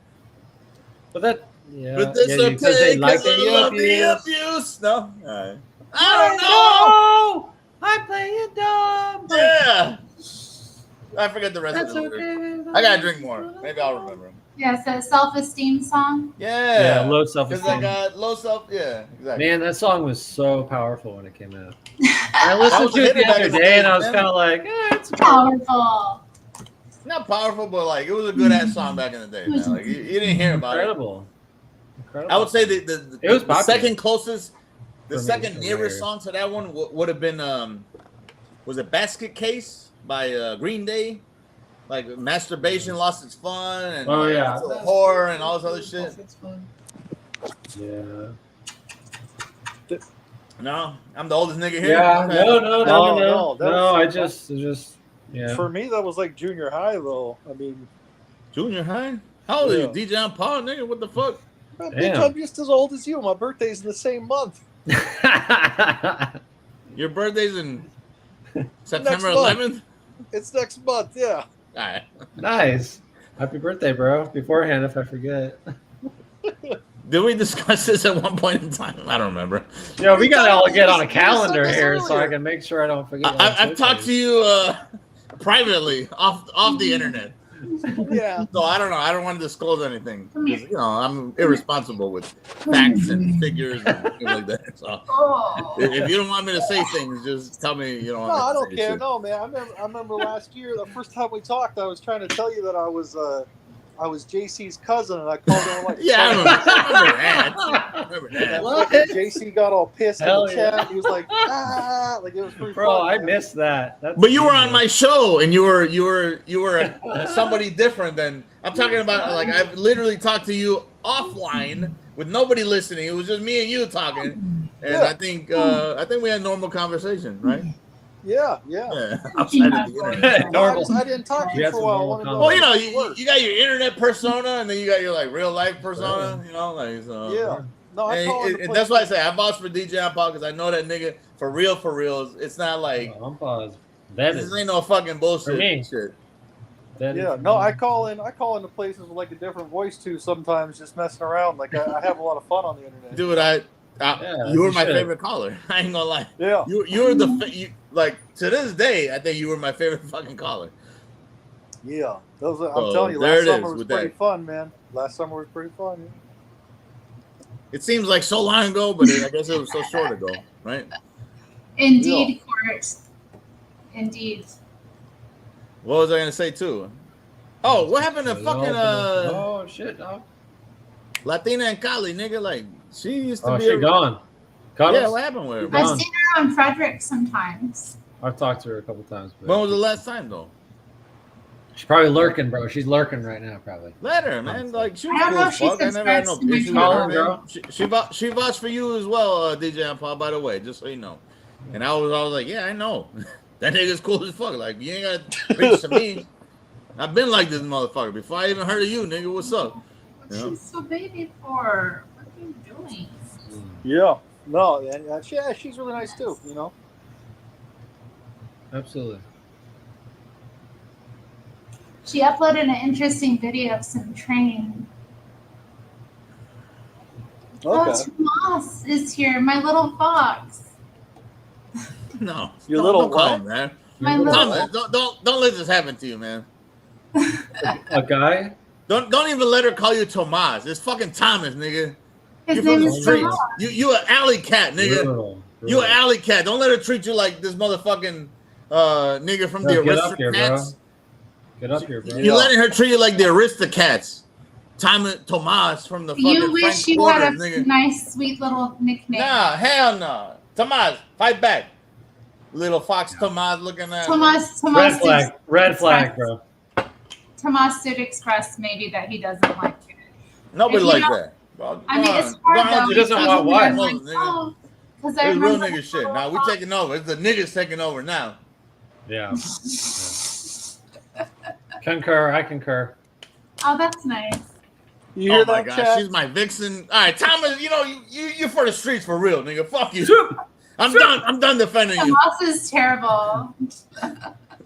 S13: But that, yeah.
S14: But it's okay because I love the abuse. No? All right. I don't know.
S13: I play it dumb.
S14: Yeah. I forget the rest of the lyrics. I gotta drink more. Maybe I'll remember them.
S1: Yeah, so self-esteem song.
S14: Yeah.
S13: Low self-esteem.
S14: Because I got low self. Yeah, exactly.
S13: Man, that song was so powerful when it came out. I listened to it the other day, and I was kind of like, it's
S1: powerful.
S14: Not powerful, but like it was a good ass song back in the day. Man. Like you didn't hear about it.
S13: Incredible.
S14: I would say the second closest, the second nearest
S13: rare.
S14: song to that one would have been was it "Basket Case" by Green Day. Like masturbation lost its fun, and horror and all this other shit.
S13: Yeah.
S14: No, I'm the oldest nigga here.
S13: Yeah.
S14: Okay.
S13: No. I just. Yeah.
S15: For me, that was like junior high, though. I mean,
S14: junior high. How old are you, DJONPAW, nigga? What the fuck?
S15: I'm just as old as you. My birthday's in the same month.
S14: Your birthday's in September 11th.
S15: It's next month. Yeah.
S14: All right.
S13: Nice. Happy birthday, bro. Beforehand, if I forget.
S14: Did we discuss this at one point in time? I don't remember.
S13: Yeah, we gotta all get on a calendar here so I can make sure I don't forget.
S14: I've talked to you privately off the internet.
S15: Yeah.
S14: So I don't know. I don't want to disclose anything. You know, I'm irresponsible with facts and figures and things like that. So if you don't want me to say things, just tell me. You know.
S15: No, I don't care. No, man. I remember last year, the first time we talked, I was trying to tell you that I was JC's cousin, and I called him like,
S14: yeah, I remember that.
S15: What? JC got all pissed in the chat. He was like, like it was pretty
S13: Bro,
S15: fun,
S13: I
S15: man.
S13: missed that.
S14: But you were on my show, and you were somebody different than I'm talking about. Like I've literally talked to you offline with nobody listening. It was just me and you talking, and I think we had a normal conversation, right?
S15: Yeah.
S14: Outside of the internet.
S15: I didn't talk to you for a while.
S14: Well, you know, you got your internet persona, and then you got your like real life persona. You know, like so.
S15: Yeah. No,
S14: and that's why I say I vouch for DJONPAW because I know that nigga for real. It's not like this ain't no fucking bullshit shit.
S15: Yeah, no, I call into places with like a different voice too sometimes, just messing around. Like I have a lot of fun on the internet.
S14: Dude, you were my favorite caller. I ain't gonna lie.
S15: Yeah,
S14: you were like to this day. I think you were my favorite fucking caller.
S15: Yeah, I'm telling you, last summer was pretty fun, man. Last summer was pretty fun. Yeah.
S14: It seems like so long ago, but I guess it was so short ago, right?
S1: Indeed, Court. Indeed.
S14: What was I gonna say too? Oh, what happened to fucking
S13: oh shit, no.
S14: Latina and Cali, nigga? Like she used to be.
S13: She gone.
S14: Yeah, what happened with her?
S1: I've seen her on Frederick sometimes.
S13: I've talked to her a couple times.
S14: When was the last time though?
S13: She's probably lurking, bro. She's lurking right now, probably.
S14: Let her, man. Like she was
S1: I don't
S14: cool
S1: know
S14: as
S1: if she
S14: fuck. I never had no
S1: subscribes to
S14: issue
S1: my
S14: with her, man. She vouched for you as well, DJONPAW, by the way, just so you know. And I was like, yeah, I know. That nigga's cool as fuck. Like you ain't gotta preach to me. I've been like this motherfucker before I even heard of you, nigga. What's up?
S1: What's she so baby for? What are you doing?
S15: Yeah. No, and she's really nice too, you know.
S13: Absolutely.
S1: She uploaded an interesting video of some training.
S15: Okay.
S1: Oh, Tomas is here, my little fox.
S14: No,
S15: your little
S14: what,
S15: what?
S14: man?
S1: My little
S14: Don't let this happen to you, man.
S13: A guy?
S14: Don't even let her call you Tomas. It's fucking Thomas, nigga.
S1: His
S14: You're
S1: name
S14: from the
S1: is
S14: streets.
S1: Tomas.
S14: You an alley cat, nigga.
S13: Brutal.
S14: You an alley cat. Don't let her treat you like this motherfucking nigga from the
S13: Get up here, bro.
S14: Aristocats.
S13: Get up here, bro.
S14: You're letting her treat you like the Aristocats. Tomas from the fucking
S1: You wish
S14: French
S1: you had a
S14: Quarters, nigga.
S1: nice, sweet little nickname.
S14: Nah, hell no. Tomas, fight back. Little Fox Tomas looking at
S13: Red flag, bro.
S1: Tomas did express maybe that he doesn't like it.
S14: Nobody
S1: If you
S14: like
S1: don't-
S14: that. Well,
S1: I mean, it's
S14: go
S1: hard
S14: on,
S1: though.
S14: he doesn't
S1: because
S14: want
S1: I'm
S14: what?
S1: like, oh, 'cause I
S14: It's real
S1: remember
S14: nigga shit. Now we taking over. It's the niggas taking over now.
S13: Yeah. Concur. I concur.
S1: Oh, that's nice.
S15: You hear
S14: Oh my
S15: that,
S14: god,
S15: chat?
S14: she's my vixen. All right, Thomas, you know you for the streets for real, nigga. Fuck you. I'm done defending you.
S1: Tomas is terrible.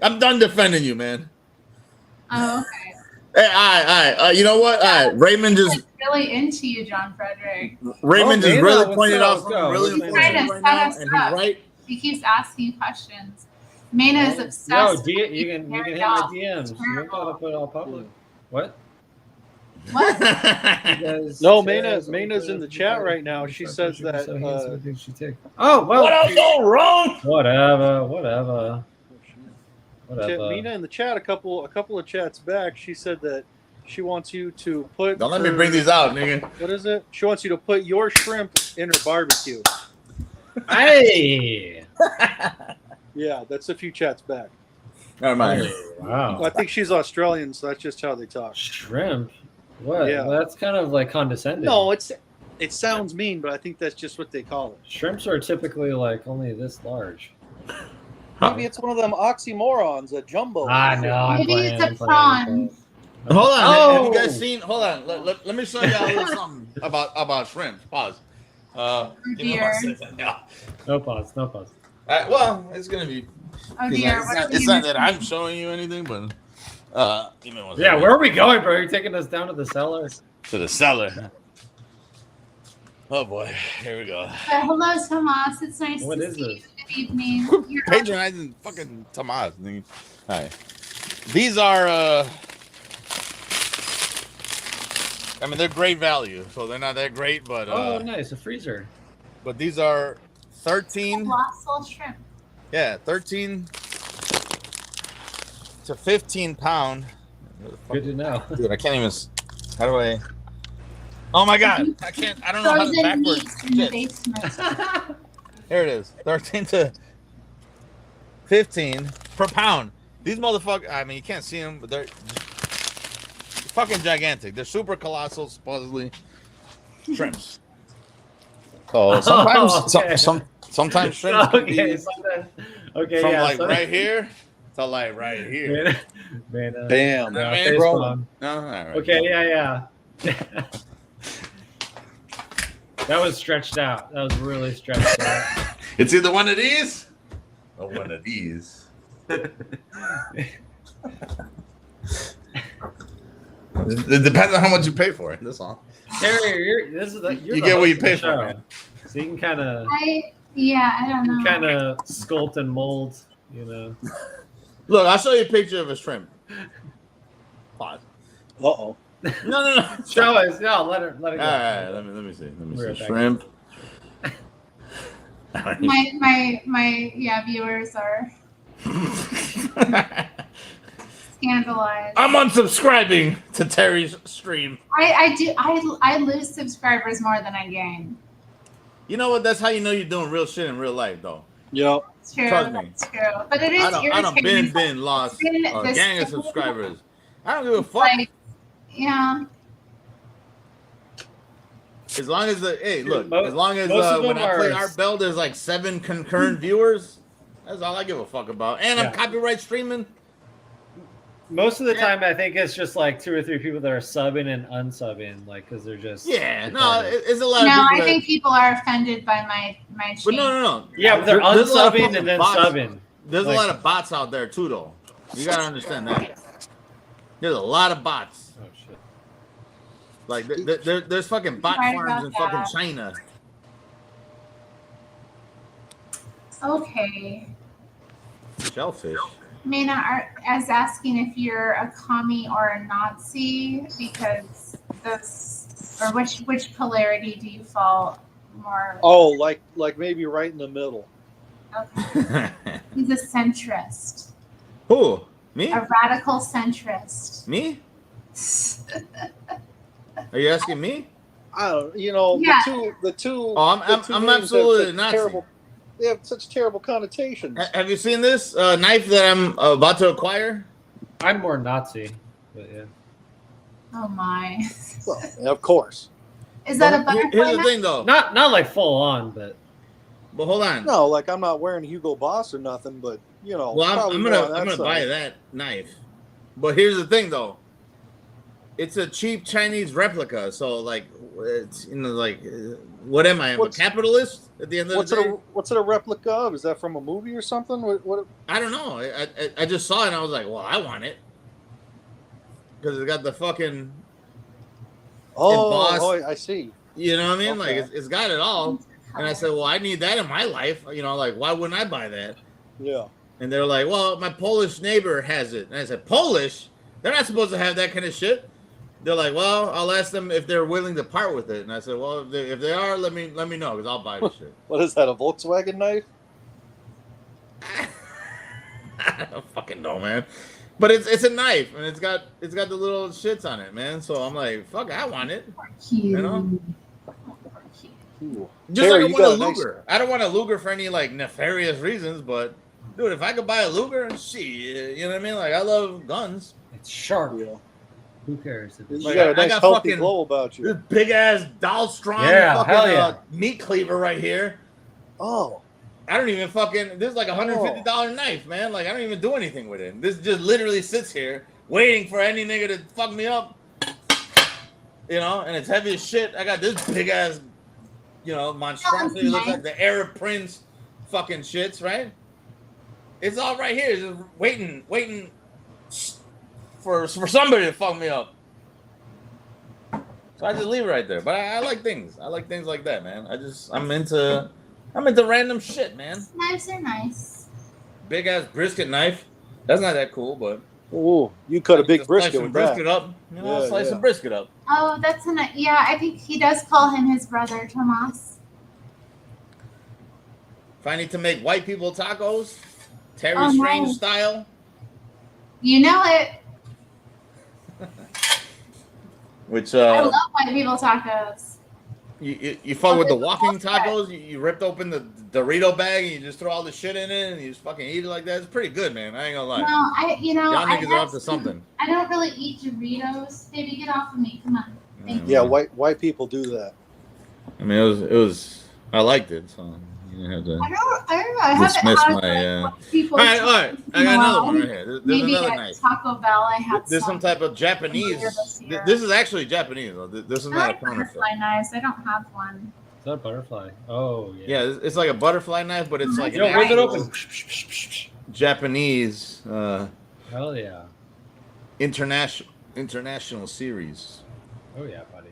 S14: I'm done defending you, man.
S1: Oh, okay.
S14: Hey, all right. You know what? All right, Raymond just
S1: He's really into you, Jon-Fredric.
S14: Raymond just
S13: Mena,
S14: really
S13: what's
S14: pointed
S13: up?
S14: out
S13: Let's
S14: something
S13: go.
S14: really
S1: He's
S14: important
S1: trying to
S14: right
S1: set
S14: now,
S1: us
S14: and
S1: up.
S14: he's right.
S1: He keeps asking questions. Mena is
S13: Yo,
S1: obsessed.
S13: you
S1: with
S13: can
S1: being
S13: hit
S1: married
S13: my
S1: off.
S13: DMs.
S1: It's
S13: You don't gotta
S1: terrible.
S13: put it all public. What?
S15: No, Mena's in the chat right now. She says that.
S13: Oh, well.
S14: What else go wrong?
S13: Whatever.
S15: Mena in the chat a couple of chats back. She said that she wants you to put.
S14: Don't let me bring these out, nigga.
S15: What is it? She wants you to put your shrimp in her barbecue.
S13: Hey.
S15: Yeah, that's a few chats back.
S14: Never mind.
S13: Wow.
S15: Well, I think she's Australian, so that's just how they talk.
S13: Shrimp. What?
S15: Yeah.
S13: Well, that's kind of like condescending.
S15: No, it sounds mean, but I think that's just what they call it.
S13: Shrimps are typically like only this large.
S15: Maybe it's one of them oxymorons, a jumbo.
S13: I know.
S1: Maybe it's a prawn.
S14: Hold on.
S13: Oh.
S14: Have you guys seen? Hold on. Let me show you a little something about shrimp. Pause. Give me 1 second. Yeah.
S13: No pause.
S14: Well, it's gonna be.
S1: Oh dear.
S14: It's not that I'm showing you anything, but give me 1 second.
S13: Yeah, where are we going, bro? You're taking us down to the cellar.
S14: To the cellar. Oh boy, here we go.
S1: Hello, Tomas. It's nice
S13: What
S1: to
S13: is
S1: see
S13: this?
S1: you. Good evening. You're
S14: Patronizing fucking Tomas. Hi. These are
S12: I mean, they're great value, so they're not that great, but
S13: Oh, nice, a freezer.
S12: But these are 13.
S1: Colossal shrimp.
S12: Yeah, 13 to 15 pound.
S13: Good to know.
S12: Dude, I can't even. How do I? Oh my god, I can't. I don't know how to
S1: Frozen
S12: backwards.
S1: meats in the basement.
S12: There it is. 13 to 15 per pound. These motherfuckers. I mean, you can't see them, but they're fucking gigantic. They're super colossal, supposedly shrimps. So sometimes,
S13: okay.
S12: sometimes shrimps can be
S13: okay,
S12: from
S13: yeah,
S12: like right here to like right here.
S13: Man,
S15: Damn,
S12: I mean,
S13: face
S12: bro.
S13: palm.
S12: No, all right.
S13: Okay, yeah. That was stretched out. That was really stretched out.
S12: It's either one of these or one of these. It depends on how much you pay for it. That's all.
S13: Terry, you're
S12: You get what you pay for, man.
S13: So you can kind of
S1: I don't know.
S13: kind of sculpt and mold, you know.
S12: Look, I'll show you a picture of a shrimp. Pause.
S15: Uh-oh.
S12: No.
S13: Show us. No, let it go.
S12: All right, let me see. Let me
S13: We're
S12: see.
S13: back.
S12: Shrimp.
S1: My viewers are scandalized.
S12: I'm unsubscribing to Terry's stream.
S1: I lose subscribers more than I gain.
S12: You know what? That's how you know you're doing real shit in real life, though.
S15: Yep.
S1: It's true.
S12: Trust me.
S1: It's true. But it is irritating.
S12: I done been lost a gang of subscribers. I don't give a fuck.
S1: Like, yeah.
S12: As long as as long as
S13: most
S12: when I play
S13: are-
S12: Art Bell, there's like 7 concurrent viewers. That's all I give a fuck about. And I'm
S13: Yeah.
S12: copyright streaming.
S13: Most of the time, I think it's just like 2 or 3 people that are subbing and unsubbing, like because they're just
S12: it's a lot.
S1: No,
S12: of
S1: I think people are offended by my change.
S12: But no.
S13: Yeah, but they're
S12: There's a lot of
S13: unsubbing
S12: fucking
S13: and then
S12: bots.
S13: subbing.
S12: There's
S13: Like-
S12: a lot of bots out there too, though. You gotta understand that. There's a lot of bots.
S13: Oh shit.
S12: Like there's fucking bot
S1: Right
S12: farms
S1: about
S12: in fucking
S1: that.
S12: China.
S1: Okay.
S12: Shellfish.
S1: Maina is asking if you're a commie or a Nazi because or which polarity do you fall more?
S15: Oh, like maybe right in the middle.
S1: Okay. He's a centrist,
S12: Who? Me?
S1: a radical centrist.
S12: Me? Are you asking me?
S15: I don't. You know,
S1: Yeah.
S15: the two.
S12: Oh,
S15: the
S12: I'm
S15: two names have
S12: absolutely
S15: such
S12: Nazi.
S15: terrible. They have such terrible connotations.
S12: Have you seen this knife that I'm about to acquire?
S13: I'm more Nazi, but yeah.
S1: Oh my!
S15: Well, of course.
S1: Is that a
S12: Here's
S1: butterfly?
S12: the
S1: knife?
S12: thing, though.
S13: Not like full on, but
S12: Hold on.
S15: No, like I'm not wearing Hugo Boss or nothing, but you know.
S12: Well,
S15: probably
S12: I'm
S15: more on
S12: gonna
S15: that
S12: buy
S15: side.
S12: that knife. But here's the thing, though. It's a cheap Chinese replica, so like, it's what am I? I'm a capitalist at the end of the day.
S15: What's it a replica of? Is that from a movie or something? What?
S12: I don't know. I just saw it and I was like, well, I want it because it's got the fucking embossed.
S15: Oh, I see.
S12: You know what I mean?
S15: Okay.
S12: Like it's got it all. And I said, well, I need that in my life. You know, like why wouldn't I buy that?
S15: Yeah.
S12: And they're like, well, my Polish neighbor has it. And I said, Polish? They're not supposed to have that kind of shit. They're like, well, I'll ask them if they're willing to part with it. And I said, well, if they are, let me know because I'll buy the shit.
S15: What is that? A Volkswagen knife?
S12: I don't fucking know, man. But it's a knife and it's got the little shits on it, man. So I'm like, fuck, I want it. You know? Just
S15: Terry,
S12: like
S15: you
S12: I want a
S15: got a nice-
S12: Luger. I don't want a Luger for any like nefarious reasons, but dude, if I could buy a Luger and shit, you know what I mean? Like I love guns.
S13: it's sharp.
S15: Yeah.
S13: Who cares?
S15: You
S12: Like,
S15: got a
S12: I
S15: nice
S12: got
S15: healthy
S12: fucking-
S15: glow about you.
S12: This big ass Dahlstrom
S13: Yeah,
S12: fucking
S13: hell yeah.
S12: meat cleaver right here.
S15: Oh.
S12: I don't even fucking. This is like a $150 knife, man. Like I don't even do anything with it. This just literally sits here waiting for any nigga to fuck me up. You know, and it's heavy as shit. I got this big ass, you know, monstrosity. Looks like the Arab Prince fucking shits, right? It's all right here, just waiting for somebody to fuck me up. So I just leave it right there. But I like things. I like things like that, man. I'm into random shit, man.
S1: Knives are nice.
S12: Big ass brisket knife. That's not that cool, but
S15: Oh, you cut a big
S12: Just
S15: brisket
S12: slice
S15: with
S12: some brisket
S15: that.
S12: up. You know, slice some brisket up.
S1: Oh, that's yeah. I think he does call him his brother, Tomas.
S12: If I need to make white people tacos, Terri
S1: Oh,
S12: Strange
S1: nice.
S12: style.
S1: You know it.
S12: Which
S1: I love white people tacos.
S12: you fuck with the walking tacos. You ripped open the Dorito bag and you just throw all the shit in it and you just fucking eat it like that. It's pretty good, man. I ain't gonna lie.
S1: No,
S12: y'all niggas are
S1: I
S12: up to something.
S1: I don't really eat Doritos. Baby, get off of me. Come on. Thank you.
S15: Yeah, white people do that.
S12: I mean, it was. I liked it, so you didn't have to
S1: I don't know. I haven't
S12: dismiss
S1: had
S12: my.
S1: white people.
S12: All right. I got another one right here. There's
S1: Maybe
S12: another
S1: at
S12: knife.
S1: Taco Bell, I had
S12: There's some type of Japanese. This is actually Japanese. Though. This is not a counterfeit.
S1: butterfly knives. I don't have one.
S13: Is that a butterfly? Oh, yeah.
S12: Yeah, it's like a butterfly knife, but it's like
S13: Yo,
S12: an
S13: rip it
S12: actual
S13: open.
S12: Japanese.
S13: Hell yeah.
S12: International series.
S13: Oh yeah, buddy.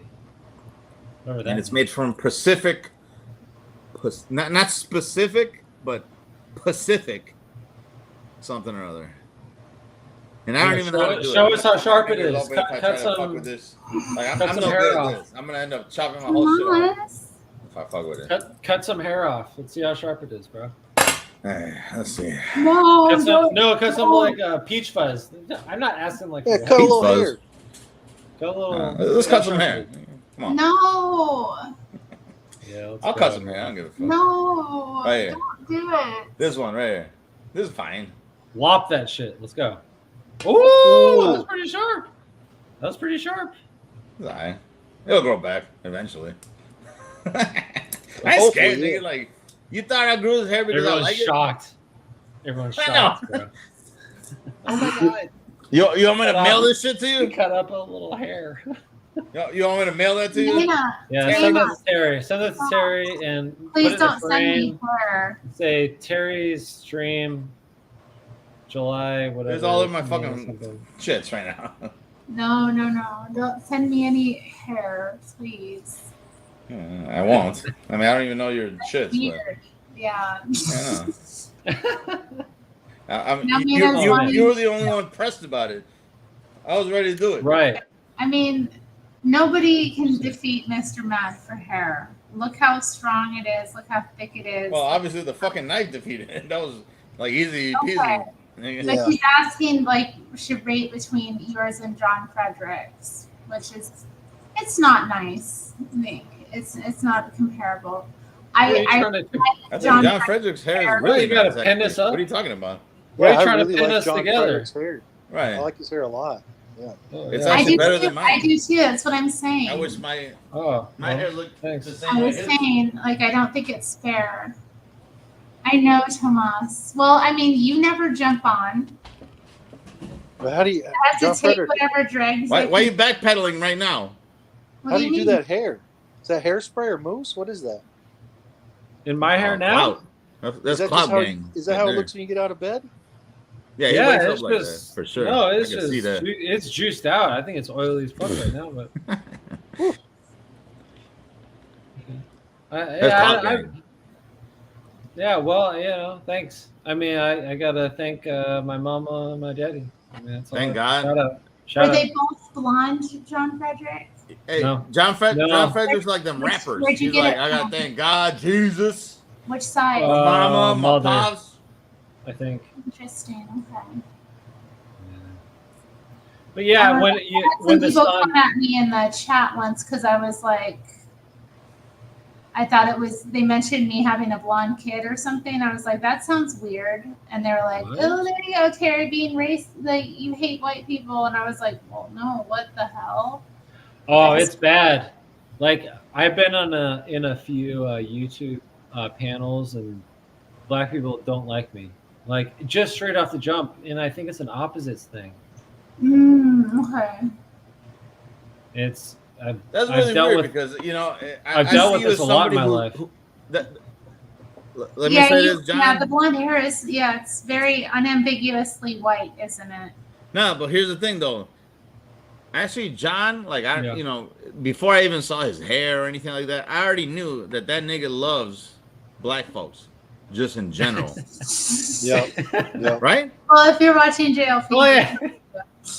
S13: Remember that?
S12: And it's made from Pacific. Not specific, but Pacific. Something or other. And I don't even know how to do it.
S13: Show us how sharp it is.
S12: If I try to fuck
S13: Cut
S12: with this. Like,
S13: some
S12: I'm no
S13: hair
S12: good at
S13: off.
S12: this. I'm gonna end up chopping my whole shit off if I fuck with it.
S13: Cut some hair off. Let's see how sharp it is, bro.
S12: Let's see.
S13: Cut some like peach fuzz. I'm not asking like.
S15: Yeah, cut a little hair.
S13: Cut a little.
S12: Let's cut some hair. Come on.
S1: No.
S13: Yeah,
S12: I'll cut some hair. I don't give a fuck.
S1: No.
S12: Right here.
S1: Don't do it.
S12: This one right here. This is fine.
S13: Lop that shit. Let's go. Ooh, that's pretty sharp. That's pretty sharp.
S12: It's all right. It'll grow back eventually. I ain't scared, nigga. Like, you thought I grew his hair because
S13: Everyone's
S12: I like
S13: shocked. Everyone's
S12: I
S13: shocked, bro. Oh my god.
S12: You want me to mail this shit to you?
S13: He cut up a little hair.
S12: You want me to mail that to you?
S13: Yeah, send that to Terri. Send that to Terri and
S1: Please
S13: put it in a
S1: don't send me
S13: frame.
S1: her.
S13: Say Terry's stream, July, whatever.
S12: There's all of my fucking shits right now.
S1: No. Don't send me any hair, please.
S12: I won't. I mean, I don't even know your shits.
S1: Weird. Yeah.
S12: You were the only one pressed about it. I was ready to do it.
S13: Right.
S1: I mean, nobody can defeat MrMad for hair. Look how strong it is. Look how thick it is.
S12: Well, obviously the fucking knife defeated it. That was like easy peasy.
S1: But he's asking like should rate between yours and Jon-Fredric's, which is it's not nice. It's not comparable. I think
S12: Jon-Fredric's hair is really
S13: you gotta
S12: nice,
S13: pin
S12: actually.
S13: this up.
S12: What are you talking about?
S13: Why are you
S15: I
S13: trying
S15: really
S13: to pin
S15: like
S13: us
S15: Jon
S13: together?
S15: Fredric's hair.
S12: Right.
S15: I like his hair a lot. Yeah.
S12: It's actually better than mine.
S1: I do too. That's what I'm saying.
S12: I wish my hair looked the same.
S1: I was saying, like, I don't think it's fair. I know, Tomas. Well, I mean, you never jump on.
S15: But how do you?
S1: I have to take
S15: Jon-Fredric,
S1: whatever dregs.
S12: Why are you backpedaling right now?
S15: how do you do that hair? Is that hairspray or mousse? What is that?
S13: In my hair now?
S12: That's
S15: Is that
S12: cloud
S15: just how,
S12: gang.
S15: is that how it looks when you get out of bed?
S12: Yeah, he
S13: Yeah,
S12: wakes
S13: it's
S12: up like
S13: just
S12: that, for sure.
S13: No,
S12: I
S13: it's
S12: can
S13: just
S12: see that.
S13: it's juiced out. I think it's oily as fuck right now, but yeah, well, you know, thanks. I mean, I gotta thank my mama and my daddy. I mean, that's all.
S12: Thank God.
S13: Shout out.
S1: Were
S13: Shout
S1: they
S13: out.
S1: both blonde, Jon-Fredric?
S12: Hey,
S13: No.
S12: Jon-Fredric's like them rappers.
S1: Where'd you
S12: He's
S1: get
S12: like,
S1: it
S12: I gotta
S1: from?
S12: thank God, Jesus,
S1: Which side?
S12: mama, my
S13: mother.
S12: pops.
S13: I think.
S1: Interesting. Okay.
S13: But yeah,
S1: I
S13: when
S1: had
S13: you
S1: some
S13: when the
S1: people
S13: sun
S1: come at me in the chat once because I was like, I thought it was they mentioned me having a blonde kid or something. I was like, that sounds weird, and they're like,
S13: What?
S1: oh, there you go, Terry, being like you hate white people, and I was like, well, no, what the hell?
S13: Oh, it's bad. Like I've been in a few YouTube panels, and black people don't like me. Like just straight off the jump, and I think it's an opposites thing.
S1: Okay.
S13: It's
S12: That's
S13: I've
S12: really
S13: dealt
S12: weird
S13: with-
S12: because
S13: I've dealt with this a lot in my life.
S12: Let me say this, John.
S1: Yeah, the blonde hair is it's very unambiguously white, isn't it?
S12: No, but here's the thing though. Actually, John, like you know, before I even saw his hair or anything like that, I already knew that nigga loves black folks, just in general.
S15: Yeah.
S12: Right?
S1: Well, if you're watching JLP,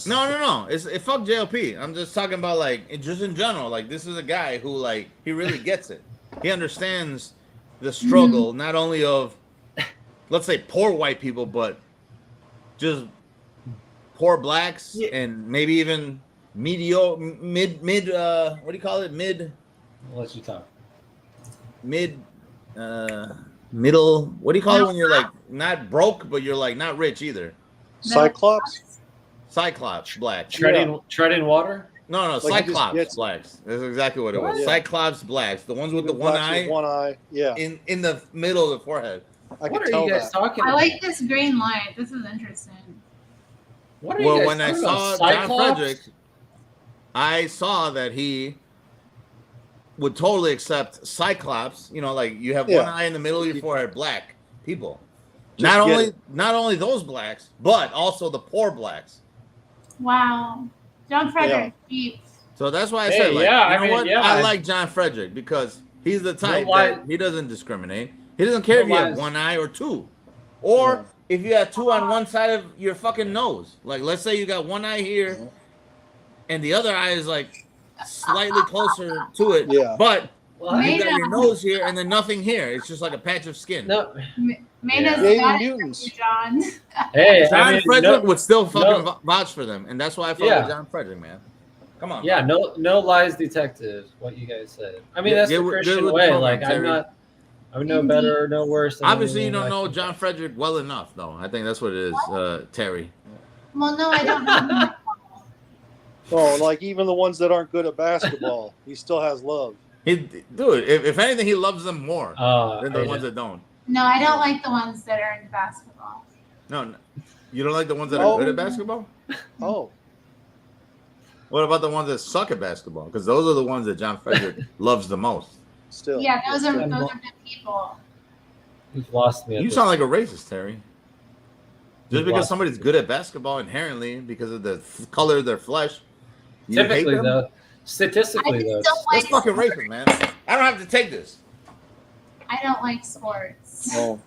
S14: No. Fuck JLP. I'm just talking about like just in general. Like this is a guy who like he really gets it. He understands the struggle not only of let's say poor white people, but just poor blacks and maybe even mid what do you call it?
S13: I'll let you talk.
S14: Middle what do you call it when you're like not broke but you're like not rich either?
S15: Cyclops
S14: blacks.
S13: Treading water?
S14: No,
S15: Like
S14: Cyclops blacks. That's exactly what it was.
S15: Yeah.
S14: Cyclops blacks, the ones with the one
S15: blacks
S14: eye.
S15: with one eye, yeah.
S14: In the middle of the forehead.
S13: What are you guys talking
S1: I
S13: about?
S1: like this green light. This is interesting.
S13: What are you guys
S14: when I
S13: talking
S14: saw
S13: about? Cyclops?
S14: Jon-Fredric, I saw that he would totally accept Cyclops. You know, like you have one eye in the middle of your forehead, black people. Not only those blacks, but also the poor blacks.
S1: Wow. Jon-Fredric, deep.
S14: So that's why I
S13: Hey,
S14: said, like,
S13: yeah,
S14: you
S13: I
S14: know
S13: mean,
S14: what?
S13: yeah,
S14: I like Jon-Fredric because he's the type that he doesn't discriminate. He doesn't care if you have one eye or two. Or if you have two on one side of your fucking nose. Like, let's say you got one eye here and the other eye is like slightly closer to it.
S15: Yeah.
S14: But
S1: Well,
S14: you got your nose here and then nothing here. It's just like a patch of skin.
S13: No.
S1: Mayna's got it from you, John.
S13: Hey,
S14: Jon-Fredric would still fucking vouch for them. And that's why I fuck with Jon-Fredric, man. Come on.
S13: Yeah, no lies detected, what you guys said. I mean, that's the Christian way. Like, I'm no better or no worse. Than
S14: Obviously, you don't know Jon-Fredric well enough, though. I think that's what it is, Terry.
S1: Well, no, I don't know.
S15: Oh, like even the ones that aren't good at basketball, he still has love.
S14: Dude, if anything, he loves them more than the ones that don't.
S1: No, I don't like the ones that are into basketball.
S14: No, you don't like the ones that are good at basketball?
S15: Oh.
S14: What about the ones that suck at basketball? Because those are the ones that Jon-Fredric loves the most.
S15: Still.
S1: Yeah, those are good people.
S13: You've lost me.
S14: You sound like a racist, Terry. Just because somebody's good at basketball inherently, because of the color of their flesh, you
S13: Typically,
S14: hate them?
S13: though, statistically, though,
S14: That's fucking racist, man. I don't have to take this.
S1: I don't like sports.
S15: Oh.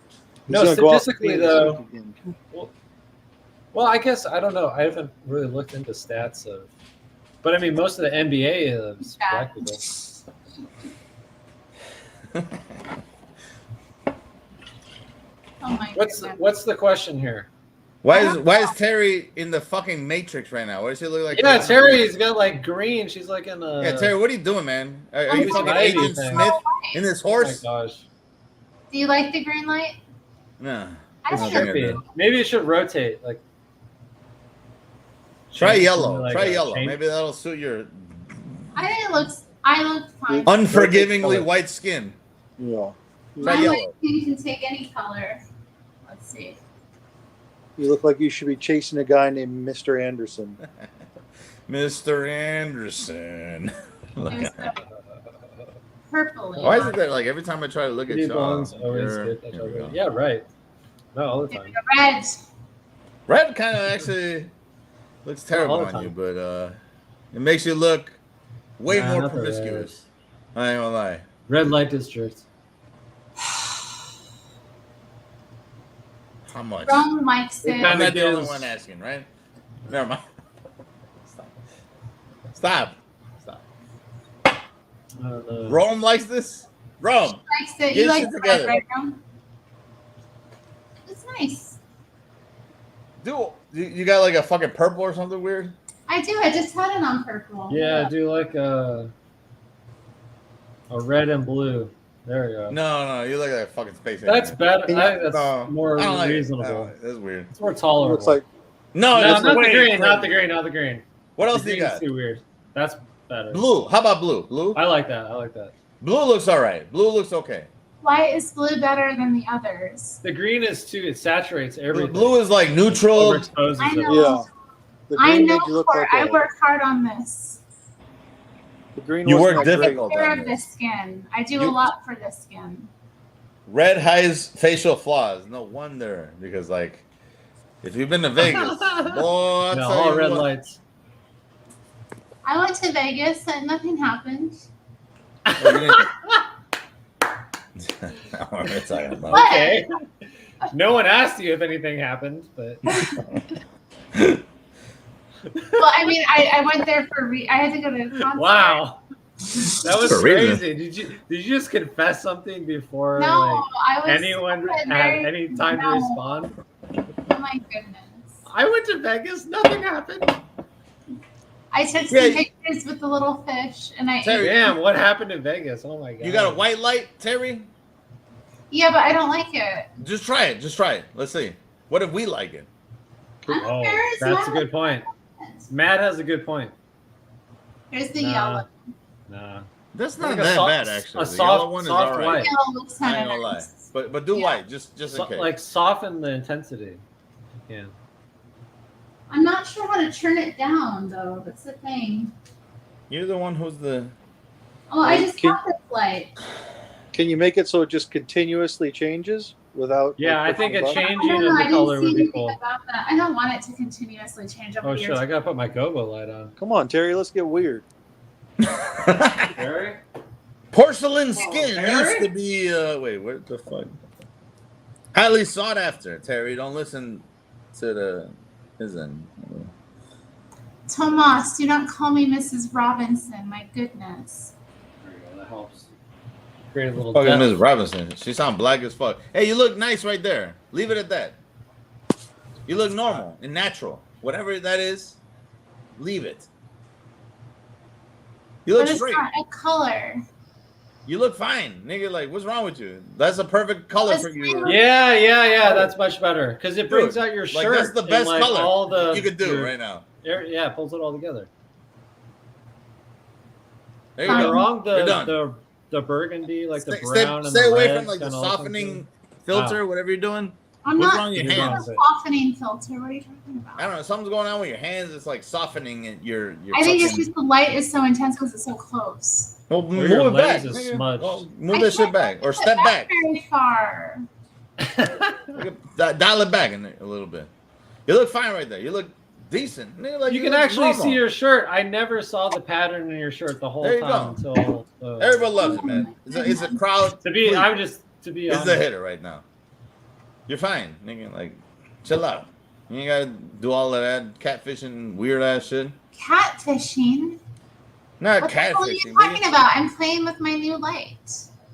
S13: No, statistically, though. Well, I guess I don't know. I haven't really looked into stats of, but I mean, most of the NBA is black people.
S1: Oh my
S13: What's the question here?
S14: Why is Terry in the fucking Matrix right now? What does she look like?
S13: Yeah, Terry's got like green. She's like in a.
S14: Yeah, Terry, what are you doing, man? Are you fucking
S13: Ivy
S14: Agent
S13: thing.
S14: Smith in this horse?
S13: Oh my gosh.
S1: Do you like the green light?
S14: No.
S1: I
S13: It should be. Maybe it should rotate. Like.
S14: Try yellow.
S13: Like
S14: Try
S13: a
S14: yellow.
S13: change.
S14: Maybe that'll suit your
S1: I think it looks. I look fine.
S14: unforgivingly white skin.
S15: Yeah.
S14: Try
S1: My
S14: yellow.
S1: light skin can take any color. Let's see.
S15: You look like you should be chasing a guy named Mr. Anderson.
S14: Mr. Anderson. Look at that.
S1: Purpley.
S14: Why is it that like every time I try to look at
S13: Blue
S14: you,
S13: bones always good. Yeah, right. No, all the time.
S1: Red.
S14: Red kind of actually looks terrible
S13: all the
S14: on
S13: time.
S14: you, but it makes you look way
S13: Nah,
S14: more
S13: not the red.
S14: promiscuous. I ain't gonna lie.
S13: Red light district.
S14: How much?
S1: Wrong likes it.
S14: I'm not the only
S13: gives-
S14: one asking, right? Never mind. Stop. Rome likes this? Rome.
S1: Likes it.
S14: Get
S1: You like
S14: shit
S1: the
S14: together.
S1: red, right, Rome? It's nice.
S14: Dude, you got like a fucking purple or something weird?
S1: I do. I just had it on purple.
S13: Yeah, do like a red and blue. There we go.
S14: No, you look like a fucking space
S13: That's
S14: alien.
S13: better. That's
S14: No,
S13: more
S14: I don't like it.
S13: reasonable.
S14: That's weird.
S13: It's more tolerable.
S15: Looks like
S14: No,
S13: no,
S14: it's
S13: not the
S14: way
S13: green. Not the
S14: crazy.
S13: green. Not the green.
S14: What else
S13: The
S14: do you
S13: green's
S14: got?
S13: too weird. That's better.
S14: Blue. How about blue? Blue?
S13: I like that. I like that.
S14: Blue looks all right. Blue looks okay.
S1: Why is blue better than the others?
S13: The green is too. It saturates everything.
S14: Blue is like neutral.
S13: Overexposes
S1: I
S13: it.
S1: know.
S15: yeah. The
S1: I
S15: green
S1: know.
S15: made you look
S1: For,
S15: like
S1: I work hard on this.
S15: the green
S14: You
S15: wasn't
S14: work
S15: that great.
S14: difficult.
S1: Care
S14: on
S1: of
S14: this.
S1: the skin. I do a lot for the skin.
S14: Red hides facial flaws. No wonder, because like, if you've been to Vegas, boy, I
S13: No,
S14: tell
S13: all
S14: you
S13: red
S14: what.
S13: lights.
S1: I went to Vegas and nothing happened.
S14: Oh, you didn't- I don't know what we're talking about.
S1: What?
S13: Okay. No one asked you if anything happened, but
S1: Well, I mean, I went there for I had to go to a concert.
S13: Wow. That was
S11: For a reason.
S13: crazy. Did you just confess something before
S1: No,
S13: like,
S1: I was
S13: anyone had any time to respond?
S1: Oh my goodness.
S13: I went to Vegas. Nothing happened.
S1: I took some pictures with the little fish, and
S13: Damn, what happened in Vegas? Oh my god.
S14: You got a white light, Terry?
S1: Yeah, but I don't like it.
S14: Just try it. Just try it. Let's see. What if we like it?
S13: Oh, that's a good point. Matt has a good point.
S1: Here's the yellow.
S13: Nah.
S14: That's
S13: Like
S14: not
S13: a
S14: that
S13: soft-
S14: bad, actually.
S13: a
S14: The
S13: soft-
S14: yellow one is
S13: soft
S14: all right.
S13: white.
S1: Yellow looks
S14: I
S1: kind
S14: ain't
S1: of
S14: gonna lie.
S1: nice.
S14: But do white, just in case.
S13: Like soften the intensity. Yeah.
S1: I'm not sure how to turn it down, though. That's the thing.
S14: You're the one who's the...
S1: Oh, I just got this light.
S15: Can you make it so it just continuously changes without?
S13: Yeah,
S15: like,
S13: I think a
S15: pushing buttons?
S13: changing of the color would be cool.
S1: About that. I don't want it to continuously change over
S13: Oh
S1: the
S13: shit!
S1: years.
S13: I gotta put my gogo light on.
S15: Come on, Terry, let's get weird.
S13: Terry?
S14: Porcelain skin
S13: Terry?
S14: used to be... wait, what the fuck? Highly sought after, Terry. Don't listen to the... Isn't...
S1: Tomas, do not call me Mrs. Robinson. My goodness.
S13: There you go. That helps. Create a little.
S14: Fucking
S13: depth.
S14: Ms. Robinson. She sound black as fuck. Hey, you look nice right there. Leave it at that. You look normal and natural. Whatever that is, leave it. You look
S1: But it's
S14: straight.
S1: not a color.
S14: You look fine, nigga. Like, what's wrong with you? That's a perfect color for you.
S13: Yeah. That's much better because it brings out your
S14: like,
S13: shirt.
S14: that's the
S13: and,
S14: best
S13: like,
S14: color
S13: all the,
S14: you could do
S13: your-
S14: right now.
S13: Yeah, it pulls it all together.
S14: There you
S13: Am I
S14: go.
S13: wrong?
S14: You're done.
S13: The burgundy, like the
S14: Stay
S13: brown, and
S14: stay
S13: the
S14: away
S13: red
S14: from like the
S13: kinda all
S14: softening
S13: comes
S14: filter, whatever you're doing.
S1: I'm
S14: What's
S1: not
S14: wrong with your
S1: doing
S14: hands?
S1: a softening filter. What are you talking about?
S14: I don't know. Something's going on with your hands. It's like softening your
S1: I think it's
S14: fucking-
S1: just the light is so intense because it's so close.
S14: Well,
S13: Or
S14: move
S13: your
S14: it back.
S13: lens is
S14: nigga.
S13: smudged.
S14: Well, move
S1: I
S14: that shit
S1: can't
S14: back or
S1: push it
S14: step back.
S1: very far.
S14: Dial it back in there a little bit. You look fine right there. You look decent. Nigga, like,
S13: You can
S14: look
S13: actually
S14: normal.
S13: see your shirt. I never saw the pattern in your shirt the whole
S14: There you
S13: time
S14: go.
S13: until.
S14: Everybody loves it, man. It's a crowd.
S13: To be,
S14: please.
S13: I'm just to be.
S14: It's
S13: honest.
S14: a hitter right now. You're fine, nigga. Like, chill out. You ain't gotta do all of that catfishing, weird ass shit.
S1: Catfishing?
S14: Not
S1: What the hell are you
S14: catfishing.
S1: talking about? I'm playing with my new light.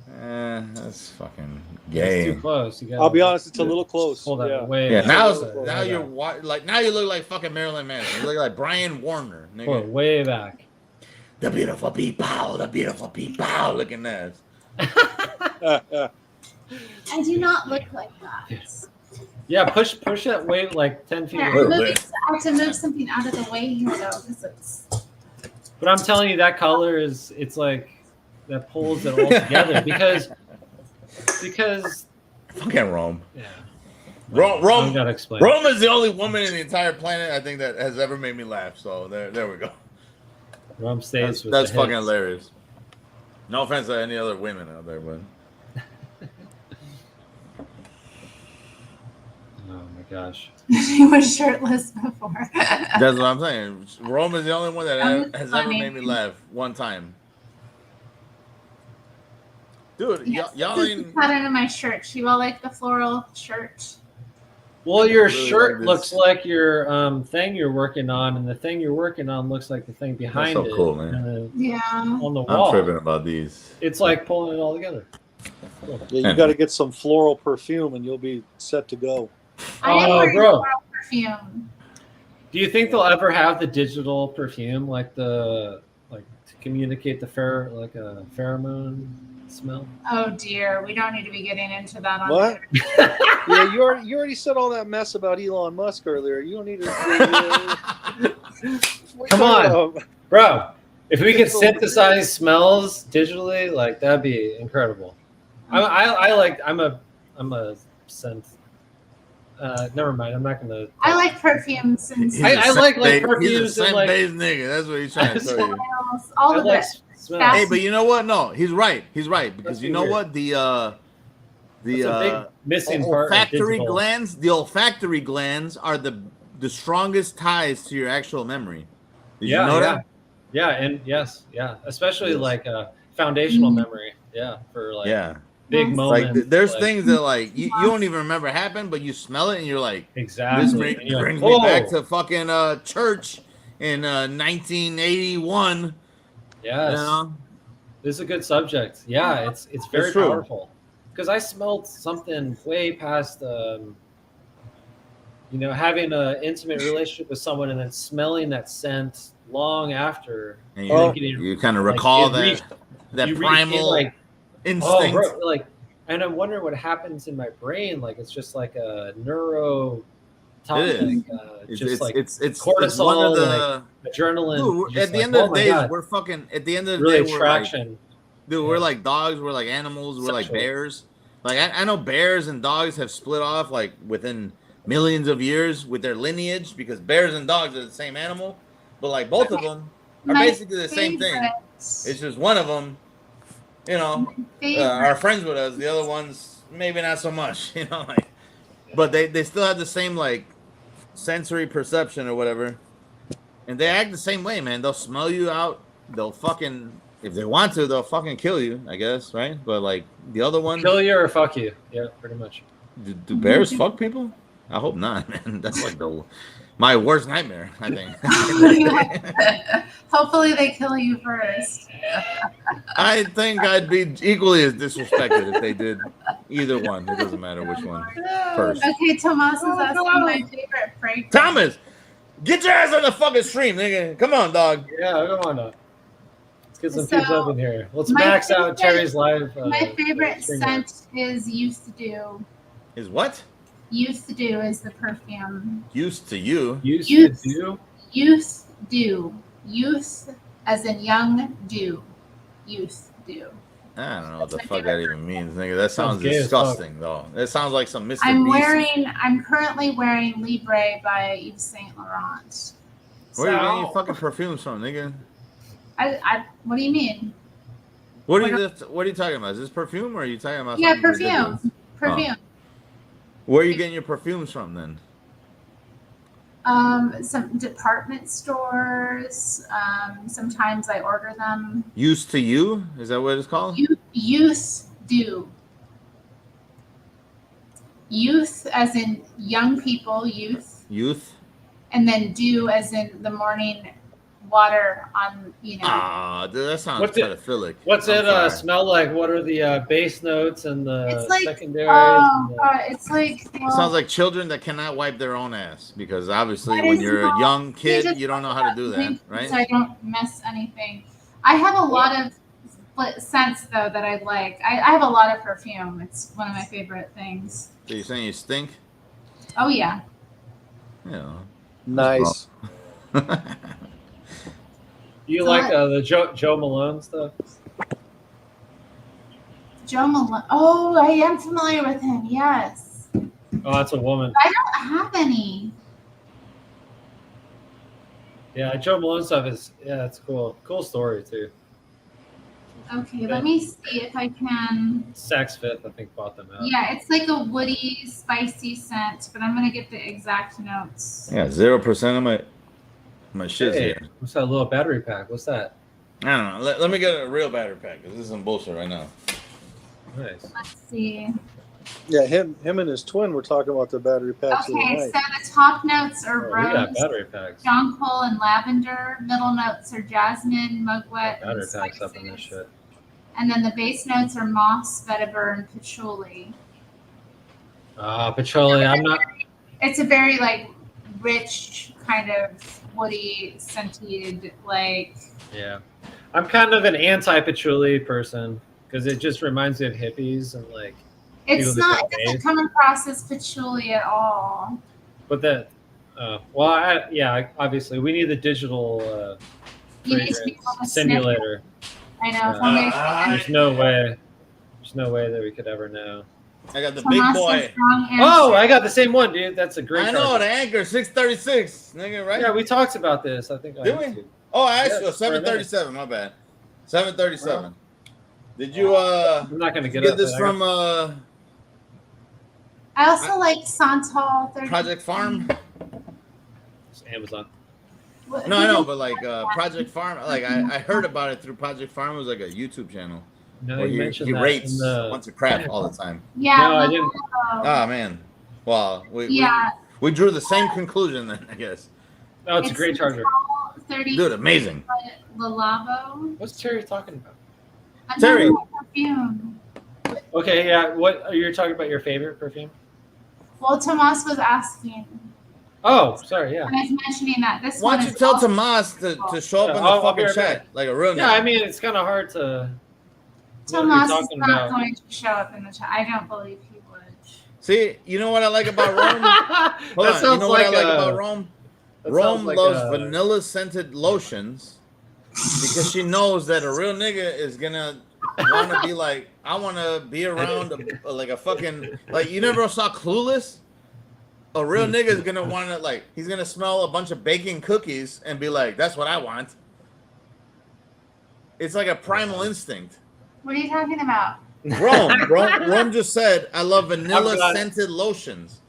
S14: That's fucking
S13: It's
S14: gay.
S13: too close. You gotta,
S15: I'll be honest, it's a little close.
S13: Hold that
S15: Yeah.
S13: way.
S14: Yeah, now
S13: way
S14: you're
S13: back.
S14: like now you look like fucking Marilyn Manson. You look like Brian Warner,
S13: Pull
S14: nigga.
S13: it way back.
S14: The beautiful people, looking at.
S1: I do not look like that.
S13: Yeah, push that way like 10 feet.
S1: Here,
S13: away.
S1: I'm moving, I have to move something out of the way here, though, because it's.
S13: But I'm telling you, that color it's like that pulls it all together because
S14: Fucking Rome.
S13: yeah.
S14: Rome,
S13: I
S14: Rome,
S13: gotta explain.
S14: Rome is the only woman in the entire planet I think that has ever made me laugh. So there we go.
S13: Rome stays with
S14: That's
S13: the
S14: fucking
S13: hits.
S14: hilarious. No offense to any other women out there, but
S13: Oh my gosh.
S1: She was shirtless before.
S14: that's what I'm saying. Rome is the only one that
S1: That was
S14: has ever
S1: funny.
S14: made me laugh one time. Dude,
S1: Yes,
S14: y'all
S1: this is the
S14: ain't.
S1: pattern of my shirt. She will like the floral shirt.
S13: Well, your
S14: Really
S13: shirt
S14: like this.
S13: looks like your thing you're working on, and the thing you're working on looks like the thing behind
S14: so
S13: it.
S14: cool, man.
S13: and then
S1: Yeah.
S13: on the
S14: I'm
S13: wall.
S14: tripping about these.
S13: It's like pulling it all together. Cool.
S15: Yeah, you got to get some floral perfume, and you'll be set to go.
S1: I am
S13: Oh,
S1: wearing
S13: bro.
S1: floral perfume.
S13: Do you think they'll ever have the digital perfume like to communicate the like a pheromone smell?
S1: Oh dear, we don't need to be getting into that on
S15: What?
S1: Twitter.
S15: Yeah, you already said all that mess about Elon Musk earlier. You don't need to.
S13: Come on, bro. If we could synthesize smells digitally, like that'd be incredible. I'm a scent. Never mind. I'm not gonna.
S1: I like perfumes and
S13: I like
S14: He's
S13: perfumes
S14: a
S13: and like.
S14: scent-based nigga. That's what he's trying to tell you.
S1: smells, all
S13: I
S1: of
S13: like
S1: it.
S13: smells.
S14: Hey, but you know what? No, he's right. He's right because
S13: Let's
S14: you
S13: be
S14: know
S13: weird.
S14: what the
S13: That's a big missing part of
S14: olfactory
S13: digital.
S14: glands. The olfactory glands are the strongest ties to your actual memory. Did you know that?
S13: Yeah, and yes, especially like foundational
S1: Mm-hmm.
S13: memory. Yeah, for like
S14: Yeah.
S13: big moments.
S14: Like there's
S13: like-
S14: things that like you don't even remember happened, but you smell it and you're like,
S13: exactly.
S14: this
S13: And you're like,
S14: brings me back
S13: "Whoa."
S14: to fucking church
S12: in 1981.
S13: Yes.
S12: You know?
S13: This is a good subject. Yeah, it's very
S12: true.
S13: powerful. Because I smelled something way past, having an intimate relationship with someone and then smelling that scent long after.
S12: And you kind of recall that primal instinct.
S13: And I'm wondering what happens in my brain. Like it's just like a neuro.
S12: It's
S13: cortisol,
S12: one of the
S13: adrenaline.
S12: Dude, at the end of the day, we're fucking. At the end of the day, we're
S13: attraction.
S12: We're like dogs. We're like animals. We're like bears. Like I know bears and dogs have split off like within millions of years with their lineage because bears and dogs are the same animal, but like both of them are basically the same thing. It's just one of them, are friends with us. The other ones maybe not so much, but they still have the same like sensory perception or whatever, and they act the same way, man. They'll smell you out. They'll fucking, if they want to, they'll fucking kill you, I guess, right? But like the other one,
S13: kill you or fuck you. Yeah, pretty much.
S12: Do bears fuck people? I hope not, man. That's like my worst nightmare, I think.
S1: Hopefully they kill you first.
S12: I think I'd be equally as disrespected if they did either one. It doesn't matter which one first.
S1: Okay, Tomas is asking my favorite fragrance.
S12: Thomas, get your ass on the fucking stream, nigga. Come on, dog.
S13: Yeah, come on up. Let's get some people up in here. Let's max out Terry's live.
S1: My favorite scent is Used to Do.
S12: Is what?
S1: Used to Do is the perfume.
S12: Used to you.
S13: Used to do.
S1: Used do. Youth as in young do. Used do.
S12: I don't know what the fuck that even means, nigga. That sounds disgusting, though. That sounds like some Mr.
S1: I'm currently wearing Libre by Yves Saint Laurent.
S12: Where are you getting your fucking perfumes from, nigga?
S1: What do you mean?
S12: What are you talking about? Is this perfume or are you talking about?
S1: Yeah, perfume. Perfume.
S12: Where are you getting your perfumes from then?
S1: Some department stores. Sometimes I order them.
S12: Used to you? Is that what it's called?
S1: Used do. Youth as in young people, youth.
S12: Youth.
S1: And then do as in the morning water on,
S12: Ah, that sounds pedophilic.
S13: What's it smell like? What are the base notes and the secondaries?
S1: It's like
S12: it sounds like children that cannot wipe their own ass because obviously when you're a young kid, you don't know how to do that, right?
S1: So I don't mess anything. I have a lot of scents though that I like. I have a lot of perfume. It's one of my favorite things.
S12: So you're saying you stink?
S1: Oh yeah.
S12: Yeah.
S15: Nice.
S13: You like the Joe Malone stuff?
S1: Joe Malone. Oh, I am familiar with him. Yes.
S13: Oh, that's a woman.
S1: I don't have any.
S13: Yeah, Joe Malone stuff is it's cool. Cool story too.
S1: Okay, let me see if I can.
S13: Saks Fifth, I think, bought them out.
S1: Yeah, it's like a woody, spicy scent, but I'm gonna get the exact notes.
S12: Yeah, 0% of my shit's here.
S13: What's that little battery pack? What's that?
S12: I don't know. Let me get a real battery pack because this is some bullshit right now.
S13: Nice.
S1: Let's see.
S15: Yeah, him and his twin were talking about the battery packs.
S1: Okay, so the top notes are
S13: We got
S1: rose,
S13: battery packs.
S1: jonquil, and lavender. Middle notes are jasmine, mugwort,
S13: Battery
S1: and
S13: packs up in
S1: spices.
S13: this shit.
S1: And then the base notes are moss, vetiver, and patchouli.
S13: Patchouli. I'm not.
S1: It's a very rich kind of woody, scented
S13: Yeah, I'm kind of an anti-patchouli person because it just reminds me of hippies and
S1: It's not. It doesn't come across as patchouli at all.
S13: But that. Obviously we need the digital
S1: You need to be able to
S13: simulator.
S1: I know.
S13: There's no way. There's no way that we could ever know.
S12: I got the big boy.
S13: Oh, I got the same one, dude. That's a great.
S12: I know the Anchor 636, nigga, right?
S13: Yeah, we talked about this. I think.
S12: Did we? Oh, actually, 737. My bad. 737.
S13: Wow.
S12: Did you?
S13: I'm not gonna get
S12: this from
S1: I also like Santal 30.
S12: Project Farm.
S13: It's Amazon.
S12: No, I know, but Project Farm, I heard about it through Project Farm. It was like a YouTube channel.
S13: No,
S12: where
S13: you mentioned
S12: he
S13: that
S12: rates
S13: in the-
S12: once a crap all the time.
S1: Yeah.
S13: No, I didn't.
S12: Oh man. Well, we drew the same conclusion then, I guess.
S13: Oh, it's a great charger.
S1: 30.
S12: Dude, amazing.
S1: Lavabo.
S13: What's Terry talking about?
S12: Terry.
S1: Perfume.
S13: Okay, yeah. What are you talking about? Your favorite perfume?
S1: Well, Tomas was asking.
S13: Oh, sorry. Yeah.
S1: And I was mentioning that this
S12: Why
S1: one
S12: don't you
S1: is
S12: tell
S1: also
S12: Tomas to show up in the
S13: I'll be
S12: fucking
S13: right
S12: chat
S13: back.
S12: like a real nigga?
S13: Yeah, I mean, it's kind of hard to. know what you're
S1: Tomas is
S13: talking
S1: not
S13: about.
S1: going to show up in the chat. I don't believe he would.
S12: See, you know what I like about Rome? Hold
S13: That
S12: on. You
S13: sounds
S12: know what I
S13: like
S12: like
S13: a-
S12: about Rome?
S13: that
S12: Rome
S13: sounds like
S12: loves
S13: a-
S12: vanilla scented lotions because she knows that a real nigga is gonna want to be like, I want to be around like a fucking, like, you never saw Clueless? A real nigga is gonna want to, like, he's gonna smell a bunch of baking cookies and be like, that's what I want. It's like a primal instinct.
S1: What are you talking about?
S12: Rome just said, I love vanilla scented lotions.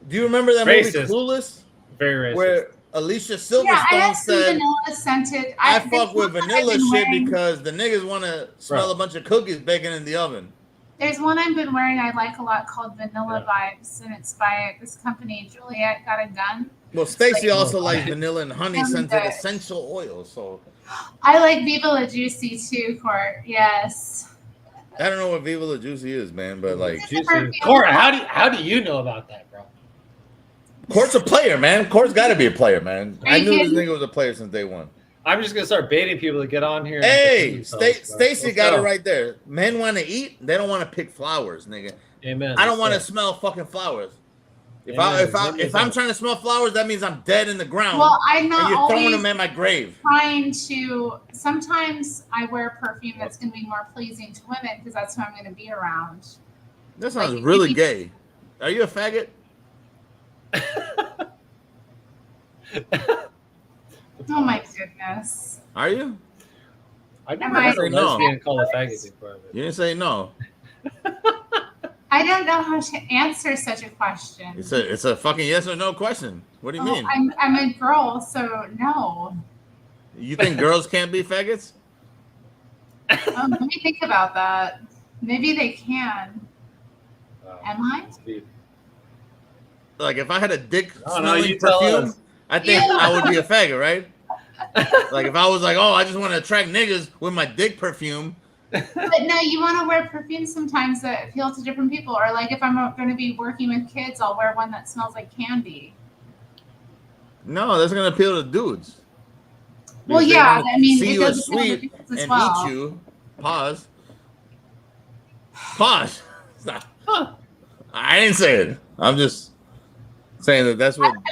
S12: Do you remember that movie
S13: Racist.
S12: Clueless?
S13: Very racist.
S12: Where Alicia
S1: Yeah, I
S12: Silverstone
S1: have some
S12: said,
S1: vanilla scented.
S12: I
S1: this
S12: fuck with
S1: one I've
S12: vanilla
S1: been
S12: shit
S1: wearing-
S12: because the niggas want to smell a bunch of cookies baking in the oven.
S1: There's one I've been wearing I like a lot called Vanilla Vibes, and it's by this company, Juliet Got a Gun.
S12: Well, Stacy
S1: Like-
S12: also likes vanilla and honey
S1: Sounds
S12: scented
S1: good.
S12: essential oils. So
S1: I like Viva La Juicy too, Court. Yes.
S12: I don't know what Viva La Juicy is, man, but like,
S13: Court, how do you know about that, bro?
S12: Court's a player, man. Court's got to be a player, man.
S1: Are
S12: I
S1: you
S12: knew this
S1: kidding?
S12: nigga was a player since day one.
S13: I'm just gonna start baiting people to get on here. and
S12: Hey,
S13: defend themselves, bro.
S12: Stacy
S13: Let's
S12: got
S13: go.
S12: it right there. Men want to eat, they don't want to pick flowers, nigga.
S13: Amen.
S12: I don't want to
S13: Let's go.
S12: smell fucking flowers. If
S13: Amen.
S12: I'm trying to smell flowers, that means I'm dead in the ground.
S1: Well, I'm
S12: and
S1: not
S12: you're throwing
S1: always
S12: them at my grave.
S1: trying to. Sometimes I wear perfume that's going to be more pleasing to women because that's who I'm going to be around.
S12: That sounds
S1: Like,
S12: really
S1: if
S12: gay. Are you a faggot?
S1: Oh my goodness.
S12: Are you?
S13: I've never
S1: Am I-
S13: heard a
S12: Say no.
S13: lesbian call a faggot before. But
S12: You didn't say no.
S1: I don't know how to answer such a question.
S12: It's a fucking yes or no question. What do you mean?
S1: I'm a girl, so no.
S12: You think girls can't be faggots?
S1: Let me think about that. Maybe they can. Am I?
S12: Like if I had a dick
S13: No,
S12: smelling
S13: you tell
S12: perfume,
S13: us.
S12: I think I would be a faggot, right? Like if I was like, oh, I just want to attract niggas with my dick perfume.
S1: But no, you want to wear perfume sometimes that appeal to different people. Or like if I'm going to be working with kids, I'll wear one that smells like candy.
S12: No, that's gonna appeal to dudes.
S1: Well,
S12: Because they
S1: yeah,
S12: wanna
S1: I mean,
S12: see
S1: it
S12: you
S1: does
S12: as
S1: appeal to
S12: sweet
S1: dudes as
S12: and
S1: well.
S12: eat you. Pause. Pause. Stop. I didn't say it. I'm just saying that that's what.
S1: And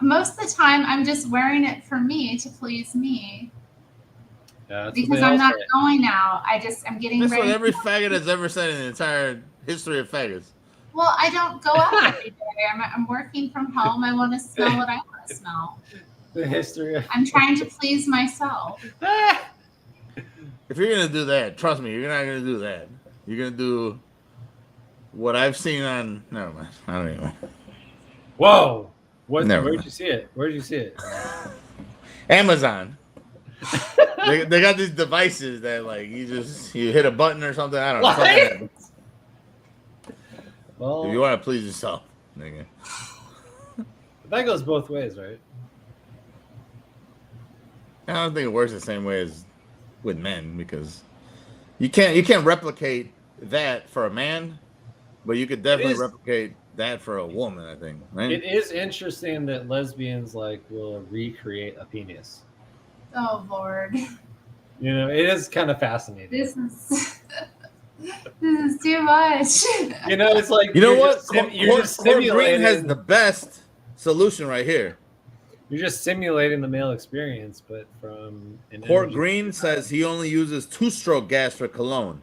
S1: I'm most of the time I'm just wearing it for me to please me
S13: Yeah, that's
S1: because
S13: what they
S1: I'm
S13: all
S1: not
S13: say.
S1: going out. I'm getting
S12: That's
S1: ready.
S12: what every faggot has ever said in the entire history of faggots.
S1: Well, I don't go out every day. I'm working from home. I want to smell what I want to smell.
S13: The history of
S1: I'm trying to please myself.
S12: If you're gonna do that, trust me, you're not gonna do that. You're gonna do what I've seen on. Never mind. I don't even.
S13: Whoa! What?
S12: Never
S13: Where'd
S12: mind.
S13: you see it? Where'd you see it?
S12: Amazon. they got these devices that like you hit a button or something. I don't know.
S13: What?
S12: Something happens.
S13: Well,
S12: If you want to please yourself, nigga.
S13: that goes both ways, right?
S12: I don't think it works the same way as with men because you can't replicate that for a man, but you could definitely
S13: is-
S12: replicate that for a woman. I think, right?
S13: It is interesting that lesbians like will recreate a penis.
S1: Oh Lord,
S13: You know, it is kind of fascinating.
S1: this is this is too much.
S13: You know, it's like
S12: You know
S13: you're
S12: what?
S13: just you're just
S12: Court Green
S13: simulating.
S12: has the best solution right here.
S13: You're just simulating the male experience, but from an
S12: Court
S13: energy-
S12: Green says he only uses 2-stroke gas for cologne.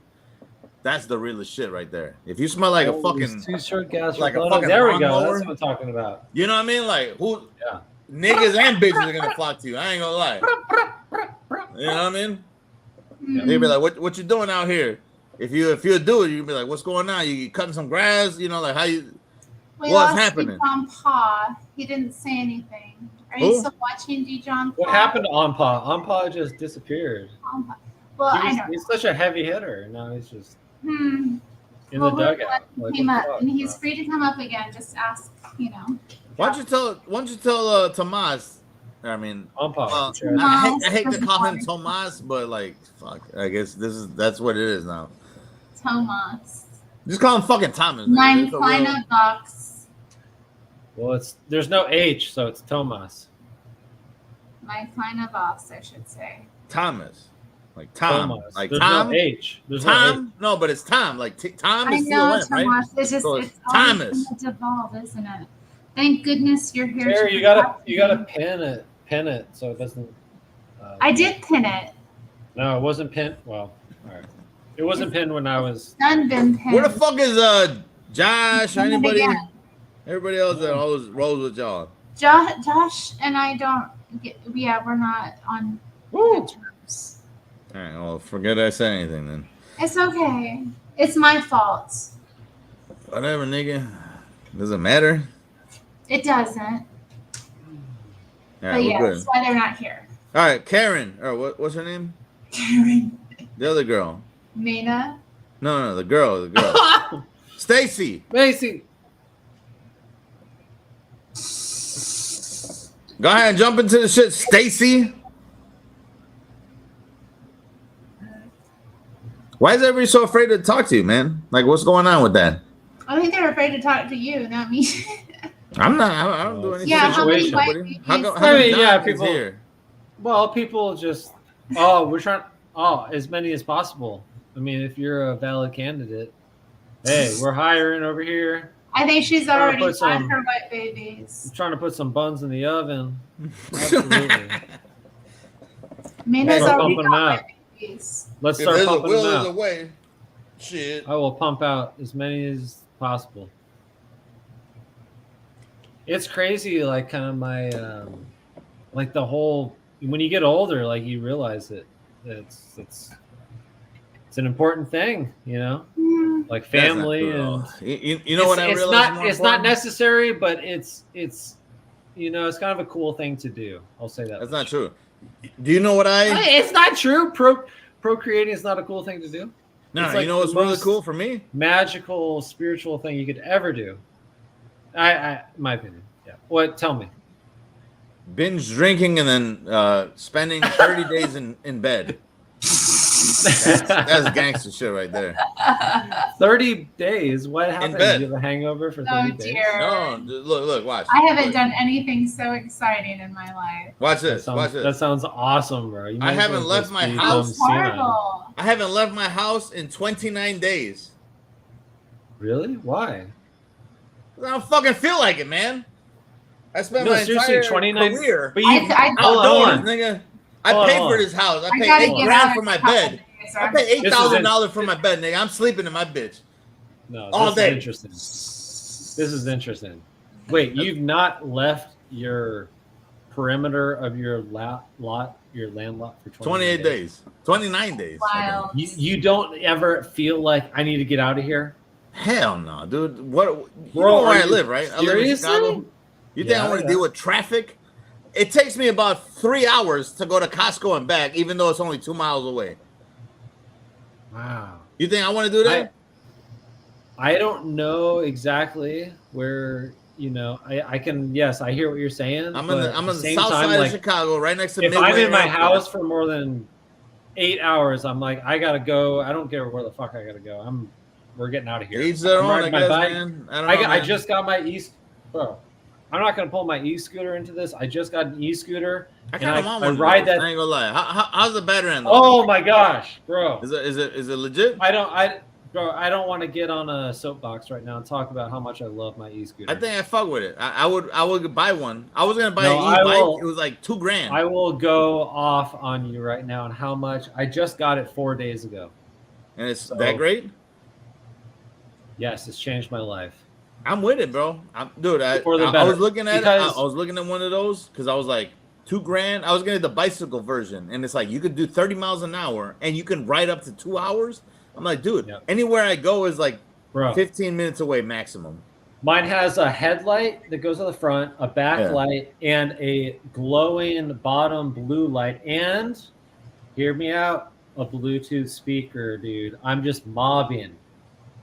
S12: That's the realest shit right there. If you smell like a
S13: Oh,
S12: fucking,
S13: two-stroke gas for
S12: like a
S13: cologne.
S12: fucking
S13: There we go.
S12: lawnmower.
S13: That's what I'm talking about.
S12: you know what I mean? Like who?
S13: Yeah.
S12: Niggas and bitches are gonna flock to you. I ain't gonna lie. You know what I mean? They'd be like, "What you doing out here?" If you do it, you'd be like, "What's going on? You cutting some grass? You know, like how you?
S1: We
S12: What's
S1: lost
S12: happening?"
S1: DJONPAW. He didn't say anything. Are
S12: Who?
S1: you still watching DJONPAW?
S13: What happened to Onpaw? Onpaw just disappeared.
S1: Well, I know.
S13: He's such a heavy hitter. Now he's just in
S1: Well,
S13: the
S1: we're
S13: dugout.
S1: glad he
S13: Like,
S1: came
S13: what
S1: up,
S13: the fuck,
S1: and he's
S13: bro?
S1: free to come up again. Just ask, you know.
S12: Why don't you tell Tomas I mean,
S13: Well,
S12: I hate to call him Tomas, but like, fuck. I guess that's what it is now.
S1: Tomas.
S12: Just call him fucking Thomas.
S1: Mein kleiner Box.
S13: Well, there's no H, so it's Tomas.
S1: Mein kleiner Box, I should say.
S12: Thomas. Like Tom.
S13: Thomas.
S12: Like
S13: There's
S12: Tom.
S13: no H. There's
S12: Tom?
S13: no H.
S12: No, but it's Tom. Like Tom
S1: I
S12: is
S1: know,
S12: T-O-M, right?
S1: Tomas. It's just
S12: So
S1: it's
S12: Thomas.
S1: always devolve, isn't it? Thank goodness you're here.
S13: Terry, you gotta pin it so it doesn't.
S1: I did pin it.
S13: No, it wasn't pinned. Well, all right. It wasn't pinned when I was.
S1: Done been pinned.
S12: Where the fuck is Josh?
S1: Pin it
S12: Anybody?
S1: again.
S12: Everybody else that always rolls with y'all.
S1: Josh and I don't get. Yeah, we're not on good terms.
S12: All right. Well, forget I said anything then.
S1: It's okay. It's my fault.
S12: Whatever, nigga. Doesn't matter.
S1: It doesn't.
S12: All
S1: But
S12: right,
S1: yeah,
S12: we're good.
S1: that's why they're not here.
S12: All right, Karen. Or what's her name?
S1: Karen.
S12: The other girl.
S1: Mina.
S12: No, the girl. Stacy.
S13: Macy.
S12: Go ahead and jump into the shit, Stacy. Why is everybody so afraid to talk to you, man? Like, what's going on with that?
S1: I think they're afraid to talk to you, not me.
S12: I'm not. I don't do anything.
S1: Yeah, how many white
S13: people.
S12: Here?
S13: Well, people just. Oh, we're trying. Oh, as many as possible. I mean, if you're a valid candidate, hey, we're hiring over here.
S1: I think she's already
S13: put
S1: had
S13: some-
S1: her white babies.
S13: I'm trying to put some buns in the oven. Absolutely.
S1: Mina's
S13: Start
S1: already
S13: pumping them
S1: got
S13: out.
S1: white babies.
S13: Let's
S12: If
S13: start
S12: there's a
S13: pumping
S12: will,
S13: them
S12: there's a
S13: out.
S12: way. Shit.
S13: I will pump out as many as possible. It's crazy, like kind of my, like the whole. When you get older, like you realize that it's an important thing, you know, like
S12: That's not
S13: family
S12: true at all.
S13: and
S12: You know what I
S13: it's
S12: realized?
S13: not it's not necessary, but it's you know, it's kind of a cool thing to do. I'll say that.
S12: That's not true. Do you know what I?
S13: It's not true. Procreating is not a cool thing to do.
S12: No,
S13: It's
S12: you
S13: like
S12: know what's
S13: the
S12: really
S13: most
S12: cool for me?
S13: Magical, spiritual thing you could ever do. I my opinion. Yeah. What? Tell me.
S12: Binge drinking and then spending 30 days in bed. That's gangster shit right there.
S13: 30 days. What happened?
S12: bed.
S13: You have a hangover for 30
S1: Oh
S13: days?
S1: dear.
S12: No, look, watch.
S1: I haven't
S12: Look.
S1: done anything so exciting in my life.
S12: Watch this.
S13: That
S12: Watch
S13: sounds, that
S12: this.
S13: sounds awesome, bro. You
S12: I
S13: might as
S12: haven't
S13: well
S12: left
S13: just
S12: my
S13: become
S12: house.
S13: senile.
S1: Horrible.
S12: I haven't left my house in 29 days.
S13: Really? Why?
S12: I don't fucking feel like it, man. I spent
S13: No,
S12: my
S13: seriously,
S12: entire
S13: 29
S12: career
S13: But you,
S1: I
S13: hold
S12: outdoors,
S13: on.
S12: nigga.
S13: Hold
S12: I
S13: on,
S12: paid
S13: hold
S12: for
S13: on.
S12: this house. I
S1: I
S12: paid
S1: gotta
S12: $8
S1: get
S12: grand
S1: out
S12: for
S1: in
S12: my
S1: a couple
S12: bed.
S1: days.
S12: I paid
S13: This is
S12: $8,000 for my bed, nigga. I'm sleeping in my bitch.
S13: No,
S12: all
S13: this
S12: day.
S13: is interesting. This is interesting. Wait, you've not left your perimeter of your land lot for
S12: 28 days. 29 days.
S1: Wow.
S13: You don't ever feel like I need to get out of here?
S12: Hell no, dude. What? You
S13: Bro,
S12: know where
S13: are
S12: I
S13: you
S12: live, right? I live in
S13: seriously?
S12: Chicago. You think
S13: Yeah,
S12: I want to
S13: yeah.
S12: deal with traffic? It takes me about 3 hours to go to Costco and back, even though it's only 2 miles away.
S13: Wow.
S12: You think I want to do that?
S13: I don't know exactly where, you know, I can, yes, I hear what you're saying.
S12: I'm
S13: but
S12: on
S13: at
S12: the
S13: same
S12: south
S13: time,
S12: side
S13: like,
S12: of Chicago, right next to
S13: if
S12: Midway
S13: I'm in my
S12: Airport.
S13: house for more than 8 hours, I'm like, I gotta go. I don't care where the fuck I gotta go. We're getting out of here.
S12: Each their
S13: I'm
S12: own,
S13: riding
S12: I
S13: my
S12: guess,
S13: bike.
S12: man. I don't know,
S13: I
S12: man.
S13: just got my bro. I'm not gonna pull my e-scooter into this. I just got an e-scooter.
S12: I
S13: and
S12: kind of want
S13: I
S12: one.
S13: ride
S12: of those.
S13: that.
S12: I ain't gonna lie. How's the battery on those?
S13: Oh my gosh, bro!
S12: Is it legit?
S13: I don't want to get on a soapbox right now and talk about how much I love my e-scooter.
S12: I think I fuck with it. I would buy one. I was gonna buy
S13: No,
S12: an
S13: I
S12: e-bike.
S13: will-
S12: It was like $2,000.
S13: I will go off on you right now on how much I just got it 4 days ago.
S12: And it's that great.
S13: Yes, it's changed my life.
S12: I'm with it, bro. Dude, I
S13: For the
S12: was
S13: better.
S12: looking at
S13: Because-
S12: it. I was looking at one of those because I was like $2,000. I was getting the bicycle version, and it's like you could do 30 miles an hour, and you can ride up to 2 hours. I'm like, dude, anywhere I go is like
S13: Bro.
S12: 15 minutes away maximum.
S13: Mine has a headlight that goes on the front, a backlight, and a glowing bottom blue light. And hear me out, a Bluetooth speaker, dude. I'm just mobbing.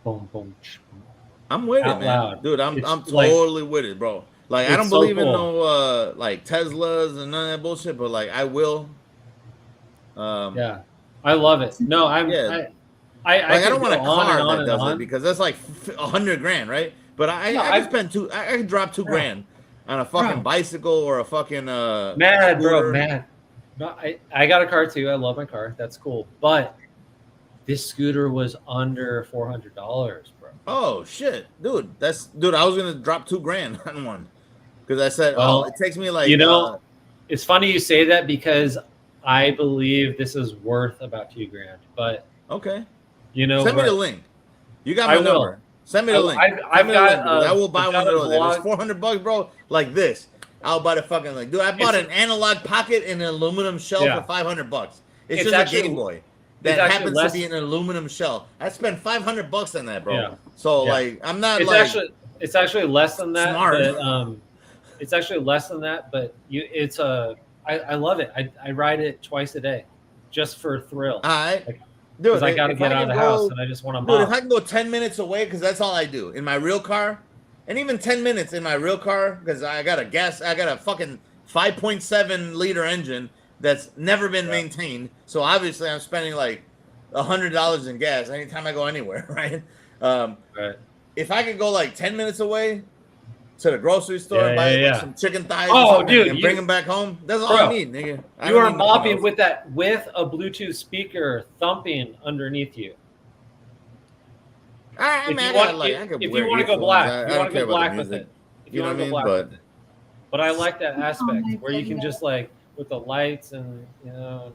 S13: Boom, boom.
S12: I'm with
S13: Out
S12: it, man.
S13: loud.
S12: Dude, I'm
S13: It's
S12: I'm
S13: like-
S12: totally with it, bro. Like, I
S13: It's
S12: don't
S13: so
S12: believe in
S13: cool.
S12: no like Teslas and none of that bullshit, but like I will.
S13: Yeah, I love it. No, I'm.
S12: Yeah.
S13: I
S12: Like, I
S13: could
S12: don't want a
S13: go on
S12: car
S13: and on
S12: that
S13: and
S12: does
S13: on.
S12: it because that's like $100,000, right? But I could spend I could drop $2,000 on a fucking bicycle or a fucking
S13: Mad, bro,
S12: scooter.
S13: mad. No, I got a car too. I love my car. That's cool. But this scooter was under $400, bro.
S12: Oh shit, dude! I was gonna drop $2,000 on one because I said,
S13: Well,
S12: it takes me like
S13: it's funny you say that because I believe this is worth about $2,000. But
S12: okay,
S13: send
S12: me the link. You got my number. Send me the link.
S13: I've got.
S12: I will buy one of those. If it's $400, bro, like this, I'll buy the fucking like. Dude, I bought an analog pocket and an aluminum shell for $500. It's just
S13: actually,
S12: a Game Boy that happens to be an aluminum shell. I spent $500 on that, bro.
S13: Yeah.
S12: So like, I'm not
S13: it's actually less than that.
S12: Smart.
S13: But, it's actually less than that, but I love it. I ride it twice a day, just for thrill.
S12: All right.
S13: Dude, because I got to get out of the house and I just want to mop.
S12: Dude, if I can go 10 minutes away, because that's all I do in my real car, and even 10 minutes in my real car, because I got a fucking 5.7 liter engine that's never been maintained. So obviously I'm spending like $100 in gas anytime I go anywhere, right?
S13: Right.
S12: If I could go like 10 minutes away to the grocery store and buy like, some chicken thighs and bring them back home, that's all I need, nigga.
S13: You are mopping with a Bluetooth speaker thumping underneath you.
S12: If
S13: you want to go black, you want to go black with it. If you want to go black with it. But I like that aspect where you can just like with the lights and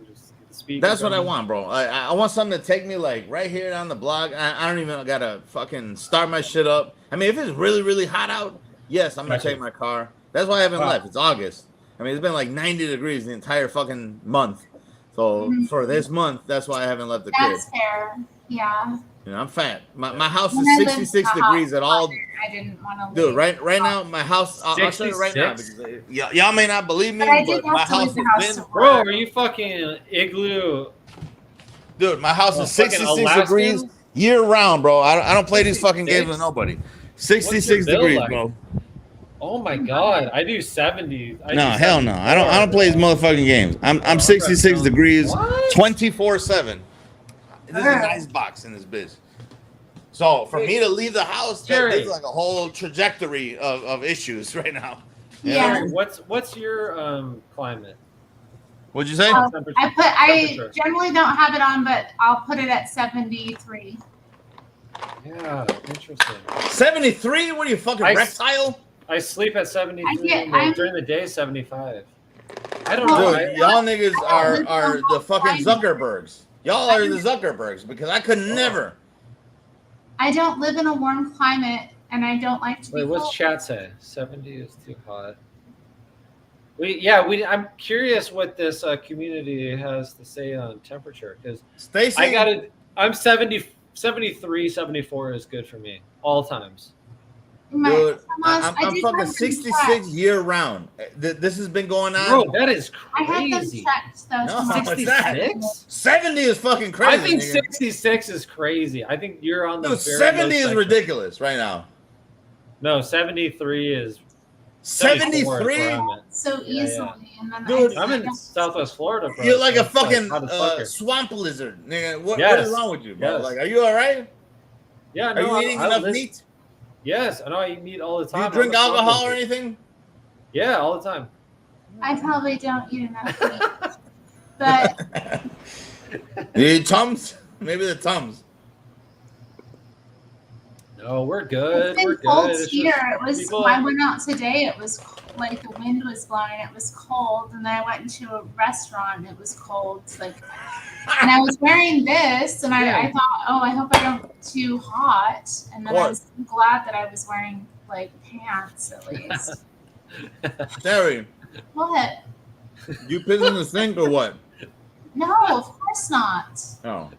S13: just the speakers.
S12: That's what I want, bro. I want something to take me like right here on the block. I don't even gotta fucking start my shit up. I mean, if it's really, really hot out, yes, I'm gonna take my car. That's why I haven't left. It's August. I mean, it's been like 90 degrees the entire fucking month. So for this month, that's why I haven't left the crib.
S1: That's fair. Yeah.
S12: I'm fat. My house is 66 degrees at all.
S1: I didn't want to leave.
S12: Dude, right now, my house, I'll show you right now. Because y'all may not believe me, but my house has been.
S13: Bro, are you fucking igloo?
S12: Dude, my house is 66 degrees year round, bro. I don't play these fucking games with nobody. 66 degrees, bro.
S13: Oh my god, I do 70.
S12: Hell no. I don't play these motherfucking games. I'm 66 degrees 24/7. This is an ice box in this bitch. So for me to leave the house, there's like a whole trajectory of issues right now.
S1: Yeah.
S13: What's your climate?
S12: What'd you say?
S1: I generally don't have it on, but I'll put it at 73.
S13: Yeah, interesting.
S12: 73? What are you, fucking reptile?
S13: I sleep at 73 during the day, 75. I don't
S12: know.
S13: Dude,
S12: y'all niggas are the fucking Zuckerbergs. Y'all are the Zuckerbergs because I could never.
S1: I don't live in a warm climate and I don't like to be cold.
S13: What's chat say? 70 is too hot. I'm curious what this community has to say on temperature because I'm 73, 74 is good for me all times.
S12: Dude, I'm fucking 66 year round. This has been going on.
S13: Bro, that is crazy.
S1: I have them checked though.
S13: 66?
S12: 70 is fucking crazy.
S13: I think 66 is crazy. I think you're on the
S12: Dude, 70 is ridiculous right now.
S13: No, 73 is
S12: 73?
S1: So easily. And then
S12: Dude,
S13: I'm in Southwest Florida, bro.
S12: You're like a fucking swamp lizard, nigga. What is wrong with you, bro? Like, are you all right?
S13: Yeah,
S12: no. Are you eating enough meat?
S13: Yes, I know I eat meat all the time.
S12: Do you drink alcohol or anything?
S13: Yeah, all the time.
S1: I probably don't eat enough meat. But
S12: you eat Tums? Maybe the Tums.
S13: No, we're good.
S1: It's been cold here. I went out today. It was like the wind was blowing. It was cold, and then I went into a restaurant. And it was cold. And I was wearing this, and I thought, oh, I hope I don't get too hot. And then I was glad that I was wearing like pants at least.
S12: Terri.
S1: What?
S12: You piss in the sink or what?
S1: No, of course not.
S12: Oh.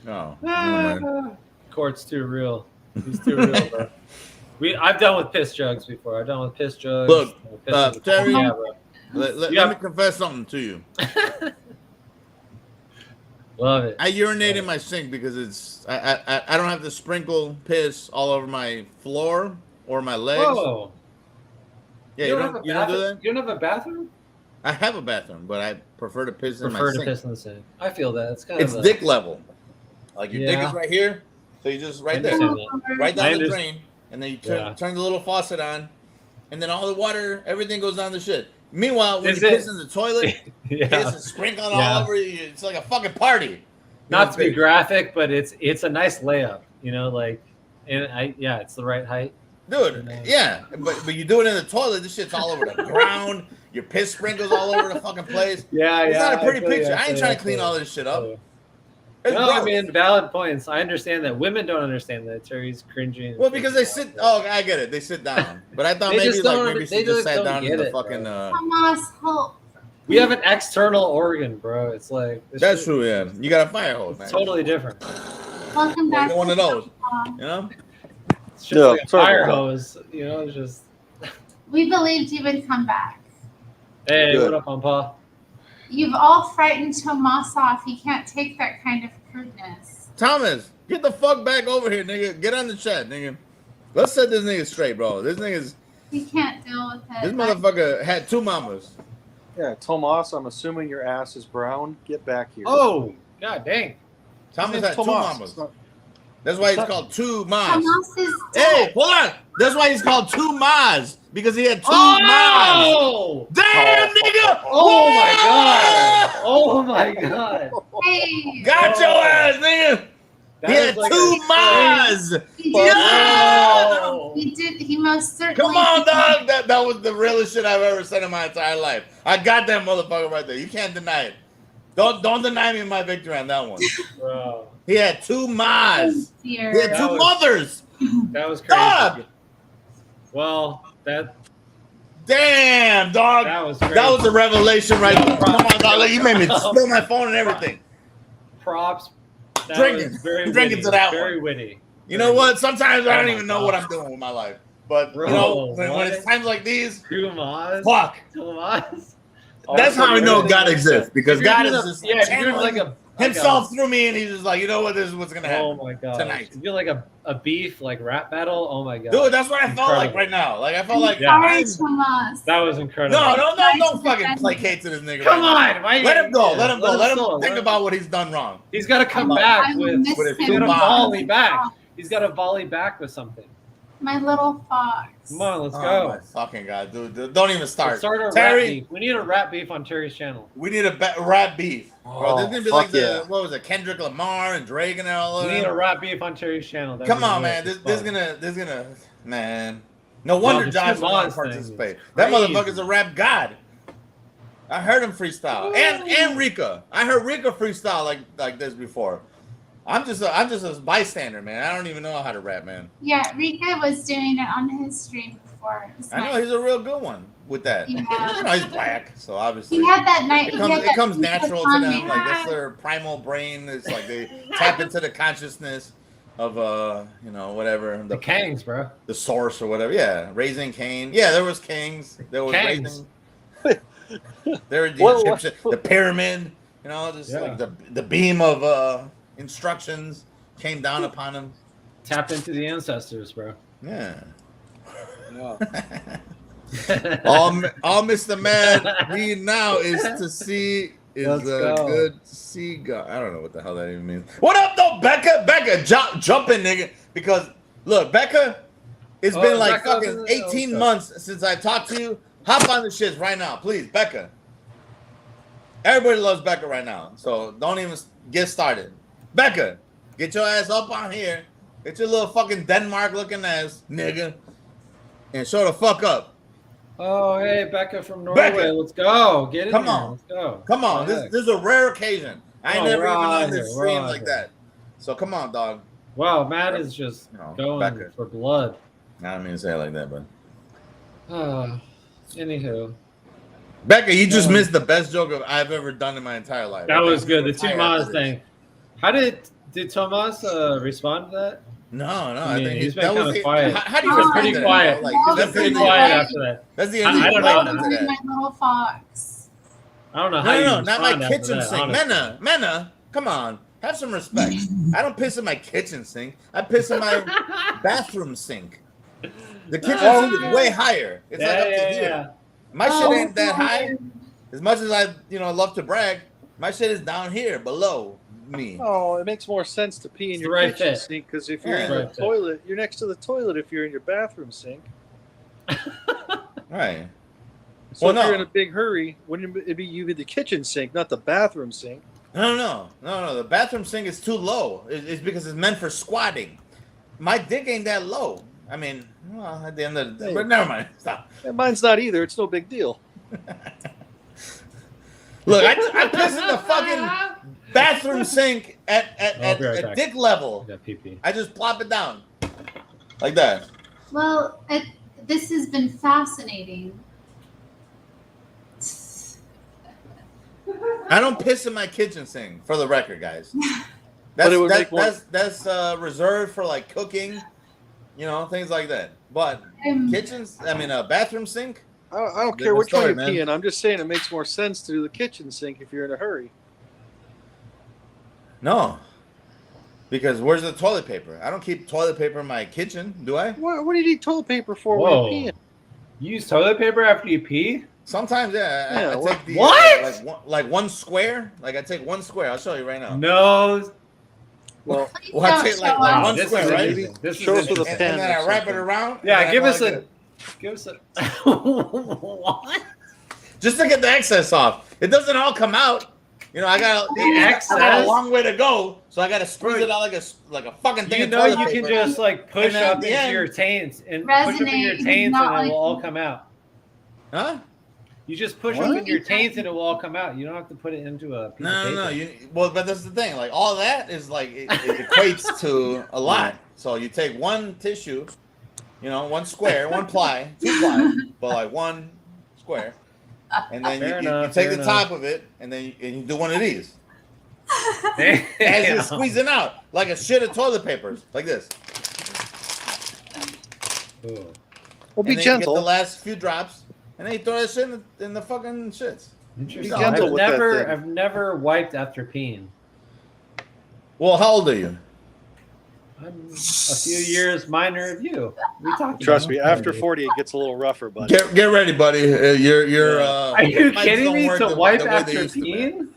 S12: No.
S13: Court's too real. He's too real, bro. I've done with piss jugs before. I've done with piss jugs.
S12: Look, Terri, let me confess something to you.
S13: Love it.
S12: I urinate in my sink because I don't have to sprinkle piss all over my floor or my legs.
S13: Whoa.
S12: Yeah,
S13: You
S12: you
S13: don't
S12: don't do that?
S13: You don't have a bathroom?
S12: I have a bathroom, but I prefer to piss in my
S13: Prefer to
S12: sink.
S13: piss in the sink. I feel that.
S12: It's dick level. Like your dick
S13: Yeah.
S12: is right here, so you just right
S13: I
S12: there,
S13: understand that.
S12: right down
S13: I
S12: the
S13: understand.
S12: drain, and then you
S13: Yeah.
S12: turn the little faucet on, and then all the water, everything goes down the shit. Meanwhile, when
S13: Is
S12: you
S13: it-
S12: piss in the toilet,
S13: Yeah.
S12: piss is sprinkling
S13: Yeah.
S12: all over you. It's like a fucking party. You
S13: Not
S12: know,
S13: to be
S12: big.
S13: graphic, but it's a nice layup. You know, like, and it's the right height.
S12: Dude, yeah, but you do it in the toilet. This shit's all over the ground. Your piss sprinkles all over the fucking place.
S13: Yeah,
S12: It's not a
S13: I
S12: pretty
S13: feel you,
S12: picture.
S13: I
S12: I ain't
S13: feel
S12: trying
S13: you,
S12: to clean
S13: I feel
S12: all
S13: you.
S12: this shit up.
S13: No,
S12: It's
S13: I
S12: gross.
S13: mean, valid points. I understand that. Women don't understand that. Terry's cringing.
S12: Well, because they sit. Oh, I get it. They sit down. But I thought
S13: They
S12: maybe
S13: just
S12: like
S13: don't-
S12: maybe
S13: they
S12: she just
S13: just
S12: sat
S13: don't
S12: down in
S13: get
S12: the
S13: it,
S12: fucking.
S1: Hamas, help.
S13: We have an external organ, bro. It's like
S12: That's true. Yeah, you got a fire hose, man.
S13: totally different.
S1: Welcome back.
S12: One of those. You know.
S13: It's just like a fire hose. You know, it's just.
S1: We believed you would come back.
S13: Hey,
S12: Good.
S13: what up, Pampa?
S1: You've all frightened Tomas off. He can't take that kind of crudeness.
S12: Thomas, get the fuck back over here, nigga. Get on the chat, nigga. Let's set this nigga straight, bro. This nigga's.
S1: He can't deal with it.
S12: This motherfucker had 2 mamas.
S15: Yeah, Tomas, I'm assuming your ass is brown. Get back here.
S13: Oh, god dang.
S12: Thomas
S15: His name's
S12: had 2
S15: Tomas.
S12: mamas.
S15: It's not-
S12: That's why he's
S15: not-
S12: called 2 mas.
S1: Tomas is
S12: Hey, hold on. That's why he's called 2 mas, because he had 2 mas.
S13: Oh!
S12: Damn, nigga!
S13: Oh my god! Oh my god!
S1: Hey.
S12: Got your ass, nigga!
S13: That
S12: He
S13: is
S12: had
S13: like
S12: 2
S13: a
S12: mas.
S1: He did.
S12: Yeah!
S1: He did. He most certainly.
S12: Come on, dog. That was the realest shit I've ever said in my entire life. I got that motherfucker right there. You can't deny it. Don't deny me my victory on that one.
S13: Bro,
S12: He had 2 mas. He had 2 mothers.
S13: that was crazy.
S12: Dog.
S13: Well, that
S12: Damn, dog.
S13: That was
S12: That was a revelation right there. Come on, dog. Like, you made me
S13: Props.
S12: spill my phone and everything.
S13: props. That
S12: Drinking.
S13: was very
S12: Drinking
S13: witty,
S12: to that
S13: very
S12: one.
S13: witty.
S12: You know what? Sometimes I
S13: Oh
S12: don't
S13: my
S12: even know
S13: God.
S12: what I'm doing with my life. But
S13: Bro,
S12: you know, when
S13: what?
S12: it's times like these,
S13: Tomas.
S12: fuck.
S13: Tomas.
S12: That's how I know God exists, because
S13: If you're
S12: God
S13: doing
S12: is
S13: a-
S12: just
S13: yeah, if you're doing
S12: channeling
S13: like a
S12: himself through me, and he's just like, you know what, this is what's gonna
S13: Oh
S12: happen
S13: my god!
S12: tonight.
S13: You feel like a beef like rap battle? Oh my god!
S12: Dude, that's what I felt like
S13: Incredible.
S12: right now. Like I felt like
S13: Yeah.
S1: Sorry,
S12: I'm-
S1: Tomas.
S13: That was incredible.
S12: no, don't fucking placate to this nigga.
S13: Come
S12: right
S13: on,
S12: now.
S13: why-
S12: let him go.
S13: yeah,
S12: Let him go. Let him
S13: go,
S12: think
S13: let him-
S12: about what he's done wrong.
S13: He's got to come
S12: I
S13: back
S1: will
S13: with.
S1: miss
S12: with his
S13: He's
S1: him.
S13: got to
S12: two
S13: volley
S12: miles.
S13: back. He's got to volley back with something.
S1: My little fox.
S13: Come on, let's
S12: Oh
S13: go.
S12: my fucking god, dude! Don't even start.
S13: Let's start a rap
S12: Terry,
S13: beef. We need a rap beef on Terry's channel.
S12: we need a rap beef. Bro, this is gonna be like
S15: fuck
S12: the
S15: yeah.
S12: what was it, Kendrick Lamar and Drake and all of
S13: We need a
S12: them.
S13: rap beef on Terry's channel. That'd
S12: Come
S13: be
S12: on,
S13: lit
S12: man.
S13: as
S12: This
S13: fuck.
S12: gonna man. No wonder
S13: the
S12: Josh
S13: two
S12: wants to
S13: Mods thing
S12: participate.
S13: is
S12: That
S13: crazy.
S12: motherfucker's a rap god. I heard him freestyle, and Rika. I heard Rika freestyle like this before. I'm just a bystander, man. I don't even know how to rap, man.
S1: Yeah, Rika was doing it on his stream before. It was
S12: I know
S1: nice.
S12: he's a real good one with that.
S1: Yeah.
S12: You know, he's black, so obviously
S1: He had that night.
S12: it comes natural to them. Like that's their primal brain. It's like they tap into the consciousness of you know, whatever
S13: The Kangs, bro.
S12: the source or whatever. Yeah, Raising Cain. Yeah, there was kings. There was
S13: Kangs.
S12: Raising. There were the
S15: What-
S12: Egyptian, the pyramid. You know, just
S13: Yeah.
S12: like the beam of instructions came down upon him.
S13: Tap into the ancestors, bro.
S12: Yeah.
S15: Yeah.
S12: all Mr. Mad need now is to see is
S13: Let's
S12: a
S13: go.
S12: good seagull. I don't know what the hell that even means. What up, though, Becca? Becca, jump in, nigga. Because look, Becca, it's
S13: Oh,
S12: been like
S13: Becca,
S12: fucking
S13: okay.
S12: 18 months since I talked to you. Hop on the shits right now, please, Becca. Everybody loves Becca right now, so don't even get started. Becca, get your ass up on here. Get your little fucking Denmark looking ass, nigga, and show the fuck up.
S13: Oh, hey, Becca from Norway.
S12: Becca.
S13: Let's go. Get in
S12: Come
S13: here.
S12: on.
S13: Let's go.
S12: Come on,
S13: Go
S12: this
S13: ahead.
S12: is a rare occasion. I ain't
S13: Oh,
S12: never
S13: we're
S12: even
S13: out
S12: on this
S13: here, we're
S12: stream
S13: out
S12: like
S13: here.
S12: that. So come on, dog.
S13: Wow, Matt is just
S12: No,
S13: going
S12: Becca.
S13: for blood.
S12: I don't mean to say it like that, but
S13: Anywho,
S12: Becca, you just
S13: Um,
S12: missed the best joke I've ever done in my entire life.
S13: that
S12: I
S13: was
S12: think
S13: good.
S12: we
S13: The two
S12: retire
S13: Maz
S12: after this.
S13: thing. How did Tomas respond to that?
S12: No,
S13: I
S12: I
S13: mean,
S12: think
S13: he's been
S12: that was
S13: kinda
S12: the-
S13: quiet.
S12: How do you
S13: He's been
S12: respond
S13: pretty
S12: to that,
S13: quiet.
S12: though? Like,
S13: He's
S12: is
S13: been
S12: that
S13: pretty
S12: the
S13: quiet
S12: only way?
S13: after that.
S12: That's the
S13: I
S12: only
S13: don't
S12: way
S13: know.
S12: to
S1: My
S12: that.
S1: little fox.
S13: I don't know how you
S12: No, not my
S13: respond after
S12: kitchen
S13: that,
S12: sink.
S13: honestly.
S12: Mena, come on. Have some respect. I don't piss in my kitchen sink. I piss in my bathroom sink.
S14: The kitchen sink is way higher. It's like up to here.
S13: Yeah.
S14: My shit ain't that high. As much as I, love to brag, my shit is down here below me.
S15: Oh, it makes more sense to pee in your
S13: right
S15: kitchen
S13: fit.
S15: sink because if you're in
S13: Right
S15: the
S13: fit.
S15: toilet, you're next to the toilet. If you're in your bathroom sink,
S14: Right.
S15: so if you're in a big hurry, wouldn't it be you in the kitchen sink, not the bathroom sink?
S14: No. The bathroom sink is too low. It's because it's meant for squatting. My dick ain't that low. I mean, well, at the end of the day, but never mind. Stop.
S15: And mine's not either. It's no big deal.
S14: Look, I piss in the fucking bathroom sink at dick level. I just plop it down like that.
S1: Well, this has been fascinating.
S14: I don't piss in my kitchen sink, for the record, guys.
S15: But it would make more-
S14: That's reserved for like cooking, things like that. But kitchens, bathroom sink.
S15: I don't care which one you pee in. I'm just saying it makes more sense to do the kitchen sink if you're in a hurry.
S14: No, because where's the toilet paper? I don't keep toilet paper in my kitchen, do I?
S15: What do you need toilet paper for
S13: Whoa.
S15: when you're peeing?
S13: You use toilet paper after you pee?
S14: Sometimes, yeah. I take the
S13: What?
S14: like one square. Like I take one square. I'll show you right now.
S13: No.
S15: Well,
S14: I take like one
S13: This
S14: square,
S13: is
S14: right?
S13: interesting. This is
S15: Show us with a
S13: interesting.
S15: pen.
S14: And then I wrap it around.
S13: Yeah,
S14: and
S13: give
S14: I
S13: us
S14: go
S13: a.
S14: like
S13: Give us a. What?
S14: just to get the excess off. It doesn't all come out. I got
S13: excess?
S14: a long way to go, so I got to squeeze it out like a fucking thing.
S13: You
S14: of
S13: know,
S14: toilet
S13: you can
S14: paper.
S13: just like push
S14: And then at
S13: up
S14: the
S13: into
S14: end-
S13: your taints and push up in your
S1: Resonate,
S13: taints,
S1: not
S13: and it
S1: like-
S13: will all come out.
S14: Huh?
S13: You just push up in your taints, and it will all come out. You don't have to put it into a piece of
S14: No.
S13: paper.
S14: But that's the thing. Like all that is like it equates to a lot. So you take one tissue, one square, one ply, 2 ply, but like one square, and then you take the top of it, and then you do one of these. As you're squeezing out like a shit of toilet papers, like this.
S13: Ooh.
S15: Well, be
S14: And then
S15: gentle.
S14: You get the last few drops, and then you throw that shit in the fucking shits.
S13: Interesting.
S15: gentle
S13: I've
S15: with that
S13: never,
S15: thing.
S13: I've never wiped after peeing.
S14: Well, how old are you?
S13: I'm a few years minor of you. We talked.
S15: Trust
S13: about
S15: me,
S13: it.
S15: after 40, it gets a little rougher, buddy.
S14: Get ready, buddy. You're.
S13: Are you
S14: mics
S13: kidding
S14: don't
S13: me?
S14: work
S13: To
S14: the
S13: wipe
S14: way they
S13: after
S14: used to, man.
S13: peeing?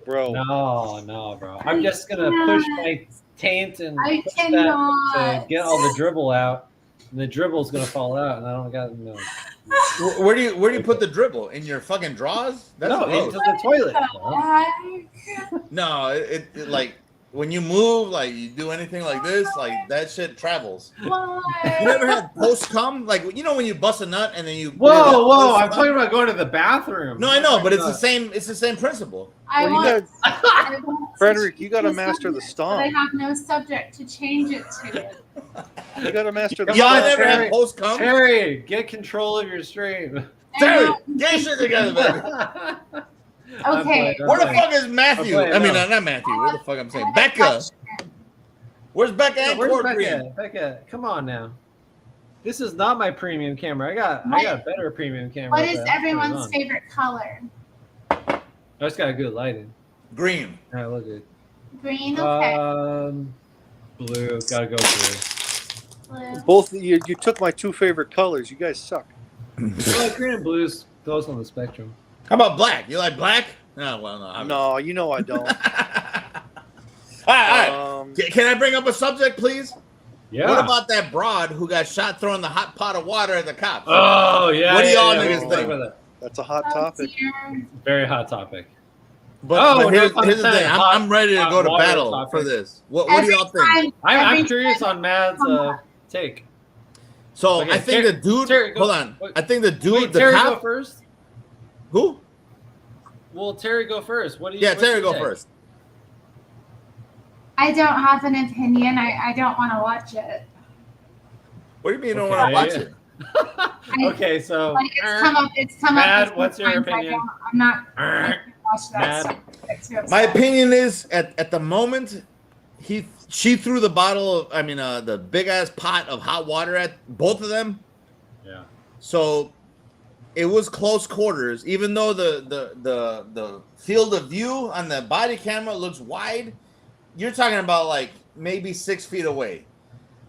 S15: Bro.
S13: No, bro. I'm just gonna push my taint and
S1: I
S13: push that
S1: cannot.
S13: to get all the dribble out, and the dribble's gonna fall out, and I don't got no.
S14: Where do you put the dribble in your fucking drawers? That's
S13: No,
S14: gross.
S13: into the toilet. Bro.
S14: No, it like when you move, like you do anything like this, like that shit travels. You never had post cum? Like when you bust a nut and then you.
S13: Whoa! I'm talking about going to the bathroom.
S14: No, I know, but it's the same. It's the same principle.
S1: I
S15: Well, you
S1: want
S15: Frederick, you got to
S1: to
S15: master the
S1: but I
S15: stomp.
S1: have no subject to change it to.
S15: You got to master the
S13: Come
S14: Y'all
S13: on,
S14: never
S13: Terry.
S14: had post cum?
S13: Terry, get control of your stream.
S14: Terry, get your shit together, baby.
S1: Okay.
S14: Where the fuck is Matthew?
S13: I'm playing,
S14: I mean,
S13: no.
S14: not Matthew. Where the fuck I'm saying? Becca. Where's Becca and
S13: Where's
S14: Court
S13: Becca?
S14: Green?
S13: Becca, come on now. This is not my premium camera. I got a better premium camera.
S1: What
S13: but
S1: is
S13: I'll put it
S1: everyone's
S13: on.
S1: favorite color?
S13: I just got good lighting.
S14: Green.
S13: All right, look good.
S1: Green. Okay.
S13: Blue. Gotta go blue.
S1: Blue.
S15: Both you took my 2 favorite colors. You guys suck.
S13: Well, green and blue's close on the spectrum.
S14: How about black? You like black? No, well, no.
S15: No, you know I don't.
S14: All right. Can I bring up a subject, please?
S13: Yeah.
S14: What about that broad who got shot throwing the hot pot of water at the cops?
S13: Oh yeah.
S14: What do y'all
S13: yeah,
S14: niggas
S13: we'll
S14: think?
S13: talk about that.
S15: That's a hot topic.
S13: Very hot topic.
S14: But
S13: no
S14: here's
S13: pun
S14: the thing.
S13: intended.
S14: I'm ready to
S13: Hot
S14: go to
S13: water
S14: battle
S13: topic.
S14: for this. What do y'all think?
S13: I'm curious on Mad's take.
S14: So
S13: Okay,
S14: I think the dude.
S13: Terry, go-
S14: hold on. I think the dude.
S13: Wait,
S14: the
S13: Terry, go
S14: cop.
S13: first.
S14: Who?
S13: Well, Terry, go first. What do you?
S14: Yeah,
S13: what's
S14: Terry,
S13: your
S14: go
S13: take?
S14: first.
S1: I don't have an opinion. I don't want to watch it.
S14: What do you mean you don't want to watch
S13: Okay.
S14: it?
S13: Okay, so
S1: Like it's come
S13: Mad,
S1: up.
S13: what's your
S1: times.
S13: opinion?
S1: I'm not gonna watch that
S13: Mad.
S1: stuff. It's too
S14: My
S1: upset.
S14: opinion is at the moment she threw the bottle of the big ass pot of hot water at both of them.
S13: Yeah.
S14: So it was close quarters, even though the field of view on the body camera looks wide. You're talking about like maybe 6 feet away.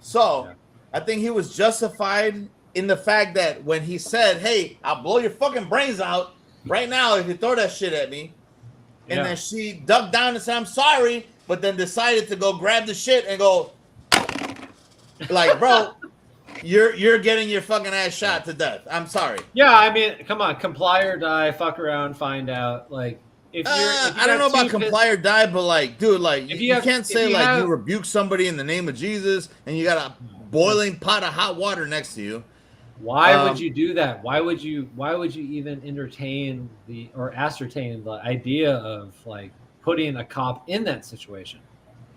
S14: So I think he was justified in the fact that when he said, "Hey, I'll blow your fucking brains out right now if you throw that shit at me," and then she ducked down and said, "I'm sorry," but then decided to go grab the shit and go, like, bro, you're getting your fucking ass shot to death. I'm sorry.
S13: Yeah, I mean, come on, comply or die. Fuck around, find out. Like, if
S14: I don't know about comply or die, but like, dude, like, you can't say like you rebuke somebody in the name of Jesus and you got a boiling pot of hot water next to you.
S13: Why would you do that? Why would you even entertain or ascertain the idea of like putting a cop in that situation?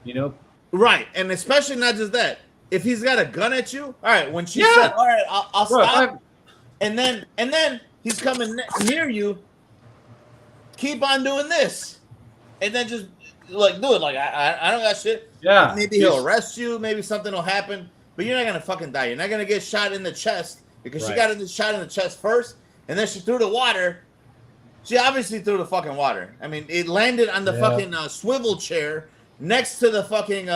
S13: You know?
S14: Right. And especially not just that. If he's got a gun at you, all right, when she said, all right, I'll stop, and then he's coming near you, keep on doing this. And then just like do it. Like I don't got shit.
S13: Yeah.
S14: Maybe he'll arrest you, maybe something will happen, but you're not gonna fucking die. You're not gonna get shot in the chest. Because she got shot in the chest first, and then she threw the water. She obviously threw the fucking water. I mean, it landed on the fucking swivel chair next to the fucking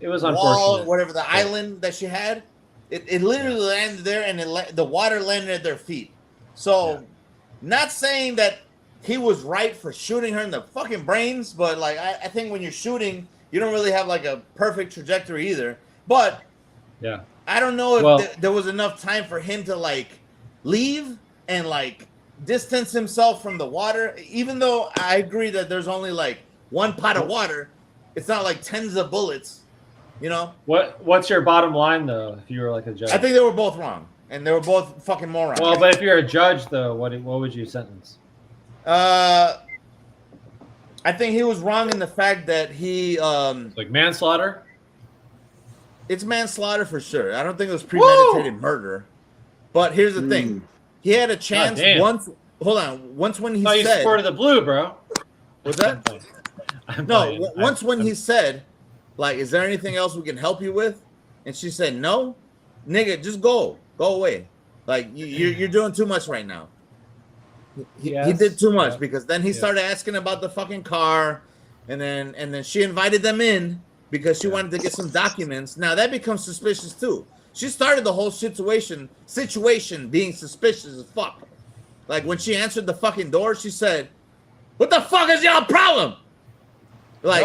S13: it was
S14: wall,
S13: unfortunate.
S14: whatever the island that she had. It literally landed there, and the water landed at their feet. So, not saying that he was right for shooting her in the fucking brains, but like I think when you're shooting, you don't really have like a perfect trajectory either. But
S13: yeah.
S14: I don't know if there was enough time for him to like leave and like distance himself from the water. Even though I agree that there's only like one pot of water, it's not like tens of bullets, you know?
S13: What's your bottom line though? If you were like a judge,
S14: I think they were both wrong, and they were both fucking morons.
S13: Well, but if you're a judge though, what would you sentence?
S14: I think he was wrong in the fact that he
S13: like manslaughter.
S14: It's manslaughter for sure. I don't think it was premeditated murder. But here's the thing. He had a chance once. Hold on. Once when he said.
S13: You supported the blue, bro.
S14: What's that? Once when he said, like, is there anything else we can help you with? And she said, no. Nigga, just go. Go away. Like, you're doing too much right now. He did too much because then he started asking about the fucking car. And then she invited them in. Because she wanted to get some documents. Now that becomes suspicious too. She started the whole situation being suspicious as fuck. Like when she answered the fucking door, she said, "What the fuck is y'all problem?" Like,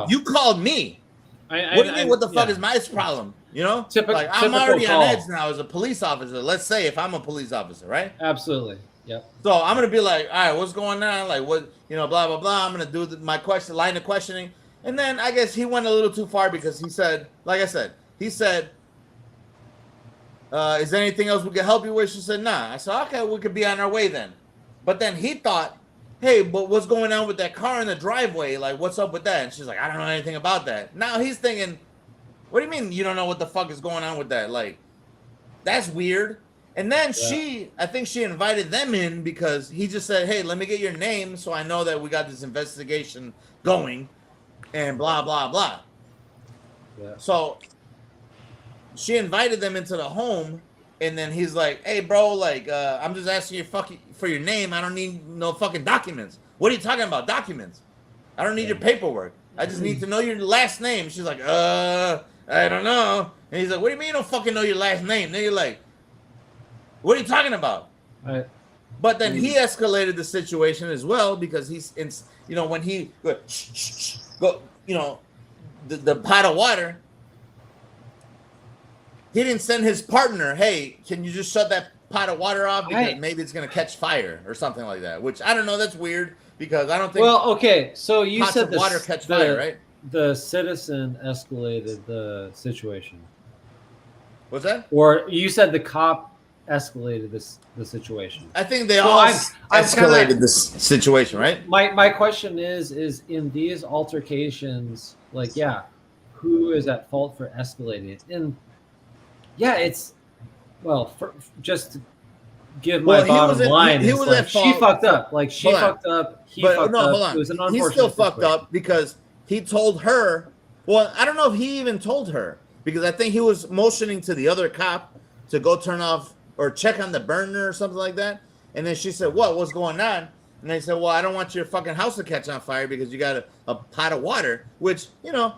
S14: you called me. What do you mean? What the fuck is my problem? You know, like I'm already on edge now as a police officer. Let's say if I'm a police officer, right?
S13: Absolutely. Yep.
S14: So I'm gonna be like, all right, what's going on? Like what? You know, blah blah blah. I'm gonna do my line of questioning. And then I guess he went a little too far because he said, like I said, he said, is there anything else we can help you with? She said, nah. I said, okay, we could be on our way then. But then he thought, hey, but what's going on with that car in the driveway? Like, what's up with that? And she's like, I don't know anything about that. Now he's thinking, what do you mean you don't know what the fuck is going on with that? Like, that's weird. And then I think she invited them in because he just said, hey, let me get your name so I know that we got this investigation going. And blah, blah, blah. Yeah. So she invited them into the home. And then he's like, hey, bro, like, I'm just asking you for your name. I don't need no fucking documents. What are you talking about? Documents? I don't need your paperwork. I just need to know your last name. She's like, I don't know. And he's like, what do you mean you don't fucking know your last name? Then you're like, what are you talking about? But then he escalated the situation as well because when he go, you know, the pot of water, he didn't send his partner, hey, can you just shut that pot of water off because maybe it's going to catch fire or something like that, which I don't know. That's weird because I don't think.
S13: Well, okay. So you said
S14: the water catch fire, right?
S13: The citizen escalated the situation.
S14: What's that?
S13: Or you said the cop escalated the situation.
S14: I think they all escalated this situation, right?
S13: My question is in these altercations, like, who is at fault for escalating it? And it's just to give my bottom line. He was at fault. She fucked up. Like she fucked up. He fucked up. Hold on. It was an unfortunate
S14: He still fucked up because he told her. Well, I don't know if he even told her because I think he was motioning to the other cop to go turn off or check on the burner or something like that. And then she said, what's going on? And they said, well, I don't want your fucking house to catch on fire because you got a pot of water, which, you know,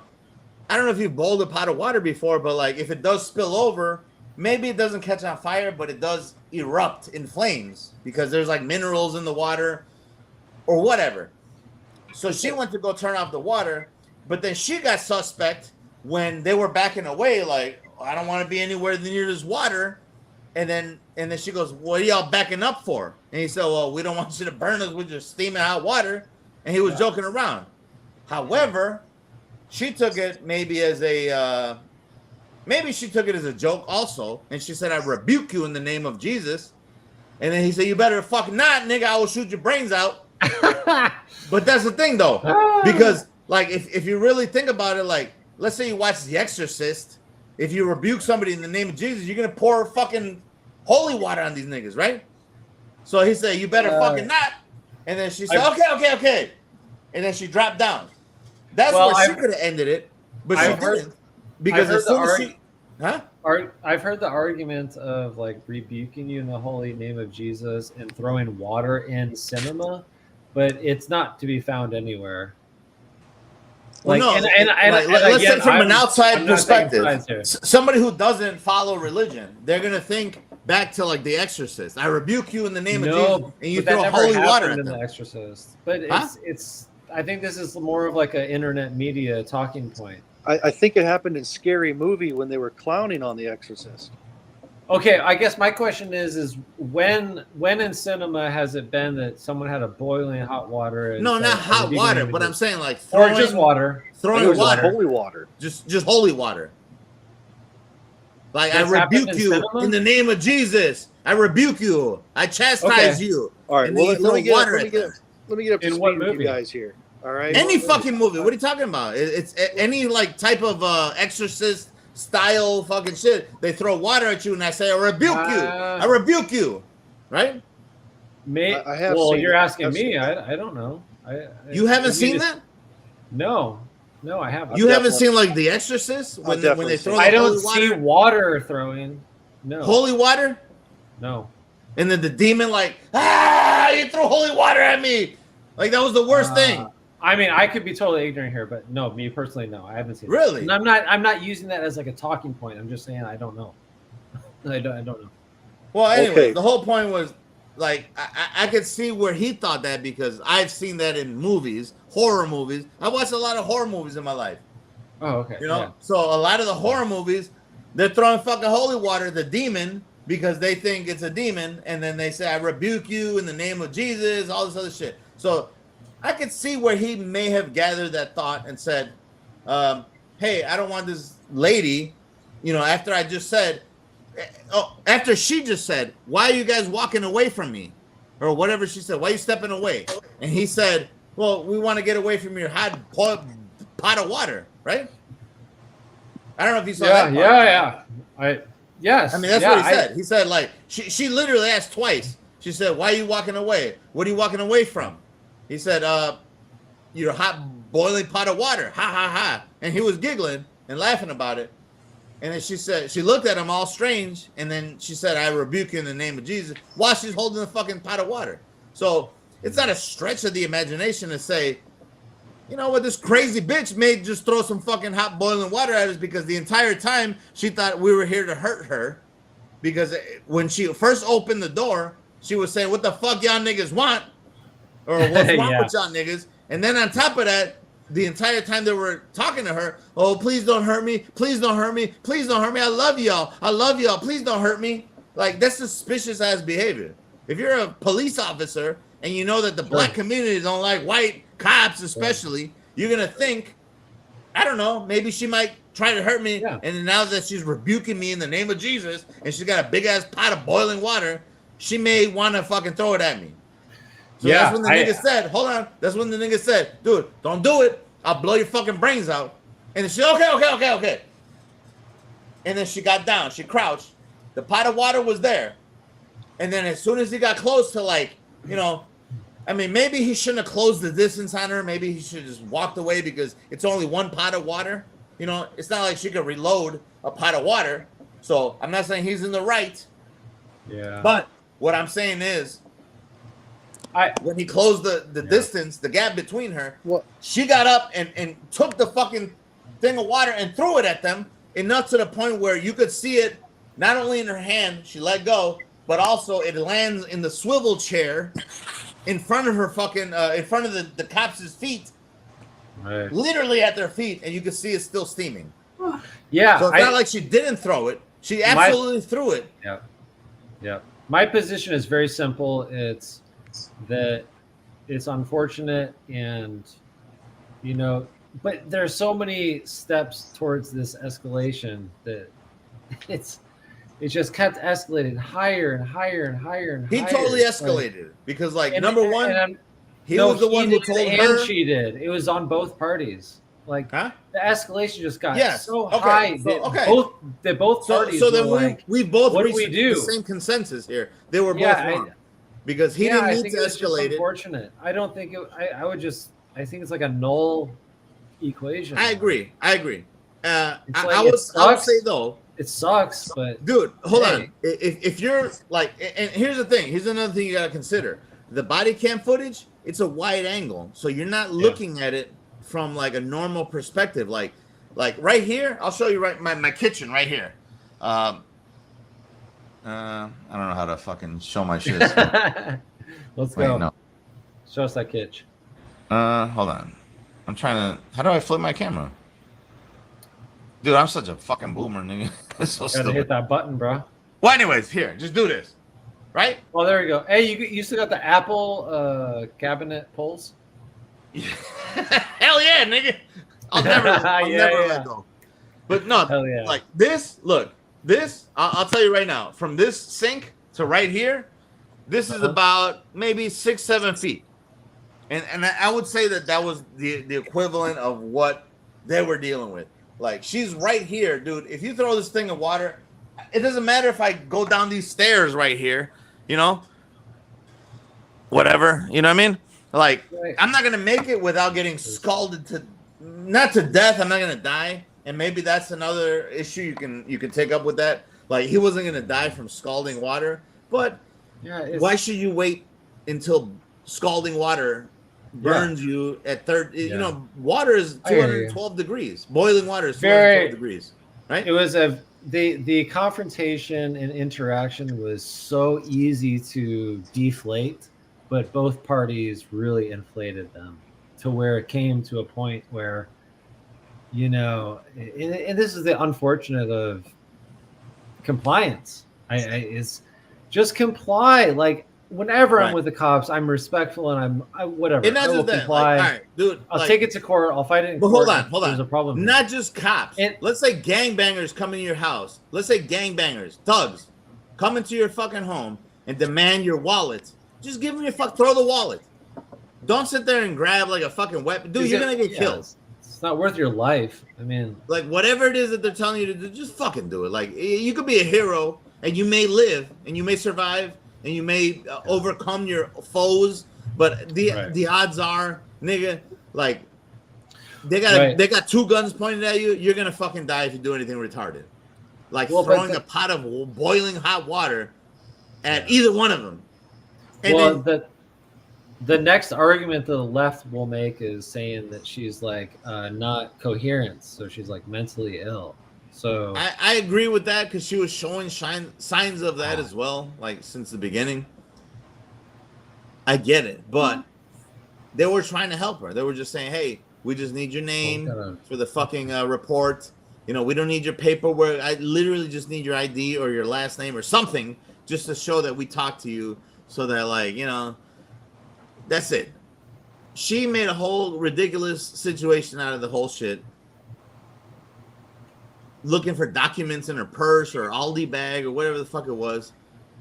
S14: I don't know if you've boiled a pot of water before, but like if it does spill over, maybe it doesn't catch on fire, but it does erupt in flames because there's like minerals in the water or whatever. So she went to go turn off the water, but then she got suspect when they were backing away, like, I don't want to be anywhere near this water. And then she goes, what are y'all backing up for? And he said, well, we don't want you to burn us with your steaming hot water. And he was joking around. However, she took it maybe as a joke also. And she said, I rebuke you in the name of Jesus. And then he said, you better fucking not, nigga. I will shoot your brains out. But that's the thing, though. Because, like, if you really think about it, like, let's say you watch The Exorcist. If you rebuke somebody in the name of Jesus, you're going to pour fucking holy water on these niggas, right? So he said, you better fucking not. And then she said, okay. And then she dropped down. That's where she could have ended it, but she didn't. Because as soon as she... Huh?
S13: I've heard the argument of like rebuking you in the holy name of Jesus and throwing water in cinema, but it's not to be found anywhere.
S14: Like, well, no, let's say from an outside perspective, somebody who doesn't follow religion, they're gonna think back to like The Exorcist. I rebuke you in the name of Jesus, and you throw holy water at them.
S13: The Exorcist, but it's. I think this is more of like an internet media talking point.
S15: I think it happened in Scary Movie when they were clowning on The Exorcist.
S13: Okay, I guess my question is when in cinema has it been that someone had a boiling hot water?
S14: No, not hot water, but I'm saying like
S13: or just water.
S14: Throwing water,
S15: holy water,
S14: just holy water. Like I rebuke you in the name of Jesus. I rebuke you. I chastise you.
S15: All right, well, let me get up to speed with you guys here. All right,
S14: any fucking movie. What are you talking about? It's any like type of Exorcist style fucking shit. They throw water at you and I say, I rebuke you. I rebuke you. Right?
S15: I have
S13: you're asking me. I don't know.
S14: You haven't seen that?
S13: No, I haven't.
S14: You haven't seen like The Exorcist when they throw
S13: I don't see water throwing. No.
S14: Holy water?
S13: No.
S14: And then the demon like, you throw holy water at me. Like that was the worst thing.
S13: I mean, I could be totally ignorant here, but no, me personally, no, I haven't seen.
S14: Really?
S13: And I'm not using that as like a talking point. I'm just saying I don't know. I don't know.
S14: Well, anyway, the whole point was like I could see where he thought that because I've seen that in movies, horror movies. I watched a lot of horror movies in my life.
S13: Oh, okay.
S14: You know, so a lot of the horror movies, they're throwing fucking holy water at the demon because they think it's a demon, and then they say, "I rebuke you in the name of Jesus," all this other shit. So I could see where he may have gathered that thought and said, hey, I don't want this lady, you know, after she just said, why are you guys walking away from me? Or whatever she said, why are you stepping away? And he said, well, we want to get away from your hot pot of water, right? I don't know if you saw that part.
S13: Yes.
S14: I mean, that's what he said. He said, like, she literally asked twice. She said, why are you walking away? What are you walking away from? He said, your hot boiling pot of water. Ha, ha, ha. And he was giggling and laughing about it. And then she said, she looked at him all strange. And then she said, I rebuke you in the name of Jesus while she's holding the fucking pot of water. So it's not a stretch of the imagination to say, you know what, this crazy bitch may just throw some fucking hot boiling water at us because the entire time she thought we were here to hurt her. Because when she first opened the door, she was saying, what the fuck y'all niggas want? Or what's wrong with y'all niggas? And then on top of that, the entire time they were talking to her, oh, please don't hurt me. Please don't hurt me. Please don't hurt me. I love y'all. I love y'all. Please don't hurt me. Like, that's suspicious ass behavior. If you're a police officer and you know that the black community don't like white cops especially, you're going to think, I don't know, maybe she might try to hurt me. Yeah. And now that she's rebuking me in the name of Jesus and she's got a big ass pot of boiling water, she may want to fucking throw it at me. So that's when the nigga said, hold on. That's when the nigga said, dude, don't do it. I'll blow your fucking brains out. And then she, okay. And then she got down. She crouched. The pot of water was there. And then as soon as he got close to, like, you know, I mean, maybe he shouldn't have closed the distance on her. Maybe he should have just walked away because it's only one pot of water. You know, it's not like she could reload a pot of water. So I'm not saying he's in the right.
S13: Yeah.
S14: But what I'm saying is, when he closed the distance, the gap between her, she got up and took the fucking thing of water and threw it at them, enough to the point where you could see it not only in her hand, she let go, but also it lands in the swivel chair in front of her fucking, in front of the cops' feet,
S13: right.
S14: Literally at their feet, and you can see it's still steaming.
S13: Yeah.
S14: So it's not like she didn't throw it. She absolutely threw it.
S13: Yeah. Yeah. My position is very simple. It's that it's unfortunate and, you know, but there's so many steps towards this escalation that it just kept escalating higher and higher and higher and
S14: He
S13: higher.
S14: totally escalated because, like,
S13: and-
S14: number one,
S13: and
S14: he was the one who
S13: did
S14: told
S13: and
S14: her.
S13: she did. It was on both parties. Like, the escalation just got so
S14: Okay.
S13: high.
S14: So,
S13: that both parties
S14: So then
S13: were like,
S14: we both
S13: what do
S14: reached
S13: we do?
S14: the same consensus here. They were both
S13: Yeah,
S14: wrong because he
S13: I
S14: didn't need
S13: think
S14: to
S13: it was just
S14: escalate it.
S13: unfortunate. I don't think it. I think it's like a null equation.
S14: I agree.
S13: It's
S14: I
S13: like,
S14: would
S13: it sucks.
S14: say though,
S13: it sucks, but
S14: dude, hold
S13: hey.
S14: on. If you're like, and here's the thing. Here's another thing you gotta consider. The body cam footage, it's a wide angle, so you're not looking at it from like a normal perspective. Like right here, I'll show you my kitchen right here. I don't know how to fucking show my shit.
S13: Let's
S14: Wait,
S13: go.
S14: no.
S13: Show us that kitch.
S14: Hold on. I'm trying to. How do I flip my camera? Dude, I'm such a fucking boomer, nigga. It's so
S13: Gotta hit
S14: stupid.
S13: that button, bro.
S14: Well, anyways, here, just do this. Right?
S13: Oh, there you go. Hey, you still got the Apple cabinet pulls?
S14: Hell yeah, nigga. I'll never let go. But no,
S13: Hell yeah.
S14: like this, look, this, I'll tell you right now, from this sink to right here, this is about maybe 6-7 feet. And I would say that was the equivalent of what they were dealing with. Like, she's right here, dude. If you throw this thing of water, it doesn't matter if I go down these stairs right here, you know? Whatever, you know what I mean? Like, I'm not going to make it without getting scalded to, not to death. I'm not going to die. And maybe that's another issue you can take up with that. Like, he wasn't going to die from scalding water. But why should you wait until scalding water burns you at third? You know, water is 212 degrees. Boiling water is 212 degrees, right?
S13: It was the confrontation and interaction was so easy to deflate, but both parties really inflated them to where it came to a point where, you know, and this is the unfortunate of compliance. Is just comply. Like, whenever I'm with the cops, I'm respectful and I'm whatever.
S14: And not
S13: I will
S14: just that,
S13: comply.
S14: like, all right, dude,
S13: I'll take it to court. I'll fight it in
S14: but
S13: court.
S14: hold on.
S13: There's a problem.
S14: Not just cops. Let's say gangbangers come into your house. Let's say gangbangers, thugs, come into your fucking home and demand your wallet. Just give them your throw the wallet. Don't sit there and grab like a fucking weapon. Dude, you're gonna get killed.
S13: It's not worth your life. I mean,
S14: like, whatever it is that they're telling you to do, just fucking do it. Like, you could be a hero and you may live and you may survive and you may overcome your foes, but the odds are, nigga, like, they got two guns pointed at you. You're gonna fucking die if you do anything retarded, like throwing a pot of boiling hot water at either one of them. And
S13: the next argument that the left will make is saying that she's like not coherent, so she's like mentally ill. So
S14: I agree with that because she was showing signs of that as well, like since the beginning. I get it, but they were trying to help her. They were just saying, "Hey, we just need your name for the fucking report. You know, we don't need your paperwork. I literally just need your ID or your last name or something just to show that we talked to you, so that, like, you know." That's it. She made a whole ridiculous situation out of the whole shit. Looking for documents in her purse or Aldi bag or whatever the fuck it was.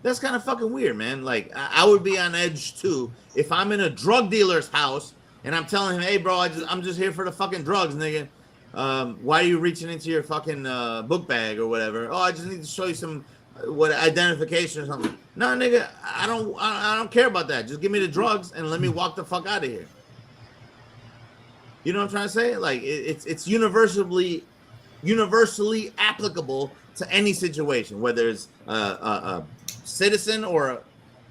S14: That's kind of fucking weird, man. Like, I would be on edge too if I'm in a drug dealer's house and I'm telling him, "Hey, bro, I'm just here for the fucking drugs, nigga. Why are you reaching into your fucking book bag or whatever? Oh, I just need to show you some identification or something." No, nigga, I don't care about that. Just give me the drugs and let me walk the fuck out of here. You know what I'm trying to say? Like, it's universally applicable to any situation, whether it's a citizen or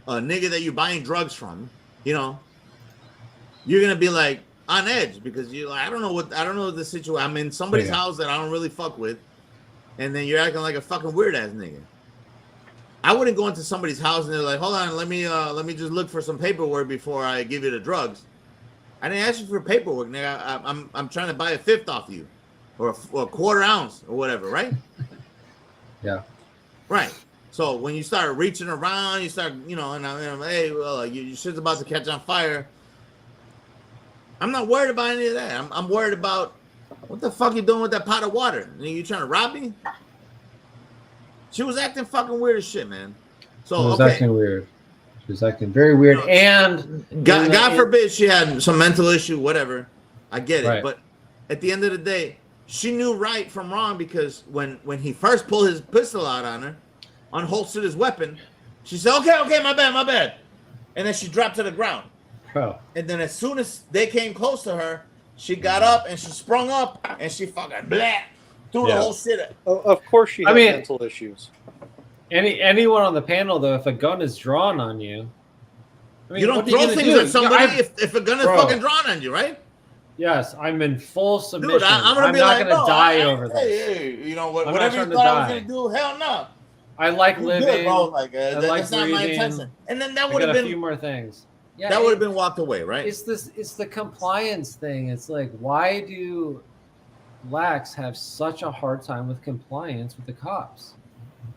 S14: a nigga that you're buying drugs from. You know, you're gonna be like, on edge because you're like, I don't know the situation. I'm in somebody's house that I don't really fuck with, and then you're acting like a fucking weird ass nigga. I wouldn't go into somebody's house and they're like, hold on, let me just look for some paperwork before I give you the drugs. I didn't ask you for paperwork, nigga. I'm trying to buy a fifth off you, or a quarter ounce or whatever, right?
S13: Yeah.
S14: Right. So when you start reaching around, you start, and I'm hey, well, your shit's about to catch on fire. I'm not worried about any of that. I'm worried about what the fuck you doing with that pot of water? You trying to rob me? She was acting fucking weird as shit, man. So
S13: She was acting weird. She was acting very weird. And
S14: God forbid she had some mental issue, whatever. I get it.
S13: Right.
S14: But at the end of the day, she knew right from wrong because when he first pulled his pistol out on her, unholstered his weapon, she said, okay, my bad. And then she dropped to the ground.
S13: Bro.
S14: And then as soon as they came close to her, she got up and she sprung up and she fucking threw the whole shit.
S15: Of course she had mental issues.
S13: Anyone on the panel, though, if a gun is drawn on you,
S14: you don't throw things at somebody if a gun is fucking drawn on you, right?
S13: Yes, I'm in full submission.
S14: Dude, I'm
S13: not
S14: like,
S13: going to die over this.
S14: Hey, you know what? Whatever you thought I was going to do, hell no.
S13: I like living.
S14: Good, bro. Like,
S13: I
S14: that's
S13: like
S14: not my
S13: breathing.
S14: intention. And then that
S13: I
S14: would have
S13: got
S14: been
S13: a few more things. Yeah,
S14: that would have been walked away, right?
S13: It's the compliance thing. It's like, why do blacks have such a hard time with compliance with the cops?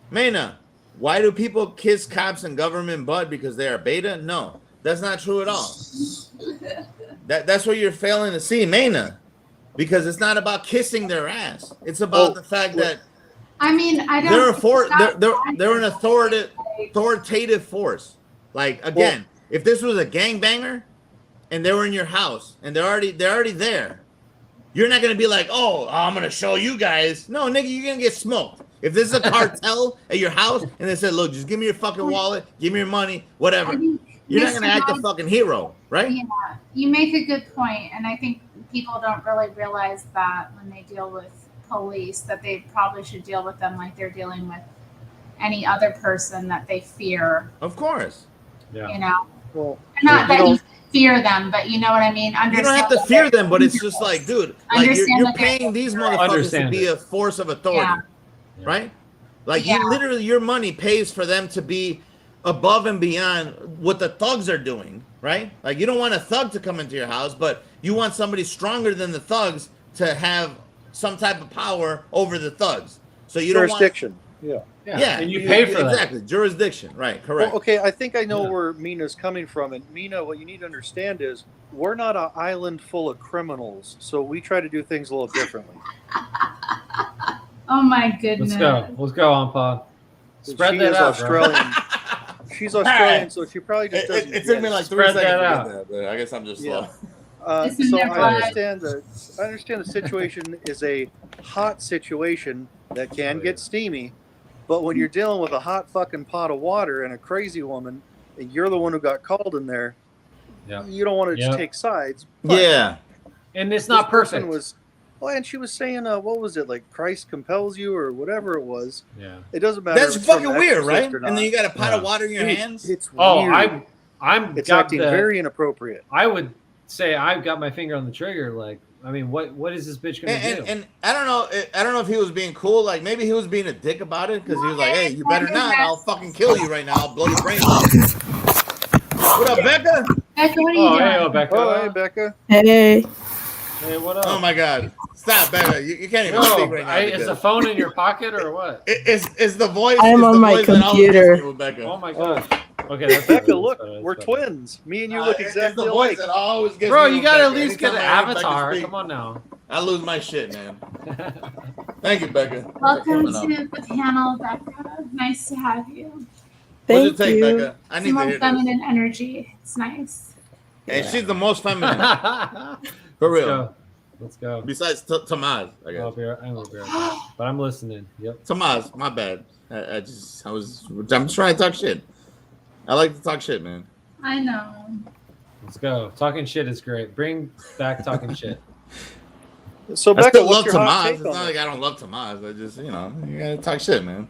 S14: Mena, why do people kiss cops and government butt because they are beta? No, that's not true at all. That's what you're failing to see, Mena, because it's not about kissing their ass. It's about the fact that
S1: I mean, I don't.
S14: They're an authoritative force. Like again, if this was a gangbanger and they were in your house and they're already there, you're not gonna be like, oh, I'm gonna show you guys. No, nigga, you're gonna get smoked. If this is a cartel at your house and they said, look, just give me your fucking wallet, give me your money, whatever. You're not gonna act a fucking hero, right?
S1: Yeah, you make a good point, and I think people don't really realize that when they deal with police, that they probably should deal with them like they're dealing with any other person that they fear.
S14: Of course.
S13: Yeah.
S1: You know,
S15: well,
S1: not that you fear them, but you know what I mean.
S14: You don't have to fear them, but it's just like, dude, like you're paying these motherfuckers to be a force of authority, right? Like you literally, your money pays for them to be above and beyond what the thugs are doing, right? Like you don't want a thug to come into your house, but you want somebody stronger than the thugs to have some type of power over the thugs. So you don't want
S15: jurisdiction.
S14: Yeah,
S13: and you pay for that.
S14: Exactly, jurisdiction, right? Correct.
S15: Well, okay, I think I know where Mina's coming from, and Mina, what you need to understand is we're not an island full of criminals, so we try to do things a little differently.
S1: Oh my goodness!
S13: Let's go, Onpa. Spread that out,
S15: Australian. She's Australian, so she probably just doesn't.
S14: It took me like 3 seconds to get that, but I guess I'm just slow.
S15: So I understand the situation is a hot situation that can get steamy, but when you're dealing with a hot fucking pot of water and a crazy woman, and you're the one who got called in there, you don't want to just take sides.
S14: Yeah,
S13: and it's not perfect.
S15: And she was saying, what was it, like Christ compels you or whatever it was.
S13: Yeah,
S15: it doesn't matter.
S14: That's fucking weird, right? And then you got a pot of water in your hands.
S15: It's weird.
S13: It's
S15: acting very inappropriate.
S13: I would say I've got my finger on the trigger. Like, I mean, what is this bitch gonna do?
S14: And I don't know if he was being cool. Like maybe he was being a dick about it because he was like, hey, you better not. I'll fucking kill you right now. I'll blow your brains out. What up, Becca?
S1: Becca, what are you doing?
S13: Hey, Becca.
S15: Oh, hey, Becca.
S16: Hey.
S13: Hey, what up?
S14: Oh my God! Stop, Becca. You can't even speak right now.
S13: Is the phone in your pocket or what?
S14: Is the voice?
S16: I'm on my computer.
S13: Oh my God. Okay, that's
S15: Becca, look, we're twins. Me and you look exactly
S14: the
S15: alike.
S14: voice that always gets
S13: Bro,
S14: me
S13: you gotta
S14: Becca.
S13: at least get an
S14: Anytime I hear Becca
S13: avatar.
S14: speak,
S13: Come on now.
S14: I lose my shit, man. Thank you, Becca.
S1: Welcome to the panel, Becca. Nice to have you.
S14: What's it take, Becca? I need
S1: Some
S14: to
S1: more
S14: hear
S1: feminine energy. It's nice.
S14: And she's the most feminine. For real.
S13: Let's go.
S14: Besides Tamaz, I guess.
S13: I'll be right back. But I'm listening. Yep.
S14: Tamaz, my bad. I'm just trying to talk shit. I like to talk shit, man.
S1: I know.
S13: Let's go. Talking shit is great. Bring back talking shit.
S15: So
S14: I
S15: Becca,
S14: still love
S15: what's your hot
S14: Tamaz.
S15: take
S14: It's
S15: on
S14: not
S15: it?
S14: like I don't love Tamaz. I just, you gotta talk shit, man.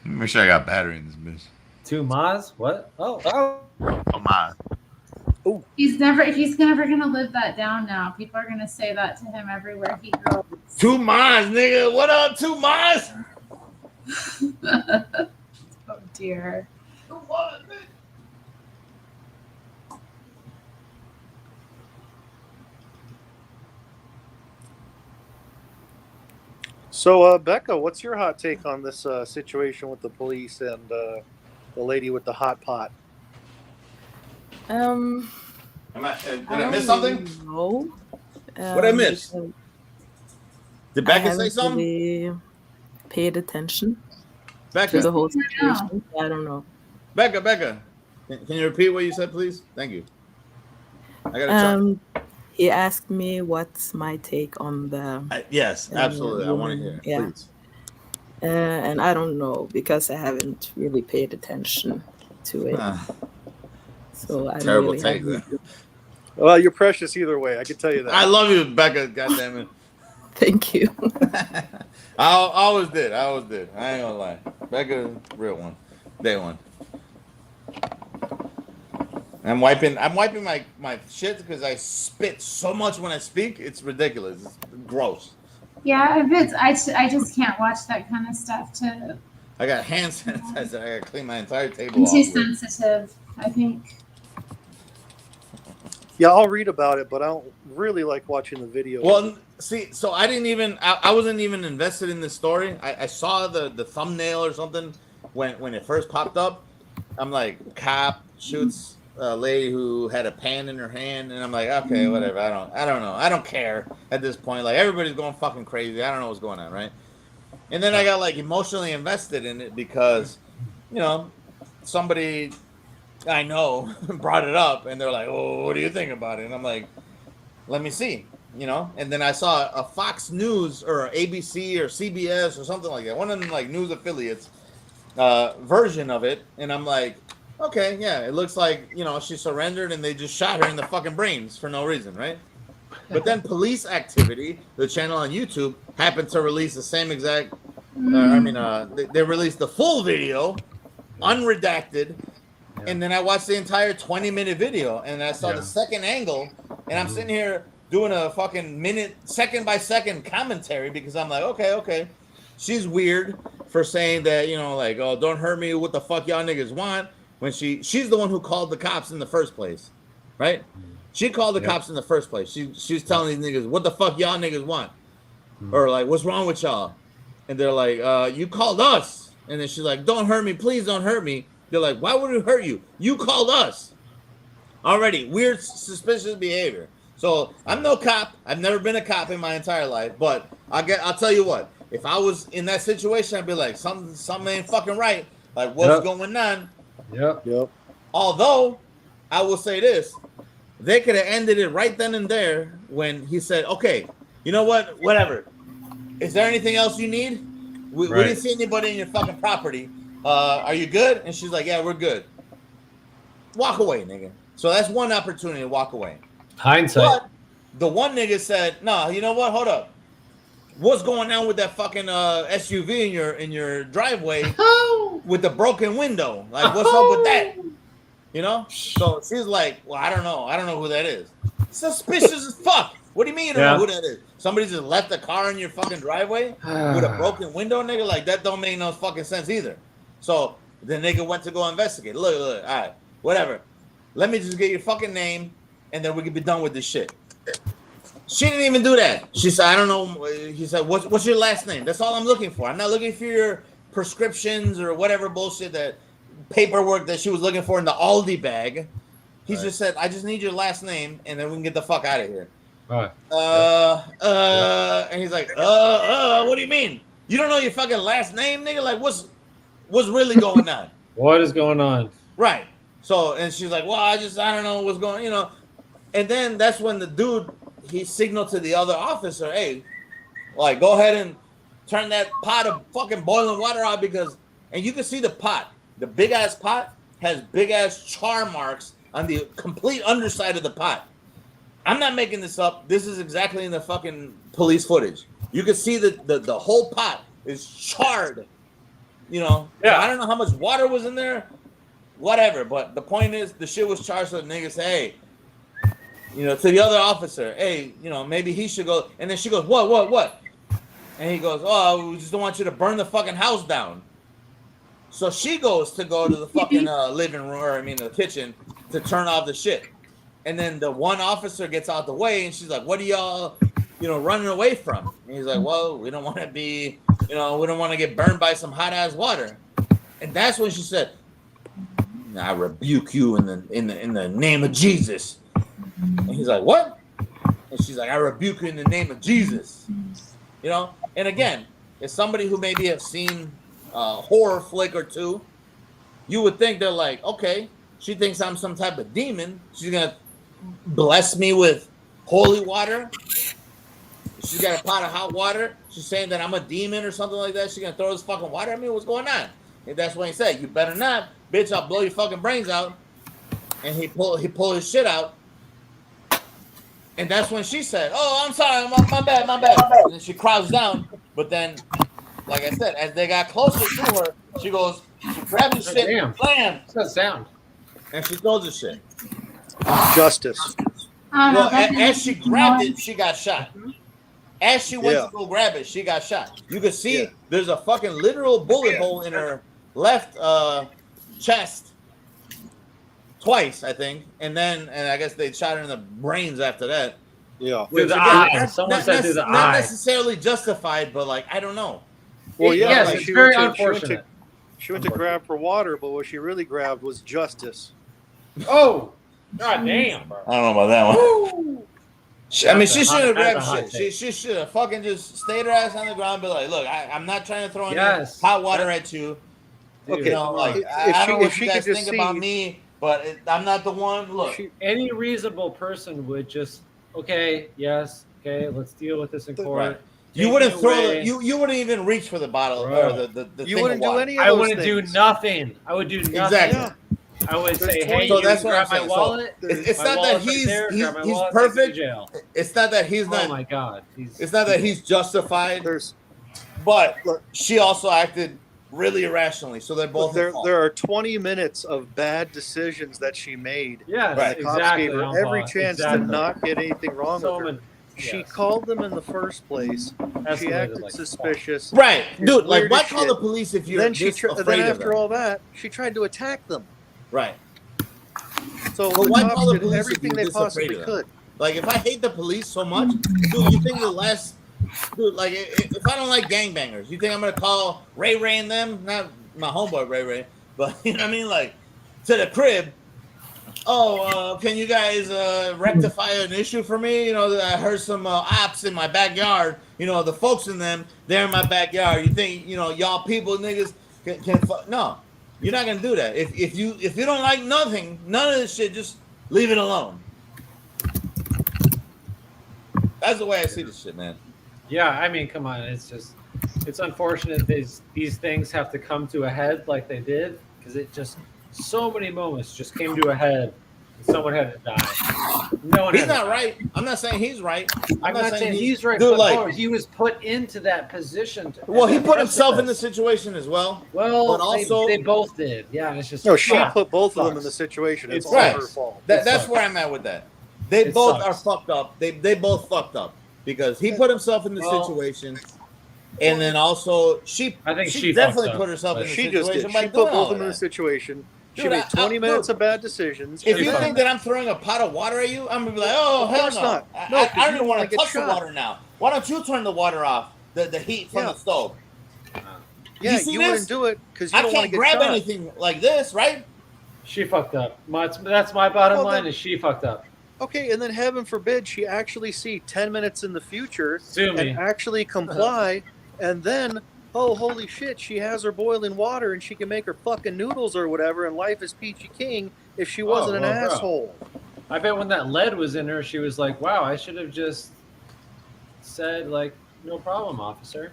S11: Make sure I got battery in this bitch.
S13: Two Maz? What? Oh.
S11: Tamaz.
S1: He's never gonna live that down now. People are gonna say that to him everywhere he goes.
S12: 2 Mars, nigga. What up, 2 Mars?
S1: Oh dear.
S15: So, Becca, what's your hot take on this situation with the police and the lady with the hot pot?
S12: Did I miss something?
S16: No.
S12: What did I miss? Did Becca say something?
S16: Really paid attention
S12: Becca.
S16: to the whole situation. I don't know.
S12: Becca, can you repeat what you said, please? Thank you. I gotta check.
S16: He asked me what's my take on the.
S12: Yes, absolutely. I want to
S16: woman.
S12: hear. Please.
S16: And I don't know because I haven't really paid attention to it. So I
S12: Terrible
S16: don't
S12: take.
S16: really have.
S15: Well, you're precious either way. I can tell you that.
S12: I love you, Becca. Goddamn it.
S16: Thank you.
S12: I always did. I ain't gonna lie. Becca, real one. Day one. I'm wiping my shit because I spit so much when I speak. It's ridiculous. It's gross.
S1: Yeah, I just can't watch that kind of stuff.
S12: I got hand sanitizer. I gotta clean my entire table
S1: I'm
S12: off.
S1: too sensitive, I think.
S15: Yeah, I'll read about it, but I don't really like watching the video.
S12: Well, see, so I wasn't even invested in this story. I saw the thumbnail or something when it first popped up. I'm like, cop shoots a lady who had a pan in her hand, and I'm like, okay, whatever. I don't know. I don't care at this point. Like, everybody's going fucking crazy. I don't know what's going on, right? And then I got like emotionally invested in it because, you know, somebody I know brought it up, and they're like, "Oh, what do you think about it?" And I'm like, "Let me see," you know. And then I saw a Fox News or ABC or CBS or something like that, one of them like news affiliates version of it, and I'm like, okay, yeah, it looks like, you know, she surrendered and they just shot her in the fucking brains for no reason, right? But then Police Activity, the channel on YouTube, happened to release the same exact. They released the full video, unredacted. And then I watched the entire 20-minute video, and I saw the second angle, and I'm sitting here doing a fucking second-by-second commentary because I'm like, okay, she's weird for saying that, you know, like, oh, don't hurt me, what the fuck y'all niggas want, when she's the one who called the cops in the first place, right? She called the cops in the first place. She's telling these niggas, what the fuck y'all niggas want? Or like, what's wrong with y'all? And they're like, you called us. And then she's like, don't hurt me, please don't hurt me. They're like, why would it hurt you? You called us. Already, weird, suspicious behavior. So I'm no cop. I've never been a cop in my entire life. But I'll tell you what. If I was in that situation, I'd be like, something ain't fucking right. Like, what's going on?
S13: Yep.
S12: Although, I will say this. They could have ended it right then and there when he said, okay, you know what? Whatever. Is there anything else you need? We didn't see anybody in your fucking property. Are you good? And she's like, yeah, we're good. Walk away, nigga. So that's one opportunity to walk away.
S13: Hindsight.
S12: But the one nigga said, no, you know what? Hold up. What's going on with that fucking SUV in your driveway with the broken window? Like, what's up with that? You know? So she's like, well, I don't know. I don't know who that is. Suspicious as fuck. What do you mean you don't know who that is? Somebody just left a car in your fucking driveway with a broken window, nigga? Like, that don't make no fucking sense either. So the nigga went to go investigate. Look, all right, whatever. Let me just get your fucking name, and then we can be done with this shit. She didn't even do that. She said, I don't know. He said, what's your last name? That's all I'm looking for. I'm not looking for your prescriptions or whatever bullshit, that paperwork that she was looking for in the Aldi bag. He just said, I just need your last name, and then we can get the fuck out of here.
S13: Right.
S12: And he's like, what do you mean? You don't know your fucking last name, nigga? Like, what's really going on?
S13: What is going on?
S12: Right. So, and she's like, well, I don't know what's going on, you know. And then that's when the dude, he signaled to the other officer, hey, like, go ahead and turn that pot of fucking boiling water out, because, and you can see the pot, the big ass pot has big ass char marks on the complete underside of the pot. I'm not making this up. This is exactly in the fucking police footage. You can see the whole pot is charred. You know, so I don't know how much water was in there, whatever. But the point is, the shit was charged. So the nigga say, hey,
S14: to the other officer, hey, maybe he should go. And then she goes, what? And he goes, oh, we just don't want you to burn the fucking house down. So she goes to the fucking living room, or the kitchen, to turn off the shit. And then the one officer gets out the way, and she's like, what are y'all, running away from? And he's like, well, we don't want to be, we don't want to get burned by some hot ass water. And that's when she said, I rebuke you in the name of Jesus. And he's like, what? And she's like, I rebuke you in the name of Jesus. And again, as somebody who maybe have seen a horror flick or two, you would think they're like, okay, she thinks I'm some type of demon. She's going to bless me with holy water. She's got a pot of hot water. She's saying that I'm a demon or something like that. She's going to throw this fucking water at me. What's going on? And that's when he said, you better not, bitch, I'll blow your fucking brains out. And he pulled his shit out. And that's when she said, oh, I'm sorry, my bad. And then she crouched down. But then, like I said, as they got closer to her, she grabbed the shit, blam.
S13: What's that sound?
S14: And she throws the shit.
S15: Justice.
S14: Well, as she grabbed it, she got shot. As she went to go grab it, she got shot. You could see there's a fucking literal bullet hole in her left chest twice, I think. And I guess they shot her in the brains after that.
S15: Yeah.
S13: Through the eye. Someone said through the eye.
S14: Not necessarily justified, but I don't know.
S15: Well,
S13: yes, it's very unfortunate.
S15: She went to grab for water, but what she really grabbed was justice.
S13: Oh, god damn, bro.
S11: I don't know about that one.
S14: She should have grabbed shit. She should have fucking just stayed her ass on the ground and be like, look, I'm not trying to throw any hot water at you.
S15: Okay,
S14: I don't know what you guys think about me, but I'm not the one. Look.
S13: Any reasonable person would just, okay, let's deal with this in court.
S14: Right. You wouldn't you wouldn't even reach for the bottle or the
S15: you
S14: thing
S15: wouldn't
S14: of water.
S15: do any of
S13: I
S15: those
S13: wouldn't
S15: things.
S13: do nothing. I would do nothing.
S14: Exactly.
S15: Yeah.
S13: I would say,
S14: So
S13: hey,
S14: that's
S13: you
S14: what I'm
S13: grab my
S14: saying.
S13: wallet.
S14: It's
S13: My
S14: not that
S13: wallet's
S14: he's
S13: right there, grab my wallet, take me to
S14: perfect.
S13: jail.
S14: It's not that he's not.
S13: Oh my god.
S14: It's not that he's justified. But she also acted really irrationally. So they're both.
S15: There are 20 minutes of bad decisions that she made.
S13: Yeah,
S15: and the cops gave her every chance to not get anything wrong with her. She called them in the first place. She acted suspicious.
S14: Right, dude.
S15: Weird
S14: Like, why
S15: as
S14: call
S15: shit.
S14: the police if you're
S15: then
S14: afraid of
S15: after
S14: them?
S15: all that, she tried to attack them.
S14: Right.
S15: So
S14: But
S15: the
S14: why
S15: cops
S14: call the
S15: did
S14: police
S15: everything
S14: if
S15: they
S14: you're this afraid
S15: possibly
S14: of them?
S15: could.
S14: Like, if I hate the police so much, dude, you think dude, like, if I don't like gangbangers, you think I'm gonna call Ray and them? Not my homeboy Ray, but you know what I mean? Like, to the crib. Oh, can you guys rectify an issue for me? I heard some ops in my backyard. The folks in them, they're in my backyard. You think, y'all people niggas can no, you're not gonna do that. If you don't like none of this shit, just leave it alone. That's the way I see this shit, man.
S13: Yeah, I mean, come on. It's unfortunate these things have to come to a head like they did, because it just so many moments just came to a head and someone had to die. No one.
S14: He's not right. I'm not saying he's right.
S13: I'm not saying he's right.
S14: Dude,
S13: but he was put into that position.
S14: Well, he put himself in the situation as well.
S13: Well,
S14: but also
S13: they both did. Yeah, and it's just
S15: no. She put both of them in the situation. It's all her fault.
S14: That's where I'm at with that. They both are fucked up. They both fucked up because he put himself in the situation, and then also she definitely put herself in the situation.
S15: Just did. She put both of them in the situation. She made 20 minutes of bad decisions.
S14: If you think that I'm throwing a pot of water at you, I'm gonna be like, oh, hell no.
S15: Not.
S14: I don't even want to touch the water now. Why don't you turn the water off? The heat from the stove.
S15: Yeah, you wouldn't do it because you
S14: I
S15: don't want to
S14: can't
S15: get
S14: grab
S15: shot.
S14: anything like this, right?
S13: She fucked up. That's my bottom line. Is she fucked up?
S15: Okay, and then heaven forbid she actually see 10 minutes in the future
S13: Sue me.
S15: and actually comply, and then, oh, holy shit, she has her boiling water and she can make her fucking noodles or whatever, and life is peachy king if she wasn't an asshole.
S13: I bet when that lead was in her, she was like, wow, I should have just said, like, no problem, officer.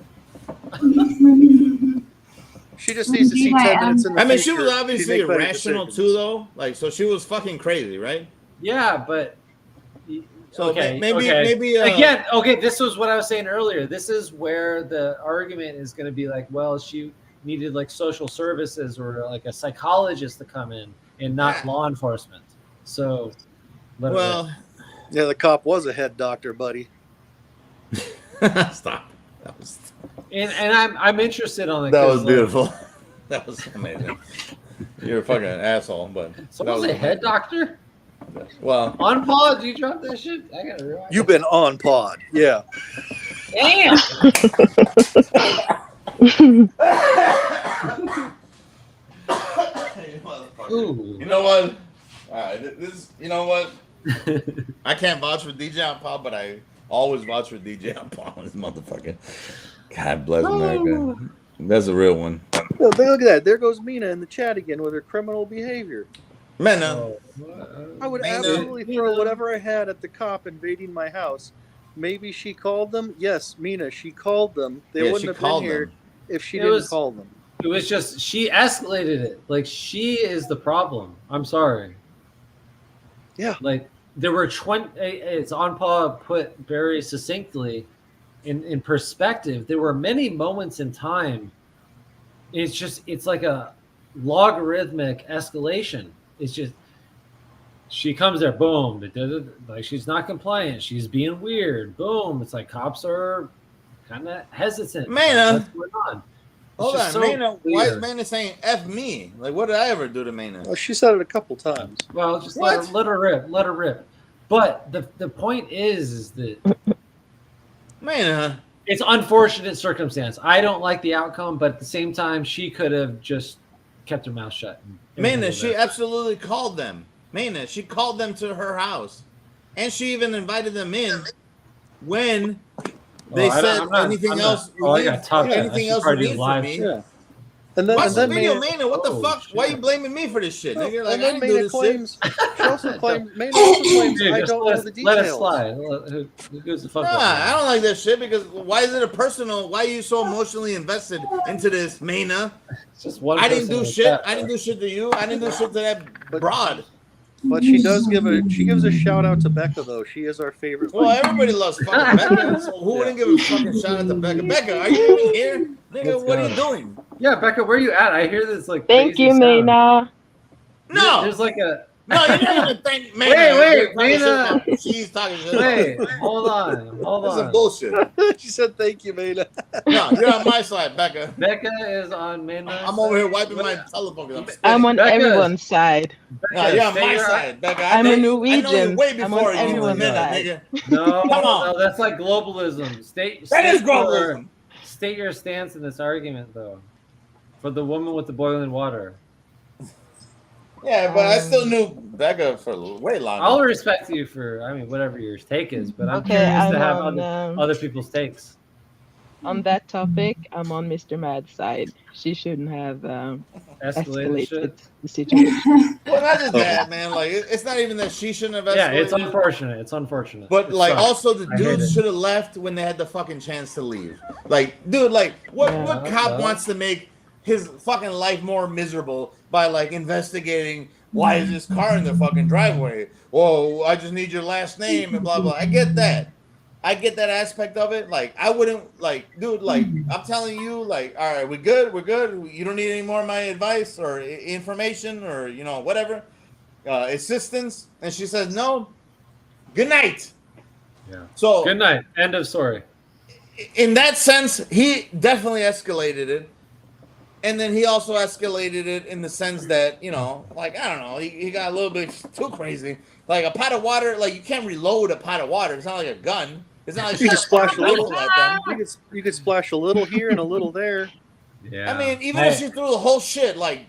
S15: She just needs to see 10 minutes in the future.
S14: I mean, she was obviously
S15: She'd make better
S14: irrational
S15: decisions.
S14: too, though. Like, so she was fucking crazy, right?
S13: Yeah, but
S14: so maybe
S13: again, okay, this was what I was saying earlier. This is where the argument is going to be like, well, she needed like social services or like a psychologist to come in and not law enforcement. So,
S15: Yeah, the cop was a head doctor, buddy.
S12: Stop. That was.
S13: And I'm interested on it.
S12: That was beautiful. That was amazing. You're a fucking asshole, but
S13: someone's a head doctor.
S12: Well,
S13: on pod, do you drop that shit? I gotta realize.
S15: You've been on pod, yeah.
S13: Damn.
S12: Ooh. You know what? All right, you know what? I can't vouch for DJONPAW, but I always vouch for DJONPAW. This motherfucker. God bless America. That's a real one.
S15: Look at that. There goes Mina in the chat again with her criminal behavior.
S12: Mena.
S15: I would absolutely throw whatever I had at the cop invading my house. Maybe she called them. Yes, Mina, she called them. They wouldn't have been here if she didn't call them.
S13: It was just, she escalated it. Like, she is the problem. I'm sorry.
S15: Yeah.
S13: Like, there were 20, it's on Paul put very succinctly in perspective. There were many moments in time. It's like a logarithmic escalation. It's just, she comes there, boom, like she's not compliant. She's being weird. Boom. It's like cops are kind of hesitant.
S12: Mena.
S13: What's going on?
S12: Hold on, Mena. Why is Mena saying F me? Like, what did I ever do to Mena?
S15: Well, she said it a couple times.
S13: Well, just let her rip. Let her rip. But the point is that
S12: Mena,
S13: it's unfortunate circumstance. I don't like the outcome, but at the same time, she could have just kept her mouth shut.
S12: Mena, she absolutely called them. Mena, she called them to her house, and she even invited them in when they said anything else. Anything else you need from me?
S15: Yeah. And then,
S12: Mena, what the fuck? Why are you blaming me for this shit? Nigga, like, I didn't do this
S15: claims, shit. She also claims, Mena also claims I don't know the details.
S13: Let it slide. Who gives a fuck?
S12: I don't like that shit because why is it a personal? Why are you so emotionally invested into this, Mena?
S13: It's just one.
S12: I didn't do shit. I didn't do shit to you. I didn't do shit to that broad.
S15: But she does gives a shout out to Becka though. She is our favorite.
S12: Well, everybody loves fucking Becka. So who wouldn't give a fucking shout out to Becka? Becka, are you even here? Nigga, what are you doing?
S13: Yeah, Becca, where are you at? I hear this like.
S7: Thank you, Mena.
S12: No,
S13: there's like a.
S12: No, you didn't even thank Mena.
S13: Wait, Mena.
S12: She's talking shit.
S13: Wait, hold on.
S12: This is bullshit.
S15: She said thank you, Mena.
S12: No, you're on my side, Becca.
S13: Becca is on Mena's
S12: I'm over here wiping my telephone.
S7: I'm on everyone's side.
S12: No, you're on my side, Becca.
S7: I'm a
S12: I know
S7: Norwegian.
S12: you way before you
S7: everyone's
S12: Mena,
S7: side.
S12: nigga.
S13: No,
S12: Come on.
S13: no, that's like globalism.
S12: That is globalism.
S13: State your stance in this argument, though. For the woman with the boiling water.
S12: Yeah, but I still knew Becca for way longer.
S13: I'll respect you for, I mean, whatever your take is, but I'm
S7: Okay,
S13: curious
S7: I'm
S13: to have
S7: on,
S13: other people's takes.
S7: On that topic, I'm on MrMad's side. She shouldn't have escalated the situation.
S12: Well, not just that, man. Like, it's not even that she shouldn't have escalated.
S13: Yeah, it's unfortunate. It's unfortunate.
S12: But
S13: It
S12: like,
S13: sucks.
S12: also the
S13: I hate
S12: dudes
S13: it.
S12: should have left when they had the fucking chance to leave. Like, dude, like, what cop wants to make his fucking life more miserable by like investigating why is this car in the fucking driveway? Whoa, I just need your last name and blah blah. I get that. I get that aspect of it. Like, I wouldn't like, dude. Like, I'm telling you, like, all right, we're good. We're good. You don't need any more of my advice or information or whatever assistance. And she says no. Good night.
S13: Yeah.
S12: So
S13: good night. End of story.
S12: In that sense, he definitely escalated it. And then he also escalated it in the sense that, like, I don't know, he got a little bit too crazy. Like a pot of water, like you can't reload a pot of water. It's not like a gun. It's not like
S15: you can splash a little
S12: at them.
S15: You could splash a little here and a little there.
S13: Yeah.
S12: I mean, even if she threw the whole shit, like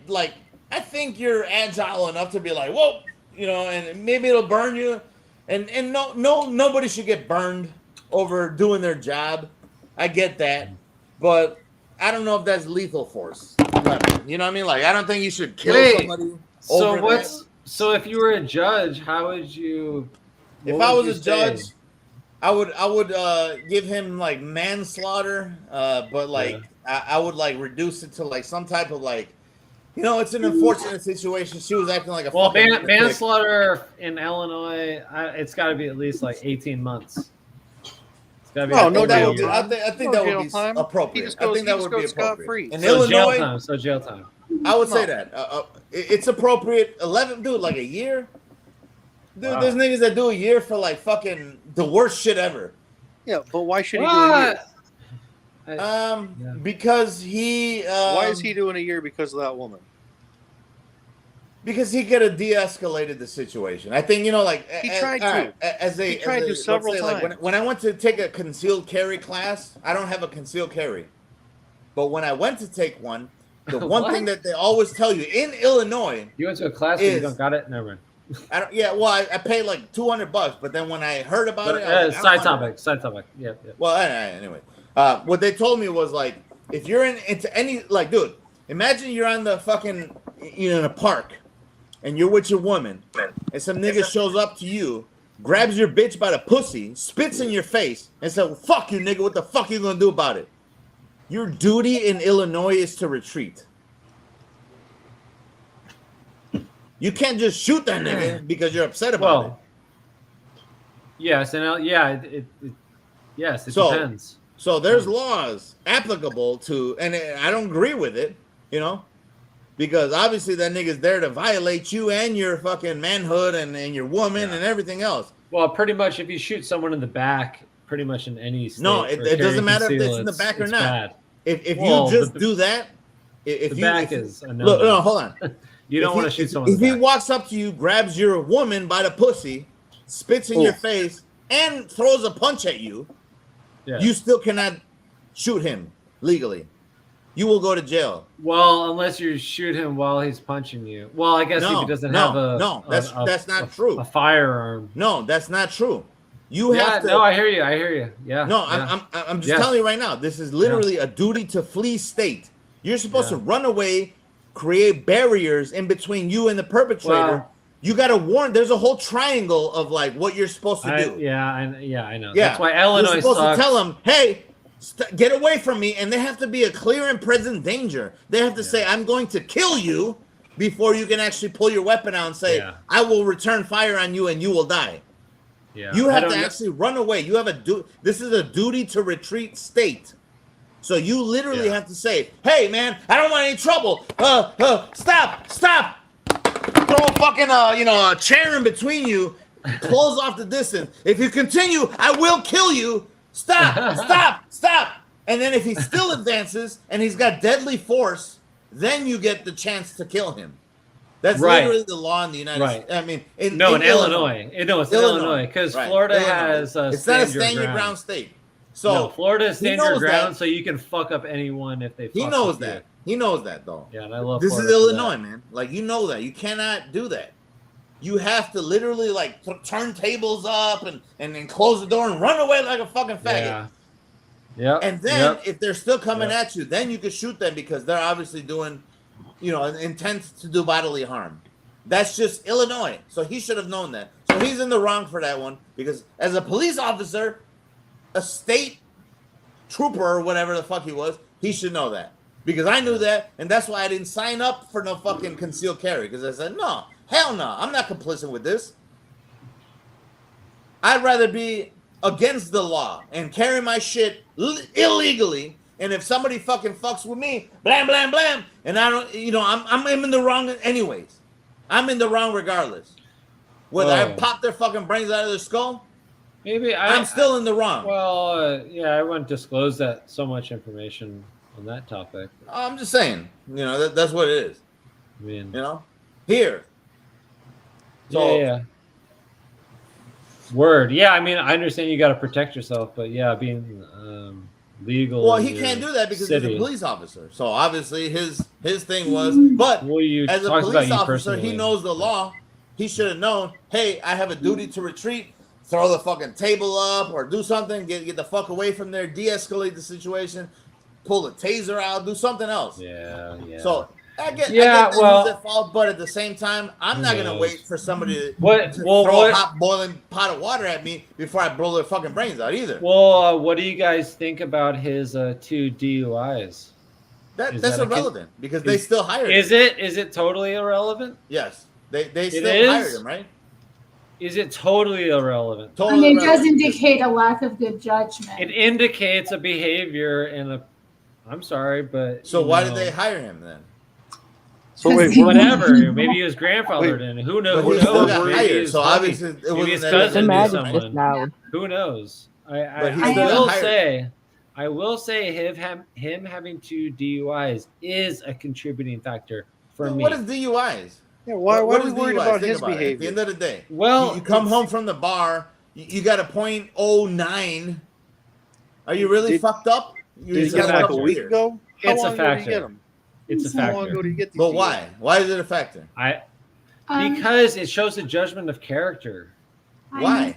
S12: I think you're agile enough to be like, whoa, and maybe it'll burn you. And nobody should get burned over doing their job. I get that, but I don't know if that's lethal force. You know what I mean? Like, I don't think you should kill somebody.
S13: So if you were a judge, how would you?
S12: If I was a judge, I would give him like manslaughter, but like I would like reduce it to like some type of like, it's an unfortunate situation. She was acting like a
S13: manslaughter in Illinois. It's got to be at least like 18 months.
S12: I think that would be appropriate. I think that would be appropriate. In Illinois,
S13: jail time.
S12: I would say that it's appropriate. 11, dude, like a year.
S14: Dude, there's niggas that do a year for like fucking the worst shit ever.
S15: Yeah, but why should he do a year?
S14: Because he.
S15: Why is he doing a year because of that woman?
S14: Because he could have de-escalated the situation. I think, you know, like
S15: he tried to.
S14: He
S15: tried to several times.
S14: Like when I went to take a concealed carry class, I don't have a concealed carry, but when I went to take one, the one thing that they always tell you in Illinois,
S13: you went to a class where you don't got it. Never mind.
S14: I don't. Yeah, well, I paid like $200, but then when I heard about it, I was like,
S13: side topic. Yeah.
S14: Well, anyway, what they told me was like, if you're into any, like, dude, imagine you're on the fucking, in a park, and you're with your woman, and some nigga shows up to you, grabs your bitch by the pussy, spits in your face, and says, well, "Fuck you, nigga! What the fuck you gonna do about it?" Your duty in Illinois is to retreat. You can't just shoot that nigga because you're upset about it.
S13: Yes, and it depends.
S14: So there's laws applicable to, and I don't agree with it, because obviously that nigga's there to violate you and your fucking manhood and your woman and everything else.
S13: Well, pretty much if you shoot someone in the back, pretty much in any state,
S14: no, it doesn't matter if it's in the back or not.
S13: Bad.
S14: If you just do that,
S13: is a no.
S14: Look, no, hold on.
S13: You don't want to shoot someone.
S14: If he walks up to you, grabs your woman by the pussy, spits in your face, and throws a punch at you, you still cannot shoot him legally. You will go to jail.
S13: Well, unless you shoot him while he's punching you. Well, I guess if he doesn't have
S14: that's not true.
S13: A firearm.
S14: No, that's not true. You have to.
S13: No, I hear you. Yeah.
S14: No, I'm just telling you right now. This is literally a duty to flee state. You're supposed to run away, create barriers in between you and the perpetrator.
S13: Well,
S14: you got to warn. There's a whole triangle of like what you're supposed to do.
S13: I know.
S14: Yeah.
S13: That's why Illinois
S14: You're supposed
S13: sucks.
S14: to tell them, hey, get away from me, and they have to be a clear and present danger. They have to say, I'm going to kill you before you can actually pull your weapon out and say, I will return fire on you and you will die.
S13: Yeah.
S14: You have to actually run away. You have this is a duty to retreat state. So you literally have to say, hey man, I don't want any trouble. Stop. Throw a fucking a chair in between you, close off the distance. If you continue, I will kill you. Stop. And then if he still advances and he's got deadly force, then you get the chance to kill him. That's literally the law in the United States. I mean, in
S13: Illinois. It's Illinois because Florida has
S14: it's not a stand your ground state. So
S13: Florida is stand your ground, so you can fuck up anyone if they.
S14: He knows that. He knows that though.
S13: Yeah, and I love.
S14: This is Illinois, man. Like you that. You cannot do that. You have to literally like turn tables up and then close the door and run away like a fucking faggot.
S13: Yeah.
S14: And then if they're still coming at you, then you can shoot them because they're obviously doing, an intent to do bodily harm. That's just Illinois. So he should have known that. So he's in the wrong for that one because as a police officer, a state trooper or whatever the fuck he was, he should know that. Because I knew that, and that's why I didn't sign up for no fucking concealed carry. Because I said, no, hell no, I'm not complicit with this. I'd rather be against the law and carry my shit illegally. And if somebody fucking fucks with me, blam, blam, blam, and I don't, I'm in the wrong anyways. I'm in the wrong regardless. Whether I pop their fucking brains out of their skull, I'm still in the wrong.
S13: Well, I wouldn't disclose that so much information on that topic.
S14: I'm just saying, that's what it is.
S13: I mean,
S14: here.
S13: So, Word. Yeah, I mean, I understand you got to protect yourself, but being legal.
S14: Well, he can't do that because he's a police officer. So obviously his thing was, but as a police officer, he knows the law. He should have known, hey, I have a duty to retreat, throw the fucking table up or do something, get the fuck away from there, de-escalate the situation, pull the taser out, do something else.
S13: Yeah.
S14: So I get that he's at fault, but at the same time, I'm not gonna wait for somebody to throw a hot boiling pot of water at me before I blow their fucking brains out either.
S13: Well, what do you guys think about his 2 DUIs?
S14: That's irrelevant because they still hired him.
S13: Is it totally irrelevant?
S14: Yes. They still hired him, right?
S13: Is it totally irrelevant?
S1: It does indicate a lack of good judgment.
S13: It indicates a behavior and I'm sorry, but
S14: so why did they hire him then?
S15: So wait,
S13: whatever. Maybe he was grandfathered in. Who knows?
S14: But he still got
S13: Maybe
S14: hired,
S13: his
S14: so
S13: homie-
S14: obviously it
S13: maybe his
S14: wasn't that
S13: cousin knew
S14: imagine just
S13: someone.
S16: loud.
S13: Who knows?
S14: But he
S13: I
S14: still
S13: will
S14: got hired.
S13: say, him having 2 DUIs is a contributing factor for me.
S14: What is DUIs?
S15: Yeah, why
S14: What
S15: are we
S14: is
S15: worried
S14: DUIs?
S15: about
S14: Think
S15: his
S14: it. At the
S15: behavior?
S14: end of the day,
S13: Well,
S14: you come home from the bar, you got a .09. Are you really fucked up? You
S15: Did he
S14: just
S15: get him
S14: got
S15: like a
S14: up
S15: week
S14: weird.
S15: ago? How
S13: It's a
S15: long ago did he
S13: factor.
S15: get him?
S13: It's a
S15: How long ago
S13: factor.
S15: did he get these?
S14: But
S15: DUIs?
S14: why? Why is it a factor?
S13: Because it shows a judgment of character.
S14: Why?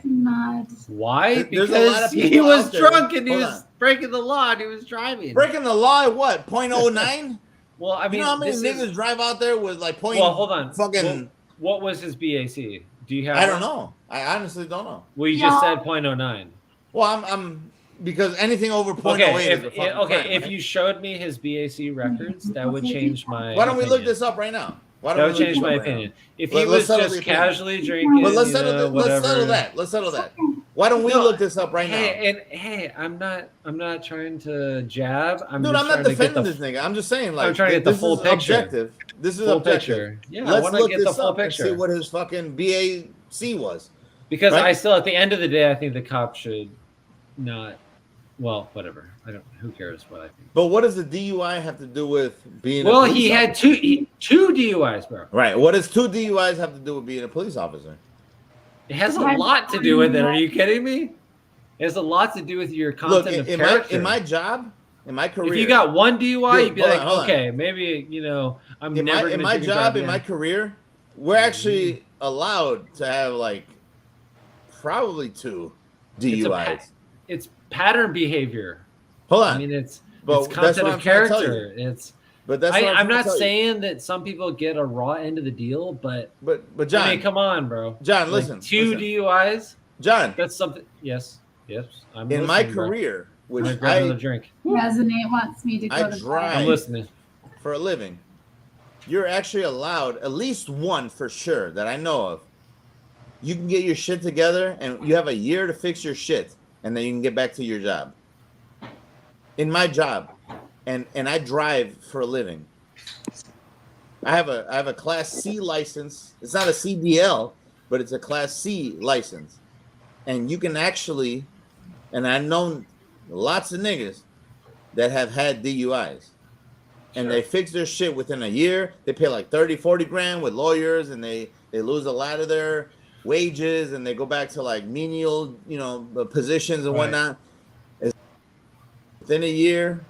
S13: Why?
S14: There's a lot
S13: Because
S14: of
S13: he
S14: people
S13: was
S14: out there-
S13: drunk and he
S14: Hold
S13: was
S14: on.
S13: breaking the law and he was driving.
S14: Breaking the law at what? .09?
S13: Well, I mean,
S14: you know how many
S13: this
S14: niggas
S13: is-
S14: drive out there with like point?
S13: Well, hold on.
S14: Fucking.
S13: What was his BAC? Do you have?
S14: I don't know. I honestly don't know.
S13: Well, you just said .09.
S14: Well, I'm because anything over .08
S13: Okay,
S14: is a fucking crime,
S13: if
S14: right?
S13: you showed me his BAC records, that would change my.
S14: Why don't we look
S13: opinion.
S14: this up right now? Why
S13: That
S14: don't
S13: would
S14: we look
S13: change
S14: this
S13: my
S14: up right
S13: opinion.
S14: now?
S13: If he
S14: Let's
S13: was
S14: settle
S13: just
S14: the opinion.
S13: casually drinking,
S14: But let's
S13: you
S14: settle
S13: know,
S14: that. Let's settle
S13: whatever.
S14: that. Let's settle that. Why don't we
S13: No,
S14: look this up right now?
S13: Hey, I'm not trying to jab.
S14: Dude, I'm not defending this nigga. I'm just saying, like,
S13: I'm trying to get the
S14: this
S13: full
S14: is
S13: picture.
S14: objective. This is
S13: Full
S14: objective.
S13: picture. Yeah, I
S14: let's
S13: wanna
S14: look
S13: get the
S14: this
S13: full
S14: up and see
S13: picture.
S14: what his fucking BAC was.
S13: Because
S14: Right?
S13: I still, at the end of the day, I think the cop should not. Well, whatever. I don't. Who cares what I think?
S14: But what does the DUI have to do with being?
S13: Well,
S14: a police
S13: he had
S14: officer?
S13: two DUIs, bro.
S14: Right. What does 2 DUIs have to do with being a police officer?
S13: It has a lot to do with it. Are you kidding me? It has a lot to do with your
S14: Look,
S13: content of
S14: in
S13: character.
S14: my job, in my career,
S13: If you got one DUI,
S14: Dude,
S13: you'd be
S14: hold
S13: like,
S14: on, hold on.
S13: okay, maybe I'm
S14: in
S13: never
S14: my,
S13: going
S14: in
S13: to
S14: my
S13: drink and
S14: job,
S13: drive
S14: in
S13: again.
S14: my career, we're actually allowed to have like probably 2 DUIs.
S13: It's pattern behavior.
S14: Hold on.
S13: I mean, it's
S14: But
S13: it's
S14: that's
S13: content
S14: what
S13: of
S14: I'm trying to tell
S13: character.
S14: you.
S13: It's.
S14: But that's what I'm
S13: I'm
S14: trying to
S13: not
S14: tell you.
S13: saying that some people get a raw end of the deal, but
S14: John,
S13: I mean, come on, bro.
S14: John,
S13: Like,
S14: listen,
S13: 2
S14: listen.
S13: DUIs.
S14: John,
S13: that's something. Yes. I'm
S14: in my
S13: listening, bro.
S14: career, which
S13: I'm gonna grab another drink.
S1: Resonate wants me to go
S14: I
S1: to bed.
S14: drive
S13: I'm listening.
S14: for a living. You're actually allowed at least one for sure that I know of. You can get your shit together and you have a year to fix your shit and then you can get back to your job. In my job, and I drive for a living. I have a Class C license. It's not a CDL, but it's a Class C license. And you can actually, and I've known lots of niggas that have had DUIs. And they fix their shit within a year. They pay like 30, 40 grand with lawyers and they lose a lot of their wages and they go back to like menial, positions and whatnot. Within a year,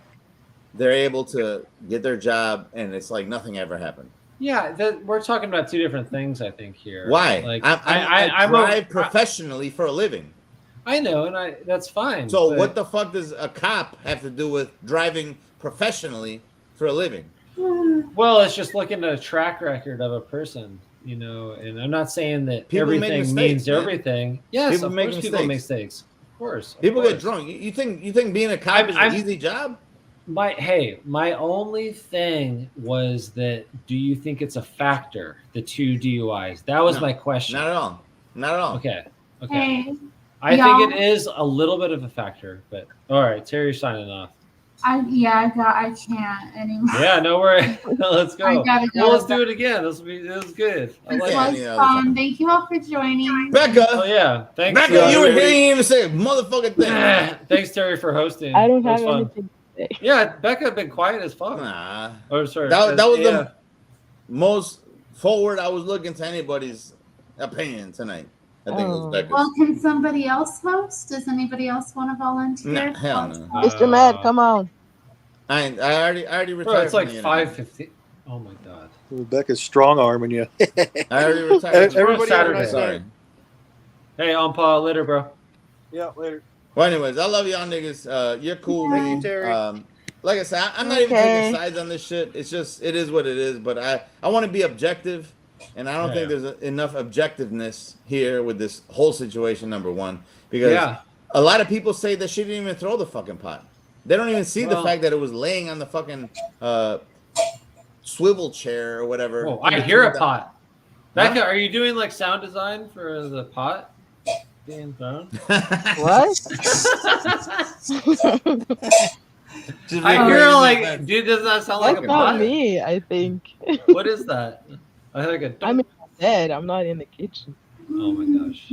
S14: they're able to get their job and it's like nothing ever happened.
S13: Yeah, we're talking about 2 different things, I think here.
S14: Why?
S13: Like,
S14: I drive professionally for a living.
S13: I know, and that's fine.
S14: So
S13: but-
S14: what the fuck does a cop have to do with driving professionally for a living?
S13: Well, it's just looking at a track record of a person, and I'm not saying that
S14: People make
S13: everything
S14: mistakes,
S13: means
S14: man.
S13: everything. Yes,
S14: People
S13: of
S14: make
S13: course people make
S14: mistakes.
S13: mistakes. Of course. of
S14: People get
S13: course.
S14: drunk. You think being a cop is an easy job?
S13: My only thing was that do you think it's a factor, the 2 DUIs? That was
S14: No,
S13: my question.
S14: Not at all. Not at all.
S13: Okay.
S1: Hey,
S13: I
S1: y'all-
S13: think it is a little bit of a factor, but all right, Terry's signing off.
S1: I can't anymore.
S13: Yeah, no worries. Let's go.
S1: I gotta go.
S13: Well, let's do it again. This was good. I
S1: This
S13: like
S1: was
S13: it.
S1: fun. Thank you all for joining.
S14: Becca.
S13: Oh yeah, thanks.
S14: Becca, you didn't even say a motherfucking thing.
S13: Thanks, Terry, for hosting.
S16: I don't
S13: That was
S16: have
S13: fun.
S16: anything to say.
S13: Yeah, Becca been quiet as fuck.
S14: Nah.
S13: Oh, sorry.
S14: That was
S13: yeah.
S14: the most forward I was looking to anybody's opinion tonight. I think it was Becca's.
S1: Well, can somebody else host? Does anybody else want to volunteer?
S14: Nah, hell no.
S16: Mr. Mad, come on.
S14: I already retired.
S13: Bro, it's like
S14: from the internet.
S13: 5:50. Oh my god.
S15: Rebecca's strong arming you.
S14: I already retired.
S15: Everybody have a nice
S14: Sorry.
S15: night.
S13: Hey, on Paul later, bro.
S15: Yeah, later.
S14: Well, anyways, I love y'all niggas. You're cool.
S15: Thank
S14: man.
S15: you, Terry.
S14: Like I said, I'm not even
S16: Okay.
S14: taking sides on this shit. It's just, it is what it is. But I want to be objective, and I don't think there's enough objectiveness here with this whole situation. Number one, because a lot of people say that she didn't even throw the fucking pot. They don't even see the fact that it was laying on the fucking swivel chair or whatever.
S13: Oh, I hear a pot. Becca, are you doing like sound design for the pot being thrown?
S16: What?
S13: I hear like, dude, does not sound like
S7: That's
S13: a
S7: not
S13: bot?
S7: me, I think.
S13: What is that? I heard like a.
S7: I'm in bed. I'm not in the kitchen.
S13: Oh my gosh.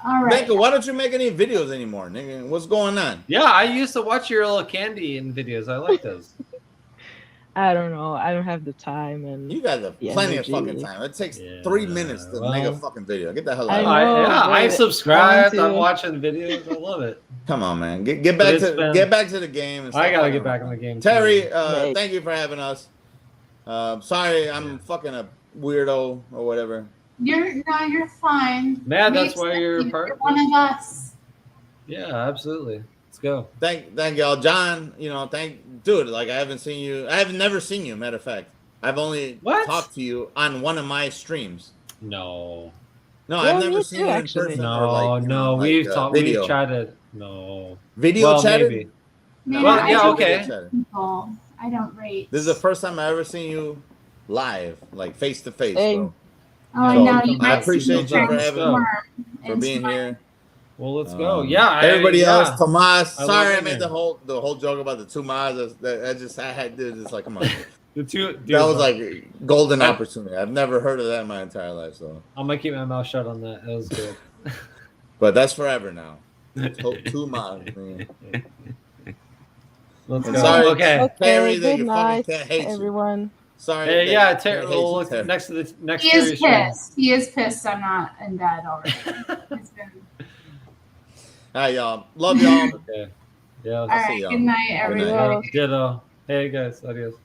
S1: All right.
S12: Becca, why don't you make any videos anymore, nigga? What's going on?
S13: Yeah, I used to watch your little candy in videos. I like those.
S7: I don't know. I don't have the time and
S12: You guys have
S7: the
S12: plenty
S7: energy.
S12: of fucking time. It takes 3 minutes to make a fucking video. Get the hell
S7: I
S12: out
S7: know,
S12: of here.
S13: I
S7: but
S13: subscribed.
S7: I want
S13: I'm
S7: to.
S13: watching videos. I love it.
S12: Come on, man. Get
S13: But
S12: back
S13: it's
S12: to
S13: been-
S12: get back to the game. And
S13: I
S12: stop
S13: gotta
S12: fucking
S13: get back
S12: around.
S13: on the game.
S12: Terry,
S13: too.
S12: thank you for having us. Sorry, I'm fucking a weirdo or whatever.
S1: You're fine.
S13: Mad,
S1: We
S13: that's why
S1: accept
S13: you're
S1: you.
S13: part-
S1: You're one of us.
S13: Yeah, absolutely. Let's go.
S12: Thank y'all, John. You know, dude. Like I have never seen you. Matter of fact, I've only talked to you on one of my streams.
S13: No.
S12: No,
S7: Yeah,
S12: I've never
S7: me
S12: seen
S7: too,
S12: you in
S7: actually.
S12: person.
S13: No,
S12: or like, you
S13: no,
S12: know,
S13: we've
S12: like,
S13: talked,
S12: video.
S13: we've chatted. No.
S12: Video
S13: Well,
S12: chatted?
S13: maybe.
S1: Man,
S13: Well,
S1: I
S13: yeah,
S1: don't
S13: okay.
S1: rate people. I don't rate.
S12: This is the first time I ever seen you live, like face to face.
S7: Dang.
S1: Oh, I
S12: So,
S1: know. You
S12: I
S1: might
S12: appreciate
S1: see
S12: you
S1: me
S12: for having
S1: transform
S12: for
S1: into
S12: being
S1: my-
S12: here.
S13: Well, let's go. Yeah.
S12: Everybody
S13: yeah.
S12: else, Tomas.
S13: I
S12: Sorry,
S13: love
S12: I
S13: it,
S12: made
S13: man.
S12: the whole joke about the two miles. I had to just like, come on.
S13: The two. Dude,
S12: That was like a golden opportunity. I've never heard of that in my entire life. So,
S13: I'm gonna keep my mouth shut on that. That was good.
S12: but that's forever now. 2 miles. Man.
S13: Let's
S12: And
S13: go.
S12: sorry,
S13: Okay.
S12: Terry, that
S7: good
S12: your
S7: night,
S12: fucking cat hates you.
S7: everyone.
S12: Sorry.
S13: Hey,
S12: that
S13: yeah,
S12: your
S13: Terry.
S12: cat
S13: We'll
S12: hates you,
S13: look
S12: Terry.
S13: next to the next.
S1: He is
S13: Terry stream.
S1: pissed. He is pissed I'm not in bed already. It's been...
S12: All right, y'all. Love y'all.
S13: Okay. Yeah.
S1: All right. Good night, everyone.
S13: Ditto. Hey guys. Adios.